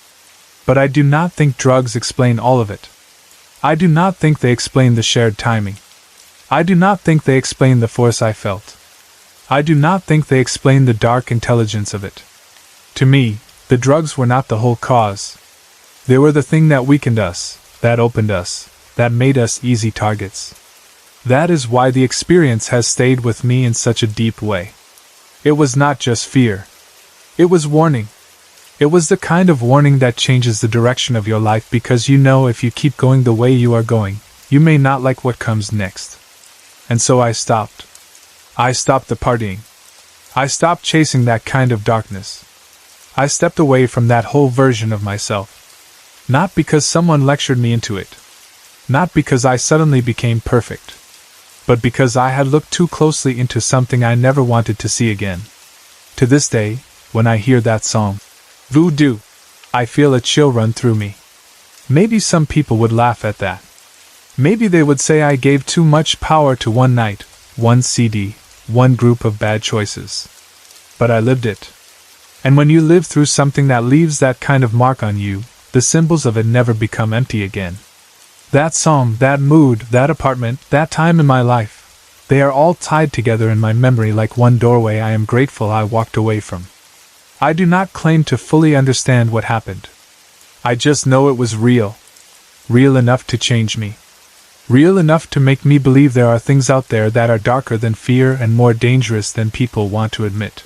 But I do not think drugs explain all of it. I do not think they explain the shared timing. I do not think they explain the force I felt. I do not think they explain the dark intelligence of it. To me, the drugs were not the whole cause. They were the thing that weakened us, that opened us, that made us easy targets. That is why the experience has stayed with me in such a deep way. It was not just fear. It was warning. It was the kind of warning that changes the direction of your life because you know if you keep going the way you are going, you may not like what comes next. And so I stopped. I stopped the partying. I stopped chasing that kind of darkness. I stepped away from that whole version of myself. Not because someone lectured me into it. Not because I suddenly became perfect. But because I had looked too closely into something I never wanted to see again. To this day, when I hear that song, Voodoo, I feel a chill run through me. Maybe some people would laugh at that. Maybe they would say I gave too much power to one night, one CD, one group of bad choices. But I lived it. And when you live through something that leaves that kind of mark on you, the symbols of it never become empty again. That song, that mood, that apartment, that time in my life, they are all tied together in my memory like one doorway I am grateful I walked away from. I do not claim to fully understand what happened. I just know it was real. Real enough to change me. Real enough to make me believe there are things out there that are darker than fear and more dangerous than people want to admit.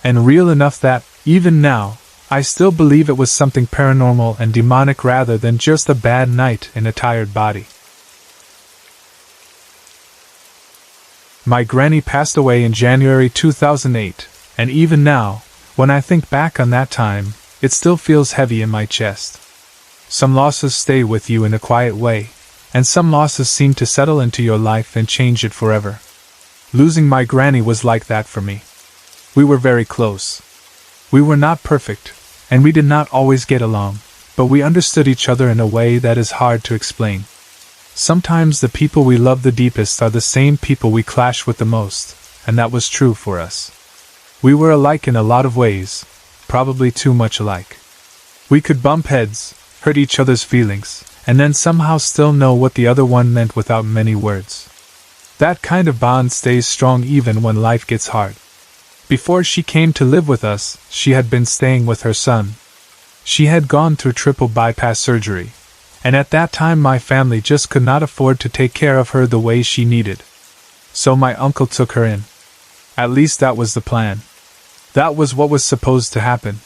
And real enough that, even now, I still believe it was something paranormal and demonic rather than just a bad night in a tired body. My granny passed away in January 2008, and even now, when I think back on that time, it still feels heavy in my chest. Some losses stay with you in a quiet way, and some losses seem to settle into your life and change it forever. Losing my granny was like that for me. We were very close. We were not perfect, and we did not always get along, but we understood each other in a way that is hard to explain. Sometimes the people we love the deepest are the same people we clash with the most, and that was true for us. We were alike in a lot of ways, probably too much alike. We could bump heads, hurt each other's feelings, and then somehow still know what the other one meant without many words. That kind of bond stays strong even when life gets hard. Before she came to live with us, she had been staying with her son. She had gone through triple bypass surgery, and at that time my family just could not afford to take care of her the way she needed. So my uncle took her in. At least that was the plan. That was what was supposed to happen.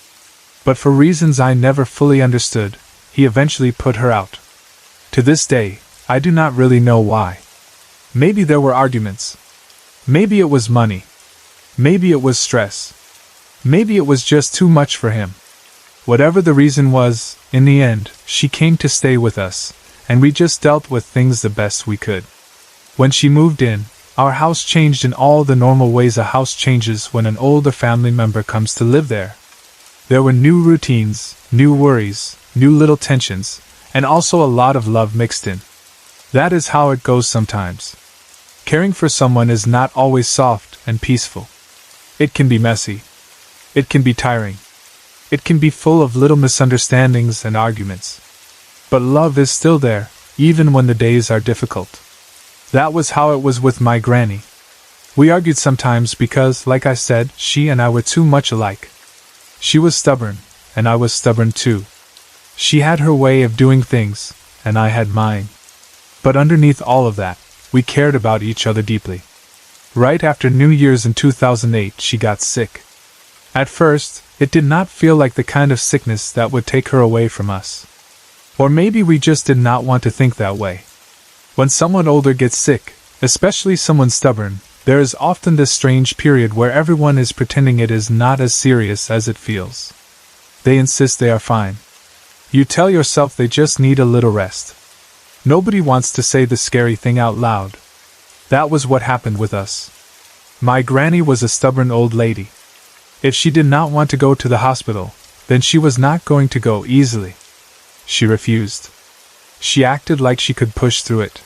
But for reasons I never fully understood, he eventually put her out. To this day, I do not really know why. Maybe there were arguments. Maybe it was money. Maybe it was stress. Maybe it was just too much for him. Whatever the reason was, in the end, she came to stay with us, and we just dealt with things the best we could. When she moved in, our house changed in all the normal ways a house changes when an older family member comes to live there. There were new routines, new worries, new little tensions, and also a lot of love mixed in. That is how it goes sometimes. Caring for someone is not always soft and peaceful. It can be messy. It can be tiring. It can be full of little misunderstandings and arguments. But love is still there, even when the days are difficult. That was how it was with my granny. We argued sometimes because, like I said, she and I were too much alike. She was stubborn, and I was stubborn too. She had her way of doing things, and I had mine. But underneath all of that, we cared about each other deeply. Right after New Year's in 2008, she got sick. At first, it did not feel like the kind of sickness that would take her away from us. Or maybe we just did not want to think that way. When someone older gets sick, especially someone stubborn, there is often this strange period where everyone is pretending it is not as serious as it feels. They insist they are fine. You tell yourself they just need a little rest. Nobody wants to say the scary thing out loud. That was what happened with us. My granny was a stubborn old lady. If she did not want to go to the hospital, then she was not going to go easily. She refused. She acted like she could push through it.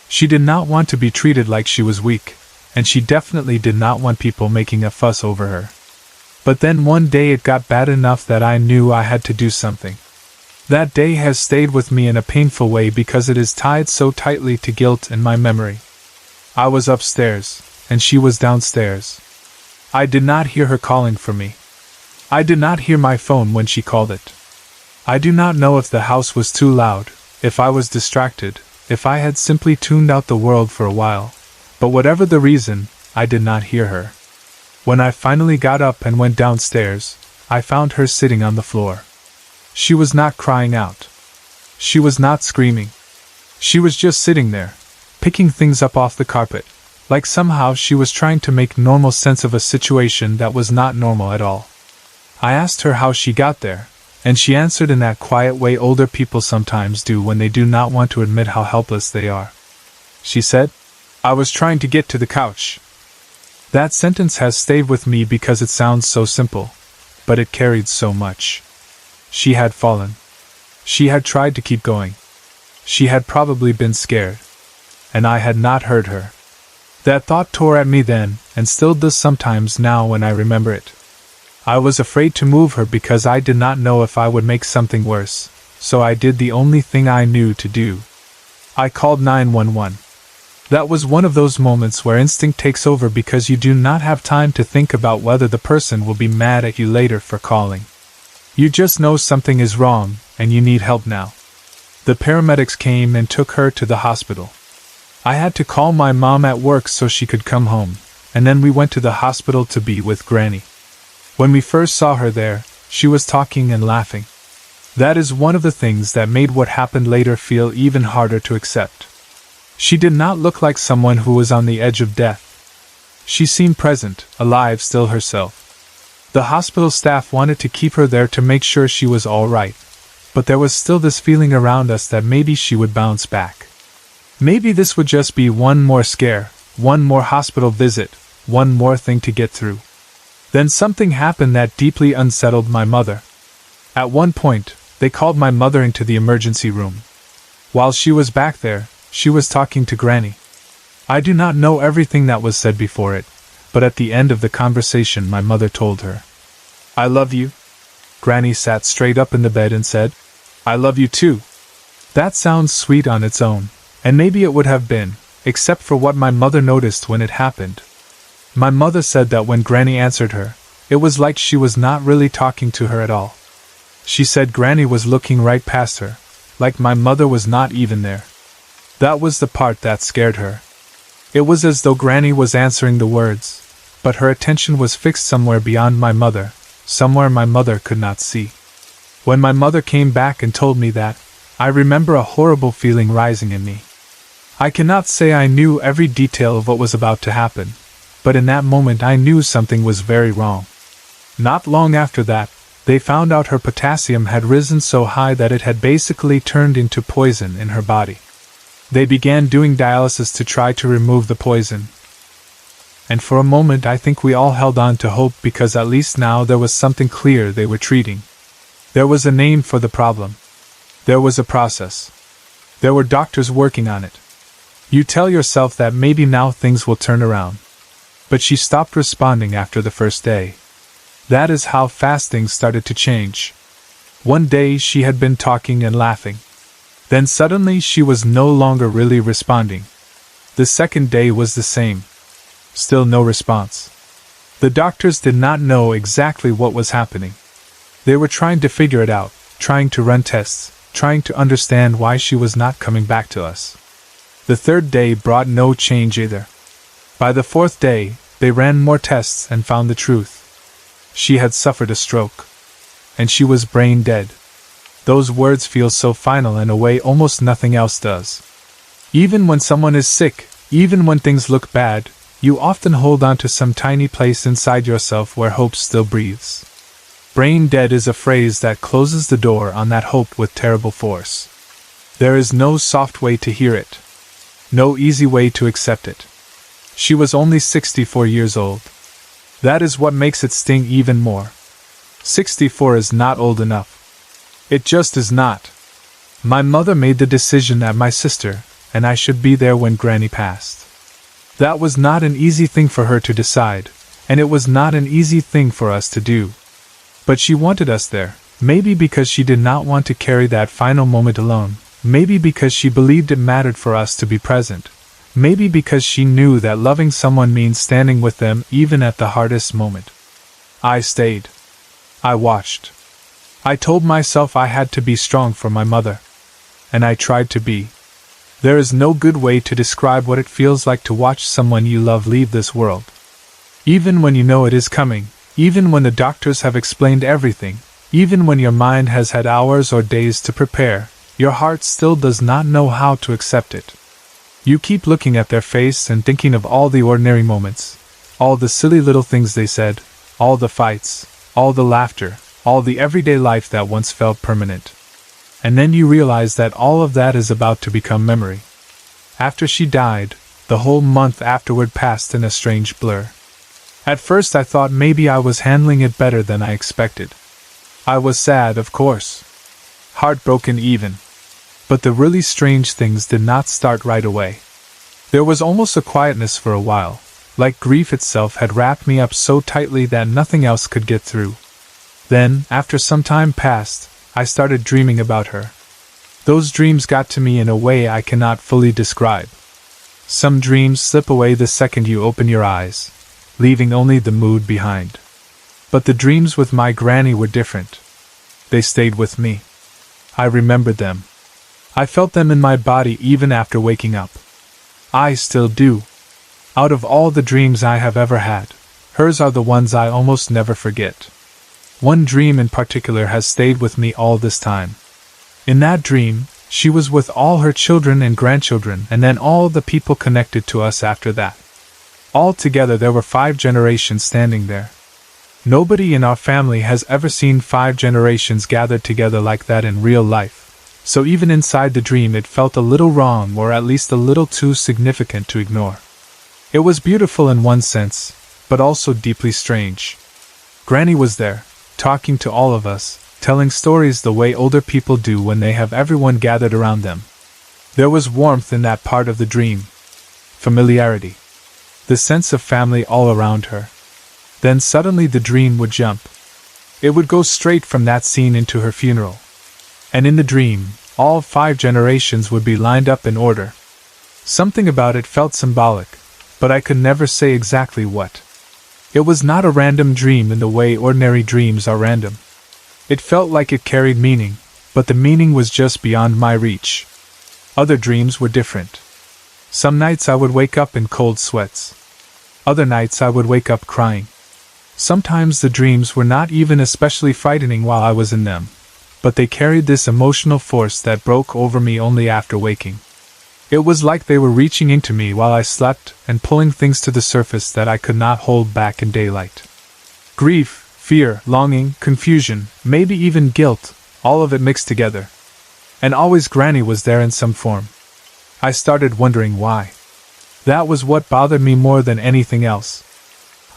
She did not want to be treated like she was weak, and she definitely did not want people making a fuss over her. But then one day it got bad enough that I knew I had to do something. That day has stayed with me in a painful way because it is tied so tightly to guilt in my memory. I was upstairs, and she was downstairs. I did not hear her calling for me. I did not hear my phone when she called it. I do not know if the house was too loud, if I was distracted, if I had simply tuned out the world for a while, but whatever the reason, I did not hear her. When I finally got up and went downstairs, I found her sitting on the floor. She was not crying out. She was not screaming. She was just sitting there, picking things up off the carpet, like somehow she was trying to make normal sense of a situation that was not normal at all. I asked her how she got there, and she answered in that quiet way older people sometimes do when they do not want to admit how helpless they are. She said, "I was trying to get to the couch." That sentence has stayed with me because it sounds so simple, but it carried so much. She had fallen. She had tried to keep going. She had probably been scared. And I had not heard her. That thought tore at me then, and still does sometimes now when I remember it. I was afraid to move her because I did not know if I would make something worse, so I did the only thing I knew to do. I called 911. That was one of those moments where instinct takes over because you do not have time to think about whether the person will be mad at you later for calling. You just know something is wrong, and you need help now. The paramedics came and took her to the hospital. I had to call my mom at work so she could come home, and then we went to the hospital to be with Granny. When we first saw her there, she was talking and laughing. That is one of the things that made what happened later feel even harder to accept. She did not look like someone who was on the edge of death. She seemed present, alive still herself. The hospital staff wanted to keep her there to make sure she was all right, but there was still this feeling around us that maybe she would bounce back. Maybe this would just be one more scare, one more hospital visit, one more thing to get through. Then something happened that deeply unsettled my mother. At one point, they called my mother into the emergency room. While she was back there, she was talking to Granny. I do not know everything that was said before it, but at the end of the conversation my mother told her, "I love you." Granny sat straight up in the bed and said, "I love you too." That sounds sweet on its own, and maybe it would have been, except for what my mother noticed when it happened. My mother said that when Granny answered her, it was like she was not really talking to her at all. She said Granny was looking right past her, like my mother was not even there. That was the part that scared her. It was as though Granny was answering the words, but her attention was fixed somewhere beyond my mother, somewhere my mother could not see. When my mother came back and told me that, I remember a horrible feeling rising in me. I cannot say I knew every detail of what was about to happen, but in that moment I knew something was very wrong. Not long after that, they found out her potassium had risen so high that it had basically turned into poison in her body. They began doing dialysis to try to remove the poison. And for a moment I think we all held on to hope, because at least now there was something clear they were treating. There was a name for the problem. There was a process. There were doctors working on it. You tell yourself that maybe now things will turn around. But she stopped responding after the first day. That is how fast things started to change. One day she had been talking and laughing. Then suddenly she was no longer really responding. The second day was the same. Still no response. The doctors did not know exactly what was happening. They were trying to figure it out, trying to run tests, trying to understand why she was not coming back to us. The third day brought no change either. By the fourth day, they ran more tests and found the truth. She had suffered a stroke. And she was brain dead. Those words feel so final in a way almost nothing else does. Even when someone is sick, even when things look bad, you often hold on to some tiny place inside yourself where hope still breathes. Brain dead is a phrase that closes the door on that hope with terrible force. There is no soft way to hear it. No easy way to accept it. She was only 64 years old. That is what makes it sting even more. 64 is not old enough. It just is not. My mother made the decision that my sister and I should be there when Granny passed. That was not an easy thing for her to decide, and it was not an easy thing for us to do. But she wanted us there, maybe because she did not want to carry that final moment alone, maybe because she believed it mattered for us to be present, maybe because she knew that loving someone means standing with them even at the hardest moment. I stayed. I watched. I told myself I had to be strong for my mother. And I tried to be. There is no good way to describe what it feels like to watch someone you love leave this world. Even when you know it is coming, even when the doctors have explained everything, even when your mind has had hours or days to prepare, your heart still does not know how to accept it. You keep looking at their face and thinking of all the ordinary moments, all the silly little things they said, all the fights, all the laughter, all the everyday life that once felt permanent. And then you realize that all of that is about to become memory. After she died, the whole month afterward passed in a strange blur. At first I thought maybe I was handling it better than I expected. I was sad, of course. Heartbroken even. But the really strange things did not start right away. There was almost a quietness for a while, like grief itself had wrapped me up so tightly that nothing else could get through. Then, after some time passed, I started dreaming about her. Those dreams got to me in a way I cannot fully describe. Some dreams slip away the second you open your eyes, leaving only the mood behind. But the dreams with my granny were different. They stayed with me. I remembered them. I felt them in my body even after waking up. I still do. Out of all the dreams I have ever had, hers are the ones I almost never forget. One dream in particular has stayed with me all this time. In that dream, she was with all her children and grandchildren, and then all the people connected to us after that. Altogether there were 5 generations standing there. Nobody in our family has ever seen 5 generations gathered together like that in real life, so even inside the dream it felt a little wrong, or at least a little too significant to ignore. It was beautiful in one sense, but also deeply strange. Granny was there, talking to all of us, telling stories the way older people do when they have everyone gathered around them. There was warmth in that part of the dream. Familiarity. The sense of family all around her. Then suddenly the dream would jump. It would go straight from that scene into her funeral. And in the dream, all 5 generations would be lined up in order. Something about it felt symbolic, but I could never say exactly what. It was not a random dream in the way ordinary dreams are random. It felt like it carried meaning, but the meaning was just beyond my reach. Other dreams were different. Some nights I would wake up in cold sweats. Other nights I would wake up crying. Sometimes the dreams were not even especially frightening while I was in them, but they carried this emotional force that broke over me only after waking. It was like they were reaching into me while I slept and pulling things to the surface that I could not hold back in daylight. Grief, fear, longing, confusion, maybe even guilt, all of it mixed together. And always Granny was there in some form. I started wondering why. That was what bothered me more than anything else.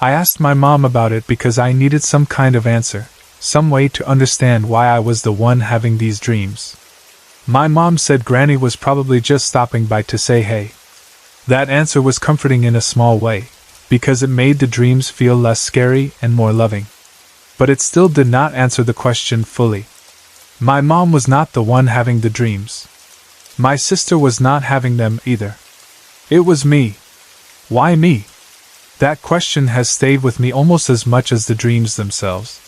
I asked my mom about it because I needed some kind of answer, some way to understand why I was the one having these dreams. My mom said Granny was probably just stopping by to say hey. That answer was comforting in a small way, because it made the dreams feel less scary and more loving. But it still did not answer the question fully. My mom was not the one having the dreams. My sister was not having them either. It was me. Why me? That question has stayed with me almost as much as the dreams themselves.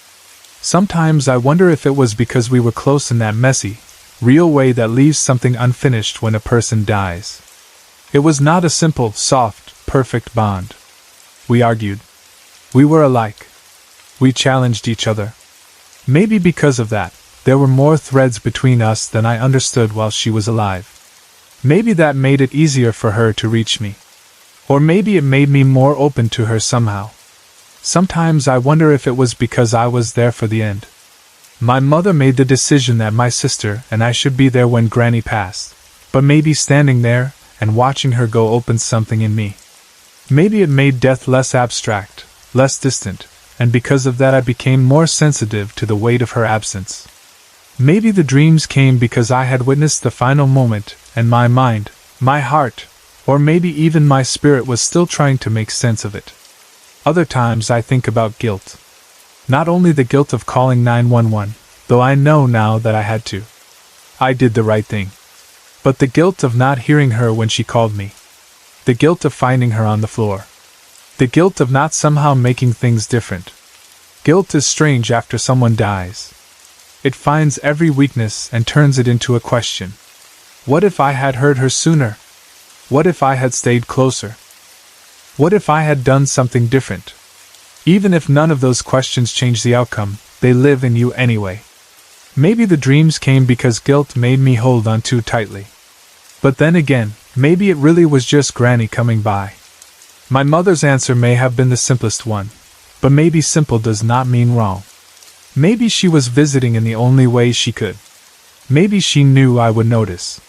Sometimes I wonder if it was because we were close in that messy, real way that leaves something unfinished when a person dies. It was not a simple, soft, perfect bond. We argued. We were alike. We challenged each other. Maybe because of that, there were more threads between us than I understood while she was alive. Maybe that made it easier for her to reach me. Or maybe it made me more open to her somehow. Sometimes I wonder if it was because I was there for the end. My mother made the decision that my sister and I should be there when Granny passed, but maybe standing there and watching her go opened something in me. Maybe it made death less abstract, less distant, and because of that I became more sensitive to the weight of her absence. Maybe the dreams came because I had witnessed the final moment, and my mind, my heart, or maybe even my spirit was still trying to make sense of it. Other times I think about guilt. Not only the guilt of calling 911, though I know now that I had to. I did the right thing. But the guilt of not hearing her when she called me. The guilt of finding her on the floor. The guilt of not somehow making things different. Guilt is strange after someone dies. It finds every weakness and turns it into a question. What if I had heard her sooner? What if I had stayed closer? What if I had done something different? Even if none of those questions change the outcome, they live in you anyway. Maybe the dreams came because guilt made me hold on too tightly. But then again, maybe it really was just Granny coming by. My mother's answer may have been the simplest one, but maybe simple does not mean wrong. Maybe she was visiting in the only way she could. Maybe she knew I would notice.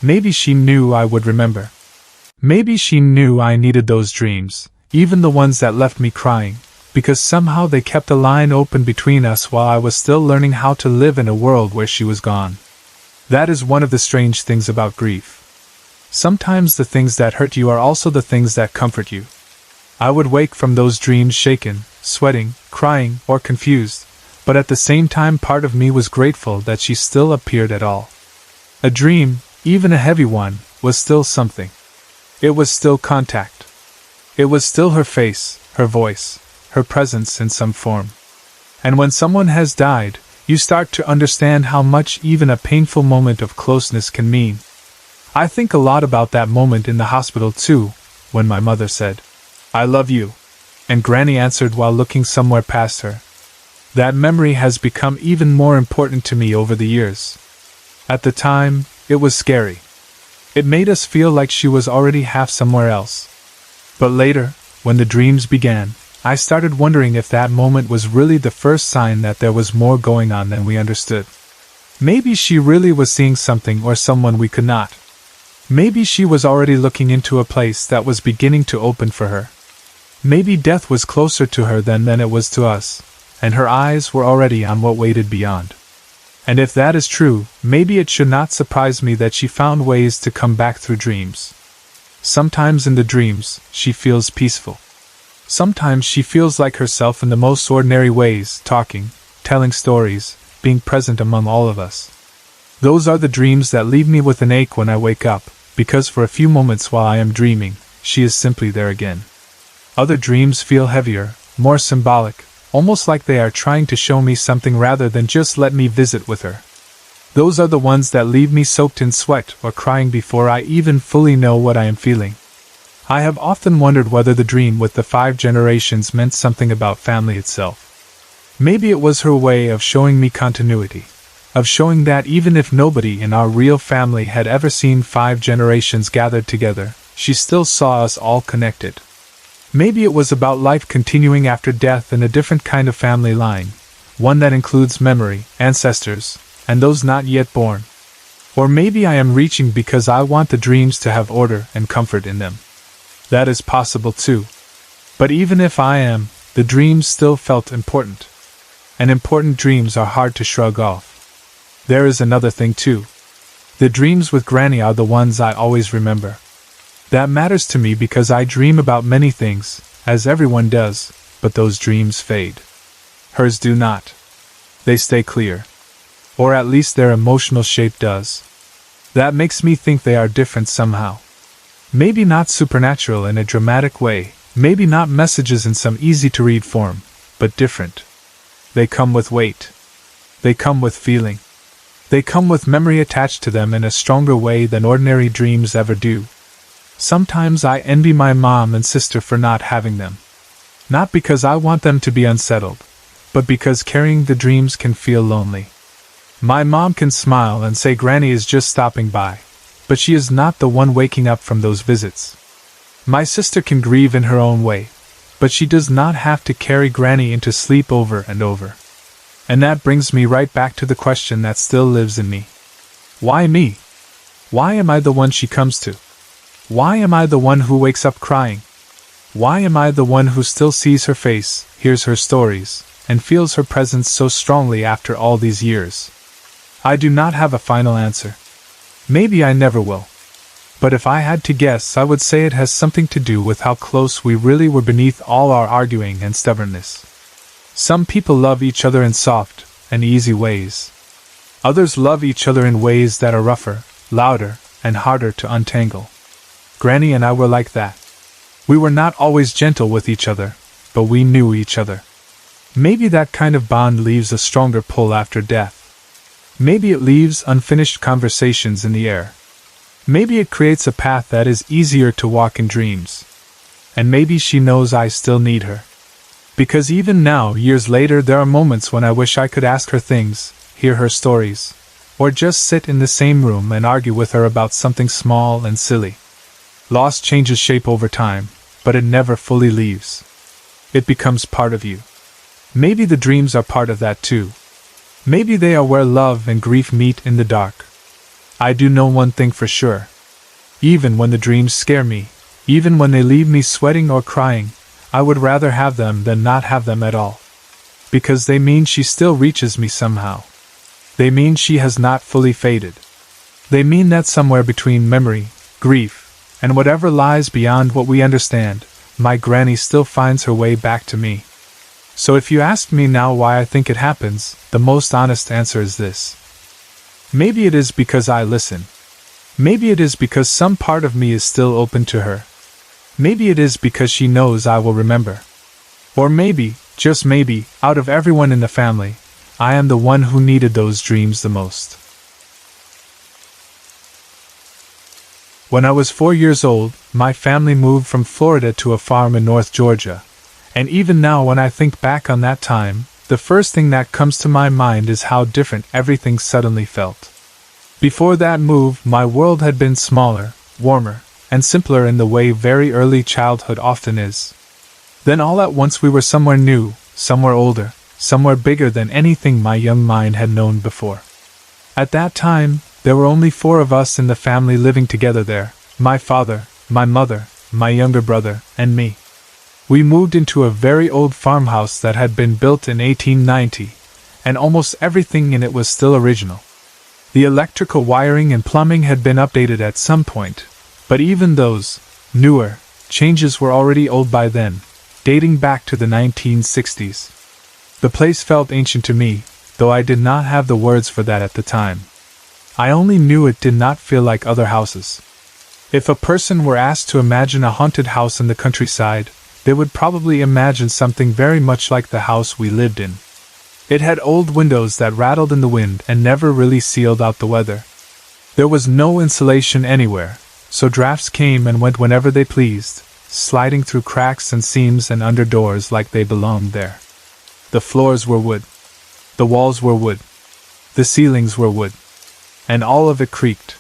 Maybe she knew I would remember. Maybe she knew I needed those dreams, even the ones that left me crying, because somehow they kept a line open between us while I was still learning how to live in a world where she was gone. That is one of the strange things about grief. Sometimes the things that hurt you are also the things that comfort you. I would wake from those dreams shaken, sweating, crying, or confused, but at the same time part of me was grateful that she still appeared at all. A dream, even a heavy one, was still something. It was still contact. It was still her face, her voice, her presence in some form. And when someone has died, you start to understand how much even a painful moment of closeness can mean. I think a lot about that moment in the hospital too, when my mother said, "I love you," and Granny answered while looking somewhere past her. That memory has become even more important to me over the years. At the time, it was scary. It made us feel like she was already half somewhere else. But later, when the dreams began, I started wondering if that moment was really the first sign that there was more going on than we understood. Maybe she really was seeing something or someone we could not. Maybe she was already looking into a place that was beginning to open for her. Maybe death was closer to her than it was to us, and her eyes were already on what waited beyond. And if that is true, maybe it should not surprise me that she found ways to come back through dreams. Sometimes in the dreams, she feels peaceful. Sometimes she feels like herself in the most ordinary ways, talking, telling stories, being present among all of us. Those are the dreams that leave me with an ache when I wake up, because for a few moments while I am dreaming, she is simply there again. Other dreams feel heavier, more symbolic, almost like they are trying to show me something rather than just let me visit with her. Those are the ones that leave me soaked in sweat or crying before I even fully know what I am feeling. I have often wondered whether the dream with the 5 generations meant something about family itself. Maybe it was her way of showing me continuity, of showing that even if nobody in our real family had ever seen 5 generations gathered together, she still saw us all connected. Maybe it was about life continuing after death in a different kind of family line, one that includes memory, ancestors, and those not yet born. Or maybe I am reaching because I want the dreams to have order and comfort in them. That is possible too. But even if I am, the dreams still felt important. And important dreams are hard to shrug off. There is another thing too. The dreams with Granny are the ones I always remember. That matters to me because I dream about many things, as everyone does, but those dreams fade. Hers do not. They stay clear. Or at least their emotional shape does. That makes me think they are different somehow. Maybe not supernatural in a dramatic way, maybe not messages in some easy-to-read form, but different. They come with weight. They come with feeling. They come with memory attached to them in a stronger way than ordinary dreams ever do. Sometimes I envy my mom and sister for not having them. Not because I want them to be unsettled, but because carrying the dreams can feel lonely. My mom can smile and say Granny is just stopping by, but she is not the one waking up from those visits. My sister can grieve in her own way, but she does not have to carry Granny into sleep over and over. And that brings me right back to the question that still lives in me. Why me? Why am I the one she comes to? Why am I the one who wakes up crying? Why am I the one who still sees her face, hears her stories, and feels her presence so strongly after all these years? I do not have a final answer. Maybe I never will. But if I had to guess, I would say it has something to do with how close we really were beneath all our arguing and stubbornness. Some people love each other in soft and easy ways. Others love each other in ways that are rougher, louder, and harder to untangle. Granny and I were like that. We were not always gentle with each other, but we knew each other. Maybe that kind of bond leaves a stronger pull after death. Maybe it leaves unfinished conversations in the air. Maybe it creates a path that is easier to walk in dreams. And maybe she knows I still need her. Because even now, years later, there are moments when I wish I could ask her things, hear her stories, or just sit in the same room and argue with her about something small and silly. Loss changes shape over time, but it never fully leaves. It becomes part of you. Maybe the dreams are part of that too. Maybe they are where love and grief meet in the dark. I do know one thing for sure. Even when the dreams scare me, even when they leave me sweating or crying, I would rather have them than not have them at all. Because they mean she still reaches me somehow. They mean she has not fully faded. They mean that somewhere between memory, grief, and whatever lies beyond what we understand, my Granny still finds her way back to me. So if you ask me now why I think it happens, the most honest answer is this. Maybe it is because I listen. Maybe it is because some part of me is still open to her. Maybe it is because she knows I will remember. Or maybe, just maybe, out of everyone in the family, I am the one who needed those dreams the most. When I was 4 years old, my family moved from Florida to a farm in North Georgia. And even now when I think back on that time, the first thing that comes to my mind is how different everything suddenly felt. Before that move, my world had been smaller, warmer, and simpler in the way very early childhood often is. Then all at once we were somewhere new, somewhere older, somewhere bigger than anything my young mind had known before. At that time, there were only 4 of us in the family living together there, my father, my mother, my younger brother, and me. We moved into a very old farmhouse that had been built in 1890, and almost everything in it was still original. The electrical wiring and plumbing had been updated at some point, but even those, newer, changes were already old by then, dating back to the 1960s. The place felt ancient to me, though I did not have the words for that at the time. I only knew it did not feel like other houses. If a person were asked to imagine a haunted house in the countryside, they would probably imagine something very much like the house we lived in. It had old windows that rattled in the wind and never really sealed out the weather. There was no insulation anywhere, so drafts came and went whenever they pleased, sliding through cracks and seams and under doors like they belonged there. The floors were wood. The walls were wood. The ceilings were wood. And all of it creaked.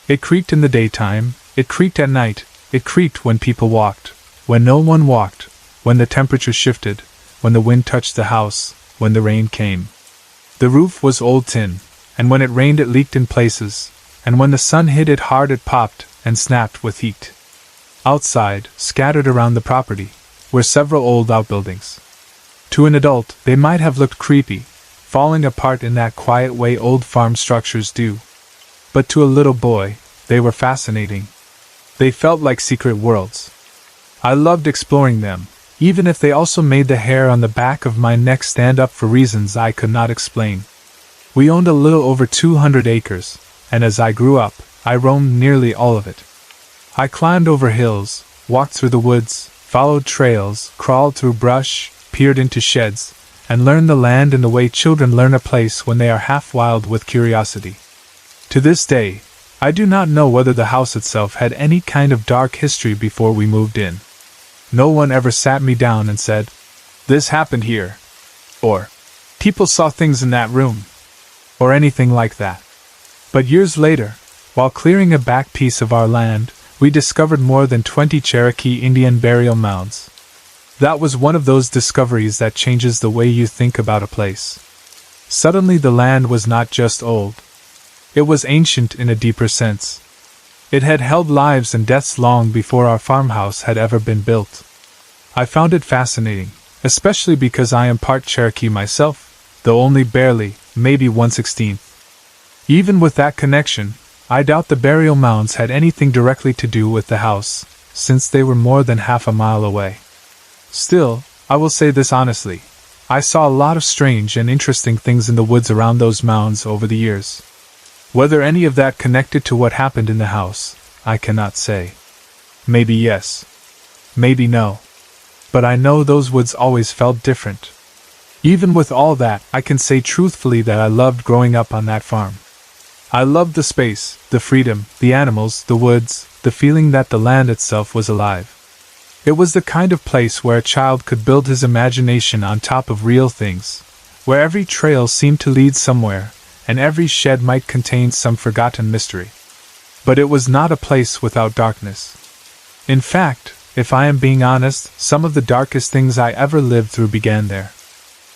It creaked in the daytime, it creaked at night, it creaked when people walked, when no one walked, when the temperature shifted, when the wind touched the house, when the rain came. The roof was old tin, and when it rained it leaked in places, and when the sun hit it hard it popped and snapped with heat. Outside, scattered around the property, were several old outbuildings. To an adult, they might have looked creepy, falling apart in that quiet way old farm structures do. But to a little boy, they were fascinating. They felt like secret worlds. I loved exploring them, even if they also made the hair on the back of my neck stand up for reasons I could not explain. We owned a little over 200 acres, and as I grew up, I roamed nearly all of it. I climbed over hills, walked through the woods, followed trails, crawled through brush, peered into sheds, and learned the land in the way children learn a place when they are half wild with curiosity. To this day, I do not know whether the house itself had any kind of dark history before we moved in. No one ever sat me down and said, "This happened here," or "People saw things in that room," or anything like that. But years later, while clearing a back piece of our land, we discovered more than 20 Cherokee Indian burial mounds. That was one of those discoveries that changes the way you think about a place. Suddenly the land was not just old. It was ancient in a deeper sense. It had held lives and deaths long before our farmhouse had ever been built. I found it fascinating, especially because I am part Cherokee myself, though only barely, maybe 1/16. Even with that connection, I doubt the burial mounds had anything directly to do with the house, since they were more than half a mile away. Still, I will say this honestly, I saw a lot of strange and interesting things in the woods around those mounds over the years. Whether any of that connected to what happened in the house, I cannot say. Maybe yes. Maybe no. But I know those woods always felt different. Even with all that, I can say truthfully that I loved growing up on that farm. I loved the space, the freedom, the animals, the woods, the feeling that the land itself was alive. It was the kind of place where a child could build his imagination on top of real things, where every trail seemed to lead somewhere, and every shed might contain some forgotten mystery. But it was not a place without darkness. In fact, if I am being honest, some of the darkest things I ever lived through began there.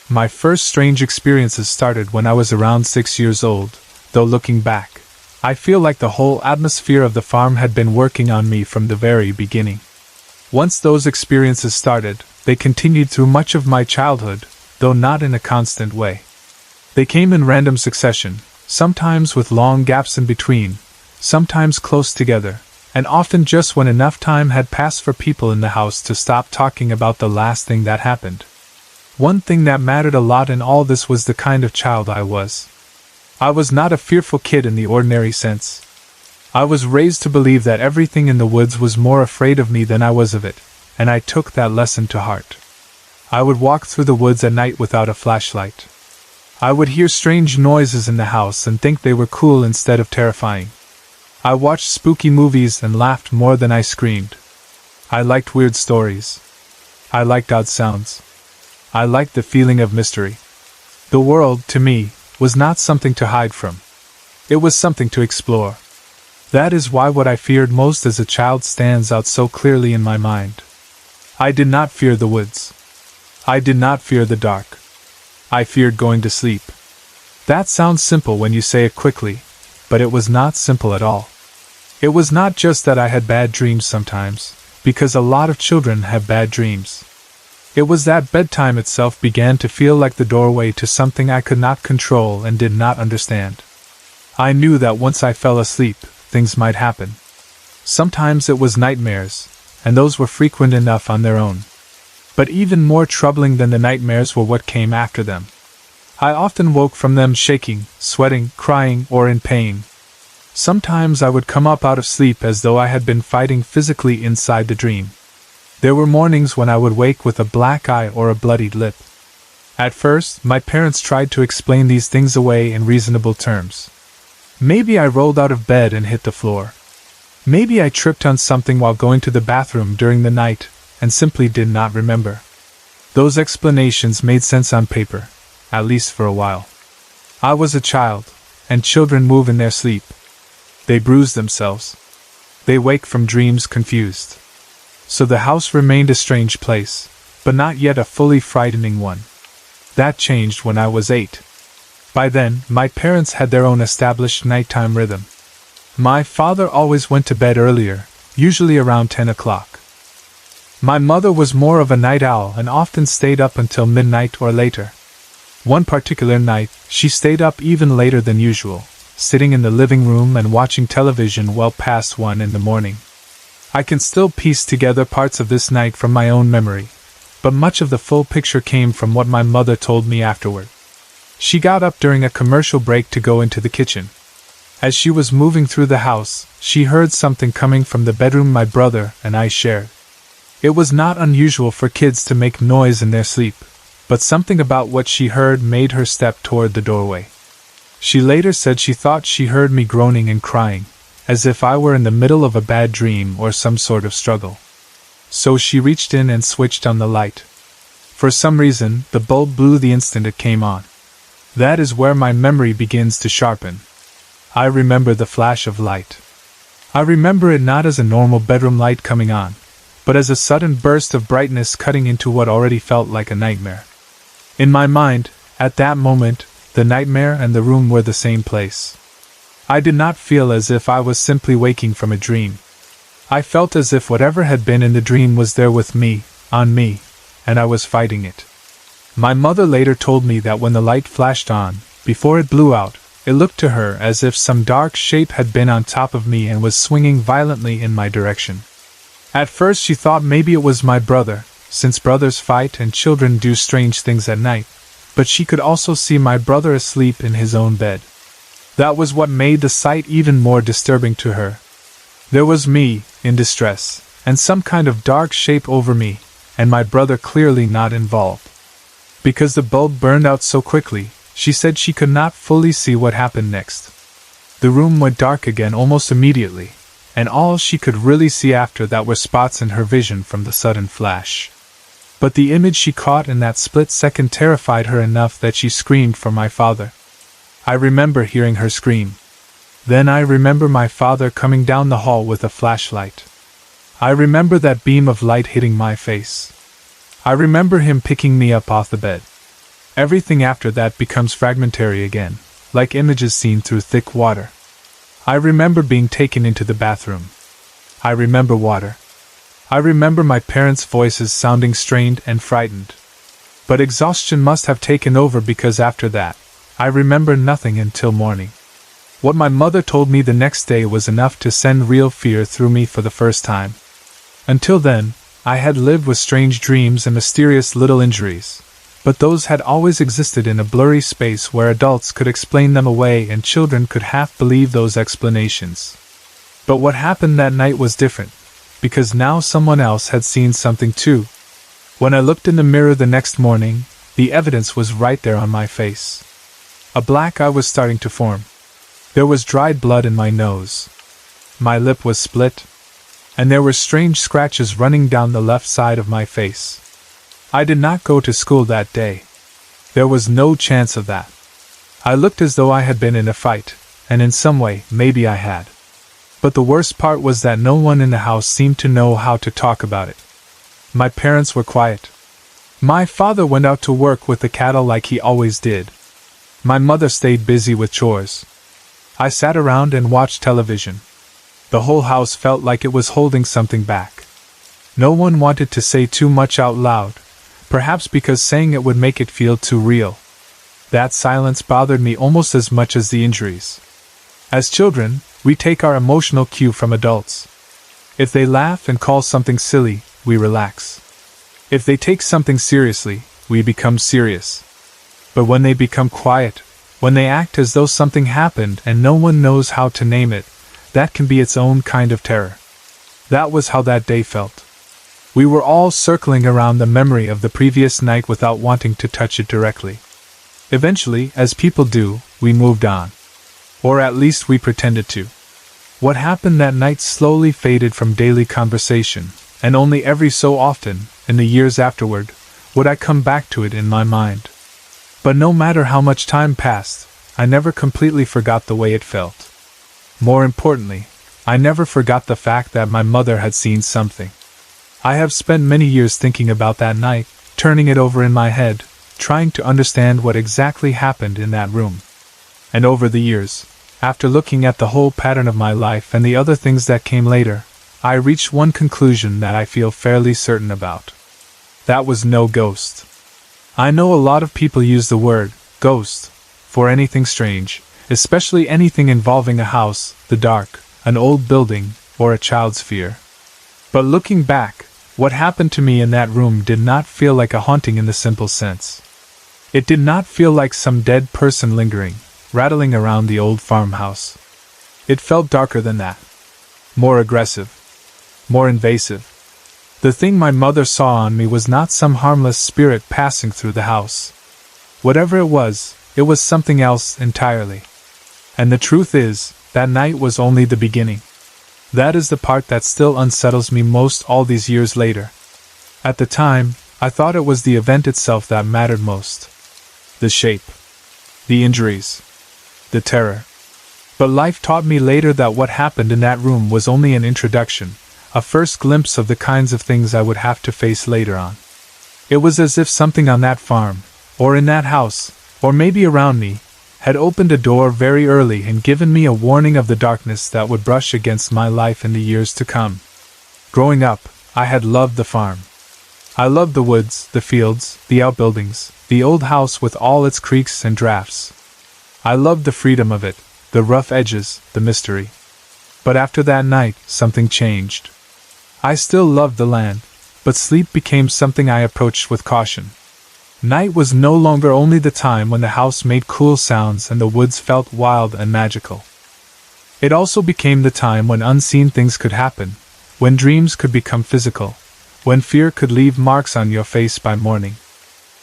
My first strange experiences started when I was around 6 years old, though looking back, I feel like the whole atmosphere of the farm had been working on me from the very beginning. Once those experiences started, they continued through much of my childhood, though not in a constant way. They came in random succession, sometimes with long gaps in between, sometimes close together, and often just when enough time had passed for people in the house to stop talking about the last thing that happened. One thing that mattered a lot in all this was the kind of child I was. I was not a fearful kid in the ordinary sense. I was raised to believe that everything in the woods was more afraid of me than I was of it, and I took that lesson to heart. I would walk through the woods at night without a flashlight. I would hear strange noises in the house and think they were cool instead of terrifying. I watched spooky movies and laughed more than I screamed. I liked weird stories. I liked odd sounds. I liked the feeling of mystery. The world, to me, was not something to hide from. It was something to explore. That is why what I feared most as a child stands out so clearly in my mind. I did not fear the woods. I did not fear the dark. I feared going to sleep. That sounds simple when you say it quickly, but it was not simple at all. It was not just that I had bad dreams sometimes, because a lot of children have bad dreams. It was that bedtime itself began to feel like the doorway to something I could not control and did not understand. I knew that once I fell asleep, things might happen. Sometimes it was nightmares, and those were frequent enough on their own. But even more troubling than the nightmares were what came after them. I often woke from them shaking, sweating, crying, or in pain. Sometimes I would come up out of sleep as though I had been fighting physically inside the dream. There were mornings when I would wake with a black eye or a bloodied lip. At first, my parents tried to explain these things away in reasonable terms. Maybe I rolled out of bed and hit the floor. Maybe I tripped on something while going to the bathroom during the night, and simply did not remember. Those explanations made sense on paper, at least for a while. I was a child, and children move in their sleep. They bruise themselves. They wake from dreams confused. So the house remained a strange place, but not yet a fully frightening one. That changed when I was 8. By then, my parents had their own established nighttime rhythm. My father always went to bed earlier, usually around 10 o'clock. My mother was more of a night owl and often stayed up until midnight or later. One particular night, she stayed up even later than usual, sitting in the living room and watching television well past 1 in the morning. I can still piece together parts of this night from my own memory, but much of the full picture came from what my mother told me afterward. She got up during a commercial break to go into the kitchen. As she was moving through the house, she heard something coming from the bedroom my brother and I shared. It was not unusual for kids to make noise in their sleep, but something about what she heard made her step toward the doorway. She later said she thought she heard me groaning and crying, as if I were in the middle of a bad dream or some sort of struggle. So she reached in and switched on the light. For some reason, the bulb blew the instant it came on. That is where my memory begins to sharpen. I remember the flash of light. I remember it not as a normal bedroom light coming on, but as a sudden burst of brightness cutting into what already felt like a nightmare. In my mind, at that moment, the nightmare and the room were the same place. I did not feel as if I was simply waking from a dream. I felt as if whatever had been in the dream was there with me, on me, and I was fighting it. My mother later told me that when the light flashed on, before it blew out, it looked to her as if some dark shape had been on top of me and was swinging violently in my direction. At first she thought maybe it was my brother, since brothers fight and children do strange things at night, but she could also see my brother asleep in his own bed. That was what made the sight even more disturbing to her. There was me, in distress, and some kind of dark shape over me, and my brother clearly not involved. Because the bulb burned out so quickly, she said she could not fully see what happened next. The room went dark again almost immediately, and all she could really see after that were spots in her vision from the sudden flash. But the image she caught in that split second terrified her enough that she screamed for my father. I remember hearing her scream. Then I remember my father coming down the hall with a flashlight. I remember that beam of light hitting my face. I remember him picking me up off the bed. Everything after that becomes fragmentary again, like images seen through thick water. I remember being taken into the bathroom. I remember water. I remember my parents' voices sounding strained and frightened. But exhaustion must have taken over because after that, I remember nothing until morning. What my mother told me the next day was enough to send real fear through me for the first time. Until then, I had lived with strange dreams and mysterious little injuries, but those had always existed in a blurry space where adults could explain them away and children could half believe those explanations. But what happened that night was different, because now someone else had seen something too. When I looked in the mirror the next morning, the evidence was right there on my face. A black eye was starting to form. There was dried blood in my nose. My lip was split, and there were strange scratches running down the left side of my face. I did not go to school that day. There was no chance of that. I looked as though I had been in a fight, and in some way, maybe I had. But the worst part was that no one in the house seemed to know how to talk about it. My parents were quiet. My father went out to work with the cattle like he always did. My mother stayed busy with chores. I sat around and watched television. The whole house felt like it was holding something back. No one wanted to say too much out loud, perhaps because saying it would make it feel too real. That silence bothered me almost as much as the injuries. As children, we take our emotional cue from adults. If they laugh and call something silly, we relax. If they take something seriously, we become serious. But when they become quiet, when they act as though something happened and no one knows how to name it, that can be its own kind of terror. That was how that day felt. We were all circling around the memory of the previous night without wanting to touch it directly. Eventually, as people do, we moved on. Or at least we pretended to. What happened that night slowly faded from daily conversation, and only every so often, in the years afterward, would I come back to it in my mind. But no matter how much time passed, I never completely forgot the way it felt. More importantly, I never forgot the fact that my mother had seen something. I have spent many years thinking about that night, turning it over in my head, trying to understand what exactly happened in that room. And over the years, after looking at the whole pattern of my life and the other things that came later, I reached one conclusion that I feel fairly certain about. That was no ghost. I know a lot of people use the word ghost for anything strange, especially anything involving a house, the dark, an old building, or a child's fear. But looking back, what happened to me in that room did not feel like a haunting in the simple sense. It did not feel like some dead person lingering, rattling around the old farmhouse. It felt darker than that. More aggressive. More invasive. The thing my mother saw on me was not some harmless spirit passing through the house. Whatever it was something else entirely. And the truth is, that night was only the beginning. That is the part that still unsettles me most all these years later. At the time, I thought it was the event itself that mattered most. The shape. The injuries. The terror. But life taught me later that what happened in that room was only an introduction, a first glimpse of the kinds of things I would have to face later on. It was as if something on that farm, or in that house, or maybe around me, had opened a door very early and given me a warning of the darkness that would brush against my life in the years to come. Growing up, I had loved the farm. I loved the woods, the fields, the outbuildings, the old house with all its creaks and drafts. I loved the freedom of it, the rough edges, the mystery. But after that night, something changed. I still loved the land, but sleep became something I approached with caution. Night was no longer only the time when the house made cool sounds and the woods felt wild and magical. It also became the time when unseen things could happen, when dreams could become physical, when fear could leave marks on your face by morning.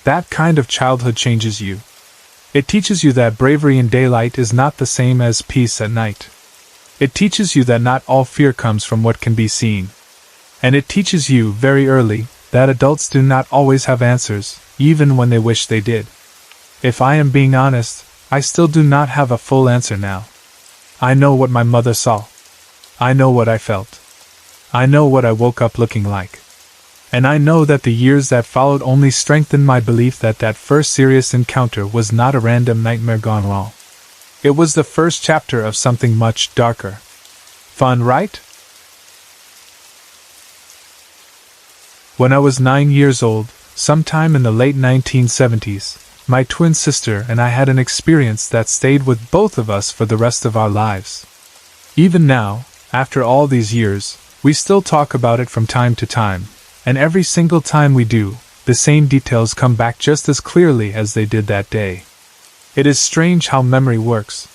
That kind of childhood changes you. It teaches you that bravery in daylight is not the same as peace at night. It teaches you that not all fear comes from what can be seen. And it teaches you, very early, that adults do not always have answers, even when they wish they did. If I am being honest, I still do not have a full answer now. I know what my mother saw. I know what I felt. I know what I woke up looking like. And I know that the years that followed only strengthened my belief that that first serious encounter was not a random nightmare gone wrong. It was the first chapter of something much darker. Fun, right? When I was 9 years old, sometime in the late 1970s, my twin sister and I had an experience that stayed with both of us for the rest of our lives. Even now, after all these years, we still talk about it from time to time, and every single time we do, the same details come back just as clearly as they did that day. It is strange how memory works.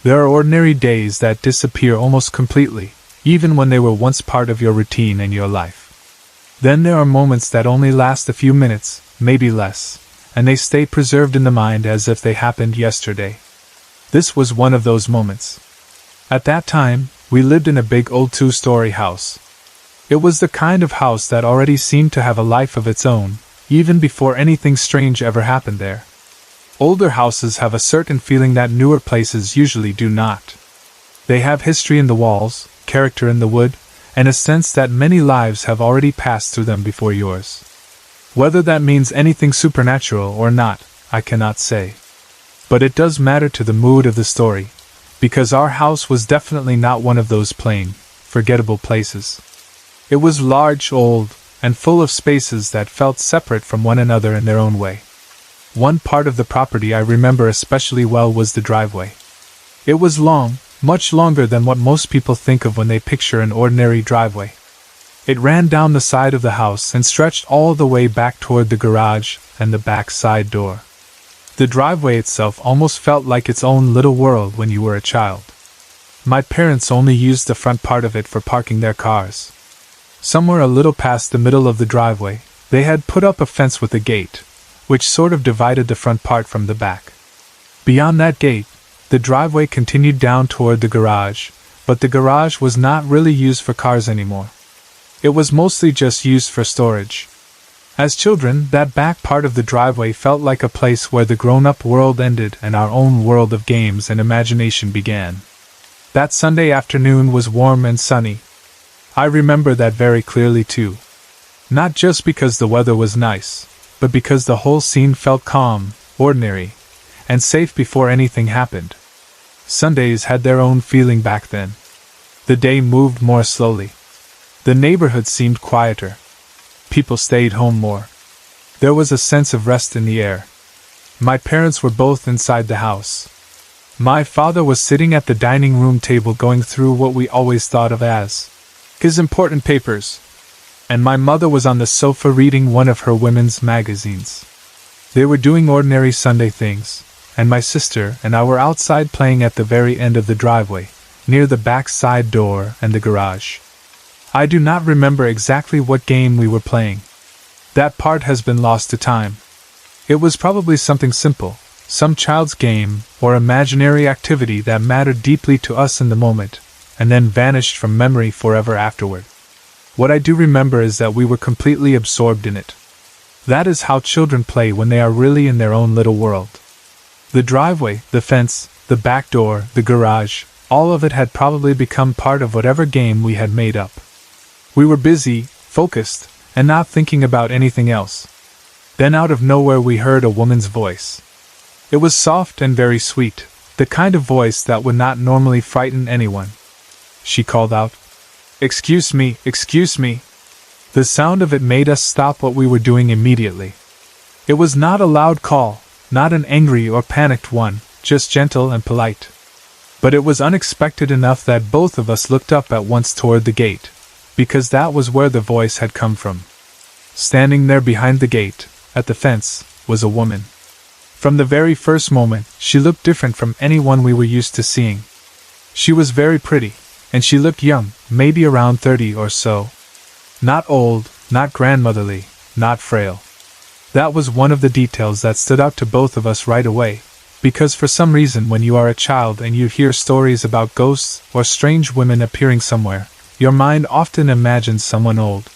There are ordinary days that disappear almost completely, even when they were once part of your routine and your life. Then there are moments that only last a few minutes, maybe less, and they stay preserved in the mind as if they happened yesterday. This was one of those moments. At that time, we lived in a big old 2-story house. It was the kind of house that already seemed to have a life of its own, even before anything strange ever happened there. Older houses have a certain feeling that newer places usually do not. They have history in the walls, character in the wood, and a sense that many lives have already passed through them before yours. Whether that means anything supernatural or not, I cannot say. But it does matter to the mood of the story, because our house was definitely not one of those plain, forgettable places. It was large, old, and full of spaces that felt separate from one another in their own way. One part of the property I remember especially well was the driveway. It was long, much longer than what most people think of when they picture an ordinary driveway. It ran down the side of the house and stretched all the way back toward the garage and the back side door. The driveway itself almost felt like its own little world when you were a child. My parents only used the front part of it for parking their cars. Somewhere a little past the middle of the driveway, they had put up a fence with a gate, which sort of divided the front part from the back. Beyond that gate, the driveway continued down toward the garage, but the garage was not really used for cars anymore. It was mostly just used for storage. As children, that back part of the driveway felt like a place where the grown-up world ended and our own world of games and imagination began. That Sunday afternoon was warm and sunny. I remember that very clearly too. Not just because the weather was nice, but because the whole scene felt calm, ordinary, and safe before anything happened. Sundays had their own feeling back then. The day moved more slowly. The neighborhood seemed quieter. People stayed home more. There was a sense of rest in the air. My parents were both inside the house. My father was sitting at the dining room table going through what we always thought of as his important papers, and my mother was on the sofa reading one of her women's magazines. They were doing ordinary Sunday things, and my sister and I were outside playing at the very end of the driveway, near the back side door and the garage. I do not remember exactly what game we were playing. That part has been lost to time. It was probably something simple, some child's game or imaginary activity that mattered deeply to us in the moment, and then vanished from memory forever afterward. What I do remember is that we were completely absorbed in it. That is how children play when they are really in their own little world. The driveway, the fence, the back door, the garage, all of it had probably become part of whatever game we had made up. We were busy, focused, and not thinking about anything else. Then out of nowhere we heard a woman's voice. It was soft and very sweet, the kind of voice that would not normally frighten anyone. She called out, "Excuse me, excuse me." The sound of it made us stop what we were doing immediately. It was not a loud call, not an angry or panicked one, just gentle and polite. But it was unexpected enough that both of us looked up at once toward the gate, because that was where the voice had come from. Standing there behind the gate, at the fence, was a woman. From the very first moment, she looked different from anyone we were used to seeing. She was very pretty, and she looked young, maybe around 30 or so. Not old, not grandmotherly, not frail. That was one of the details that stood out to both of us right away, because for some reason when you are a child and you hear stories about ghosts or strange women appearing somewhere, your mind often imagines someone old.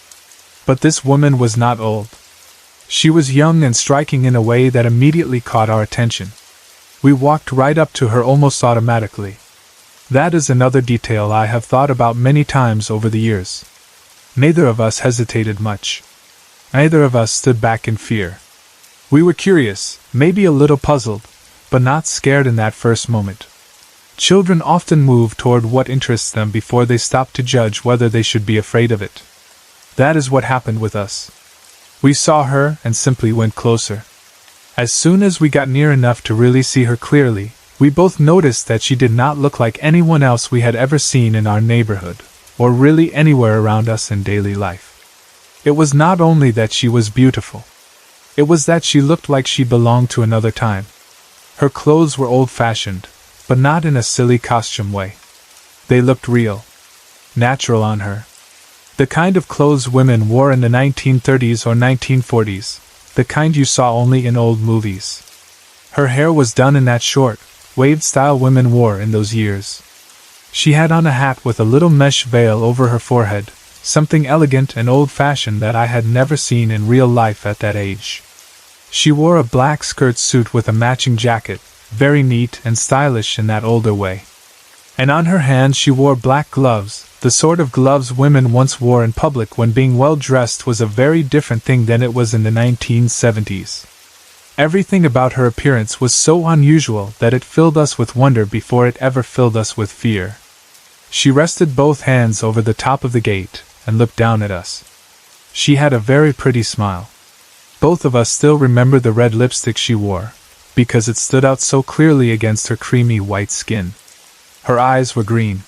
But this woman was not old. She was young and striking in a way that immediately caught our attention. We walked right up to her almost automatically. That is another detail I have thought about many times over the years. Neither of us hesitated much. Neither of us stood back in fear. We were curious, maybe a little puzzled, but not scared in that first moment. Children often move toward what interests them before they stop to judge whether they should be afraid of it. That is what happened with us. We saw her and simply went closer. As soon as we got near enough to really see her clearly, we both noticed that she did not look like anyone else we had ever seen in our neighborhood, or really anywhere around us in daily life. It was not only that she was beautiful. It was that she looked like she belonged to another time. Her clothes were old-fashioned, but not in a silly costume way. They looked real, natural on her. The kind of clothes women wore in the 1930s or 1940s, the kind you saw only in old movies. Her hair was done in that short, waved style women wore in those years. She had on a hat with a little mesh veil over her forehead, something elegant and old-fashioned that I had never seen in real life at that age. She wore a black skirt suit with a matching jacket, very neat and stylish in that older way. And on her hands she wore black gloves, the sort of gloves women once wore in public when being well-dressed was a very different thing than it was in the 1970s. Everything about her appearance was so unusual that it filled us with wonder before it ever filled us with fear. She rested both hands over the top of the gate and looked down at us. She had a very pretty smile. Both of us still remember the red lipstick she wore, because it stood out so clearly against her creamy white skin. Her eyes were green.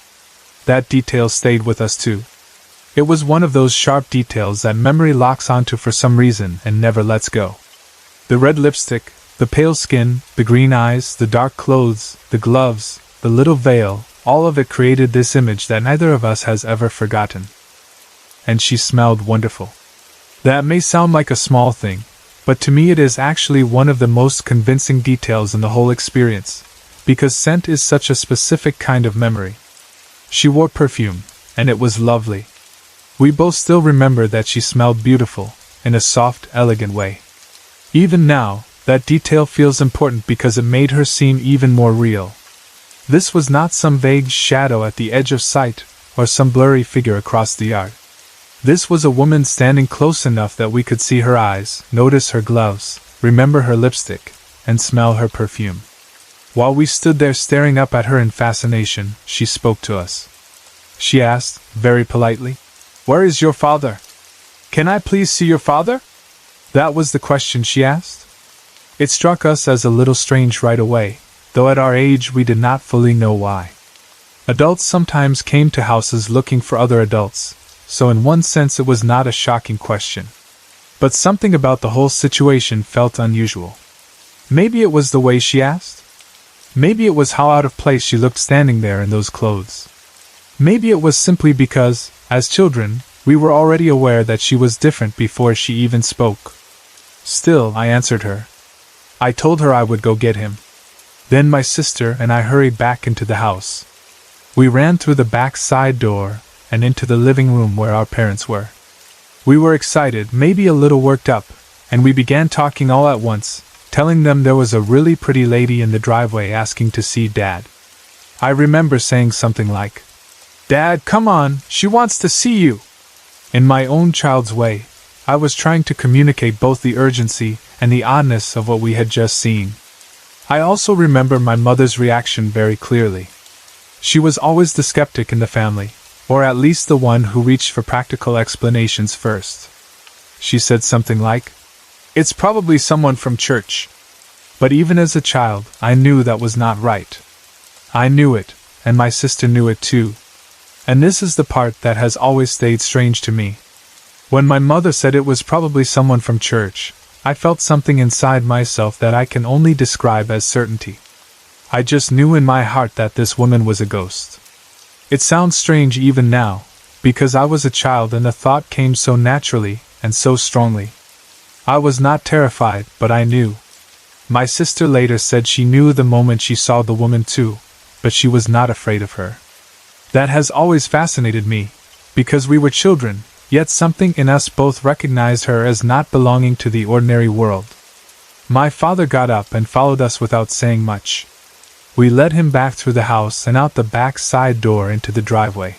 That detail stayed with us too. It was one of those sharp details that memory locks onto for some reason and never lets go. The red lipstick, the pale skin, the green eyes, the dark clothes, the gloves, the little veil, all of it created this image that neither of us has ever forgotten. And she smelled wonderful. That may sound like a small thing, but to me it is actually one of the most convincing details in the whole experience, because scent is such a specific kind of memory. She wore perfume, and it was lovely. We both still remember that she smelled beautiful, in a soft, elegant way. Even now, that detail feels important because it made her seem even more real. This was not some vague shadow at the edge of sight, or some blurry figure across the yard. This was a woman standing close enough that we could see her eyes, notice her gloves, remember her lipstick, and smell her perfume. While we stood there staring up at her in fascination, she spoke to us. She asked, very politely, "Where is your father? Can I please see your father?" That was the question she asked. It struck us as a little strange right away, though at our age we did not fully know why. Adults sometimes came to houses looking for other adults, so in one sense it was not a shocking question. But something about the whole situation felt unusual. Maybe it was the way she asked? Maybe it was how out of place she looked standing there in those clothes. Maybe it was simply because, as children, we were already aware that she was different before she even spoke. Still, I answered her. I told her I would go get him. Then my sister and I hurried back into the house. We ran through the back side door and into the living room where our parents were. We were excited, maybe a little worked up, and we began talking all at once, telling them there was a really pretty lady in the driveway asking to see Dad. I remember saying something like, "Dad, come on, she wants to see you." In my own child's way, I was trying to communicate both the urgency and the oddness of what we had just seen. I also remember my mother's reaction very clearly. She was always the skeptic in the family, or at least the one who reached for practical explanations first. She said something like, "It's probably someone from church." But even as a child, I knew that was not right. I knew it, and my sister knew it too. And this is the part that has always stayed strange to me. When my mother said it was probably someone from church, I felt something inside myself that I can only describe as certainty. I just knew in my heart that this woman was a ghost. It sounds strange even now, because I was a child and the thought came so naturally and so strongly. I was not terrified, but I knew. My sister later said she knew the moment she saw the woman too, but she was not afraid of her. That has always fascinated me, because we were children, yet something in us both recognized her as not belonging to the ordinary world. My father got up and followed us without saying much. We led him back through the house and out the back side door into the driveway.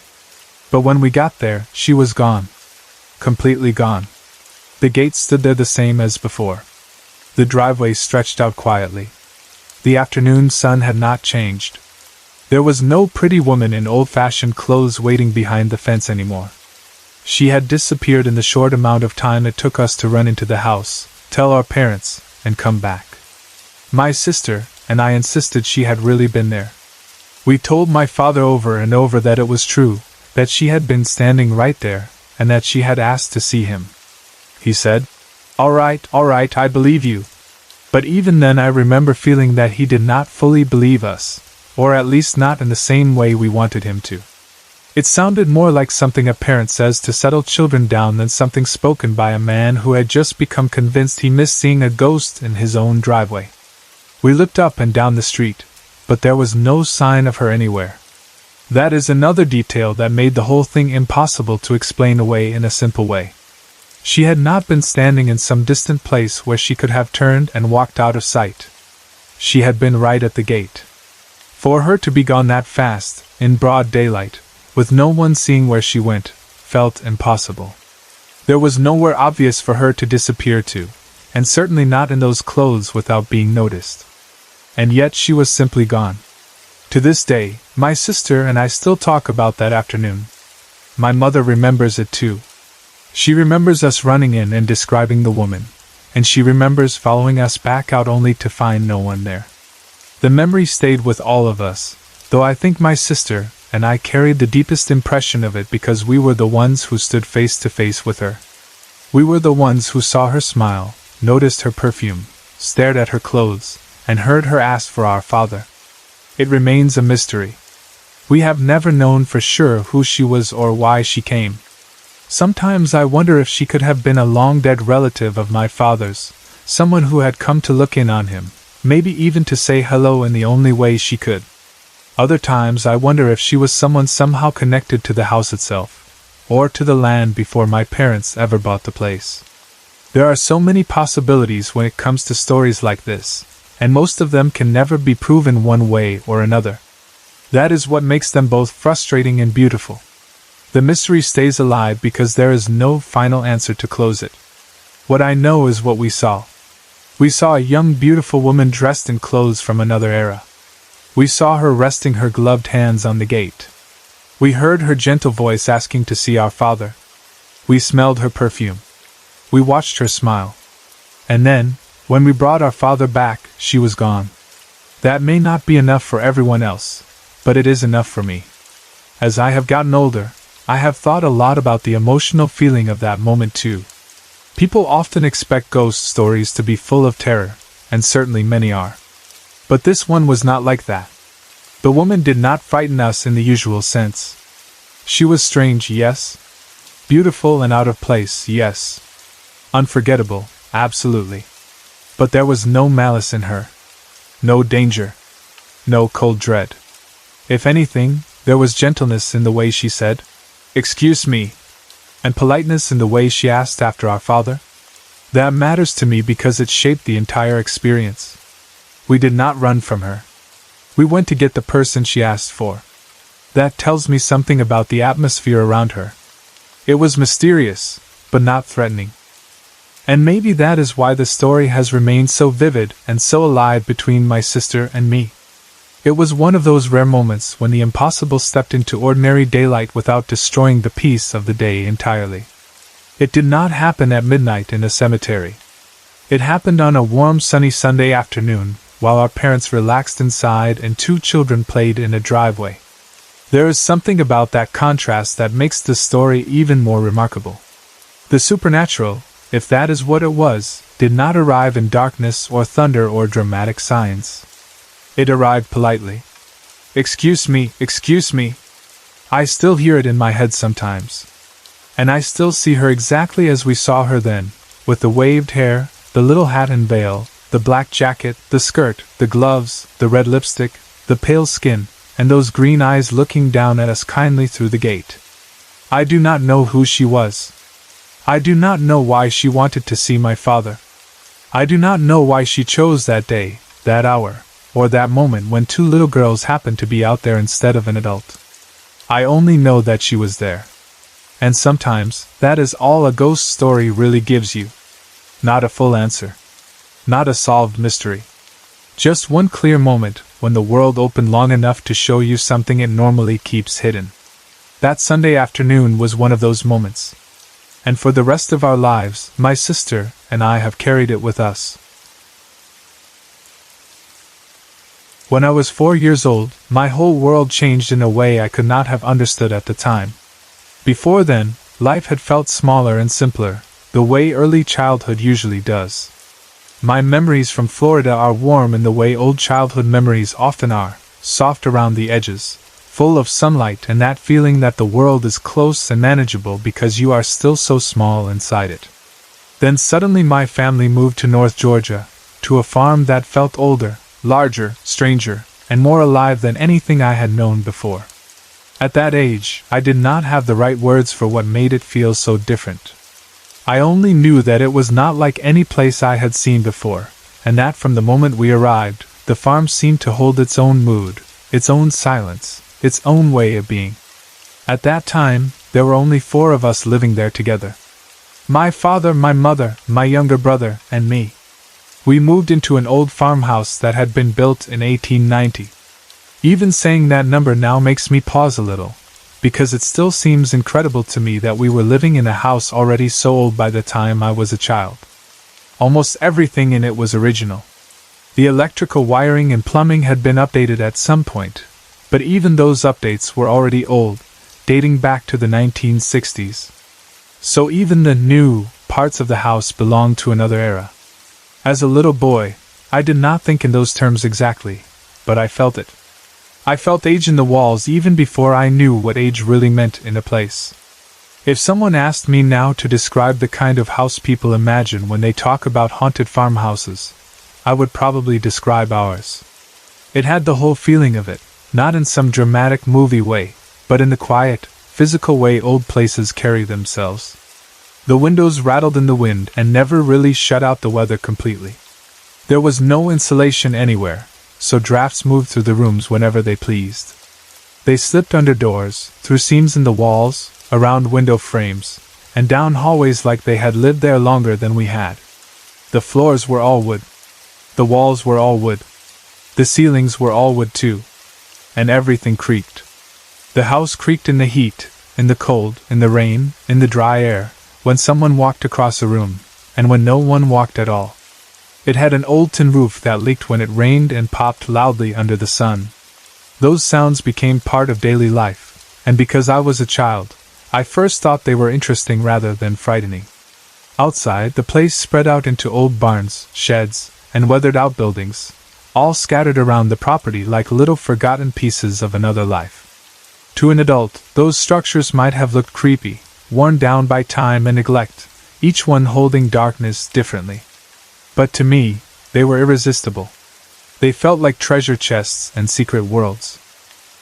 But when we got there, she was gone. Completely gone. The gate stood there the same as before. The driveway stretched out quietly. The afternoon sun had not changed. There was no pretty woman in old-fashioned clothes waiting behind the fence anymore. She had disappeared in the short amount of time it took us to run into the house, tell our parents, and come back. My sister and I insisted she had really been there. We told my father over and over that it was true, that she had been standing right there, and that she had asked to see him. He said, all right, I believe you." But even then I remember feeling that he did not fully believe us, or at least not in the same way we wanted him to. It sounded more like something a parent says to settle children down than something spoken by a man who had just become convinced he missed seeing a ghost in his own driveway. We looked up and down the street, but there was no sign of her anywhere. That is another detail that made the whole thing impossible to explain away in a simple way. She had not been standing in some distant place where she could have turned and walked out of sight. She had been right at the gate. For her to be gone that fast, in broad daylight, with no one seeing where she went, felt impossible. There was nowhere obvious for her to disappear to, and certainly not in those clothes without being noticed. And yet she was simply gone. To this day, my sister and I still talk about that afternoon. My mother remembers it too. She remembers us running in and describing the woman, and she remembers following us back out only to find no one there. The memory stayed with all of us, though I think my sister and I carried the deepest impression of it because we were the ones who stood face to face with her. We were the ones who saw her smile, noticed her perfume, stared at her clothes, and heard her ask for our father. It remains a mystery. We have never known for sure who she was or why she came. Sometimes I wonder if she could have been a long-dead relative of my father's, someone who had come to look in on him, maybe even to say hello in the only way she could. Other times I wonder if she was someone somehow connected to the house itself, or to the land before my parents ever bought the place. There are so many possibilities when it comes to stories like this, and most of them can never be proven one way or another. That is what makes them both frustrating and beautiful. The mystery stays alive because there is no final answer to close it. What I know is what we saw. We saw a young beautiful woman dressed in clothes from another era. We saw her resting her gloved hands on the gate. We heard her gentle voice asking to see our father. We smelled her perfume. We watched her smile. And then, when we brought our father back, she was gone. That may not be enough for everyone else, but it is enough for me. As I have gotten older, I have thought a lot about the emotional feeling of that moment too. People often expect ghost stories to be full of terror, and certainly many are. But this one was not like that. The woman did not frighten us in the usual sense. She was strange, yes. Beautiful and out of place, yes. Unforgettable, absolutely. But there was no malice in her. No danger. No cold dread. If anything, there was gentleness in the way she said, "Excuse me," and politeness in the way she asked after our father. That matters to me because it shaped the entire experience. We did not run from her. We went to get the person she asked for. That tells me something about the atmosphere around her. It was mysterious, but not threatening. And maybe that is why the story has remained so vivid and so alive between my sister and me. It was one of those rare moments when the impossible stepped into ordinary daylight without destroying the peace of the day entirely. It did not happen at midnight in a cemetery. It happened on a warm sunny Sunday afternoon, while our parents relaxed inside and 2 children played in a driveway. There is something about that contrast that makes the story even more remarkable. The supernatural, if that is what it was, did not arrive in darkness or thunder or dramatic signs. It arrived politely. Excuse me. I still hear it in my head sometimes. And I still see her exactly as we saw her then, with the waved hair, the little hat and veil, the black jacket, the skirt, the gloves, the red lipstick, the pale skin, and those green eyes looking down at us kindly through the gate. I do not know who she was. I do not know why she wanted to see my father. I do not know why she chose that day, that hour, or that moment when 2 little girls happened to be out there instead of an adult. I only know that she was there. And sometimes, that is all a ghost story really gives you. Not a full answer. Not a solved mystery. Just one clear moment when the world opened long enough to show you something it normally keeps hidden. That Sunday afternoon was one of those moments. And for the rest of our lives, my sister and I have carried it with us. When I was 4 years old, my whole world changed in a way I could not have understood at the time. Before then, life had felt smaller and simpler, the way early childhood usually does. My memories from Florida are warm in the way old childhood memories often are, soft around the edges, full of sunlight and that feeling that the world is close and manageable because you are still so small inside it. Then suddenly my family moved to North Georgia, to a farm that felt older, larger, stranger, and more alive than anything I had known before. At that age, I did not have the right words for what made it feel so different. I only knew that it was not like any place I had seen before, and that from the moment we arrived, the farm seemed to hold its own mood, its own silence, its own way of being. At that time, there were only 4 of us living there together. My father, my mother, my younger brother, and me. We moved into an old farmhouse that had been built in 1890. Even saying that number now makes me pause a little, because it still seems incredible to me that we were living in a house already so old by the time I was a child. Almost everything in it was original. The electrical wiring and plumbing had been updated at some point, but even those updates were already old, dating back to the 1960s. So even the new parts of the house belonged to another era. As a little boy, I did not think in those terms exactly, but I felt it. I felt age in the walls even before I knew what age really meant in a place. If someone asked me now to describe the kind of house people imagine when they talk about haunted farmhouses, I would probably describe ours. It had the whole feeling of it, not in some dramatic movie way, but in the quiet, physical way old places carry themselves. The windows rattled in the wind and never really shut out the weather completely. There was no insulation anywhere, so drafts moved through the rooms whenever they pleased. They slipped under doors, through seams in the walls, around window frames, and down hallways like they had lived there longer than we had. The floors were all wood. The walls were all wood. The ceilings were all wood too. And everything creaked. The house creaked in the heat, in the cold, in the rain, in the dry air, when someone walked across a room, and when no one walked at all. It had an old tin roof that leaked when it rained and popped loudly under the sun. Those sounds became part of daily life, and because I was a child, I first thought they were interesting rather than frightening. Outside, the place spread out into old barns, sheds, and weathered outbuildings, all scattered around the property like little forgotten pieces of another life. To an adult, those structures might have looked creepy, worn down by time and neglect, each one holding darkness differently. But to me, they were irresistible. They felt like treasure chests and secret worlds.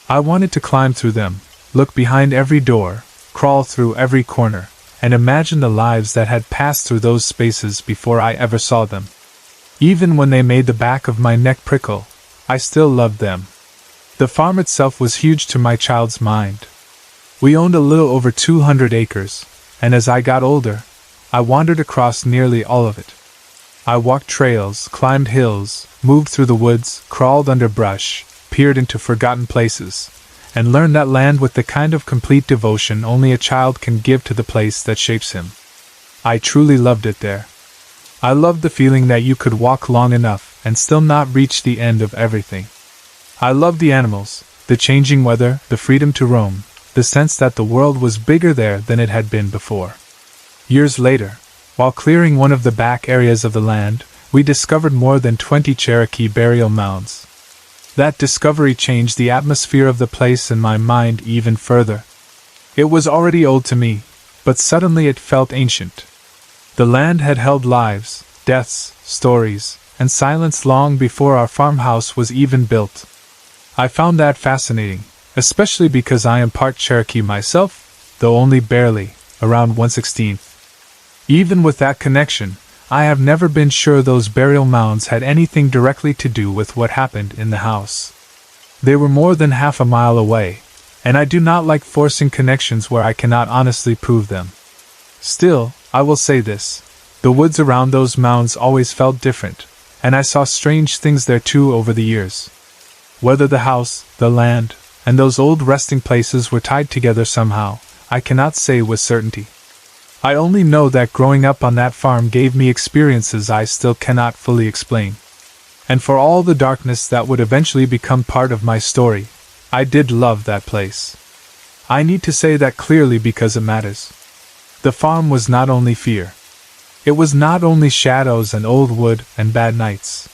I wanted to climb through them, look behind every door, crawl through every corner, and imagine the lives that had passed through those spaces before I ever saw them. Even when they made the back of my neck prickle, I still loved them. The farm itself was huge to my child's mind. We owned a little over 200 acres, and as I got older, I wandered across nearly all of it. I walked trails, climbed hills, moved through the woods, crawled under brush, peered into forgotten places, and learned that land with the kind of complete devotion only a child can give to the place that shapes him. I truly loved it there. I loved the feeling that you could walk long enough and still not reach the end of everything. I loved the animals, the changing weather, the freedom to roam, the sense that the world was bigger there than it had been before. Years later, while clearing one of the back areas of the land, we discovered more than 20 Cherokee burial mounds. That discovery changed the atmosphere of the place in my mind even further. It was already old to me, but suddenly it felt ancient. The land had held lives, deaths, stories, and silence long before our farmhouse was even built. I found that fascinating, especially because I am part Cherokee myself, though only barely, around 1/16. Even with that connection, I have never been sure those burial mounds had anything directly to do with what happened in the house. They were more than half a mile away, and I do not like forcing connections where I cannot honestly prove them. Still, I will say this: the woods around those mounds always felt different, and I saw strange things there too over the years. Whether the house, the land, and those old resting places were tied together somehow, I cannot say with certainty. I only know that growing up on that farm gave me experiences I still cannot fully explain. And for all the darkness that would eventually become part of my story, I did love that place. I need to say that clearly because it matters. The farm was not only fear. It was not only shadows and old wood and bad nights.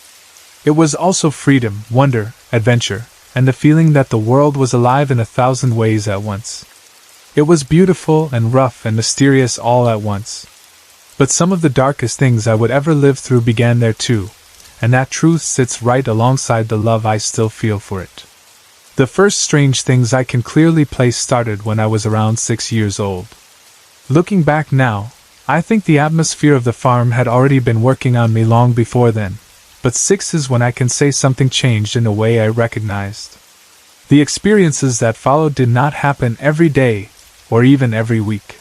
It was also freedom, wonder, adventure, and the feeling that the world was alive in 1,000 ways at once. It was beautiful and rough and mysterious all at once. But some of the darkest things I would ever live through began there too, and that truth sits right alongside the love I still feel for it. The first strange things I can clearly place started when I was around 6 years old. Looking back now, I think the atmosphere of the farm had already been working on me long before then, but 6 is when I can say something changed in a way I recognized. The experiences that followed did not happen every day, or even every week.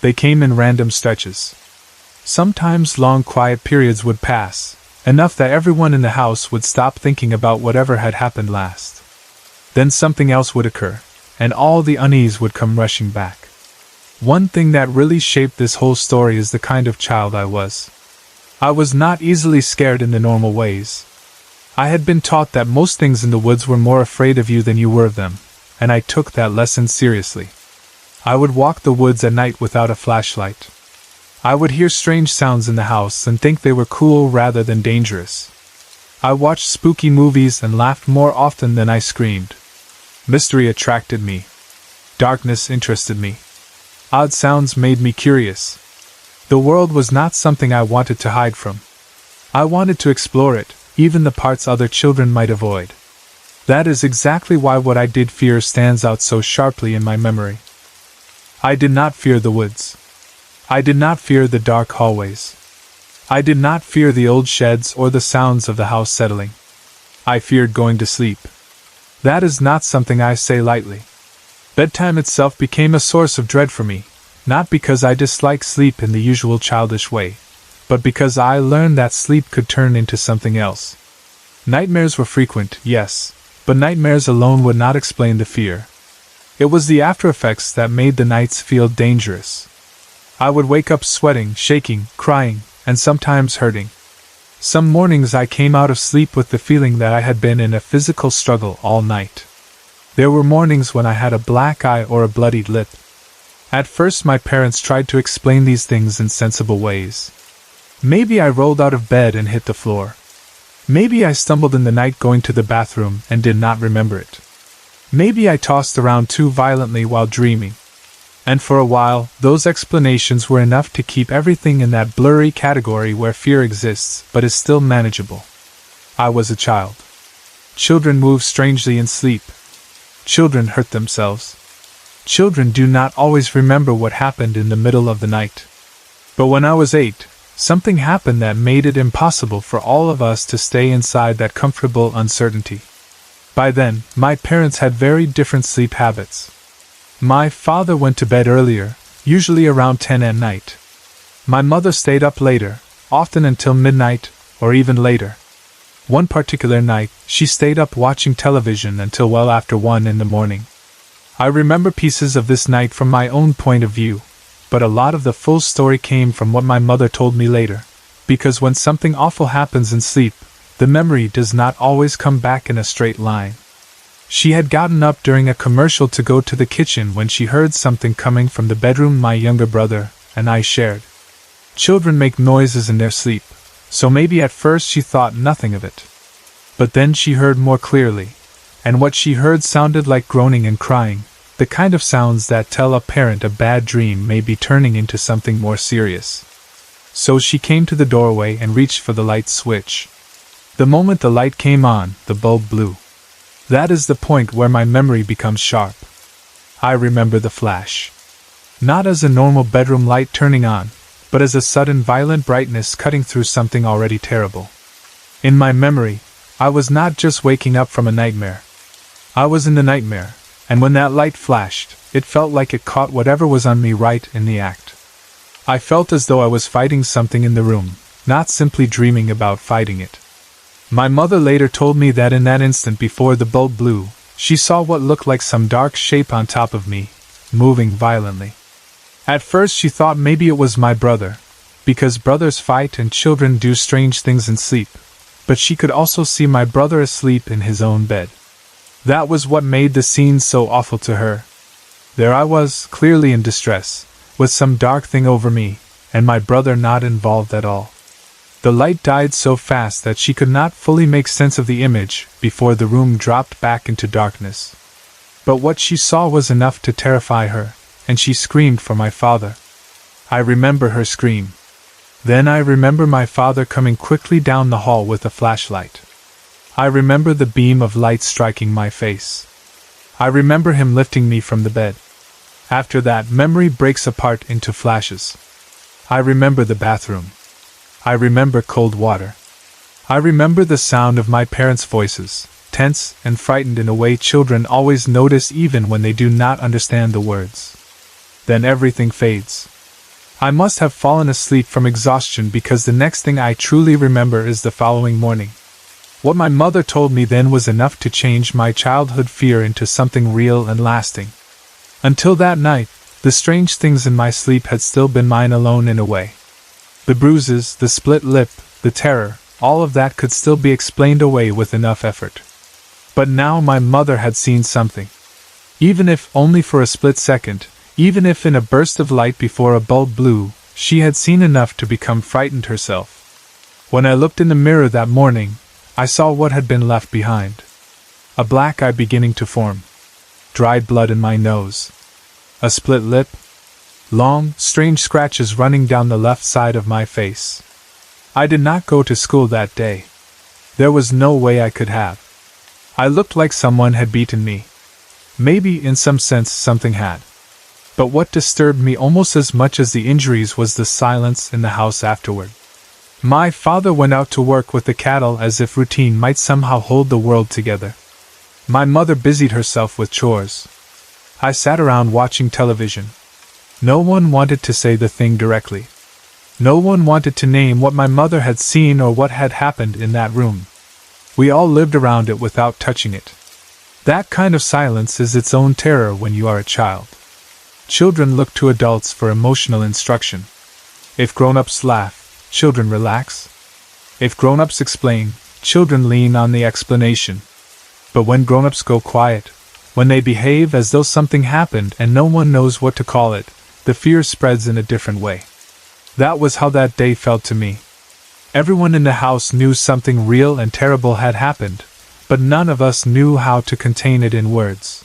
They came in random stretches. Sometimes long quiet periods would pass, enough that everyone in the house would stop thinking about whatever had happened last. Then something else would occur, and all the unease would come rushing back. One thing that really shaped this whole story is the kind of child I was. I was not easily scared in the normal ways. I had been taught that most things in the woods were more afraid of you than you were of them, and I took that lesson seriously. I would walk the woods at night without a flashlight. I would hear strange sounds in the house and think they were cool rather than dangerous. I watched spooky movies and laughed more often than I screamed. Mystery attracted me. Darkness interested me. Odd sounds made me curious. The world was not something I wanted to hide from. I wanted to explore it, even the parts other children might avoid. That is exactly why what I did fear stands out so sharply in my memory. I did not fear the woods. I did not fear the dark hallways. I did not fear the old sheds or the sounds of the house settling. I feared going to sleep. That is not something I say lightly. Bedtime itself became a source of dread for me, not because I disliked sleep in the usual childish way, but because I learned that sleep could turn into something else. Nightmares were frequent, yes, but nightmares alone would not explain the fear. It was the after effects that made the nights feel dangerous. I would wake up sweating, shaking, crying, and sometimes hurting. Some mornings I came out of sleep with the feeling that I had been in a physical struggle all night. There were mornings when I had a black eye or a bloodied lip. At first my parents tried to explain these things in sensible ways. Maybe I rolled out of bed and hit the floor. Maybe I stumbled in the night going to the bathroom and did not remember it. Maybe I tossed around too violently while dreaming. And for a while, those explanations were enough to keep everything in that blurry category where fear exists but is still manageable. I was a child. Children move strangely in sleep. Children hurt themselves. Children do not always remember what happened in the middle of the night. But when I was 8, something happened that made it impossible for all of us to stay inside that comfortable uncertainty. By then, my parents had very different sleep habits. My father went to bed earlier, usually around 10 at night. My mother stayed up later, often until midnight, or even later. One particular night, she stayed up watching television until well after 1 in the morning. I remember pieces of this night from my own point of view, but a lot of the full story came from what my mother told me later, because when something awful happens in sleep, the memory does not always come back in a straight line. She had gotten up during a commercial to go to the kitchen when she heard something coming from the bedroom my younger brother and I shared. Children make noises in their sleep, so maybe at first she thought nothing of it. But then she heard more clearly, and what she heard sounded like groaning and crying, the kind of sounds that tell a parent a bad dream may be turning into something more serious. So she came to the doorway and reached for the light switch. The moment the light came on, the bulb blew. That is the point where my memory becomes sharp. I remember the flash. Not as a normal bedroom light turning on, but as a sudden violent brightness cutting through something already terrible. In my memory, I was not just waking up from a nightmare. I was in the nightmare, and when that light flashed, it felt like it caught whatever was on me right in the act. I felt as though I was fighting something in the room, not simply dreaming about fighting it. My mother later told me that in that instant before the bulb blew, she saw what looked like some dark shape on top of me, moving violently. At first she thought maybe it was my brother, because brothers fight and children do strange things in sleep, but she could also see my brother asleep in his own bed. That was what made the scene so awful to her. There I was, clearly in distress, with some dark thing over me, and my brother not involved at all. The light died so fast that she could not fully make sense of the image before the room dropped back into darkness. But what she saw was enough to terrify her, and she screamed for my father. I remember her scream. Then I remember my father coming quickly down the hall with a flashlight. I remember the beam of light striking my face. I remember him lifting me from the bed. After that, memory breaks apart into flashes. I remember the bathroom. I remember cold water. I remember the sound of my parents' voices, tense and frightened in a way children always notice even when they do not understand the words. Then everything fades. I must have fallen asleep from exhaustion because the next thing I truly remember is the following morning. What my mother told me then was enough to change my childhood fear into something real and lasting. Until that night, the strange things in my sleep had still been mine alone in a way. The bruises, the split lip, the terror, all of that could still be explained away with enough effort. But now my mother had seen something. Even if only for a split second, even if in a burst of light before a bulb blew, she had seen enough to become frightened herself. When I looked in the mirror that morning, I saw what had been left behind. A black eye beginning to form. Dried blood in my nose. A split lip. Long, strange scratches running down the left side of my face. I did not go to school that day. There was no way I could have. I looked like someone had beaten me. Maybe in some sense something had. But what disturbed me almost as much as the injuries was the silence in the house afterward. My father went out to work with the cattle as if routine might somehow hold the world together. My mother busied herself with chores. I sat around watching television. No one wanted to say the thing directly. No one wanted to name what my mother had seen or what had happened in that room. We all lived around it without touching it. That kind of silence is its own terror when you are a child. Children look to adults for emotional instruction. If grown-ups laugh, children relax. If grown-ups explain, children lean on the explanation. But when grown-ups go quiet, when they behave as though something happened and no one knows what to call it, the fear spreads in a different way. That was how that day felt to me. Everyone in the house knew something real and terrible had happened, but none of us knew how to contain it in words.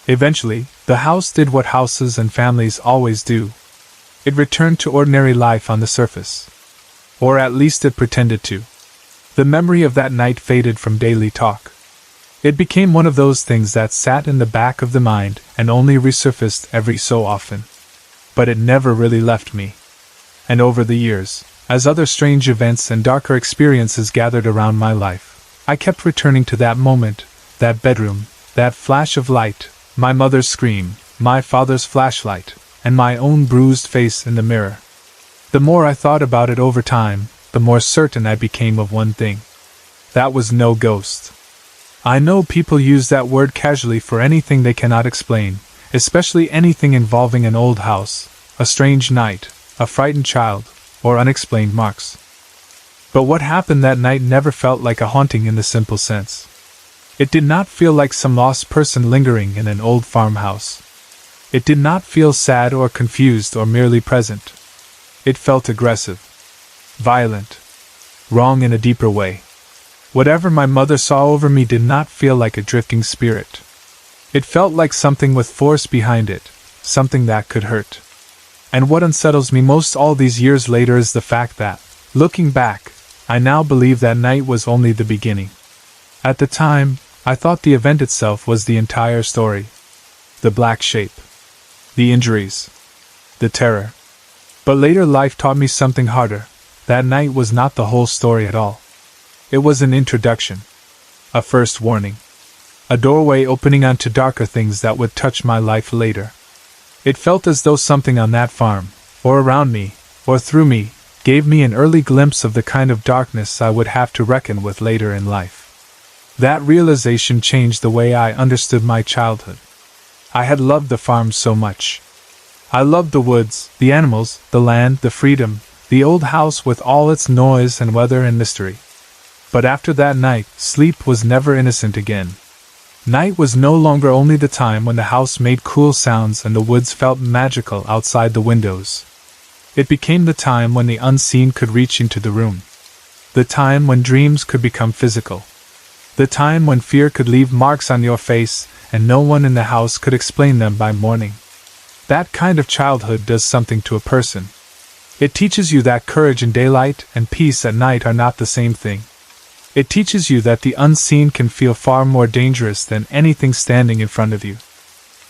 Eventually, the house did what houses and families always do. It returned to ordinary life on the surface. Or at least it pretended to. The memory of that night faded from daily talk. It became one of those things that sat in the back of the mind and only resurfaced every so often. But it never really left me. And over the years, as other strange events and darker experiences gathered around my life, I kept returning to that moment, that bedroom, that flash of light, my mother's scream, my father's flashlight, and my own bruised face in the mirror. The more I thought about it over time, the more certain I became of one thing. That was no ghost. I know people use that word casually for anything they cannot explain, especially anything involving an old house, a strange night, a frightened child, or unexplained marks. But what happened that night never felt like a haunting in the simple sense. It did not feel like some lost person lingering in an old farmhouse. It did not feel sad or confused or merely present. It felt aggressive, violent, wrong in a deeper way. Whatever my mother saw over me did not feel like a drifting spirit. It felt like something with force behind it, something that could hurt. And what unsettles me most all these years later is the fact that, looking back, I now believe that night was only the beginning. At the time, I thought the event itself was the entire story. The black shape. The injuries. The terror. But later life taught me something harder. That night was not the whole story at all. It was an introduction. A first warning. A doorway opening onto darker things that would touch my life later. It felt as though something on that farm, or around me, or through me, gave me an early glimpse of the kind of darkness I would have to reckon with later in life. That realization changed the way I understood my childhood. I had loved the farm so much. I loved the woods, the animals, the land, the freedom, the old house with all its noise and weather and mystery. But after that night, sleep was never innocent again. Night was no longer only the time when the house made cool sounds and the woods felt magical outside the windows. It became the time when the unseen could reach into the room. The time when dreams could become physical. The time when fear could leave marks on your face and no one in the house could explain them by morning. That kind of childhood does something to a person. It teaches you that courage in daylight and peace at night are not the same thing. It teaches you that the unseen can feel far more dangerous than anything standing in front of you.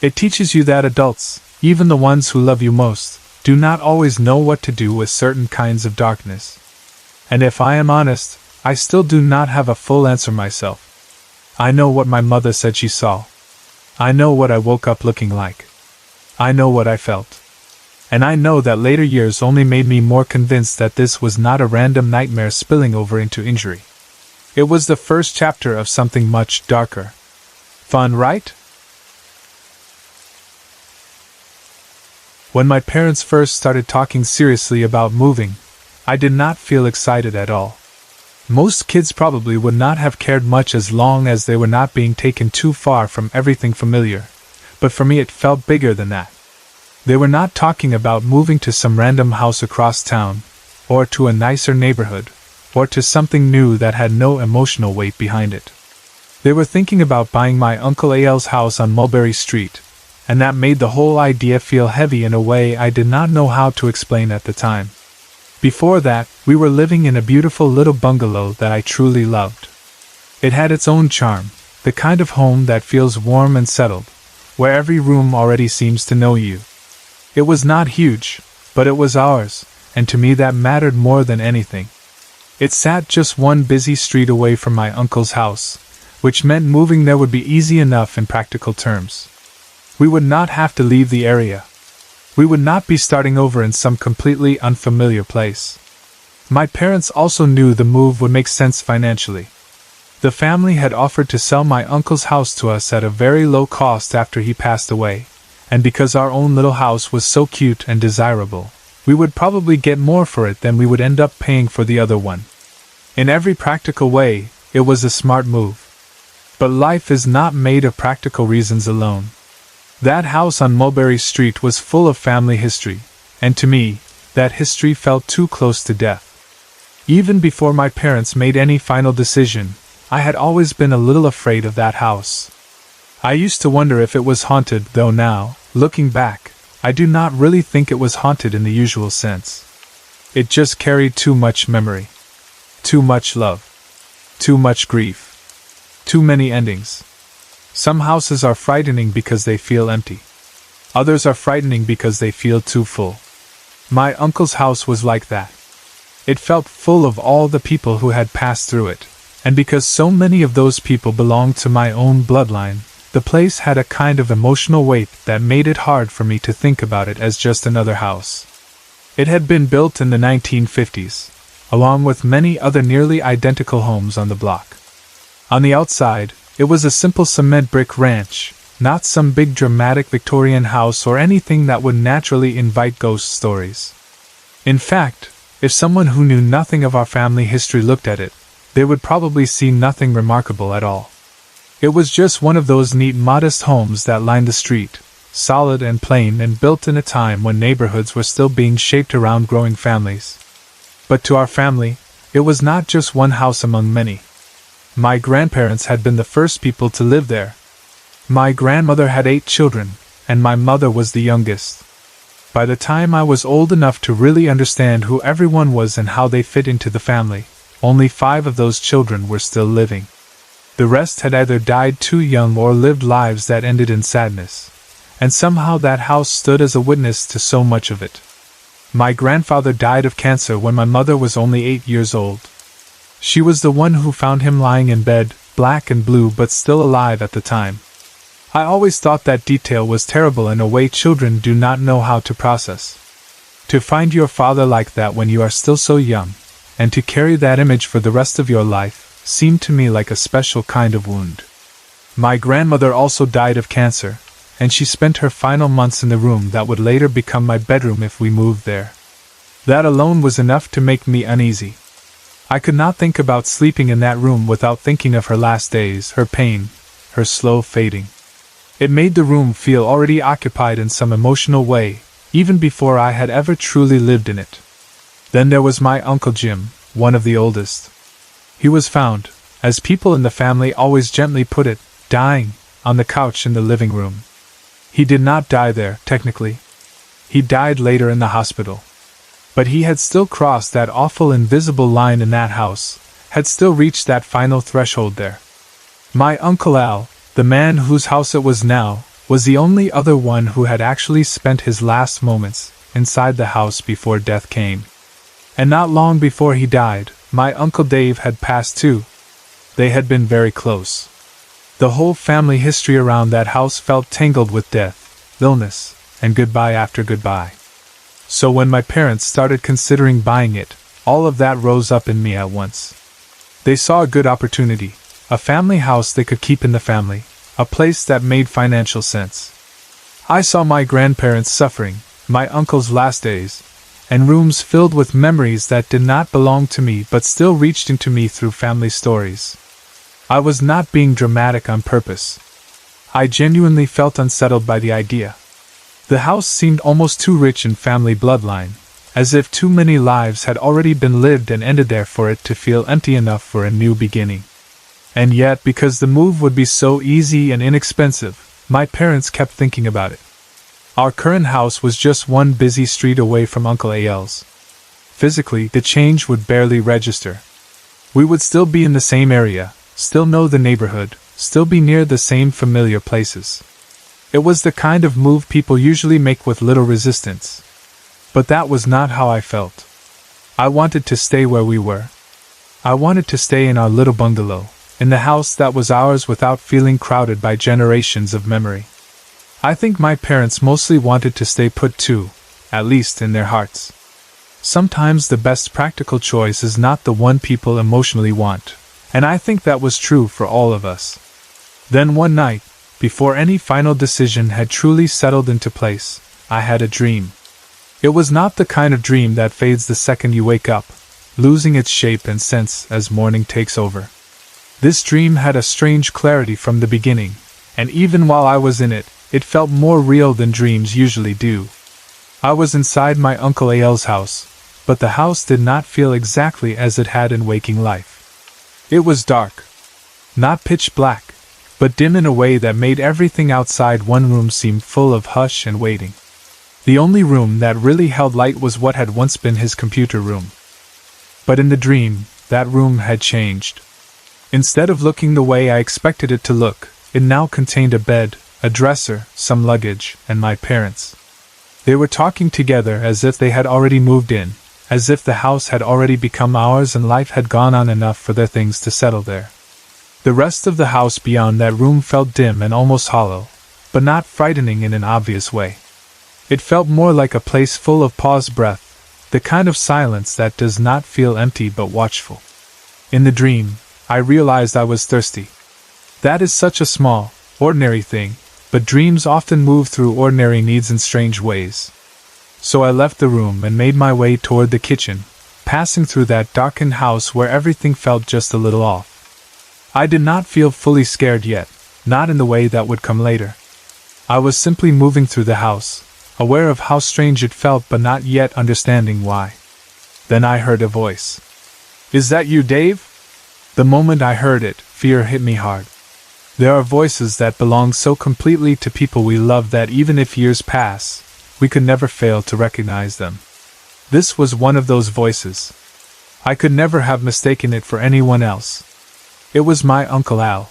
It teaches you that adults, even the ones who love you most, do not always know what to do with certain kinds of darkness. And if I am honest, I still do not have a full answer myself. I know what my mother said she saw. I know what I woke up looking like. I know what I felt. And I know that later years only made me more convinced that this was not a random nightmare spilling over into injury. It was the first chapter of something much darker. Fun, right? When my parents first started talking seriously about moving, I did not feel excited at all. Most kids probably would not have cared much as long as they were not being taken too far from everything familiar, but for me it felt bigger than that. They were not talking about moving to some random house across town, or to a nicer neighborhood, or to something new that had no emotional weight behind it. They were thinking about buying my Uncle A.L.'s house on Mulberry Street, and that made the whole idea feel heavy in a way I did not know how to explain at the time. Before that, we were living in a beautiful little bungalow that I truly loved. It had its own charm, the kind of home that feels warm and settled, where every room already seems to know you. It was not huge, but it was ours, and to me that mattered more than anything. It sat just one busy street away from my uncle's house, which meant moving there would be easy enough in practical terms. We would not have to leave the area. We would not be starting over in some completely unfamiliar place. My parents also knew the move would make sense financially. The family had offered to sell my uncle's house to us at a very low cost after he passed away, and because our own little house was so cute and desirable, we would probably get more for it than we would end up paying for the other one. In every practical way, it was a smart move. But life is not made of practical reasons alone. That house on Mulberry Street was full of family history, and to me, that history felt too close to death. Even before my parents made any final decision, I had always been a little afraid of that house. I used to wonder if it was haunted, though now, looking back, I do not really think it was haunted in the usual sense. It just carried too much memory. Too much love. Too much grief. Too many endings. Some houses are frightening because they feel empty. Others are frightening because they feel too full. My uncle's house was like that. It felt full of all the people who had passed through it, and because so many of those people belonged to my own bloodline, the place had a kind of emotional weight that made it hard for me to think about it as just another house. It had been built in the 1950s, along with many other nearly identical homes on the block. On the outside, it was a simple cement brick ranch, not some big dramatic Victorian house or anything that would naturally invite ghost stories. In fact, if someone who knew nothing of our family history looked at it, they would probably see nothing remarkable at all. It was just one of those neat, modest homes that lined the street, solid and plain and built in a time when neighborhoods were still being shaped around growing families. But to our family, it was not just one house among many. My grandparents had been the first people to live there. My grandmother had 8 children, and my mother was the youngest. By the time I was old enough to really understand who everyone was and how they fit into the family, only 5 of those children were still living. The rest had either died too young or lived lives that ended in sadness, and somehow that house stood as a witness to so much of it. My grandfather died of cancer when my mother was only 8 years old. She was the one who found him lying in bed, black and blue but still alive at the time. I always thought that detail was terrible in a way children do not know how to process. To find your father like that when you are still so young, and to carry that image for the rest of your life, seemed to me like a special kind of wound. My grandmother also died of cancer, and she spent her final months in the room that would later become my bedroom if we moved there. That alone was enough to make me uneasy. I could not think about sleeping in that room without thinking of her last days, her pain, her slow fading. It made the room feel already occupied in some emotional way, even before I had ever truly lived in it. Then there was my Uncle Jim, one of the oldest. He was found, as people in the family always gently put it, dying, on the couch in the living room. He did not die there, technically. He died later in the hospital. But he had still crossed that awful invisible line in that house, had still reached that final threshold there. My Uncle Al, the man whose house it was now, was the only other one who had actually spent his last moments inside the house before death came. And not long before he died, my Uncle Dave had passed too. They had been very close. The whole family history around that house felt tangled with death, illness, and goodbye after goodbye. So when my parents started considering buying it, all of that rose up in me at once. They saw a good opportunity, a family house they could keep in the family, a place that made financial sense. I saw my grandparents suffering, my uncle's last days, and rooms filled with memories that did not belong to me but still reached into me through family stories. I was not being dramatic on purpose. I genuinely felt unsettled by the idea. The house seemed almost too rich in family bloodline, as if too many lives had already been lived and ended there for it to feel empty enough for a new beginning. And yet, because the move would be so easy and inexpensive, my parents kept thinking about it. Our current house was just one busy street away from Uncle Al's. Physically, the change would barely register. We would still be in the same area, still know the neighborhood, still be near the same familiar places. It was the kind of move people usually make with little resistance. But that was not how I felt. I wanted to stay where we were. I wanted to stay in our little bungalow, in the house that was ours without feeling crowded by generations of memory. I think my parents mostly wanted to stay put too, at least in their hearts. Sometimes the best practical choice is not the one people emotionally want, And I think that was true for all of us. Then one night, before any final decision had truly settled into place, I had a dream. It was not the kind of dream that fades the second you wake up, losing its shape and sense as morning takes over. This dream had a strange clarity from the beginning, and even while I was in it, it felt more real than dreams usually do. I was inside my Uncle Ael's house, but the house did not feel exactly as it had in waking life. It was dark. Not pitch black, but dim in a way that made everything outside one room seem full of hush and waiting. The only room that really held light was what had once been his computer room. But in the dream, that room had changed. Instead of looking the way I expected it to look, it now contained a bed, a dresser, some luggage, and my parents. They were talking together as if they had already moved in, as if the house had already become ours and life had gone on enough for their things to settle there. The rest of the house beyond that room felt dim and almost hollow, but not frightening in an obvious way. It felt more like a place full of paused breath, the kind of silence that does not feel empty but watchful. In the dream, I realized I was thirsty. That is such a small, ordinary thing, but dreams often move through ordinary needs in strange ways. So I left the room and made my way toward the kitchen, passing through that darkened house where everything felt just a little off. I did not feel fully scared yet, not in the way that would come later. I was simply moving through the house, aware of how strange it felt but not yet understanding why. Then I heard a voice. "Is that you, Dave?" The moment I heard it, fear hit me hard. There are voices that belong so completely to people we love that even if years pass, we could never fail to recognize them. This was one of those voices. I could never have mistaken it for anyone else. It was my Uncle Al.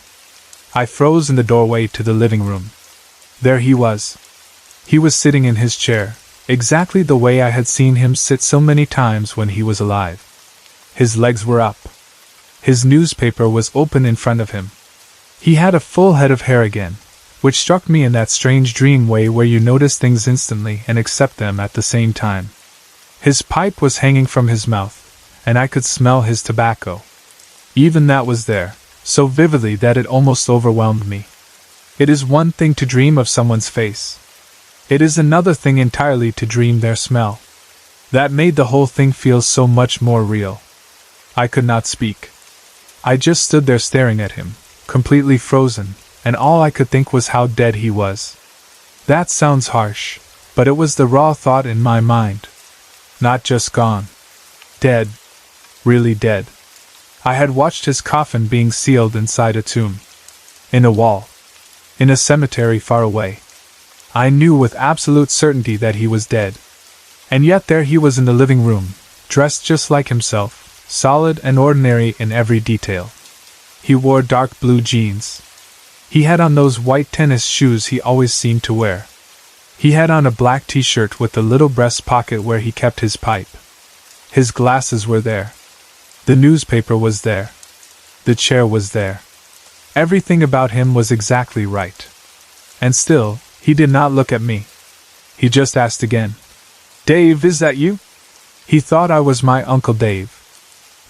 I froze in the doorway to the living room. There he was. He was sitting in his chair, exactly the way I had seen him sit so many times when he was alive. His legs were up. His newspaper was open in front of him. He had a full head of hair again, which struck me in that strange dream way where you notice things instantly and accept them at the same time. His pipe was hanging from his mouth, and I could smell his tobacco. Even that was there, so vividly that it almost overwhelmed me. It is one thing to dream of someone's face. It is another thing entirely to dream their smell. That made the whole thing feel so much more real. I could not speak. I just stood there staring at him, completely frozen, and all I could think was how dead he was. That sounds harsh, but it was the raw thought in my mind. Not just gone. Dead. Really dead. I had watched his coffin being sealed inside a tomb. In a wall. In a cemetery far away. I knew with absolute certainty that he was dead. And yet there he was in the living room, dressed just like himself, solid and ordinary in every detail. He wore dark blue jeans. He had on those white tennis shoes he always seemed to wear. He had on a black t-shirt with the little breast pocket where he kept his pipe. His glasses were there. The newspaper was there. The chair was there. Everything about him was exactly right. And still, he did not look at me. He just asked again. "Dave, is that you?" He thought I was my Uncle Dave.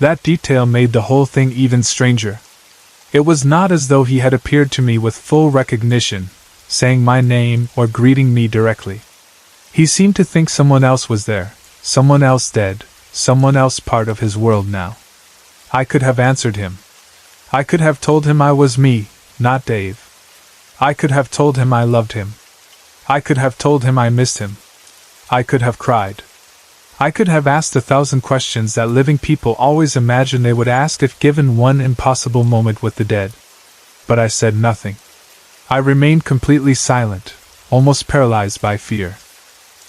That detail made the whole thing even stranger. It was not as though he had appeared to me with full recognition, saying my name or greeting me directly. He seemed to think someone else was there, someone else dead, someone else part of his world now. I could have answered him. I could have told him I was me, not Dave. I could have told him I loved him. I could have told him I missed him. I could have cried. I could have asked 1,000 questions that living people always imagine they would ask if given one impossible moment with the dead. But I said nothing. I remained completely silent, almost paralyzed by fear.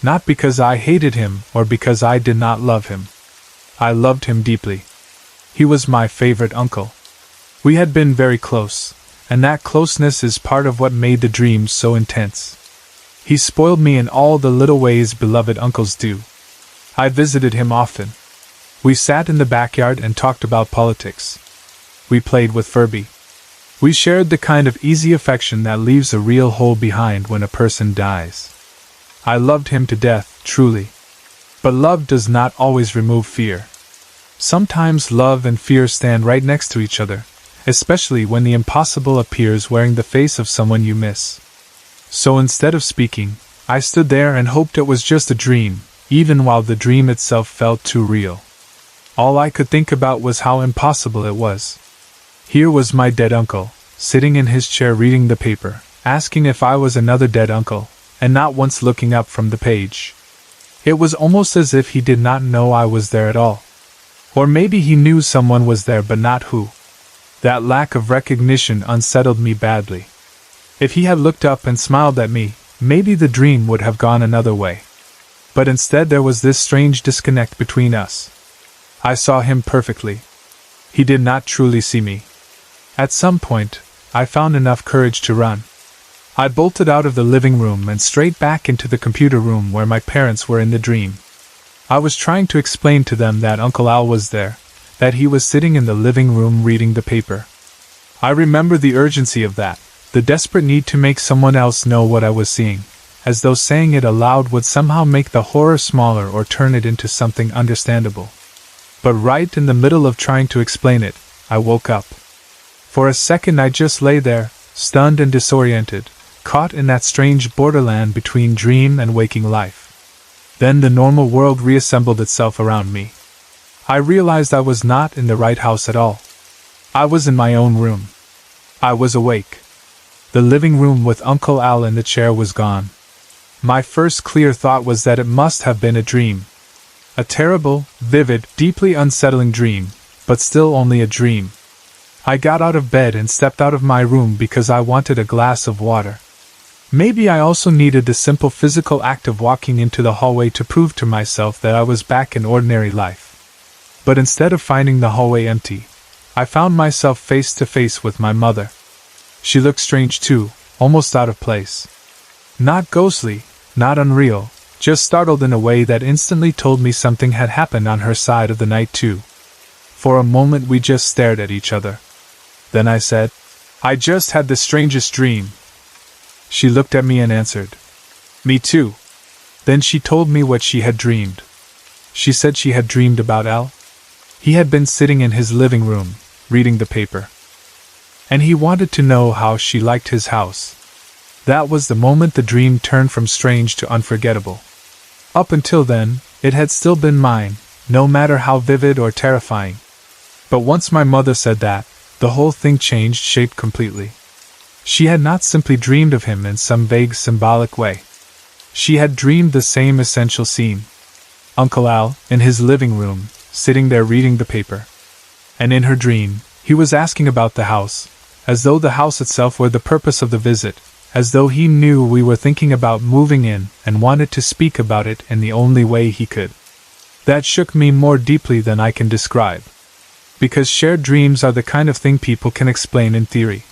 Not because I hated him or because I did not love him. I loved him deeply. He was my favorite uncle. We had been very close, and that closeness is part of what made the dreams so intense. He spoiled me in all the little ways beloved uncles do. I visited him often. We sat in the backyard and talked about politics. We played with Furby. We shared the kind of easy affection that leaves a real hole behind when a person dies. I loved him to death, truly. But love does not always remove fear. Sometimes love and fear stand right next to each other, especially when the impossible appears wearing the face of someone you miss. So instead of speaking, I stood there and hoped it was just a dream, even while the dream itself felt too real. All I could think about was how impossible it was. Here was my dead uncle, sitting in his chair reading the paper, asking if I was another dead uncle, and not once looking up from the page. It was almost as if he did not know I was there at all. Or maybe he knew someone was there but not who. That lack of recognition unsettled me badly. If he had looked up and smiled at me, maybe the dream would have gone another way. But instead there was this strange disconnect between us. I saw him perfectly. He did not truly see me. At some point, I found enough courage to run. I bolted out of the living room and straight back into the computer room where my parents were in the dream. I was trying to explain to them that Uncle Al was there, that he was sitting in the living room reading the paper. I remember the urgency of that, the desperate need to make someone else know what I was seeing, as though saying it aloud would somehow make the horror smaller or turn it into something understandable. But right in the middle of trying to explain it, I woke up. For a second I just lay there, stunned and disoriented, caught in that strange borderland between dream and waking life. Then the normal world reassembled itself around me. I realized I was not in the right house at all. I was in my own room. I was awake. The living room with Uncle Al in the chair was gone. My first clear thought was that it must have been a dream. A terrible, vivid, deeply unsettling dream, but still only a dream. I got out of bed and stepped out of my room because I wanted a glass of water. Maybe I also needed the simple physical act of walking into the hallway to prove to myself that I was back in ordinary life. But instead of finding the hallway empty, I found myself face to face with my mother. She looked strange too, almost out of place. Not ghostly, not unreal, just startled in a way that instantly told me something had happened on her side of the night too. For a moment we just stared at each other. Then I said, "I just had the strangest dream." She looked at me and answered, "Me too." Then she told me what she had dreamed. She said she had dreamed about Al. He had been sitting in his living room, reading the paper. And he wanted to know how she liked his house. That was the moment the dream turned from strange to unforgettable. Up until then, it had still been mine, no matter how vivid or terrifying. But once my mother said that, the whole thing changed shape completely. She had not simply dreamed of him in some vague symbolic way. She had dreamed the same essential scene. Uncle Al, in his living room, sitting there reading the paper. And in her dream, he was asking about the house, as though the house itself were the purpose of the visit, as though he knew we were thinking about moving in and wanted to speak about it in the only way he could. That shook me more deeply than I can describe. Because shared dreams are the kind of thing people can explain in theory.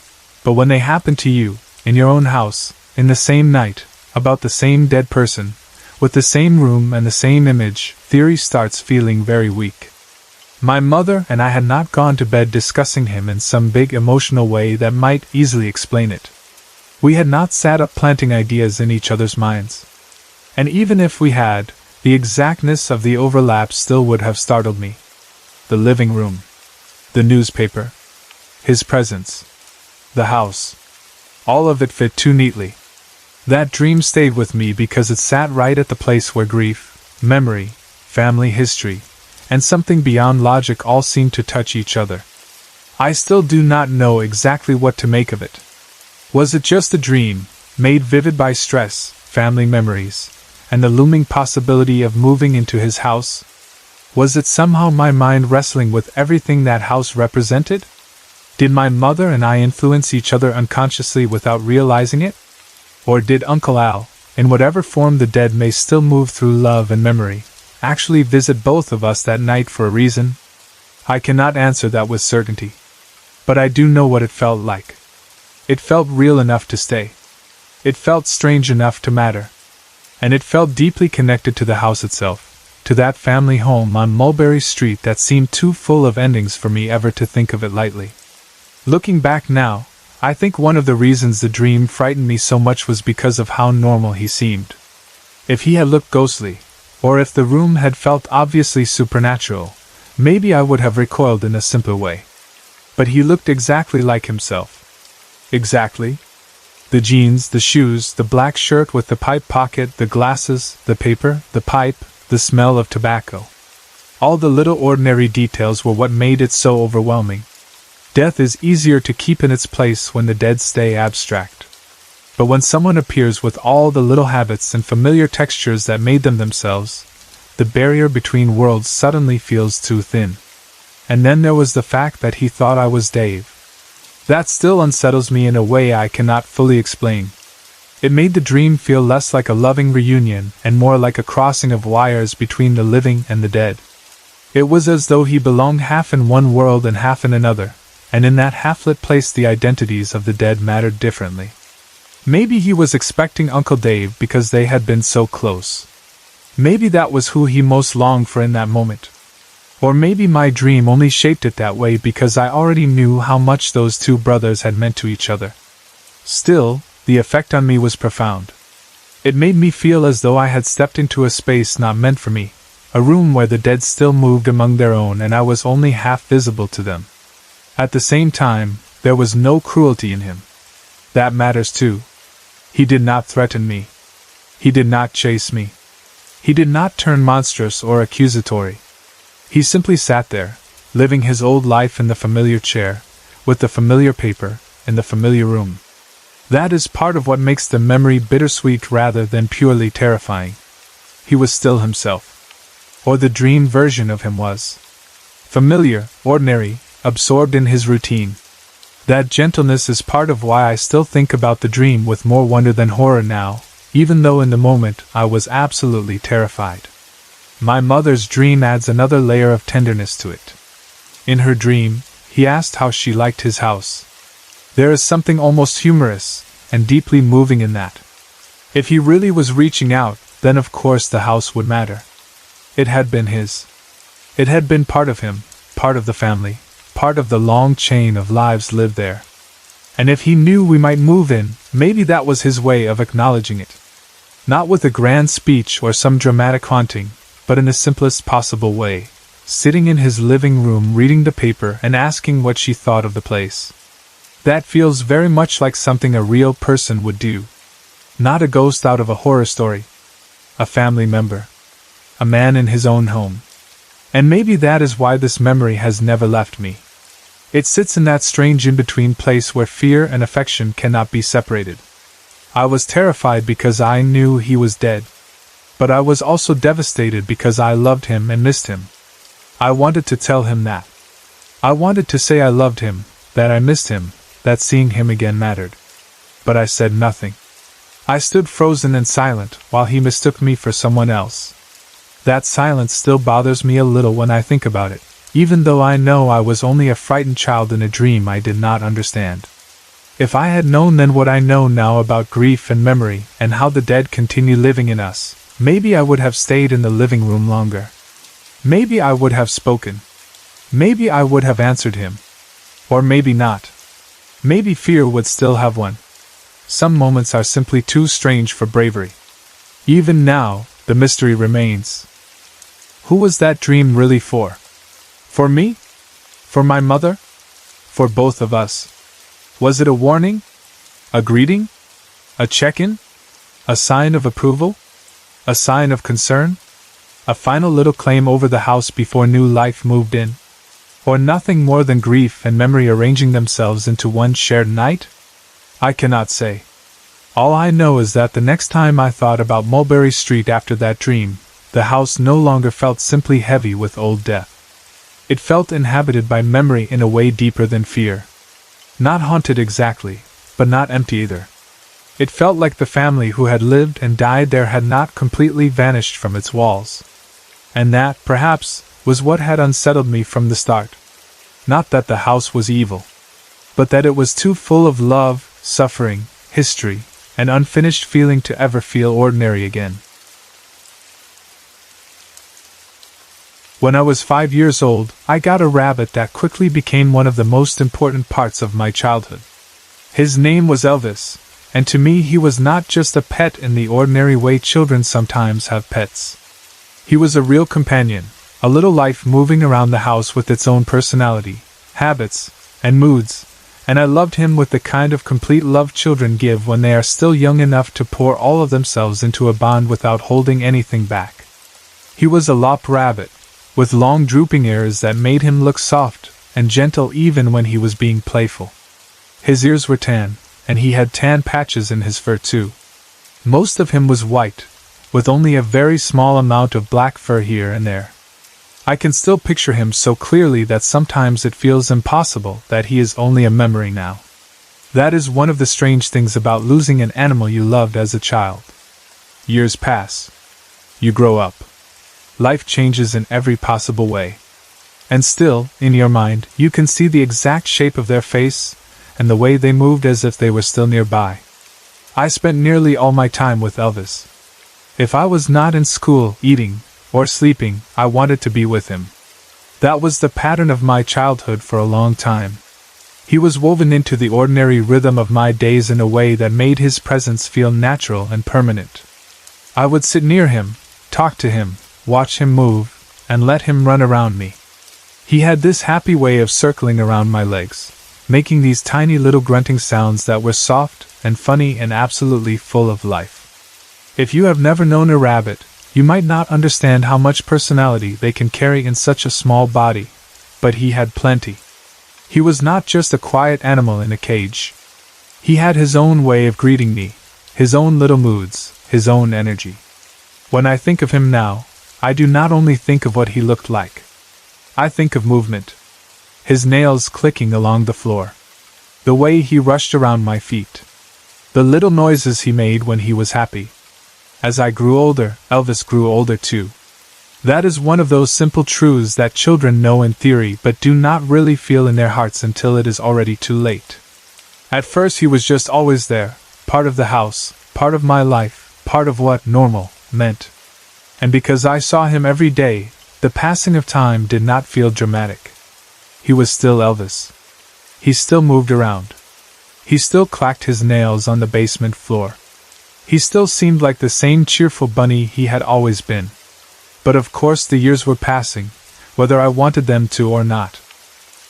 But when they happen to you, in your own house, in the same night, about the same dead person, with the same room and the same image, theory starts feeling very weak. My mother and I had not gone to bed discussing him in some big emotional way that might easily explain it. We had not sat up planting ideas in each other's minds. And even if we had, the exactness of the overlap still would have startled me. The living room. The newspaper. His presence. The house. All of it fit too neatly. That dream stayed with me because it sat right at the place where grief, memory, family history, and something beyond logic all seemed to touch each other. I still do not know exactly what to make of it. Was it just a dream, made vivid by stress, family memories, and the looming possibility of moving into his house? Was it somehow my mind wrestling with everything that house represented? Did my mother and I influence each other unconsciously without realizing it? Or did Uncle Al, in whatever form the dead may still move through love and memory, actually visit both of us that night for a reason? I cannot answer that with certainty. But I do know what it felt like. It felt real enough to stay. It felt strange enough to matter. And it felt deeply connected to the house itself, to that family home on Mulberry Street that seemed too full of endings for me ever to think of it lightly. Looking back now, I think one of the reasons the dream frightened me so much was because of how normal he seemed. If he had looked ghostly, or if the room had felt obviously supernatural, maybe I would have recoiled in a simpler way. But he looked exactly like himself. Exactly. The jeans, the shoes, the black shirt with the pipe pocket, the glasses, the paper, the pipe, the smell of tobacco. All the little ordinary details were what made it so overwhelming. Death is easier to keep in its place when the dead stay abstract. But when someone appears with all the little habits and familiar textures that made them themselves, the barrier between worlds suddenly feels too thin. And then there was the fact that he thought I was Dave. That still unsettles me in a way I cannot fully explain. It made the dream feel less like a loving reunion and more like a crossing of wires between the living and the dead. It was as though he belonged half in one world and half in another, and in that half-lit place the identities of the dead mattered differently. Maybe he was expecting Uncle Dave because they had been so close. Maybe that was who he most longed for in that moment. Or maybe my dream only shaped it that way because I already knew how much those two brothers had meant to each other. Still, the effect on me was profound. It made me feel as though I had stepped into a space not meant for me, a room where the dead still moved among their own and I was only half visible to them. At the same time, there was no cruelty in him. That matters too. He did not threaten me. He did not chase me. He did not turn monstrous or accusatory. He simply sat there, living his old life in the familiar chair, with the familiar paper, in the familiar room. That is part of what makes the memory bittersweet rather than purely terrifying. He was still himself. Or the dream version of him was. Familiar, ordinary, absorbed in his routine. That gentleness is part of why I still think about the dream with more wonder than horror now, even though in the moment I was absolutely terrified. My mother's dream adds another layer of tenderness to it. In her dream, he asked how she liked his house. There is something almost humorous and deeply moving in that. If he really was reaching out, then of course the house would matter. It had been his. It had been part of him, part of the family, part of the long chain of lives lived there. And if he knew we might move in, maybe that was his way of acknowledging it. Not with a grand speech or some dramatic haunting, but in the simplest possible way, sitting in his living room reading the paper and asking what she thought of the place. That feels very much like something a real person would do. Not a ghost out of a horror story. A family member. A man in his own home. And maybe that is why this memory has never left me. It sits in that strange in-between place where fear and affection cannot be separated. I was terrified because I knew he was dead. But I was also devastated because I loved him and missed him. I wanted to tell him that. I wanted to say I loved him, that I missed him, that seeing him again mattered. But I said nothing. I stood frozen and silent while he mistook me for someone else. That silence still bothers me a little when I think about it, even though I know I was only a frightened child in a dream I did not understand. If I had known then what I know now about grief and memory and how the dead continue living in us, maybe I would have stayed in the living room longer. Maybe I would have spoken. Maybe I would have answered him. Or maybe not. Maybe fear would still have won. Some moments are simply too strange for bravery. Even now, the mystery remains. Who was that dream really for? For me? For my mother? For both of us? Was it a warning? A greeting? A check-in? A sign of approval? A sign of concern? A final little claim over the house before new life moved in? Or nothing more than grief and memory arranging themselves into one shared night? I cannot say. All I know is that the next time I thought about Mulberry Street after that dream, the house no longer felt simply heavy with old death. It felt inhabited by memory in a way deeper than fear. Not haunted exactly, but not empty either. It felt like the family who had lived and died there had not completely vanished from its walls. And that, perhaps, was what had unsettled me from the start. Not that the house was evil, but that it was too full of love, suffering, history, and unfinished feeling to ever feel ordinary again. When I was 5 years old, I got a rabbit that quickly became one of the most important parts of my childhood. His name was Elvis, and to me he was not just a pet in the ordinary way children sometimes have pets. He was a real companion, a little life moving around the house with its own personality, habits, and moods, and I loved him with the kind of complete love children give when they are still young enough to pour all of themselves into a bond without holding anything back. He was a lop rabbit, with long drooping ears that made him look soft and gentle even when he was being playful. His ears were tan, and he had tan patches in his fur too. Most of him was white, with only a very small amount of black fur here and there. I can still picture him so clearly that sometimes it feels impossible that he is only a memory now. That is one of the strange things about losing an animal you loved as a child. Years pass. You grow up. Life changes in every possible way. And still, in your mind, you can see the exact shape of their face and the way they moved as if they were still nearby. I spent nearly all my time with Elvis. If I was not in school, eating, or sleeping, I wanted to be with him. That was the pattern of my childhood for a long time. He was woven into the ordinary rhythm of my days in a way that made his presence feel natural and permanent. I would sit near him, talk to him, watch him move, and let him run around me. He had this happy way of circling around my legs, making these tiny little grunting sounds that were soft and funny and absolutely full of life. If you have never known a rabbit, you might not understand how much personality they can carry in such a small body, but he had plenty. He was not just a quiet animal in a cage. He had his own way of greeting me, his own little moods, his own energy. When I think of him now, I do not only think of what he looked like. I think of movement. His nails clicking along the floor. The way he rushed around my feet. The little noises he made when he was happy. As I grew older, Elvis grew older too. That is one of those simple truths that children know in theory but do not really feel in their hearts until it is already too late. At first he was just always there, part of the house, part of my life, part of what normal meant. And because I saw him every day, the passing of time did not feel dramatic. He was still Elvis. He still moved around. He still clacked his nails on the basement floor. He still seemed like the same cheerful bunny he had always been. But of course the years were passing, whether I wanted them to or not.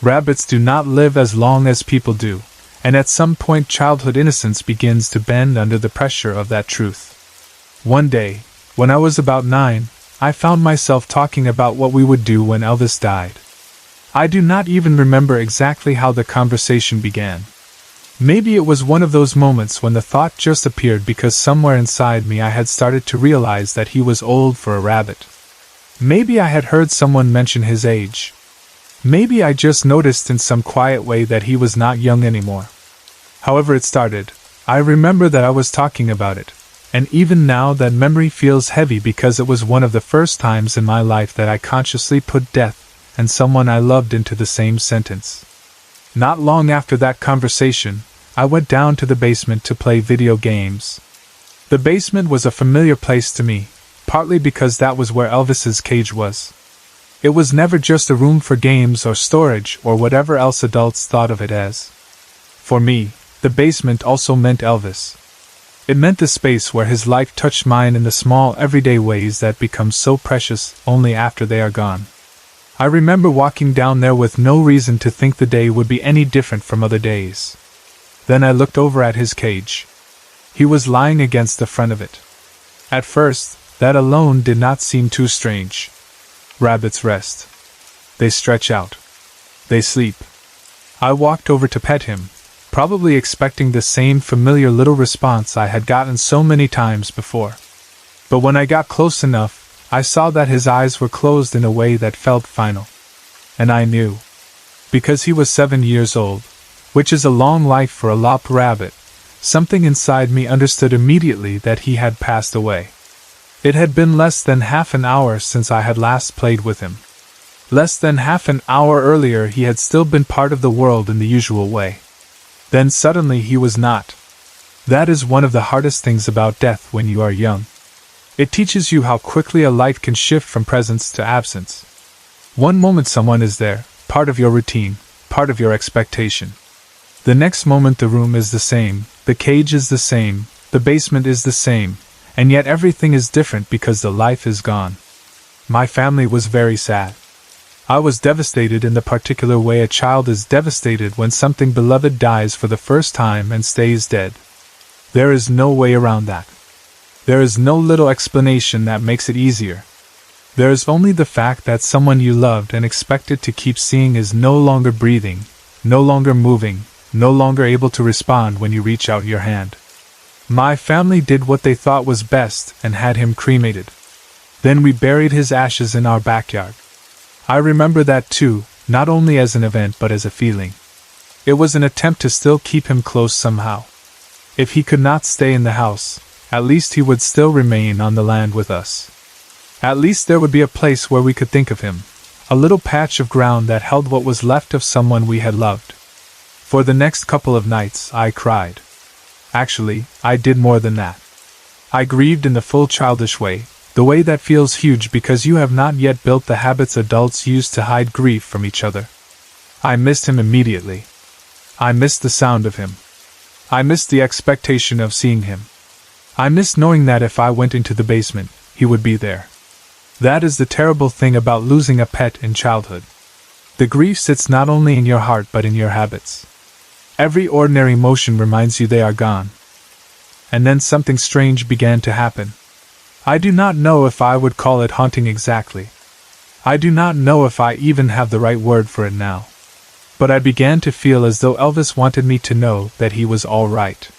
Rabbits do not live as long as people do, and at some point childhood innocence begins to bend under the pressure of that truth. One day, when I was about 9, I found myself talking about what we would do when Elvis died. I do not even remember exactly how the conversation began. Maybe it was one of those moments when the thought just appeared because somewhere inside me I had started to realize that he was old for a rabbit. Maybe I had heard someone mention his age. Maybe I just noticed in some quiet way that he was not young anymore. However it started, I remember that I was talking about it, and even now that memory feels heavy because it was one of the first times in my life that I consciously put death and someone I loved into the same sentence. Not long after that conversation, I went down to the basement to play video games. The basement was a familiar place to me, partly because that was where Elvis's cage was. It was never just a room for games or storage or whatever else adults thought of it as. For me, the basement also meant Elvis. It meant the space where his life touched mine in the small everyday ways that become so precious only after they are gone. I remember walking down there with no reason to think the day would be any different from other days. Then I looked over at his cage. He was lying against the front of it. At first, that alone did not seem too strange. Rabbits rest. They stretch out. They sleep. I walked over to pet him, probably expecting the same familiar little response I had gotten so many times before. But when I got close enough, I saw that his eyes were closed in a way that felt final. And I knew. Because he was 7 years old, which is a long life for a lop rabbit, something inside me understood immediately that he had passed away. It had been less than half an hour since I had last played with him. Less than half an hour earlier he had still been part of the world in the usual way. Then suddenly he was not. That is one of the hardest things about death when you are young. It teaches you how quickly a life can shift from presence to absence. One moment someone is there, part of your routine, part of your expectation. The next moment the room is the same, the cage is the same, the basement is the same, and yet everything is different because the life is gone. My family was very sad. I was devastated in the particular way a child is devastated when something beloved dies for the first time and stays dead. There is no way around that. There is no little explanation that makes it easier. There is only the fact that someone you loved and expected to keep seeing is no longer breathing, no longer moving, no longer able to respond when you reach out your hand. My family did what they thought was best and had him cremated. Then we buried his ashes in our backyard. I remember that too, not only as an event but as a feeling. It was an attempt to still keep him close somehow. If he could not stay in the house, at least he would still remain on the land with us. At least there would be a place where we could think of him, a little patch of ground that held what was left of someone we had loved. For the next couple of nights I cried. Actually, I did more than that. I grieved in the full childish way, the way that feels huge because you have not yet built the habits adults use to hide grief from each other. I missed him immediately. I missed the sound of him. I missed the expectation of seeing him. I missed knowing that if I went into the basement, he would be there. That is the terrible thing about losing a pet in childhood. The grief sits not only in your heart but in your habits. Every ordinary motion reminds you they are gone. And then something strange began to happen. I do not know if I would call it haunting exactly. I do not know if I even have the right word for it now. But I began to feel as though Elvis wanted me to know that he was all right.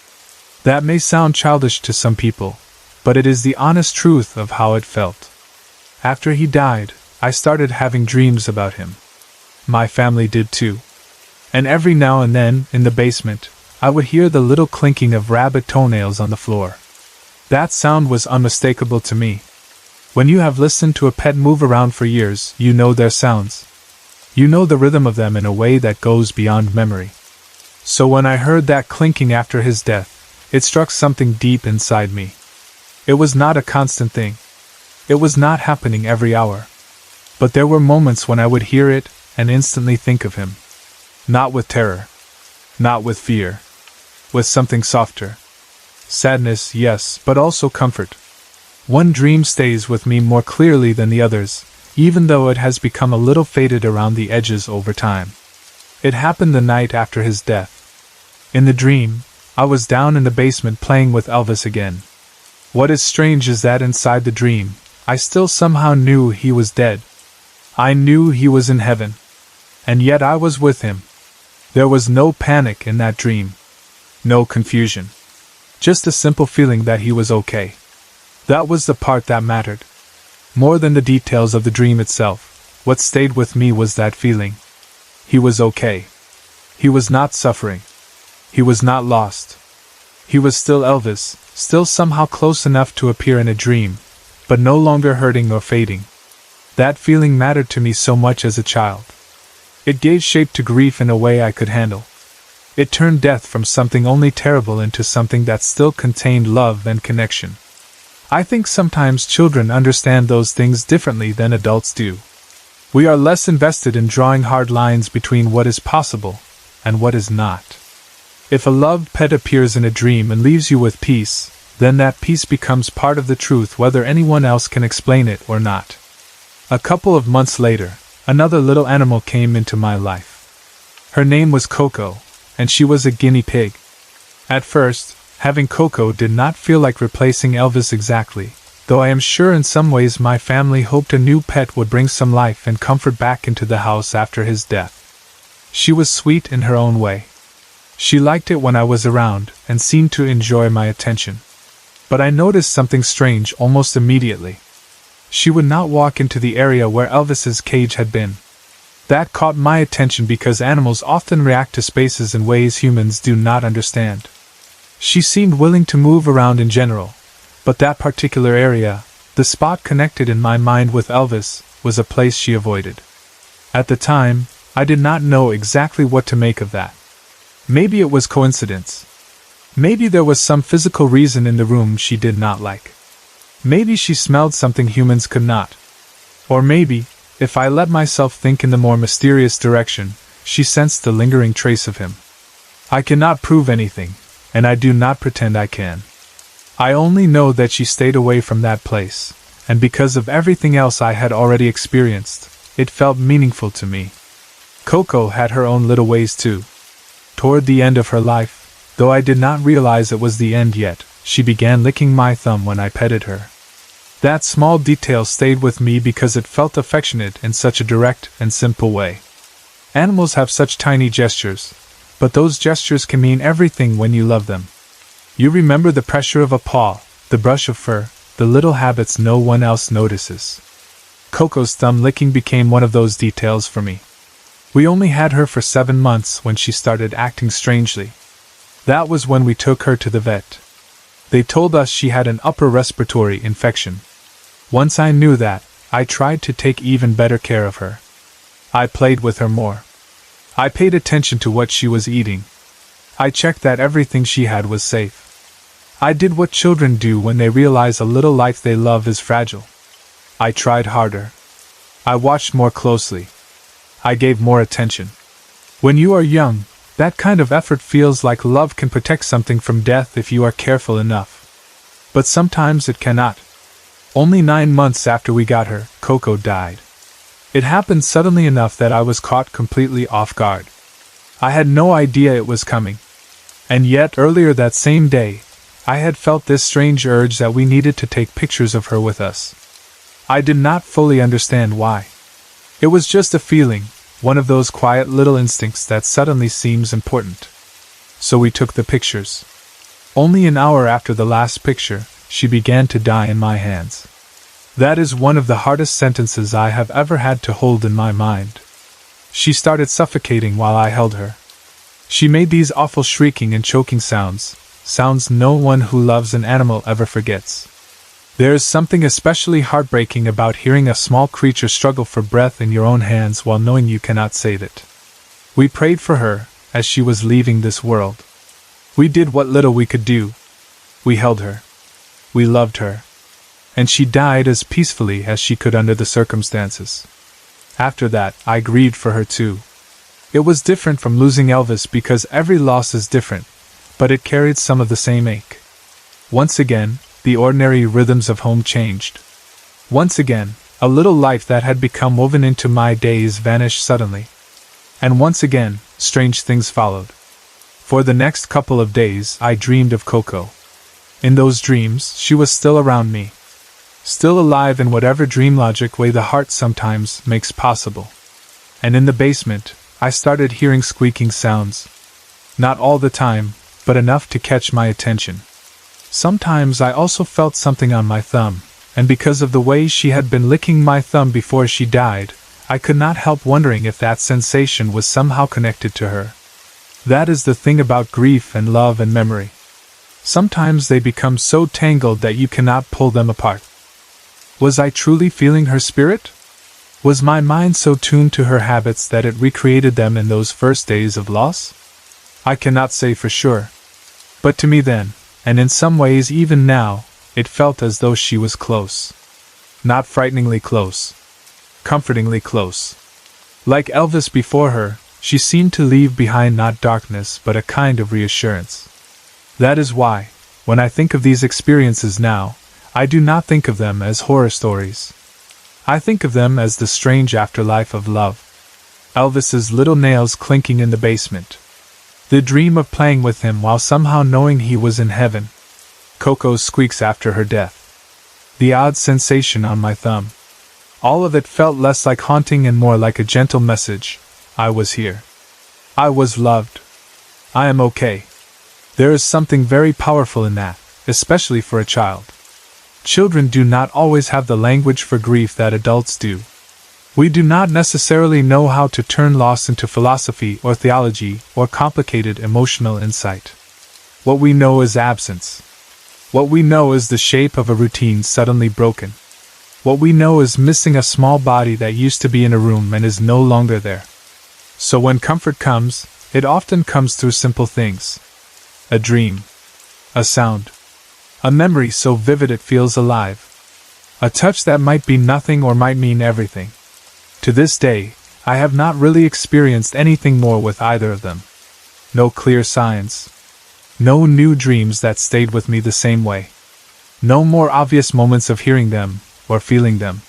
That may sound childish to some people, but it is the honest truth of how it felt. After he died, I started having dreams about him. My family did too. And every now and then, in the basement, I would hear the little clinking of rabbit toenails on the floor. That sound was unmistakable to me. When you have listened to a pet move around for years, you know their sounds. You know the rhythm of them in a way that goes beyond memory. So when I heard that clinking after his death, it struck something deep inside me. It was not a constant thing. It was not happening every hour. But there were moments when I would hear it and instantly think of him. Not with terror. Not with fear. With something softer. Sadness, yes, but also comfort. One dream stays with me more clearly than the others, even though it has become a little faded around the edges over time. It happened the night after his death. In the dream, I was down in the basement playing with Elvis again. What is strange is that inside the dream, I still somehow knew he was dead. I knew he was in heaven. And yet I was with him. There was no panic in that dream. No confusion. Just a simple feeling that he was okay. That was the part that mattered. More than the details of the dream itself, what stayed with me was that feeling. He was okay. He was not suffering. He was not lost. He was still Elvis, still somehow close enough to appear in a dream, but no longer hurting or fading. That feeling mattered to me so much as a child. It gave shape to grief in a way I could handle. It turned death from something only terrible into something that still contained love and connection. I think sometimes children understand those things differently than adults do. We are less invested in drawing hard lines between what is possible and what is not. If a loved pet appears in a dream and leaves you with peace, then that peace becomes part of the truth whether anyone else can explain it or not. A couple of months later, another little animal came into my life. Her name was Coco, and she was a guinea pig. At first, having Coco did not feel like replacing Elvis exactly, though I am sure in some ways my family hoped a new pet would bring some life and comfort back into the house after his death. She was sweet in her own way. She liked it when I was around and seemed to enjoy my attention. But I noticed something strange almost immediately. She would not walk into the area where Elvis's cage had been. That caught my attention because animals often react to spaces in ways humans do not understand. She seemed willing to move around in general, but that particular area, the spot connected in my mind with Elvis, was a place she avoided. At the time, I did not know exactly what to make of that. Maybe it was coincidence. Maybe there was some physical reason in the room she did not like. Maybe she smelled something humans could not. Or maybe, if I let myself think in the more mysterious direction, she sensed the lingering trace of him. I cannot prove anything, and I do not pretend I can. I only know that she stayed away from that place, and because of everything else I had already experienced, it felt meaningful to me. Coco had her own little ways too. Toward the end of her life, though I did not realize it was the end yet, she began licking my thumb when I petted her. That small detail stayed with me because it felt affectionate in such a direct and simple way. Animals have such tiny gestures, but those gestures can mean everything when you love them. You remember the pressure of a paw, the brush of fur, the little habits no one else notices. Coco's thumb licking became one of those details for me. We only had her for 7 months when she started acting strangely. That was when we took her to the vet. They told us she had an upper respiratory infection. Once I knew that, I tried to take even better care of her. I played with her more. I paid attention to what she was eating. I checked that everything she had was safe. I did what children do when they realize a little life they love is fragile. I tried harder. I watched more closely. I gave more attention. When you are young, that kind of effort feels like love can protect something from death if you are careful enough. But sometimes it cannot. Only 9 months after we got her, Coco died. It happened suddenly enough that I was caught completely off guard. I had no idea it was coming. And yet, earlier that same day, I had felt this strange urge that we needed to take pictures of her with us. I did not fully understand why. It was just a feeling, one of those quiet little instincts that suddenly seems important. So we took the pictures. Only an hour after the last picture, she began to die in my hands. That is one of the hardest sentences I have ever had to hold in my mind. She started suffocating while I held her. She made these awful shrieking and choking sounds no one who loves an animal ever forgets. There is something especially heartbreaking about hearing a small creature struggle for breath in your own hands while knowing you cannot save it. We prayed for her as she was leaving this world. We did what little we could do. We held her. We loved her. And she died as peacefully as she could under the circumstances. After that, I grieved for her too. It was different from losing Elvis because every loss is different, but it carried some of the same ache. Once again, the ordinary rhythms of home changed. Once again, a little life that had become woven into my days vanished suddenly. And once again, strange things followed. For the next couple of days, I dreamed of Coco. In those dreams, she was still around me. Still alive in whatever dream logic way the heart sometimes makes possible. And in the basement, I started hearing squeaking sounds. Not all the time, but enough to catch my attention. Sometimes I also felt something on my thumb, and because of the way she had been licking my thumb before she died, I could not help wondering if that sensation was somehow connected to her. That is the thing about grief and love and memory. Sometimes they become so tangled that you cannot pull them apart. Was I truly feeling her spirit? Was my mind so tuned to her habits that it recreated them in those first days of loss? I cannot say for sure. But to me then, and in some ways even now, it felt as though she was close. Not frighteningly close. Comfortingly close. Like Elvis before her, she seemed to leave behind not darkness but a kind of reassurance. That is why, when I think of these experiences now, I do not think of them as horror stories. I think of them as the strange afterlife of love. Elvis's little nails clinking in the basement. The dream of playing with him while somehow knowing he was in heaven. Coco's squeaks after her death. The odd sensation on my thumb. All of it felt less like haunting and more like a gentle message. I was here. I was loved. I am okay. There is something very powerful in that, especially for a child. Children do not always have the language for grief that adults do. We do not necessarily know how to turn loss into philosophy or theology or complicated emotional insight. What we know is absence. What we know is the shape of a routine suddenly broken. What we know is missing a small body that used to be in a room and is no longer there. So when comfort comes, it often comes through simple things. A dream. A sound. A memory so vivid it feels alive. A touch that might be nothing or might mean everything. To this day, I have not really experienced anything more with either of them. No clear signs. No new dreams that stayed with me the same way. No more obvious moments of hearing them, or feeling them.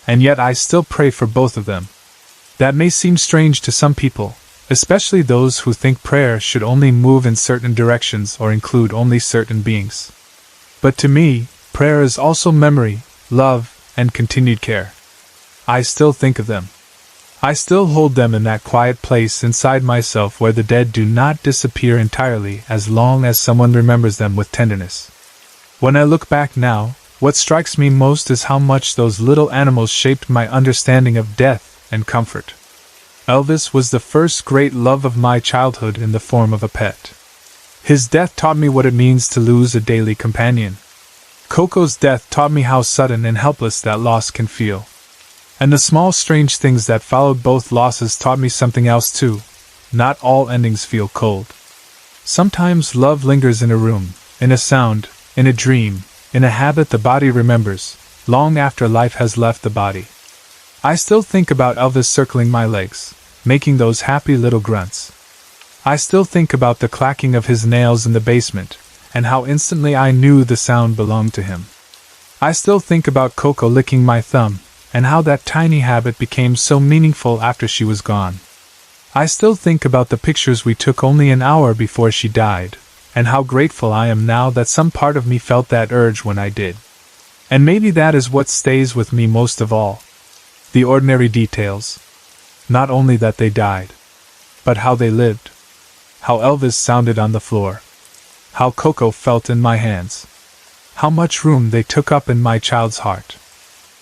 and yet I still pray for both of them. That may seem strange to some people, especially those who think prayer should only move in certain directions or include only certain beings. But to me, prayer is also memory, love, and continued care. I still think of them. I still hold them in that quiet place inside myself where the dead do not disappear entirely as long as someone remembers them with tenderness. When I look back now, what strikes me most is how much those little animals shaped my understanding of death and comfort. Elvis was the first great love of my childhood in the form of a pet. His death taught me what it means to lose a daily companion. Coco's death taught me how sudden and helpless that loss can feel. And the small strange things that followed both losses taught me something else too. Not all endings feel cold. Sometimes love lingers in a room, in a sound, in a dream, in a habit the body remembers, long after life has left the body. I still think about Elvis circling my legs, making those happy little grunts. I still think about the clacking of his nails in the basement, and how instantly I knew the sound belonged to him. I still think about Coco licking my thumb, and how that tiny habit became so meaningful after she was gone. I still think about the pictures we took only an hour before she died, and how grateful I am now that some part of me felt that urge when I did. And maybe that is what stays with me most of all. The ordinary details. Not only that they died, but how they lived. How Elvis sounded on the floor. How Coco felt in my hands. How much room they took up in my child's heart.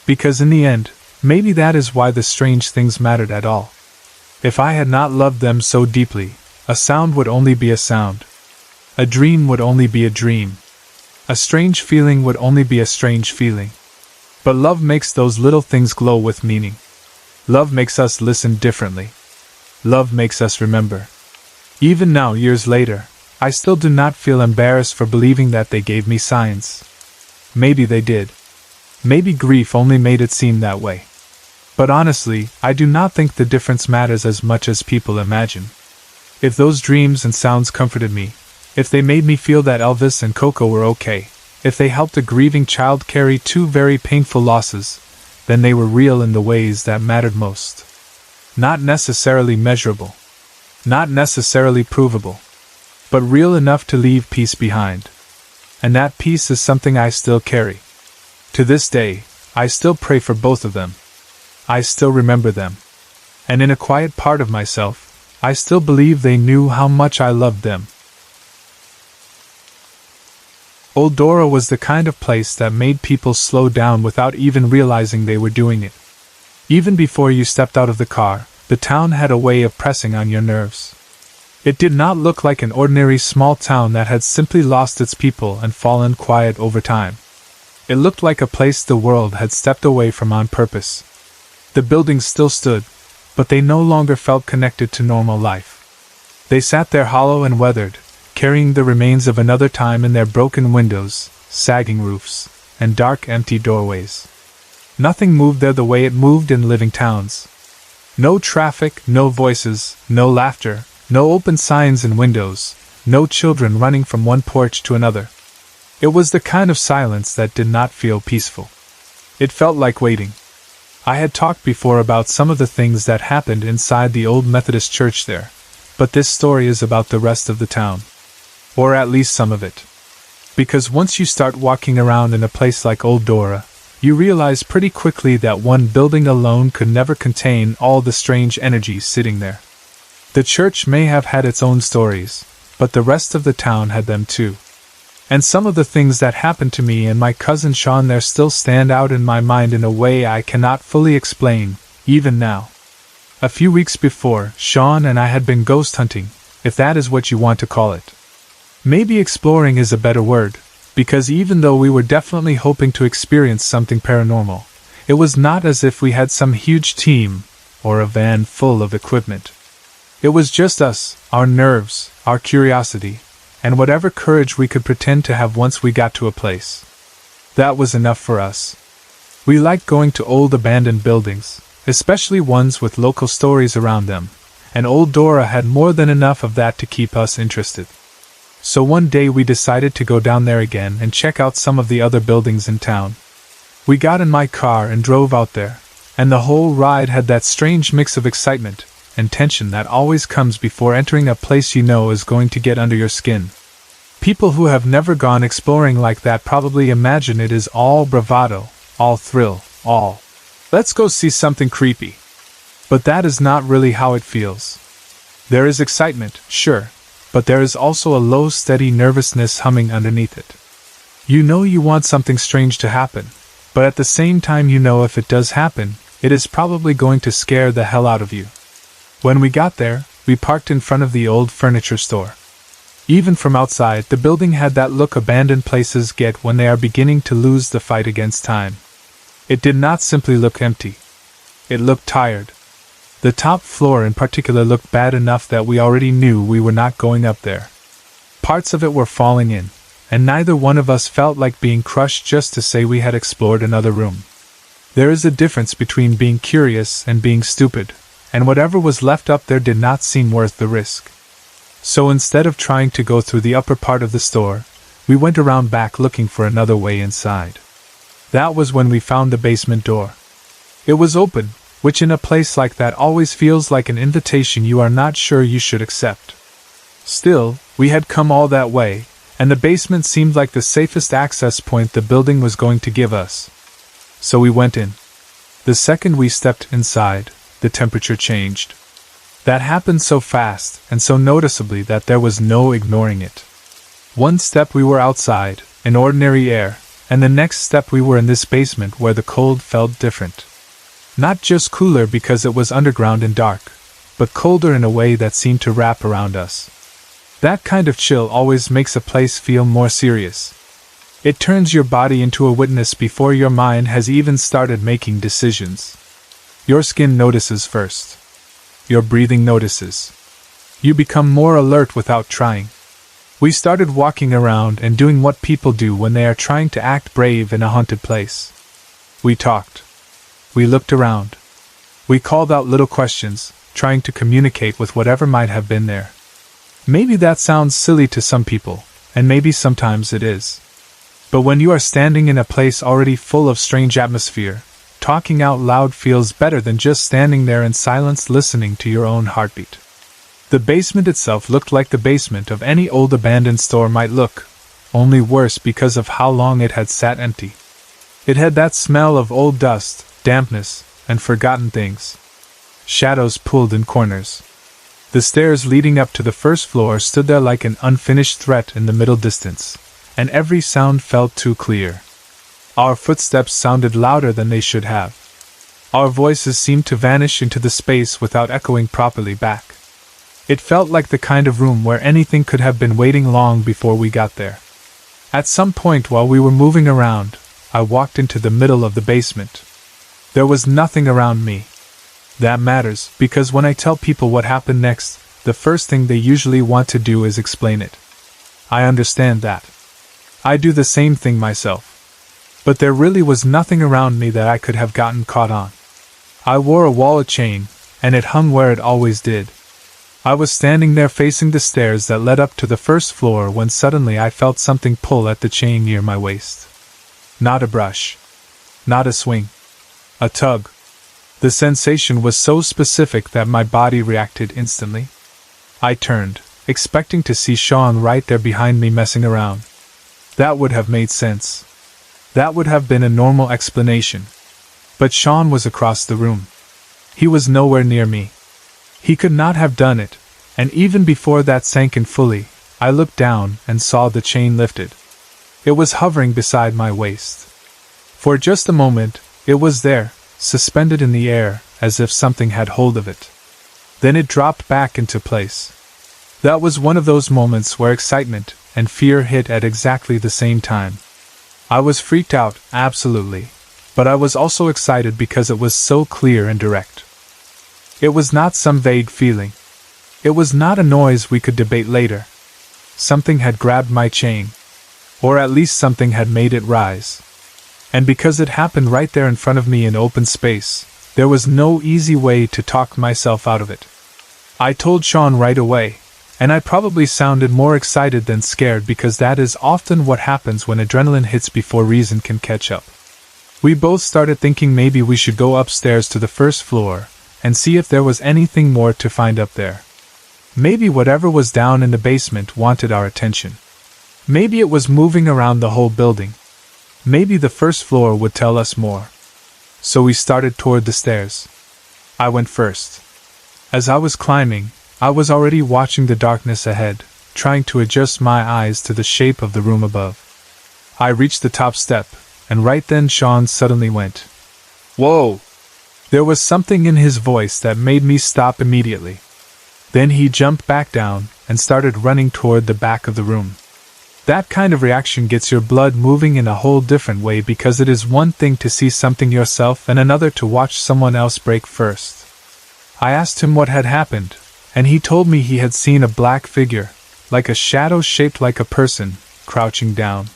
Because in the end, maybe that is why the strange things mattered at all. If I had not loved them so deeply, a sound would only be a sound. A dream would only be a dream. A strange feeling would only be a strange feeling. But love makes those little things glow with meaning. Love makes us listen differently. Love makes us remember. Even now, years later, I still do not feel embarrassed for believing that they gave me signs. Maybe they did. Maybe grief only made it seem that way. But honestly, I do not think the difference matters as much as people imagine. If those dreams and sounds comforted me, if they made me feel that Elvis and Coco were okay, if they helped a grieving child carry two very painful losses, then they were real in the ways that mattered most. Not necessarily measurable. Not necessarily provable. But real enough to leave peace behind. And that peace is something I still carry. To this day, I still pray for both of them. I still remember them. And in a quiet part of myself, I still believe they knew how much I loved them. Old Dora was the kind of place that made people slow down without even realizing they were doing it. Even before you stepped out of the car, the town had a way of pressing on your nerves. It did not look like an ordinary small town that had simply lost its people and fallen quiet over time. It looked like a place the world had stepped away from on purpose. The buildings still stood, but they no longer felt connected to normal life. They sat there hollow and weathered, carrying the remains of another time in their broken windows, sagging roofs, and dark empty doorways. Nothing moved there the way it moved in living towns. No traffic, no voices, no laughter, no open signs in windows, no children running from one porch to another. It was the kind of silence that did not feel peaceful. It felt like waiting. I had talked before about some of the things that happened inside the old Methodist church there, but this story is about the rest of the town. Or at least some of it. Because once you start walking around in a place like Old Dora, you realize pretty quickly that one building alone could never contain all the strange energies sitting there. The church may have had its own stories, but the rest of the town had them too. And some of the things that happened to me and my cousin Sean there still stand out in my mind in a way I cannot fully explain, even now. A few weeks before, Sean and I had been ghost hunting, if that is what you want to call it. Maybe exploring is a better word, because even though we were definitely hoping to experience something paranormal, it was not as if we had some huge team, or a van full of equipment. It was just us, our nerves, our curiosity, and whatever courage we could pretend to have once we got to a place. That was enough for us. We liked going to old abandoned buildings, especially ones with local stories around them, and Old Dora had more than enough of that to keep us interested. So one day we decided to go down there again and check out some of the other buildings in town. We got in my car and drove out there, and the whole ride had that strange mix of excitement and tension that always comes before entering a place you know is going to get under your skin. People who have never gone exploring like that probably imagine it is all bravado, all thrill, all, "Let's go see something creepy." But that is not really how it feels. There is excitement, sure, but there is also a low, steady nervousness humming underneath it. You know you want something strange to happen, but at the same time you know if it does happen, it is probably going to scare the hell out of you. When we got there, we parked in front of the old furniture store. Even from outside, the building had that look abandoned places get when they are beginning to lose the fight against time. It did not simply look empty. It looked tired. The top floor in particular looked bad enough that we already knew we were not going up there. Parts of it were falling in, and neither one of us felt like being crushed just to say we had explored another room. There is a difference between being curious and being stupid, and whatever was left up there did not seem worth the risk. So instead of trying to go through the upper part of the store, we went around back looking for another way inside. That was when we found the basement door. It was open, which in a place like that always feels like an invitation you are not sure you should accept. Still, we had come all that way, and the basement seemed like the safest access point the building was going to give us. So we went in. The second we stepped inside, the temperature changed. That happened so fast and so noticeably that there was no ignoring it. One step we were outside, in ordinary air, and the next step we were in this basement where the cold felt different. Not just cooler because it was underground and dark, but colder in a way that seemed to wrap around us. That kind of chill always makes a place feel more serious. It turns your body into a witness before your mind has even started making decisions. Your skin notices first. Your breathing notices. You become more alert without trying. We started walking around and doing what people do when they are trying to act brave in a haunted place. We talked. We looked around. We called out little questions, trying to communicate with whatever might have been there. Maybe that sounds silly to some people, and maybe sometimes it is. But when you are standing in a place already full of strange atmosphere, talking out loud feels better than just standing there in silence listening to your own heartbeat. The basement itself looked like the basement of any old abandoned store might look, only worse because of how long it had sat empty. It had that smell of old dust, dampness, and forgotten things. Shadows pulled in corners. The stairs leading up to the first floor stood there like an unfinished threat in the middle distance, and every sound felt too clear. Our footsteps sounded louder than they should have. Our voices seemed to vanish into the space without echoing properly back. It felt like the kind of room where anything could have been waiting long before we got there. At some point while we were moving around, I walked into the middle of the basement. There was nothing around me. That matters, because when I tell people what happened next, the first thing they usually want to do is explain it. I understand that. I do the same thing myself. But there really was nothing around me that I could have gotten caught on. I wore a wallet chain, and it hung where it always did. I was standing there facing the stairs that led up to the first floor when suddenly I felt something pull at the chain near my waist. Not a brush. Not a swing. A tug. The sensation was so specific that my body reacted instantly. I turned, expecting to see Sean right there behind me messing around. That would have made sense. That would have been a normal explanation. But Sean was across the room. He was nowhere near me. He could not have done it, and even before that sank in fully, I looked down and saw the chain lifted. It was hovering beside my waist. For just a moment, it was there, suspended in the air, as if something had hold of it. Then it dropped back into place. That was one of those moments where excitement and fear hit at exactly the same time. I was freaked out, absolutely, but I was also excited because it was so clear and direct. It was not some vague feeling. It was not a noise we could debate later. Something had grabbed my chain. Or at least something had made it rise. And because it happened right there in front of me in open space, there was no easy way to talk myself out of it. I told Sean right away, and I probably sounded more excited than scared because that is often what happens when adrenaline hits before reason can catch up. We both started thinking maybe we should go upstairs to the first floor and see if there was anything more to find up there. Maybe whatever was down in the basement wanted our attention. Maybe it was moving around the whole building. Maybe the first floor would tell us more. So we started toward the stairs. I went first. As I was climbing, I was already watching the darkness ahead, trying to adjust my eyes to the shape of the room above. I reached the top step, and right then Sean suddenly went, "Whoa!" There was something in his voice that made me stop immediately. Then he jumped back down and started running toward the back of the room. That kind of reaction gets your blood moving in a whole different way, because it is one thing to see something yourself and another to watch someone else break first. I asked him what had happened, and he told me he had seen a black figure, like a shadow shaped like a person, crouching down.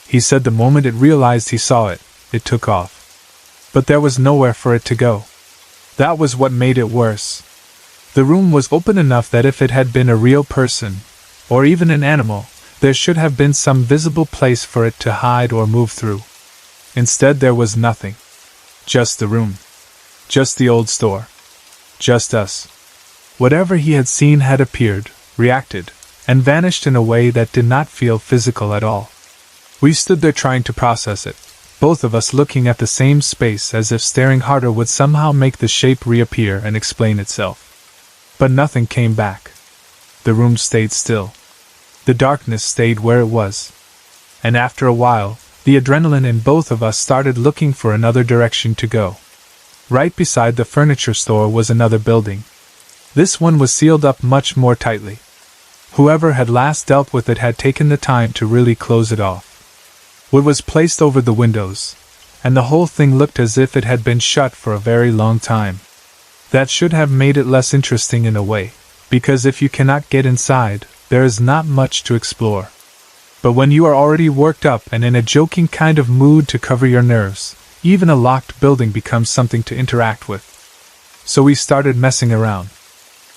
He said the moment it realized he saw it, it took off. But there was nowhere for it to go. That was what made it worse. The room was open enough that if it had been a real person, or even an animal, there should have been some visible place for it to hide or move through. Instead, there was nothing. Just the room. Just the old store. Just us. Whatever he had seen had appeared, reacted, and vanished in a way that did not feel physical at all. We stood there trying to process it, both of us looking at the same space as if staring harder would somehow make the shape reappear and explain itself. But nothing came back. The room stayed still. The darkness stayed where it was. And after a while, the adrenaline in both of us started looking for another direction to go. Right beside the furniture store was another building. This one was sealed up much more tightly. Whoever had last dealt with it had taken the time to really close it off. Wood was placed over the windows, and the whole thing looked as if it had been shut for a very long time. That should have made it less interesting in a way, because if you cannot get inside, there is not much to explore. But when you are already worked up and in a joking kind of mood to cover your nerves, even a locked building becomes something to interact with. So we started messing around.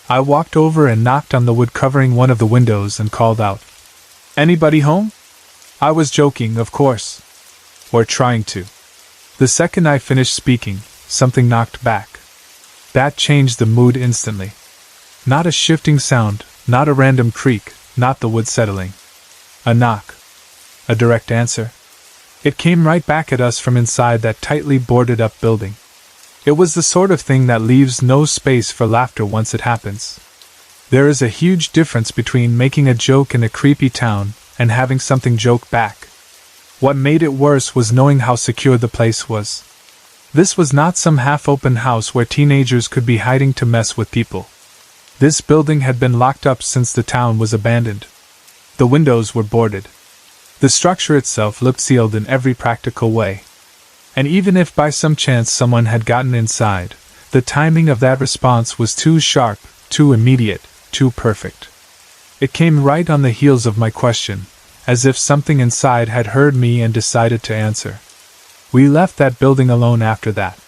I walked over and knocked on the wood covering one of the windows and called out, "Anybody home?" I was joking, of course. Or trying to. The second I finished speaking, something knocked back. That changed the mood instantly. Not a shifting sound, not a random creak, not the wood settling. A knock. A direct answer. It came right back at us from inside that tightly boarded up building. It was the sort of thing that leaves no space for laughter once it happens. There is a huge difference between making a joke in a creepy town and having something joke back. What made it worse was knowing how secure the place was. This was not some half-open house where teenagers could be hiding to mess with people. This building had been locked up since the town was abandoned. The windows were boarded. The structure itself looked sealed in every practical way. And even if by some chance someone had gotten inside, the timing of that response was too sharp, too immediate, too perfect. It came right on the heels of my question, as if something inside had heard me and decided to answer. We left that building alone after that.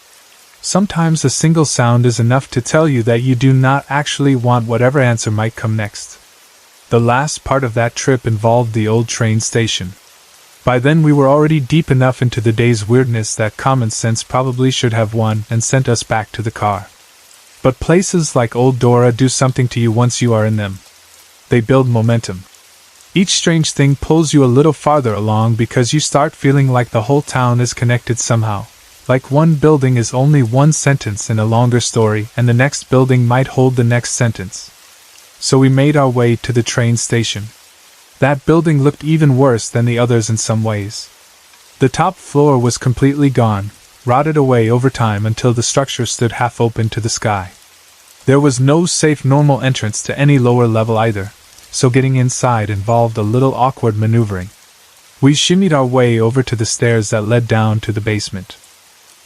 Sometimes a single sound is enough to tell you that you do not actually want whatever answer might come next. The last part of that trip involved the old train station. By then we were already deep enough into the day's weirdness that common sense probably should have won and sent us back to the car. But places like Old Dora do something to you once you are in them. They build momentum. Each strange thing pulls you a little farther along because you start feeling like the whole town is connected somehow. Like one building is only one sentence in a longer story and the next building might hold the next sentence. So we made our way to the train station. That building looked even worse than the others in some ways. The top floor was completely gone, rotted away over time until the structure stood half open to the sky. There was no safe normal entrance to any lower level either, so getting inside involved a little awkward maneuvering. We shimmied our way over to the stairs that led down to the basement.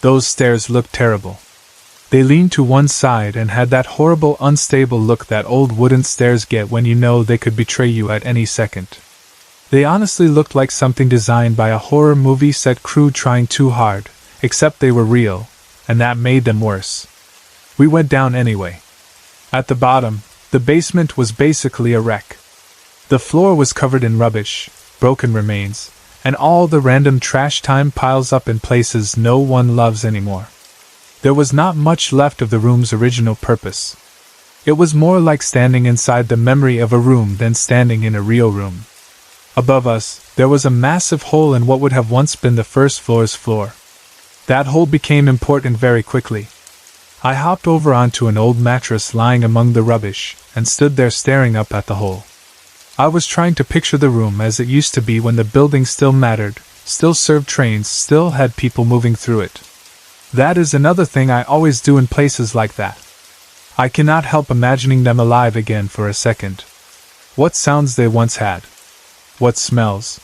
Those stairs looked terrible. They leaned to one side and had that horrible unstable look that old wooden stairs get when you know they could betray you at any second. They honestly looked like something designed by a horror movie set crew trying too hard, except they were real, and that made them worse. We went down anyway. At the bottom, the basement was basically a wreck. The floor was covered in rubbish, broken remains, and all the random trash time piles up in places no one loves anymore. There was not much left of the room's original purpose. It was more like standing inside the memory of a room than standing in a real room. Above us, there was a massive hole in what would have once been the first floor's floor. That hole became important very quickly. I hopped over onto an old mattress lying among the rubbish, and stood there staring up at the hole. I was trying to picture the room as it used to be when the building still mattered, still served trains, still had people moving through it. That is another thing I always do in places like that. I cannot help imagining them alive again for a second. What sounds they once had. What smells.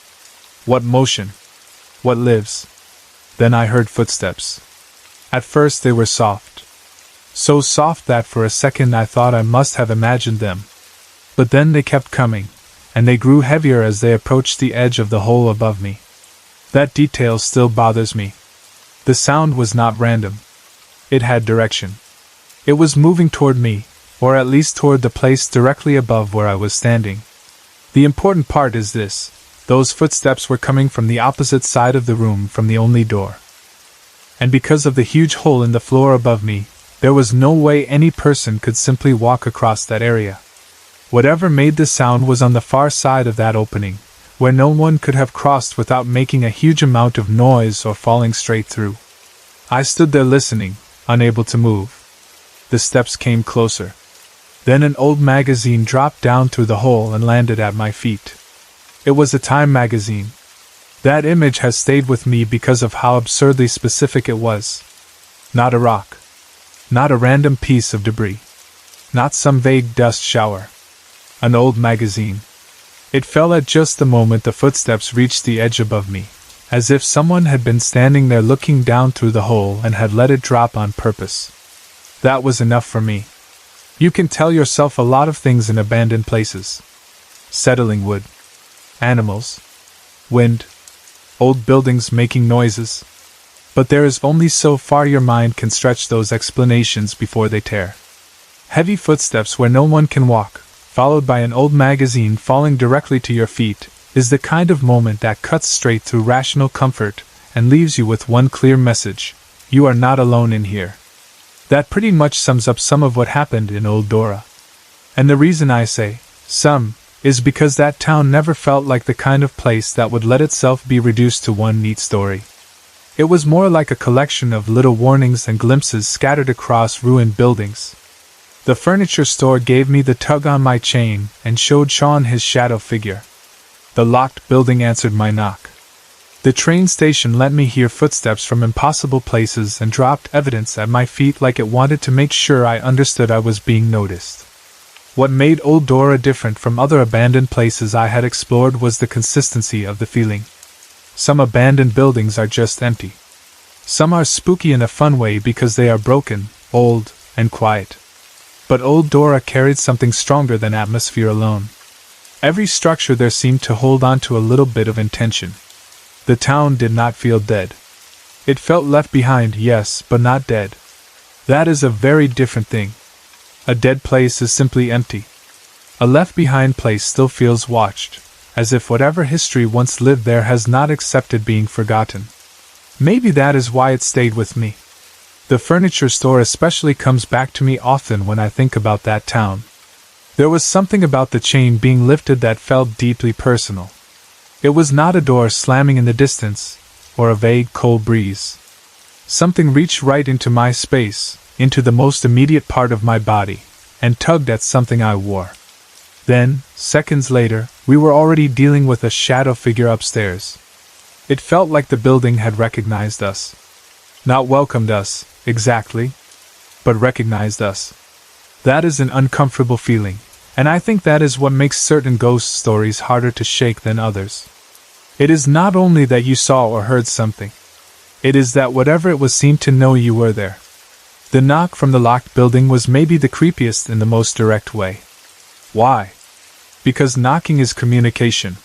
What motion. What lives. Then I heard footsteps. At first they were soft. So soft that for a second I thought I must have imagined them. But then they kept coming, and they grew heavier as they approached the edge of the hole above me. That detail still bothers me. The sound was not random. It had direction. It was moving toward me, or at least toward the place directly above where I was standing. The important part is this: those footsteps were coming from the opposite side of the room from the only door. And because of the huge hole in the floor above me, there was no way any person could simply walk across that area. Whatever made the sound was on the far side of that opening, where no one could have crossed without making a huge amount of noise or falling straight through. I stood there listening, unable to move. The steps came closer. Then an old magazine dropped down through the hole and landed at my feet. It was a Time magazine. That image has stayed with me because of how absurdly specific it was. Not a rock. Not a random piece of debris. Not some vague dust shower. An old magazine. It fell at just the moment the footsteps reached the edge above me, as if someone had been standing there looking down through the hole and had let it drop on purpose. That was enough for me. You can tell yourself a lot of things in abandoned places. Settling wood. Animals. Wind. Old buildings making noises. But there is only so far your mind can stretch those explanations before they tear. Heavy footsteps where no one can walk, followed by an old magazine falling directly to your feet, is the kind of moment that cuts straight through rational comfort and leaves you with one clear message: you are not alone in here. That pretty much sums up some of what happened in Old Dora. And the reason I say some is because that town never felt like the kind of place that would let itself be reduced to one neat story. It was more like a collection of little warnings and glimpses scattered across ruined buildings. The furniture store gave me the tug on my chain and showed Sean his shadow figure. The locked building answered my knock. The train station let me hear footsteps from impossible places and dropped evidence at my feet like it wanted to make sure I understood I was being noticed. What made Old Dora different from other abandoned places I had explored was the consistency of the feeling. Some abandoned buildings are just empty. Some are spooky in a fun way because they are broken, old, and quiet. But Old Dora carried something stronger than atmosphere alone. Every structure there seemed to hold on to a little bit of intention. The town did not feel dead. It felt left behind, yes, but not dead. That is a very different thing. A dead place is simply empty. A left-behind place still feels watched, as if whatever history once lived there has not accepted being forgotten. Maybe that is why it stayed with me. The furniture store especially comes back to me often when I think about that town. There was something about the chain being lifted that felt deeply personal. It was not a door slamming in the distance, or a vague cold breeze. Something reached right into my space, into the most immediate part of my body, and tugged at something I wore. Then, seconds later, we were already dealing with a shadow figure upstairs. It felt like the building had recognized us. Not welcomed us, exactly, but recognized us. That is an uncomfortable feeling, and I think that is what makes certain ghost stories harder to shake than others. It is not only that you saw or heard something. It is that whatever it was seemed to know you were there. The knock from the locked building was maybe the creepiest in the most direct way. Why? Because knocking is communication.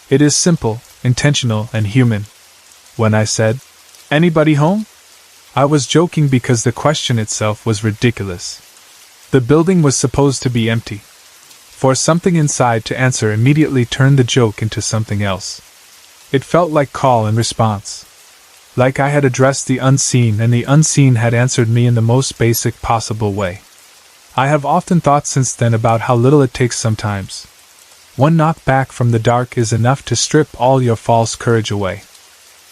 It is simple, intentional, and human. When I said, "Anybody home?" I was joking because the question itself was ridiculous. The building was supposed to be empty. For something inside to answer immediately turned the joke into something else. It felt like call and response. Like I had addressed the unseen and the unseen had answered me in the most basic possible way. I have often thought since then about how little it takes sometimes. One knock back from the dark is enough to strip all your false courage away.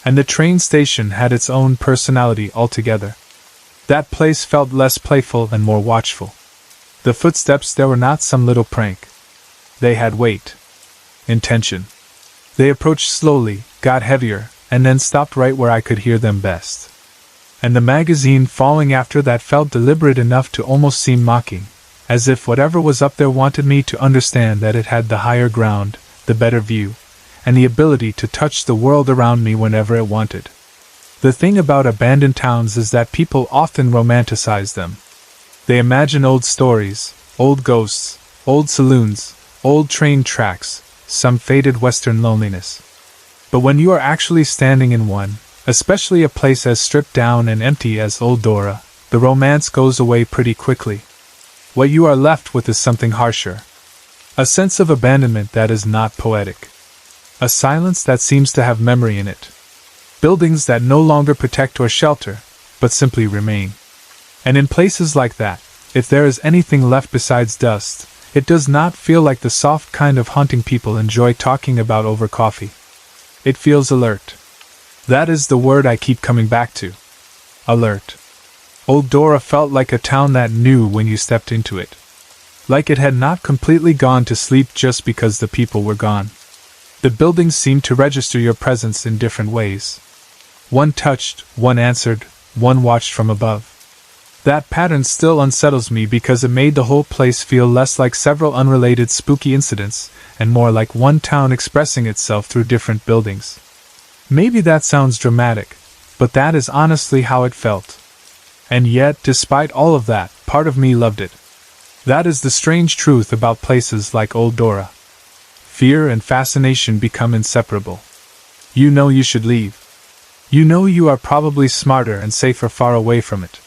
And the train station had its own personality altogether. That place felt less playful and more watchful. The footsteps there were not some little prank. They had weight. Intention. They approached slowly, got heavier, and then stopped right where I could hear them best. And the magazine falling after that felt deliberate enough to almost seem mocking, as if whatever was up there wanted me to understand that it had the higher ground, the better view, and the ability to touch the world around me whenever it wanted. The thing about abandoned towns is that people often romanticize them. They imagine old stories, old ghosts, old saloons, old train tracks, some faded western loneliness. But when you are actually standing in one, especially a place as stripped down and empty as Old Dora, the romance goes away pretty quickly. What you are left with is something harsher. A sense of abandonment that is not poetic. A silence that seems to have memory in it. Buildings that no longer protect or shelter, but simply remain. And in places like that, if there is anything left besides dust, it does not feel like the soft kind of haunting people enjoy talking about over coffee. It feels alert. That is the word I keep coming back to. Alert. Old Dora felt like a town that knew when you stepped into it. Like it had not completely gone to sleep just because the people were gone. The buildings seemed to register your presence in different ways. One touched, one answered, one watched from above. That pattern still unsettles me because it made the whole place feel less like several unrelated spooky incidents, and more like one town expressing itself through different buildings. Maybe that sounds dramatic, but that is honestly how it felt. And yet, despite all of that, part of me loved it. That is the strange truth about places like Old Dora. Fear and fascination become inseparable. You know you should leave. You know you are probably smarter and safer far away from it.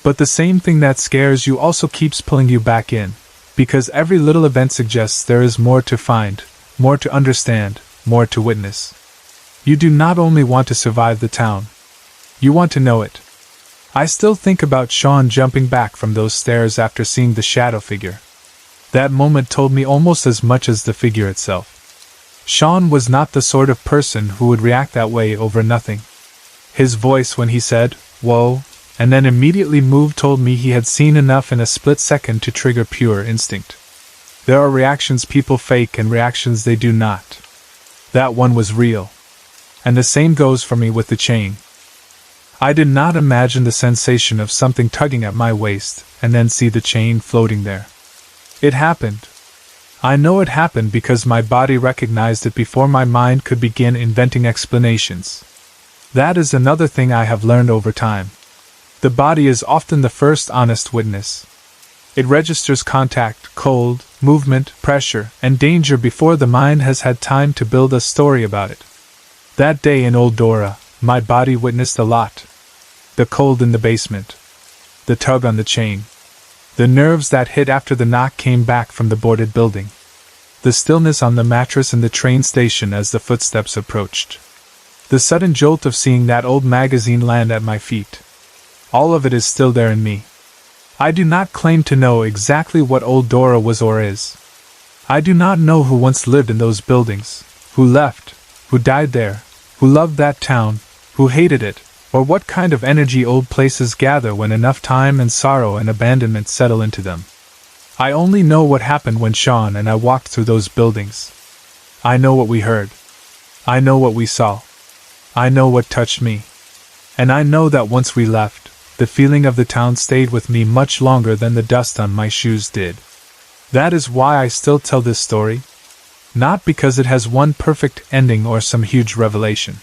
But the same thing that scares you also keeps pulling you back in, because every little event suggests there is more to find, more to understand, more to witness. You do not only want to survive the town. You want to know it. I still think about Sean jumping back from those stairs after seeing the shadow figure. That moment told me almost as much as the figure itself. Sean was not the sort of person who would react that way over nothing. His voice when he said, "Whoa," and then immediately moved told me he had seen enough in a split second to trigger pure instinct. There are reactions people fake and reactions they do not. That one was real. And the same goes for me with the chain. I did not imagine the sensation of something tugging at my waist and then see the chain floating there. It happened. I know it happened because my body recognized it before my mind could begin inventing explanations. That is another thing I have learned over time. The body is often the first honest witness. It registers contact, cold, movement, pressure, and danger before the mind has had time to build a story about it. That day in Old Dora, my body witnessed a lot. The cold in the basement. The tug on the chain. The nerves that hit after the knock came back from the boarded building. The stillness on the mattress in the train station as the footsteps approached. The sudden jolt of seeing that old magazine land at my feet. All of it is still there in me. I do not claim to know exactly what Old Dora was or is. I do not know who once lived in those buildings, who left, who died there, who loved that town, who hated it, or what kind of energy old places gather when enough time and sorrow and abandonment settle into them. I only know what happened when Sean and I walked through those buildings. I know what we heard. I know what we saw. I know what touched me. And I know that once we left, the feeling of the town stayed with me much longer than the dust on my shoes did. That is why I still tell this story. Not because it has one perfect ending or some huge revelation,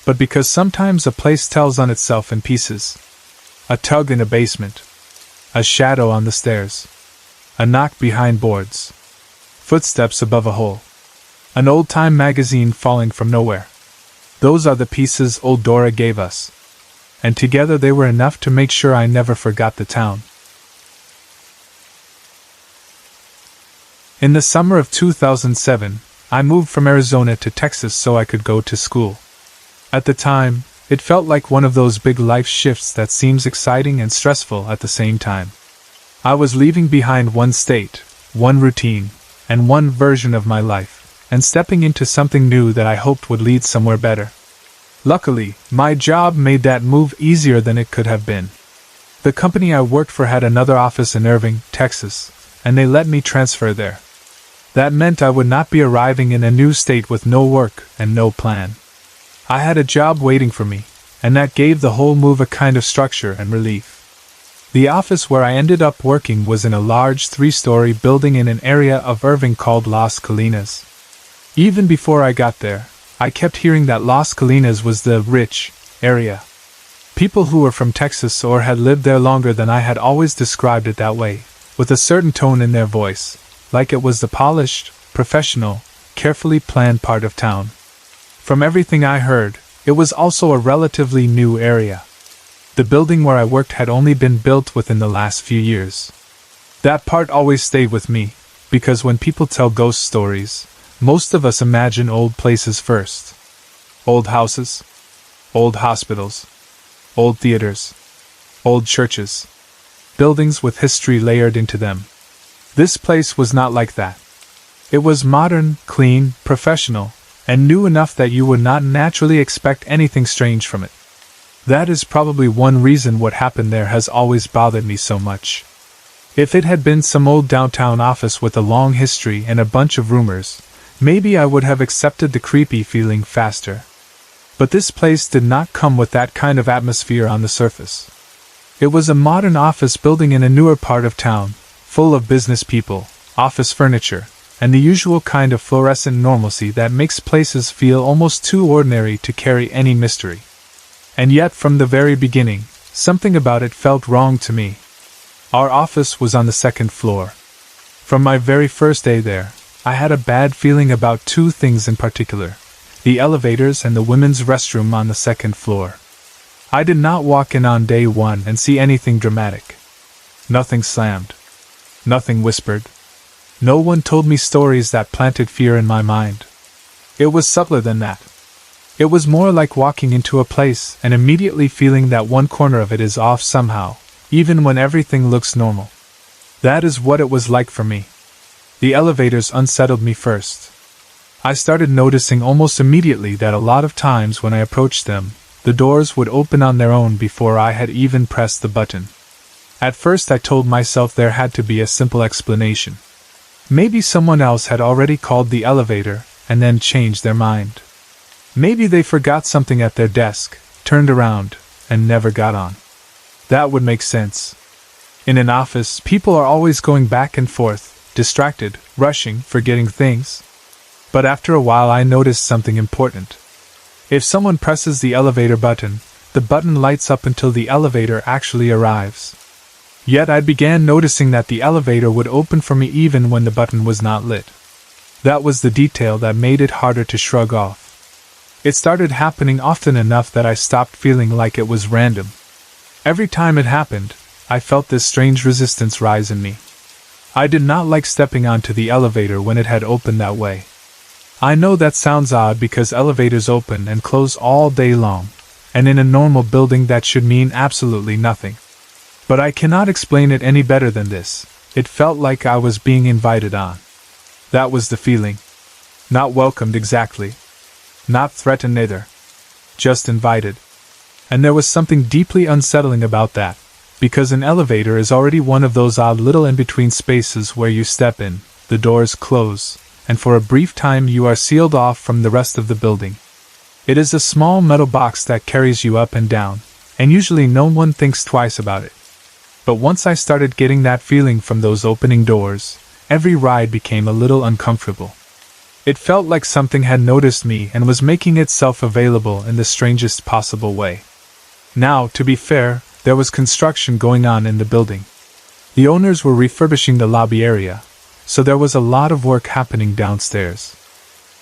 but because sometimes a place tells on itself in pieces. A tug in a basement. A shadow on the stairs. A knock behind boards. Footsteps above a hole. An old-time magazine falling from nowhere. Those are the pieces Old Dora gave us. And together they were enough to make sure I never forgot the town. In the summer of 2007, I moved from Arizona to Texas so I could go to school. At the time, it felt like one of those big life shifts that seems exciting and stressful at the same time. I was leaving behind one state, one routine, and one version of my life, and stepping into something new that I hoped would lead somewhere better. Luckily, my job made that move easier than it could have been. The company I worked for had another office in Irving, Texas, and they let me transfer there. That meant I would not be arriving in a new state with no work and no plan. I had a job waiting for me, and that gave the whole move a kind of structure and relief. The office where I ended up working was in a large 3-story building in an area of Irving called Las Colinas. Even before I got there, I kept hearing that Las Colinas was the rich area. People who were from Texas or had lived there longer than I had always described it that way, with a certain tone in their voice, like it was the polished, professional, carefully planned part of town. From everything I heard, it was also a relatively new area. The building where I worked had only been built within the last few years. That part always stayed with me, because when people tell ghost stories, most of us imagine old places first. Old houses, old hospitals, old theaters, old churches, buildings with history layered into them. This place was not like that. It was modern, clean, professional, and new enough that you would not naturally expect anything strange from it. That is probably one reason what happened there has always bothered me so much. If it had been some old downtown office with a long history and a bunch of rumors, maybe I would have accepted the creepy feeling faster. But this place did not come with that kind of atmosphere on the surface. It was a modern office building in a newer part of town, full of business people, office furniture, and the usual kind of fluorescent normalcy that makes places feel almost too ordinary to carry any mystery. And yet from the very beginning, something about it felt wrong to me. Our office was on the 2nd floor. From my very first day there, I had a bad feeling about 2 things in particular: the elevators and the women's restroom on the 2nd floor. I did not walk in on day 1 and see anything dramatic. Nothing slammed. Nothing whispered. No one told me stories that planted fear in my mind. It was subtler than that. It was more like walking into a place and immediately feeling that one corner of it is off somehow, even when everything looks normal. That is what it was like for me. The elevators unsettled me first. I started noticing almost immediately that a lot of times when I approached them, the doors would open on their own before I had even pressed the button. At first I told myself there had to be a simple explanation. Maybe someone else had already called the elevator and then changed their mind. Maybe they forgot something at their desk, turned around, and never got on. That would make sense. In an office, people are always going back and forth, distracted, rushing, forgetting things. But after a while I noticed something important. If someone presses the elevator button, the button lights up until the elevator actually arrives. Yet I began noticing that the elevator would open for me even when the button was not lit. That was the detail that made it harder to shrug off. It started happening often enough that I stopped feeling like it was random. Every time it happened, I felt this strange resistance rise in me. I did not like stepping onto the elevator when it had opened that way. I know that sounds odd because elevators open and close all day long, and in a normal building that should mean absolutely nothing. But I cannot explain it any better than this. It felt like I was being invited on. That was the feeling. Not welcomed exactly. Not threatened either. Just invited. And there was something deeply unsettling about that, because an elevator is already one of those odd little in-between spaces where you step in, the doors close, and for a brief time you are sealed off from the rest of the building. It is a small metal box that carries you up and down, and usually no one thinks twice about it. But once I started getting that feeling from those opening doors, every ride became a little uncomfortable. It felt like something had noticed me and was making itself available in the strangest possible way. Now, to be fair, there was construction going on in the building. The owners were refurbishing the lobby area, so there was a lot of work happening downstairs.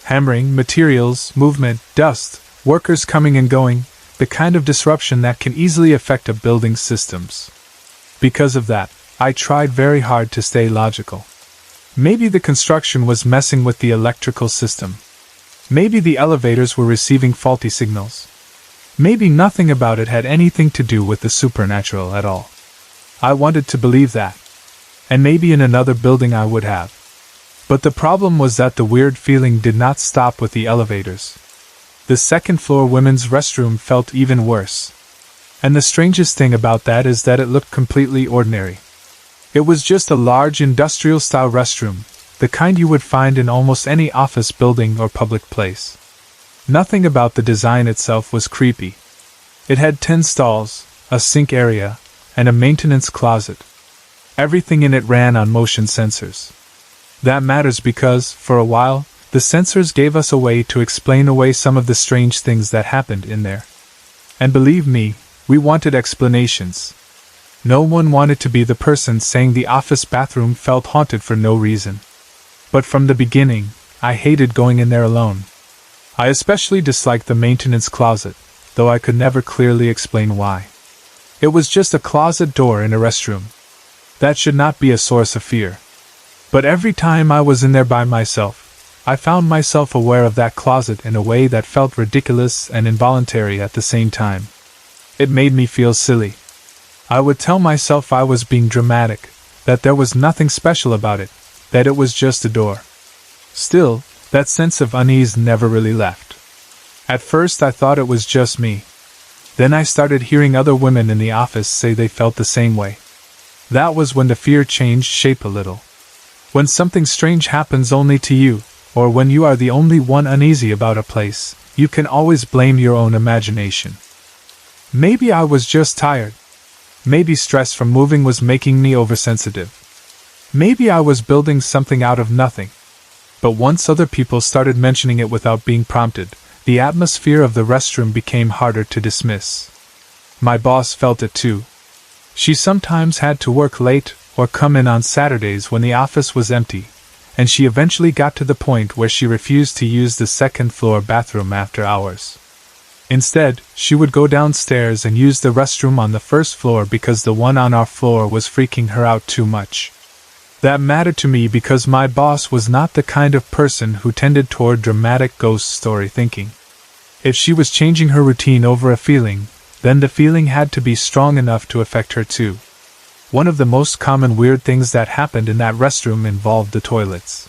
Hammering, materials, movement, dust, workers coming and going, the kind of disruption that can easily affect a building's systems. Because of that, I tried very hard to stay logical. Maybe the construction was messing with the electrical system. Maybe the elevators were receiving faulty signals. Maybe nothing about it had anything to do with the supernatural at all. I wanted to believe that. And maybe in another building I would have. But the problem was that the weird feeling did not stop with the elevators. The second-floor women's restroom felt even worse. And the strangest thing about that is that it looked completely ordinary. It was just a large industrial-style restroom, the kind you would find in almost any office building or public place. Nothing about the design itself was creepy. It had 10 stalls, a sink area, and a maintenance closet. Everything in it ran on motion sensors. That matters because, for a while, the sensors gave us a way to explain away some of the strange things that happened in there. And believe me, we wanted explanations. No one wanted to be the person saying the office bathroom felt haunted for no reason. But from the beginning, I hated going in there alone. I especially disliked the maintenance closet, though I could never clearly explain why. It was just a closet door in a restroom. That should not be a source of fear. But every time I was in there by myself, I found myself aware of that closet in a way that felt ridiculous and involuntary at the same time. It made me feel silly. I would tell myself I was being dramatic, that there was nothing special about it, that it was just a door. Still, that sense of unease never really left. At first I thought it was just me. Then I started hearing other women in the office say they felt the same way. That was when the fear changed shape a little. When something strange happens only to you, or when you are the only one uneasy about a place, you can always blame your own imagination. Maybe I was just tired. Maybe stress from moving was making me oversensitive. Maybe I was building something out of nothing. But once other people started mentioning it without being prompted, the atmosphere of the restroom became harder to dismiss. My boss felt it too. She sometimes had to work late or come in on Saturdays when the office was empty, and she eventually got to the point where she refused to use the second-floor bathroom after hours. Instead, she would go downstairs and use the restroom on the first floor because the one on our floor was freaking her out too much. That mattered to me because my boss was not the kind of person who tended toward dramatic ghost story thinking. If she was changing her routine over a feeling, then the feeling had to be strong enough to affect her too. One of the most common weird things that happened in that restroom involved the toilets.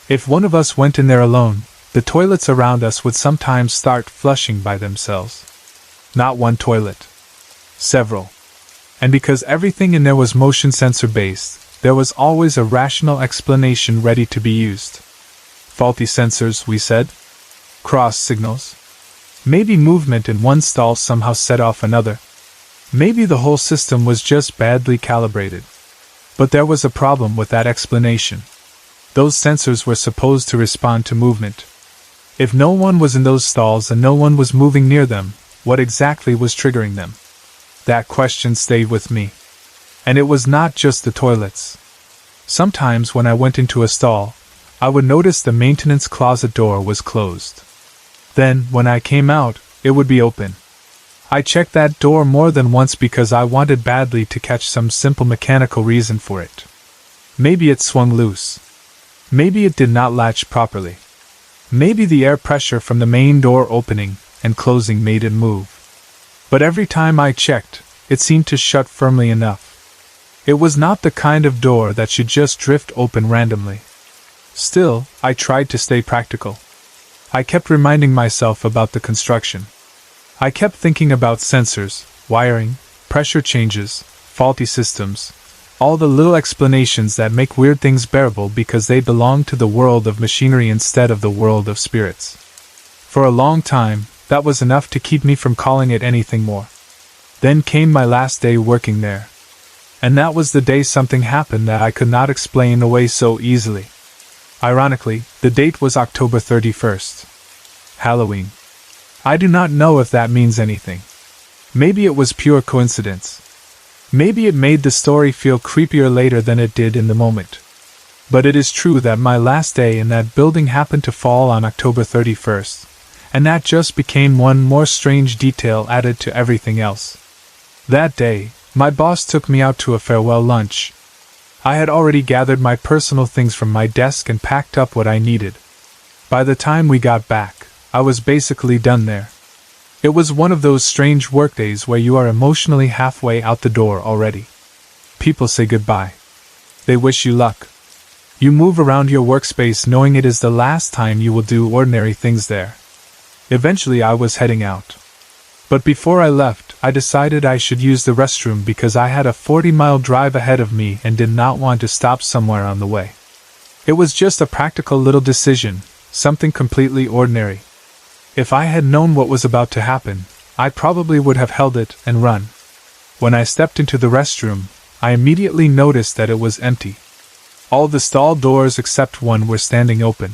If one of us went in there alone, the toilets around us would sometimes start flushing by themselves. Not one toilet. Several. And because everything in there was motion sensor based, there was always a rational explanation ready to be used. Faulty sensors, we said. Cross signals. Maybe movement in one stall somehow set off another. Maybe the whole system was just badly calibrated. But there was a problem with that explanation. Those sensors were supposed to respond to movement. If no one was in those stalls and no one was moving near them, what exactly was triggering them? That question stayed with me. And it was not just the toilets. Sometimes when I went into a stall, I would notice the maintenance closet door was closed. Then, when I came out, it would be open. I checked that door more than once because I wanted badly to catch some simple mechanical reason for it. Maybe it swung loose. Maybe it did not latch properly. Maybe the air pressure from the main door opening and closing made it move. But every time I checked, it seemed to shut firmly enough. It was not the kind of door that should just drift open randomly. Still, I tried to stay practical. I kept reminding myself about the construction. I kept thinking about sensors, wiring, pressure changes, faulty systems, all the little explanations that make weird things bearable because they belong to the world of machinery instead of the world of spirits. For a long time, that was enough to keep me from calling it anything more. Then came my last day working there. And that was the day something happened that I could not explain away so easily. Ironically, the date was October 31st. Halloween. I do not know if that means anything. Maybe it was pure coincidence. Maybe it made the story feel creepier later than it did in the moment. But it is true that my last day in that building happened to fall on October 31st, and that just became one more strange detail added to everything else. That day, my boss took me out to a farewell lunch. I had already gathered my personal things from my desk and packed up what I needed. By the time we got back, I was basically done there. It was one of those strange workdays where you are emotionally halfway out the door already. People say goodbye. They wish you luck. You move around your workspace knowing it is the last time you will do ordinary things there. Eventually I was heading out. But before I left, I decided I should use the restroom because I had a 40-mile drive ahead of me and did not want to stop somewhere on the way. It was just a practical little decision, something completely ordinary. If I had known what was about to happen, I probably would have held it and run. When I stepped into the restroom, I immediately noticed that it was empty. All the stall doors except one were standing open.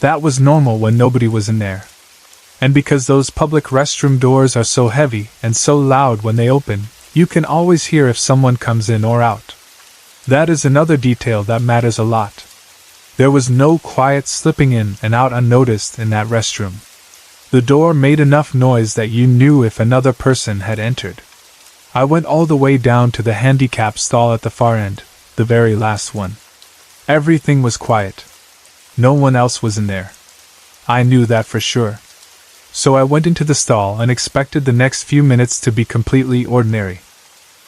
That was normal when nobody was in there. And because those public restroom doors are so heavy and so loud when they open, you can always hear if someone comes in or out. That is another detail that matters a lot. There was no quiet slipping in and out unnoticed in that restroom. The door made enough noise that you knew if another person had entered. I went all the way down to the handicap stall at the far end, the very last one. Everything was quiet. No one else was in there. I knew that for sure. So I went into the stall and expected the next few minutes to be completely ordinary.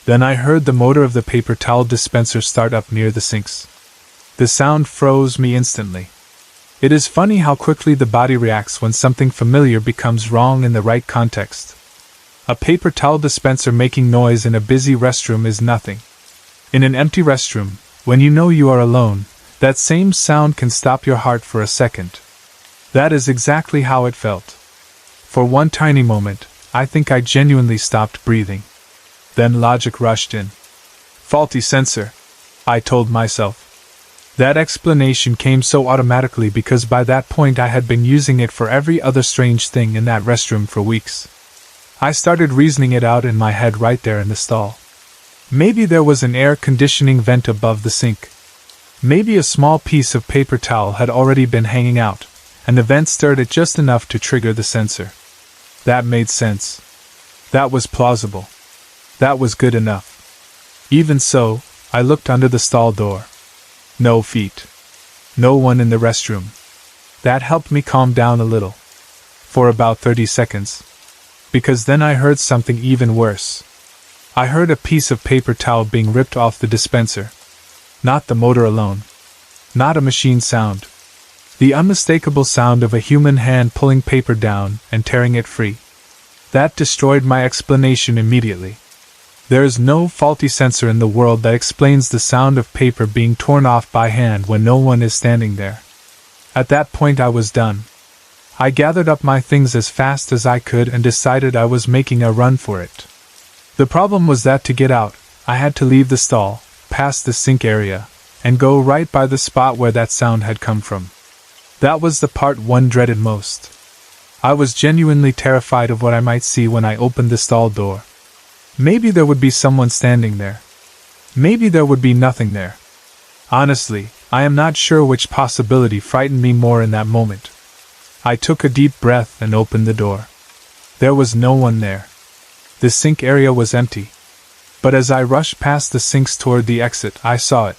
Then I heard the motor of the paper towel dispenser start up near the sinks. The sound froze me instantly. It is funny how quickly the body reacts when something familiar becomes wrong in the right context. A paper towel dispenser making noise in a busy restroom is nothing. In an empty restroom, when you know you are alone, that same sound can stop your heart for a second. That is exactly how it felt. For one tiny moment, I think I genuinely stopped breathing. Then logic rushed in. Faulty sensor, I told myself. That explanation came so automatically because by that point I had been using it for every other strange thing in that restroom for weeks. I started reasoning it out in my head right there in the stall. Maybe there was an air conditioning vent above the sink. Maybe a small piece of paper towel had already been hanging out, and the vent stirred it just enough to trigger the sensor. That made sense. That was plausible. That was good enough. Even so, I looked under the stall door. No feet. No one in the restroom. That helped me calm down a little. For about 30 seconds. Because then I heard something even worse. I heard a piece of paper towel being ripped off the dispenser. Not the motor alone. Not a machine sound. The unmistakable sound of a human hand pulling paper down and tearing it free. That destroyed my explanation immediately. There is no faulty sensor in the world that explains the sound of paper being torn off by hand when no one is standing there. At that point I was done. I gathered up my things as fast as I could and decided I was making a run for it. The problem was that to get out, I had to leave the stall, pass the sink area, and go right by the spot where that sound had come from. That was the part one dreaded most. I was genuinely terrified of what I might see when I opened the stall door. Maybe there would be someone standing there. Maybe there would be nothing there. Honestly, I am not sure which possibility frightened me more in that moment. I took a deep breath and opened the door. There was no one there. The sink area was empty. But as I rushed past the sinks toward the exit, I saw it.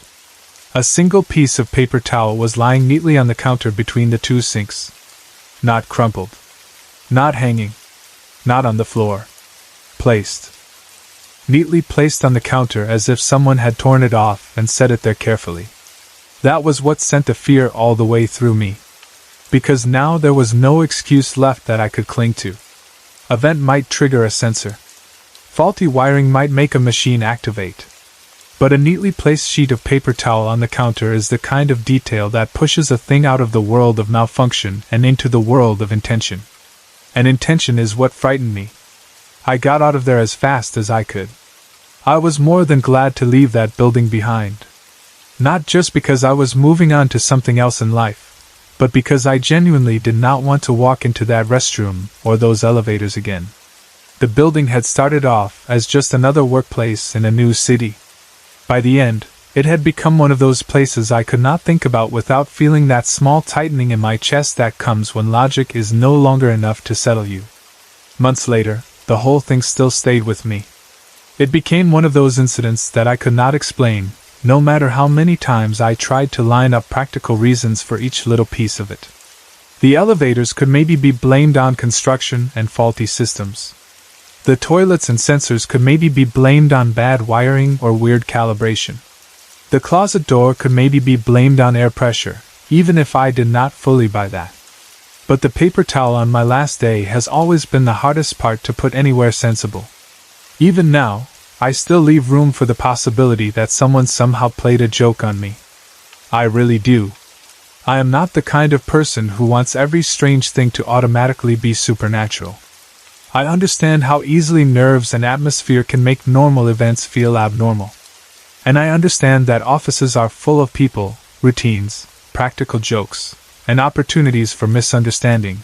A single piece of paper towel was lying neatly on the counter between the two sinks. Not crumpled. Not hanging. Not on the floor. Placed. Neatly placed on the counter as if someone had torn it off and set it there carefully. That was what sent the fear all the way through me. Because now there was no excuse left that I could cling to. A vent might trigger a sensor. Faulty wiring might make a machine activate. But a neatly placed sheet of paper towel on the counter is the kind of detail that pushes a thing out of the world of malfunction and into the world of intention. And intention is what frightened me. I got out of there as fast as I could. I was more than glad to leave that building behind. Not just because I was moving on to something else in life, but because I genuinely did not want to walk into that restroom or those elevators again. The building had started off as just another workplace in a new city. By the end, it had become one of those places I could not think about without feeling that small tightening in my chest that comes when logic is no longer enough to settle you. Months later, the whole thing still stayed with me. It became one of those incidents that I could not explain, no matter how many times I tried to line up practical reasons for each little piece of it. The elevators could maybe be blamed on construction and faulty systems. The toilets and sensors could maybe be blamed on bad wiring or weird calibration. The closet door could maybe be blamed on air pressure, even if I did not fully buy that. But the paper towel on my last day has always been the hardest part to put anywhere sensible. Even now, I still leave room for the possibility that someone somehow played a joke on me. I really do. I am not the kind of person who wants every strange thing to automatically be supernatural. I understand how easily nerves and atmosphere can make normal events feel abnormal. And I understand that offices are full of people, routines, practical jokes, and opportunities for misunderstanding.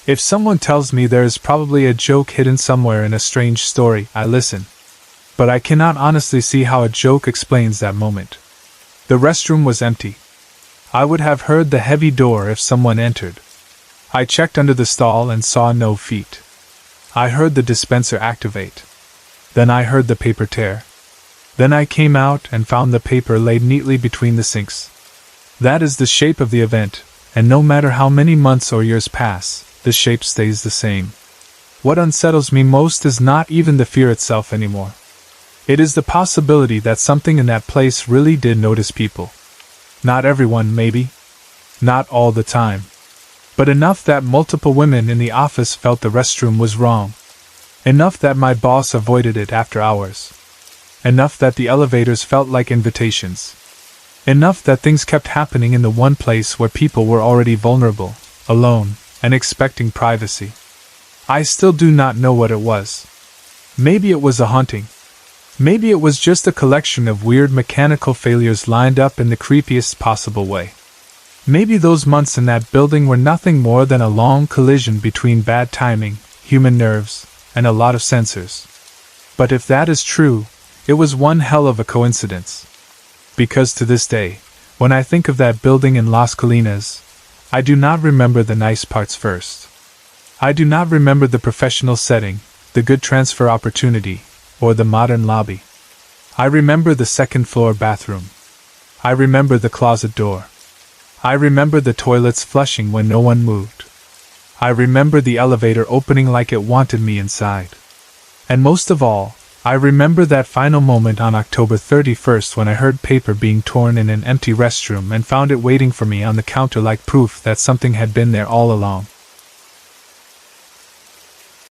If someone tells me there is probably a joke hidden somewhere in a strange story, I listen. But I cannot honestly see how a joke explains that moment. The restroom was empty. I would have heard the heavy door if someone entered. I checked under the stall and saw no feet. I heard the dispenser activate. Then I heard the paper tear. Then I came out and found the paper laid neatly between the sinks. That is the shape of the event, and no matter how many months or years pass, the shape stays the same. What unsettles me most is not even the fear itself anymore. It is the possibility that something in that place really did notice people. Not everyone, maybe. Not all the time. But enough that multiple women in the office felt the restroom was wrong. Enough that my boss avoided it after hours. Enough that the elevators felt like invitations. Enough that things kept happening in the one place where people were already vulnerable, alone, and expecting privacy. I still do not know what it was. Maybe it was a haunting. Maybe it was just a collection of weird mechanical failures lined up in the creepiest possible way. Maybe those months in that building were nothing more than a long collision between bad timing, human nerves, and a lot of sensors. But if that is true, it was one hell of a coincidence. Because to this day, when I think of that building in Las Colinas, I do not remember the nice parts first. I do not remember the professional setting, the good transfer opportunity, or the modern lobby. I remember the second-floor bathroom. I remember the closet door. I remember the toilets flushing when no one moved. I remember the elevator opening like it wanted me inside. And most of all, I remember that final moment on October 31st when I heard paper being torn in an empty restroom and found it waiting for me on the counter like proof that something had been there all along.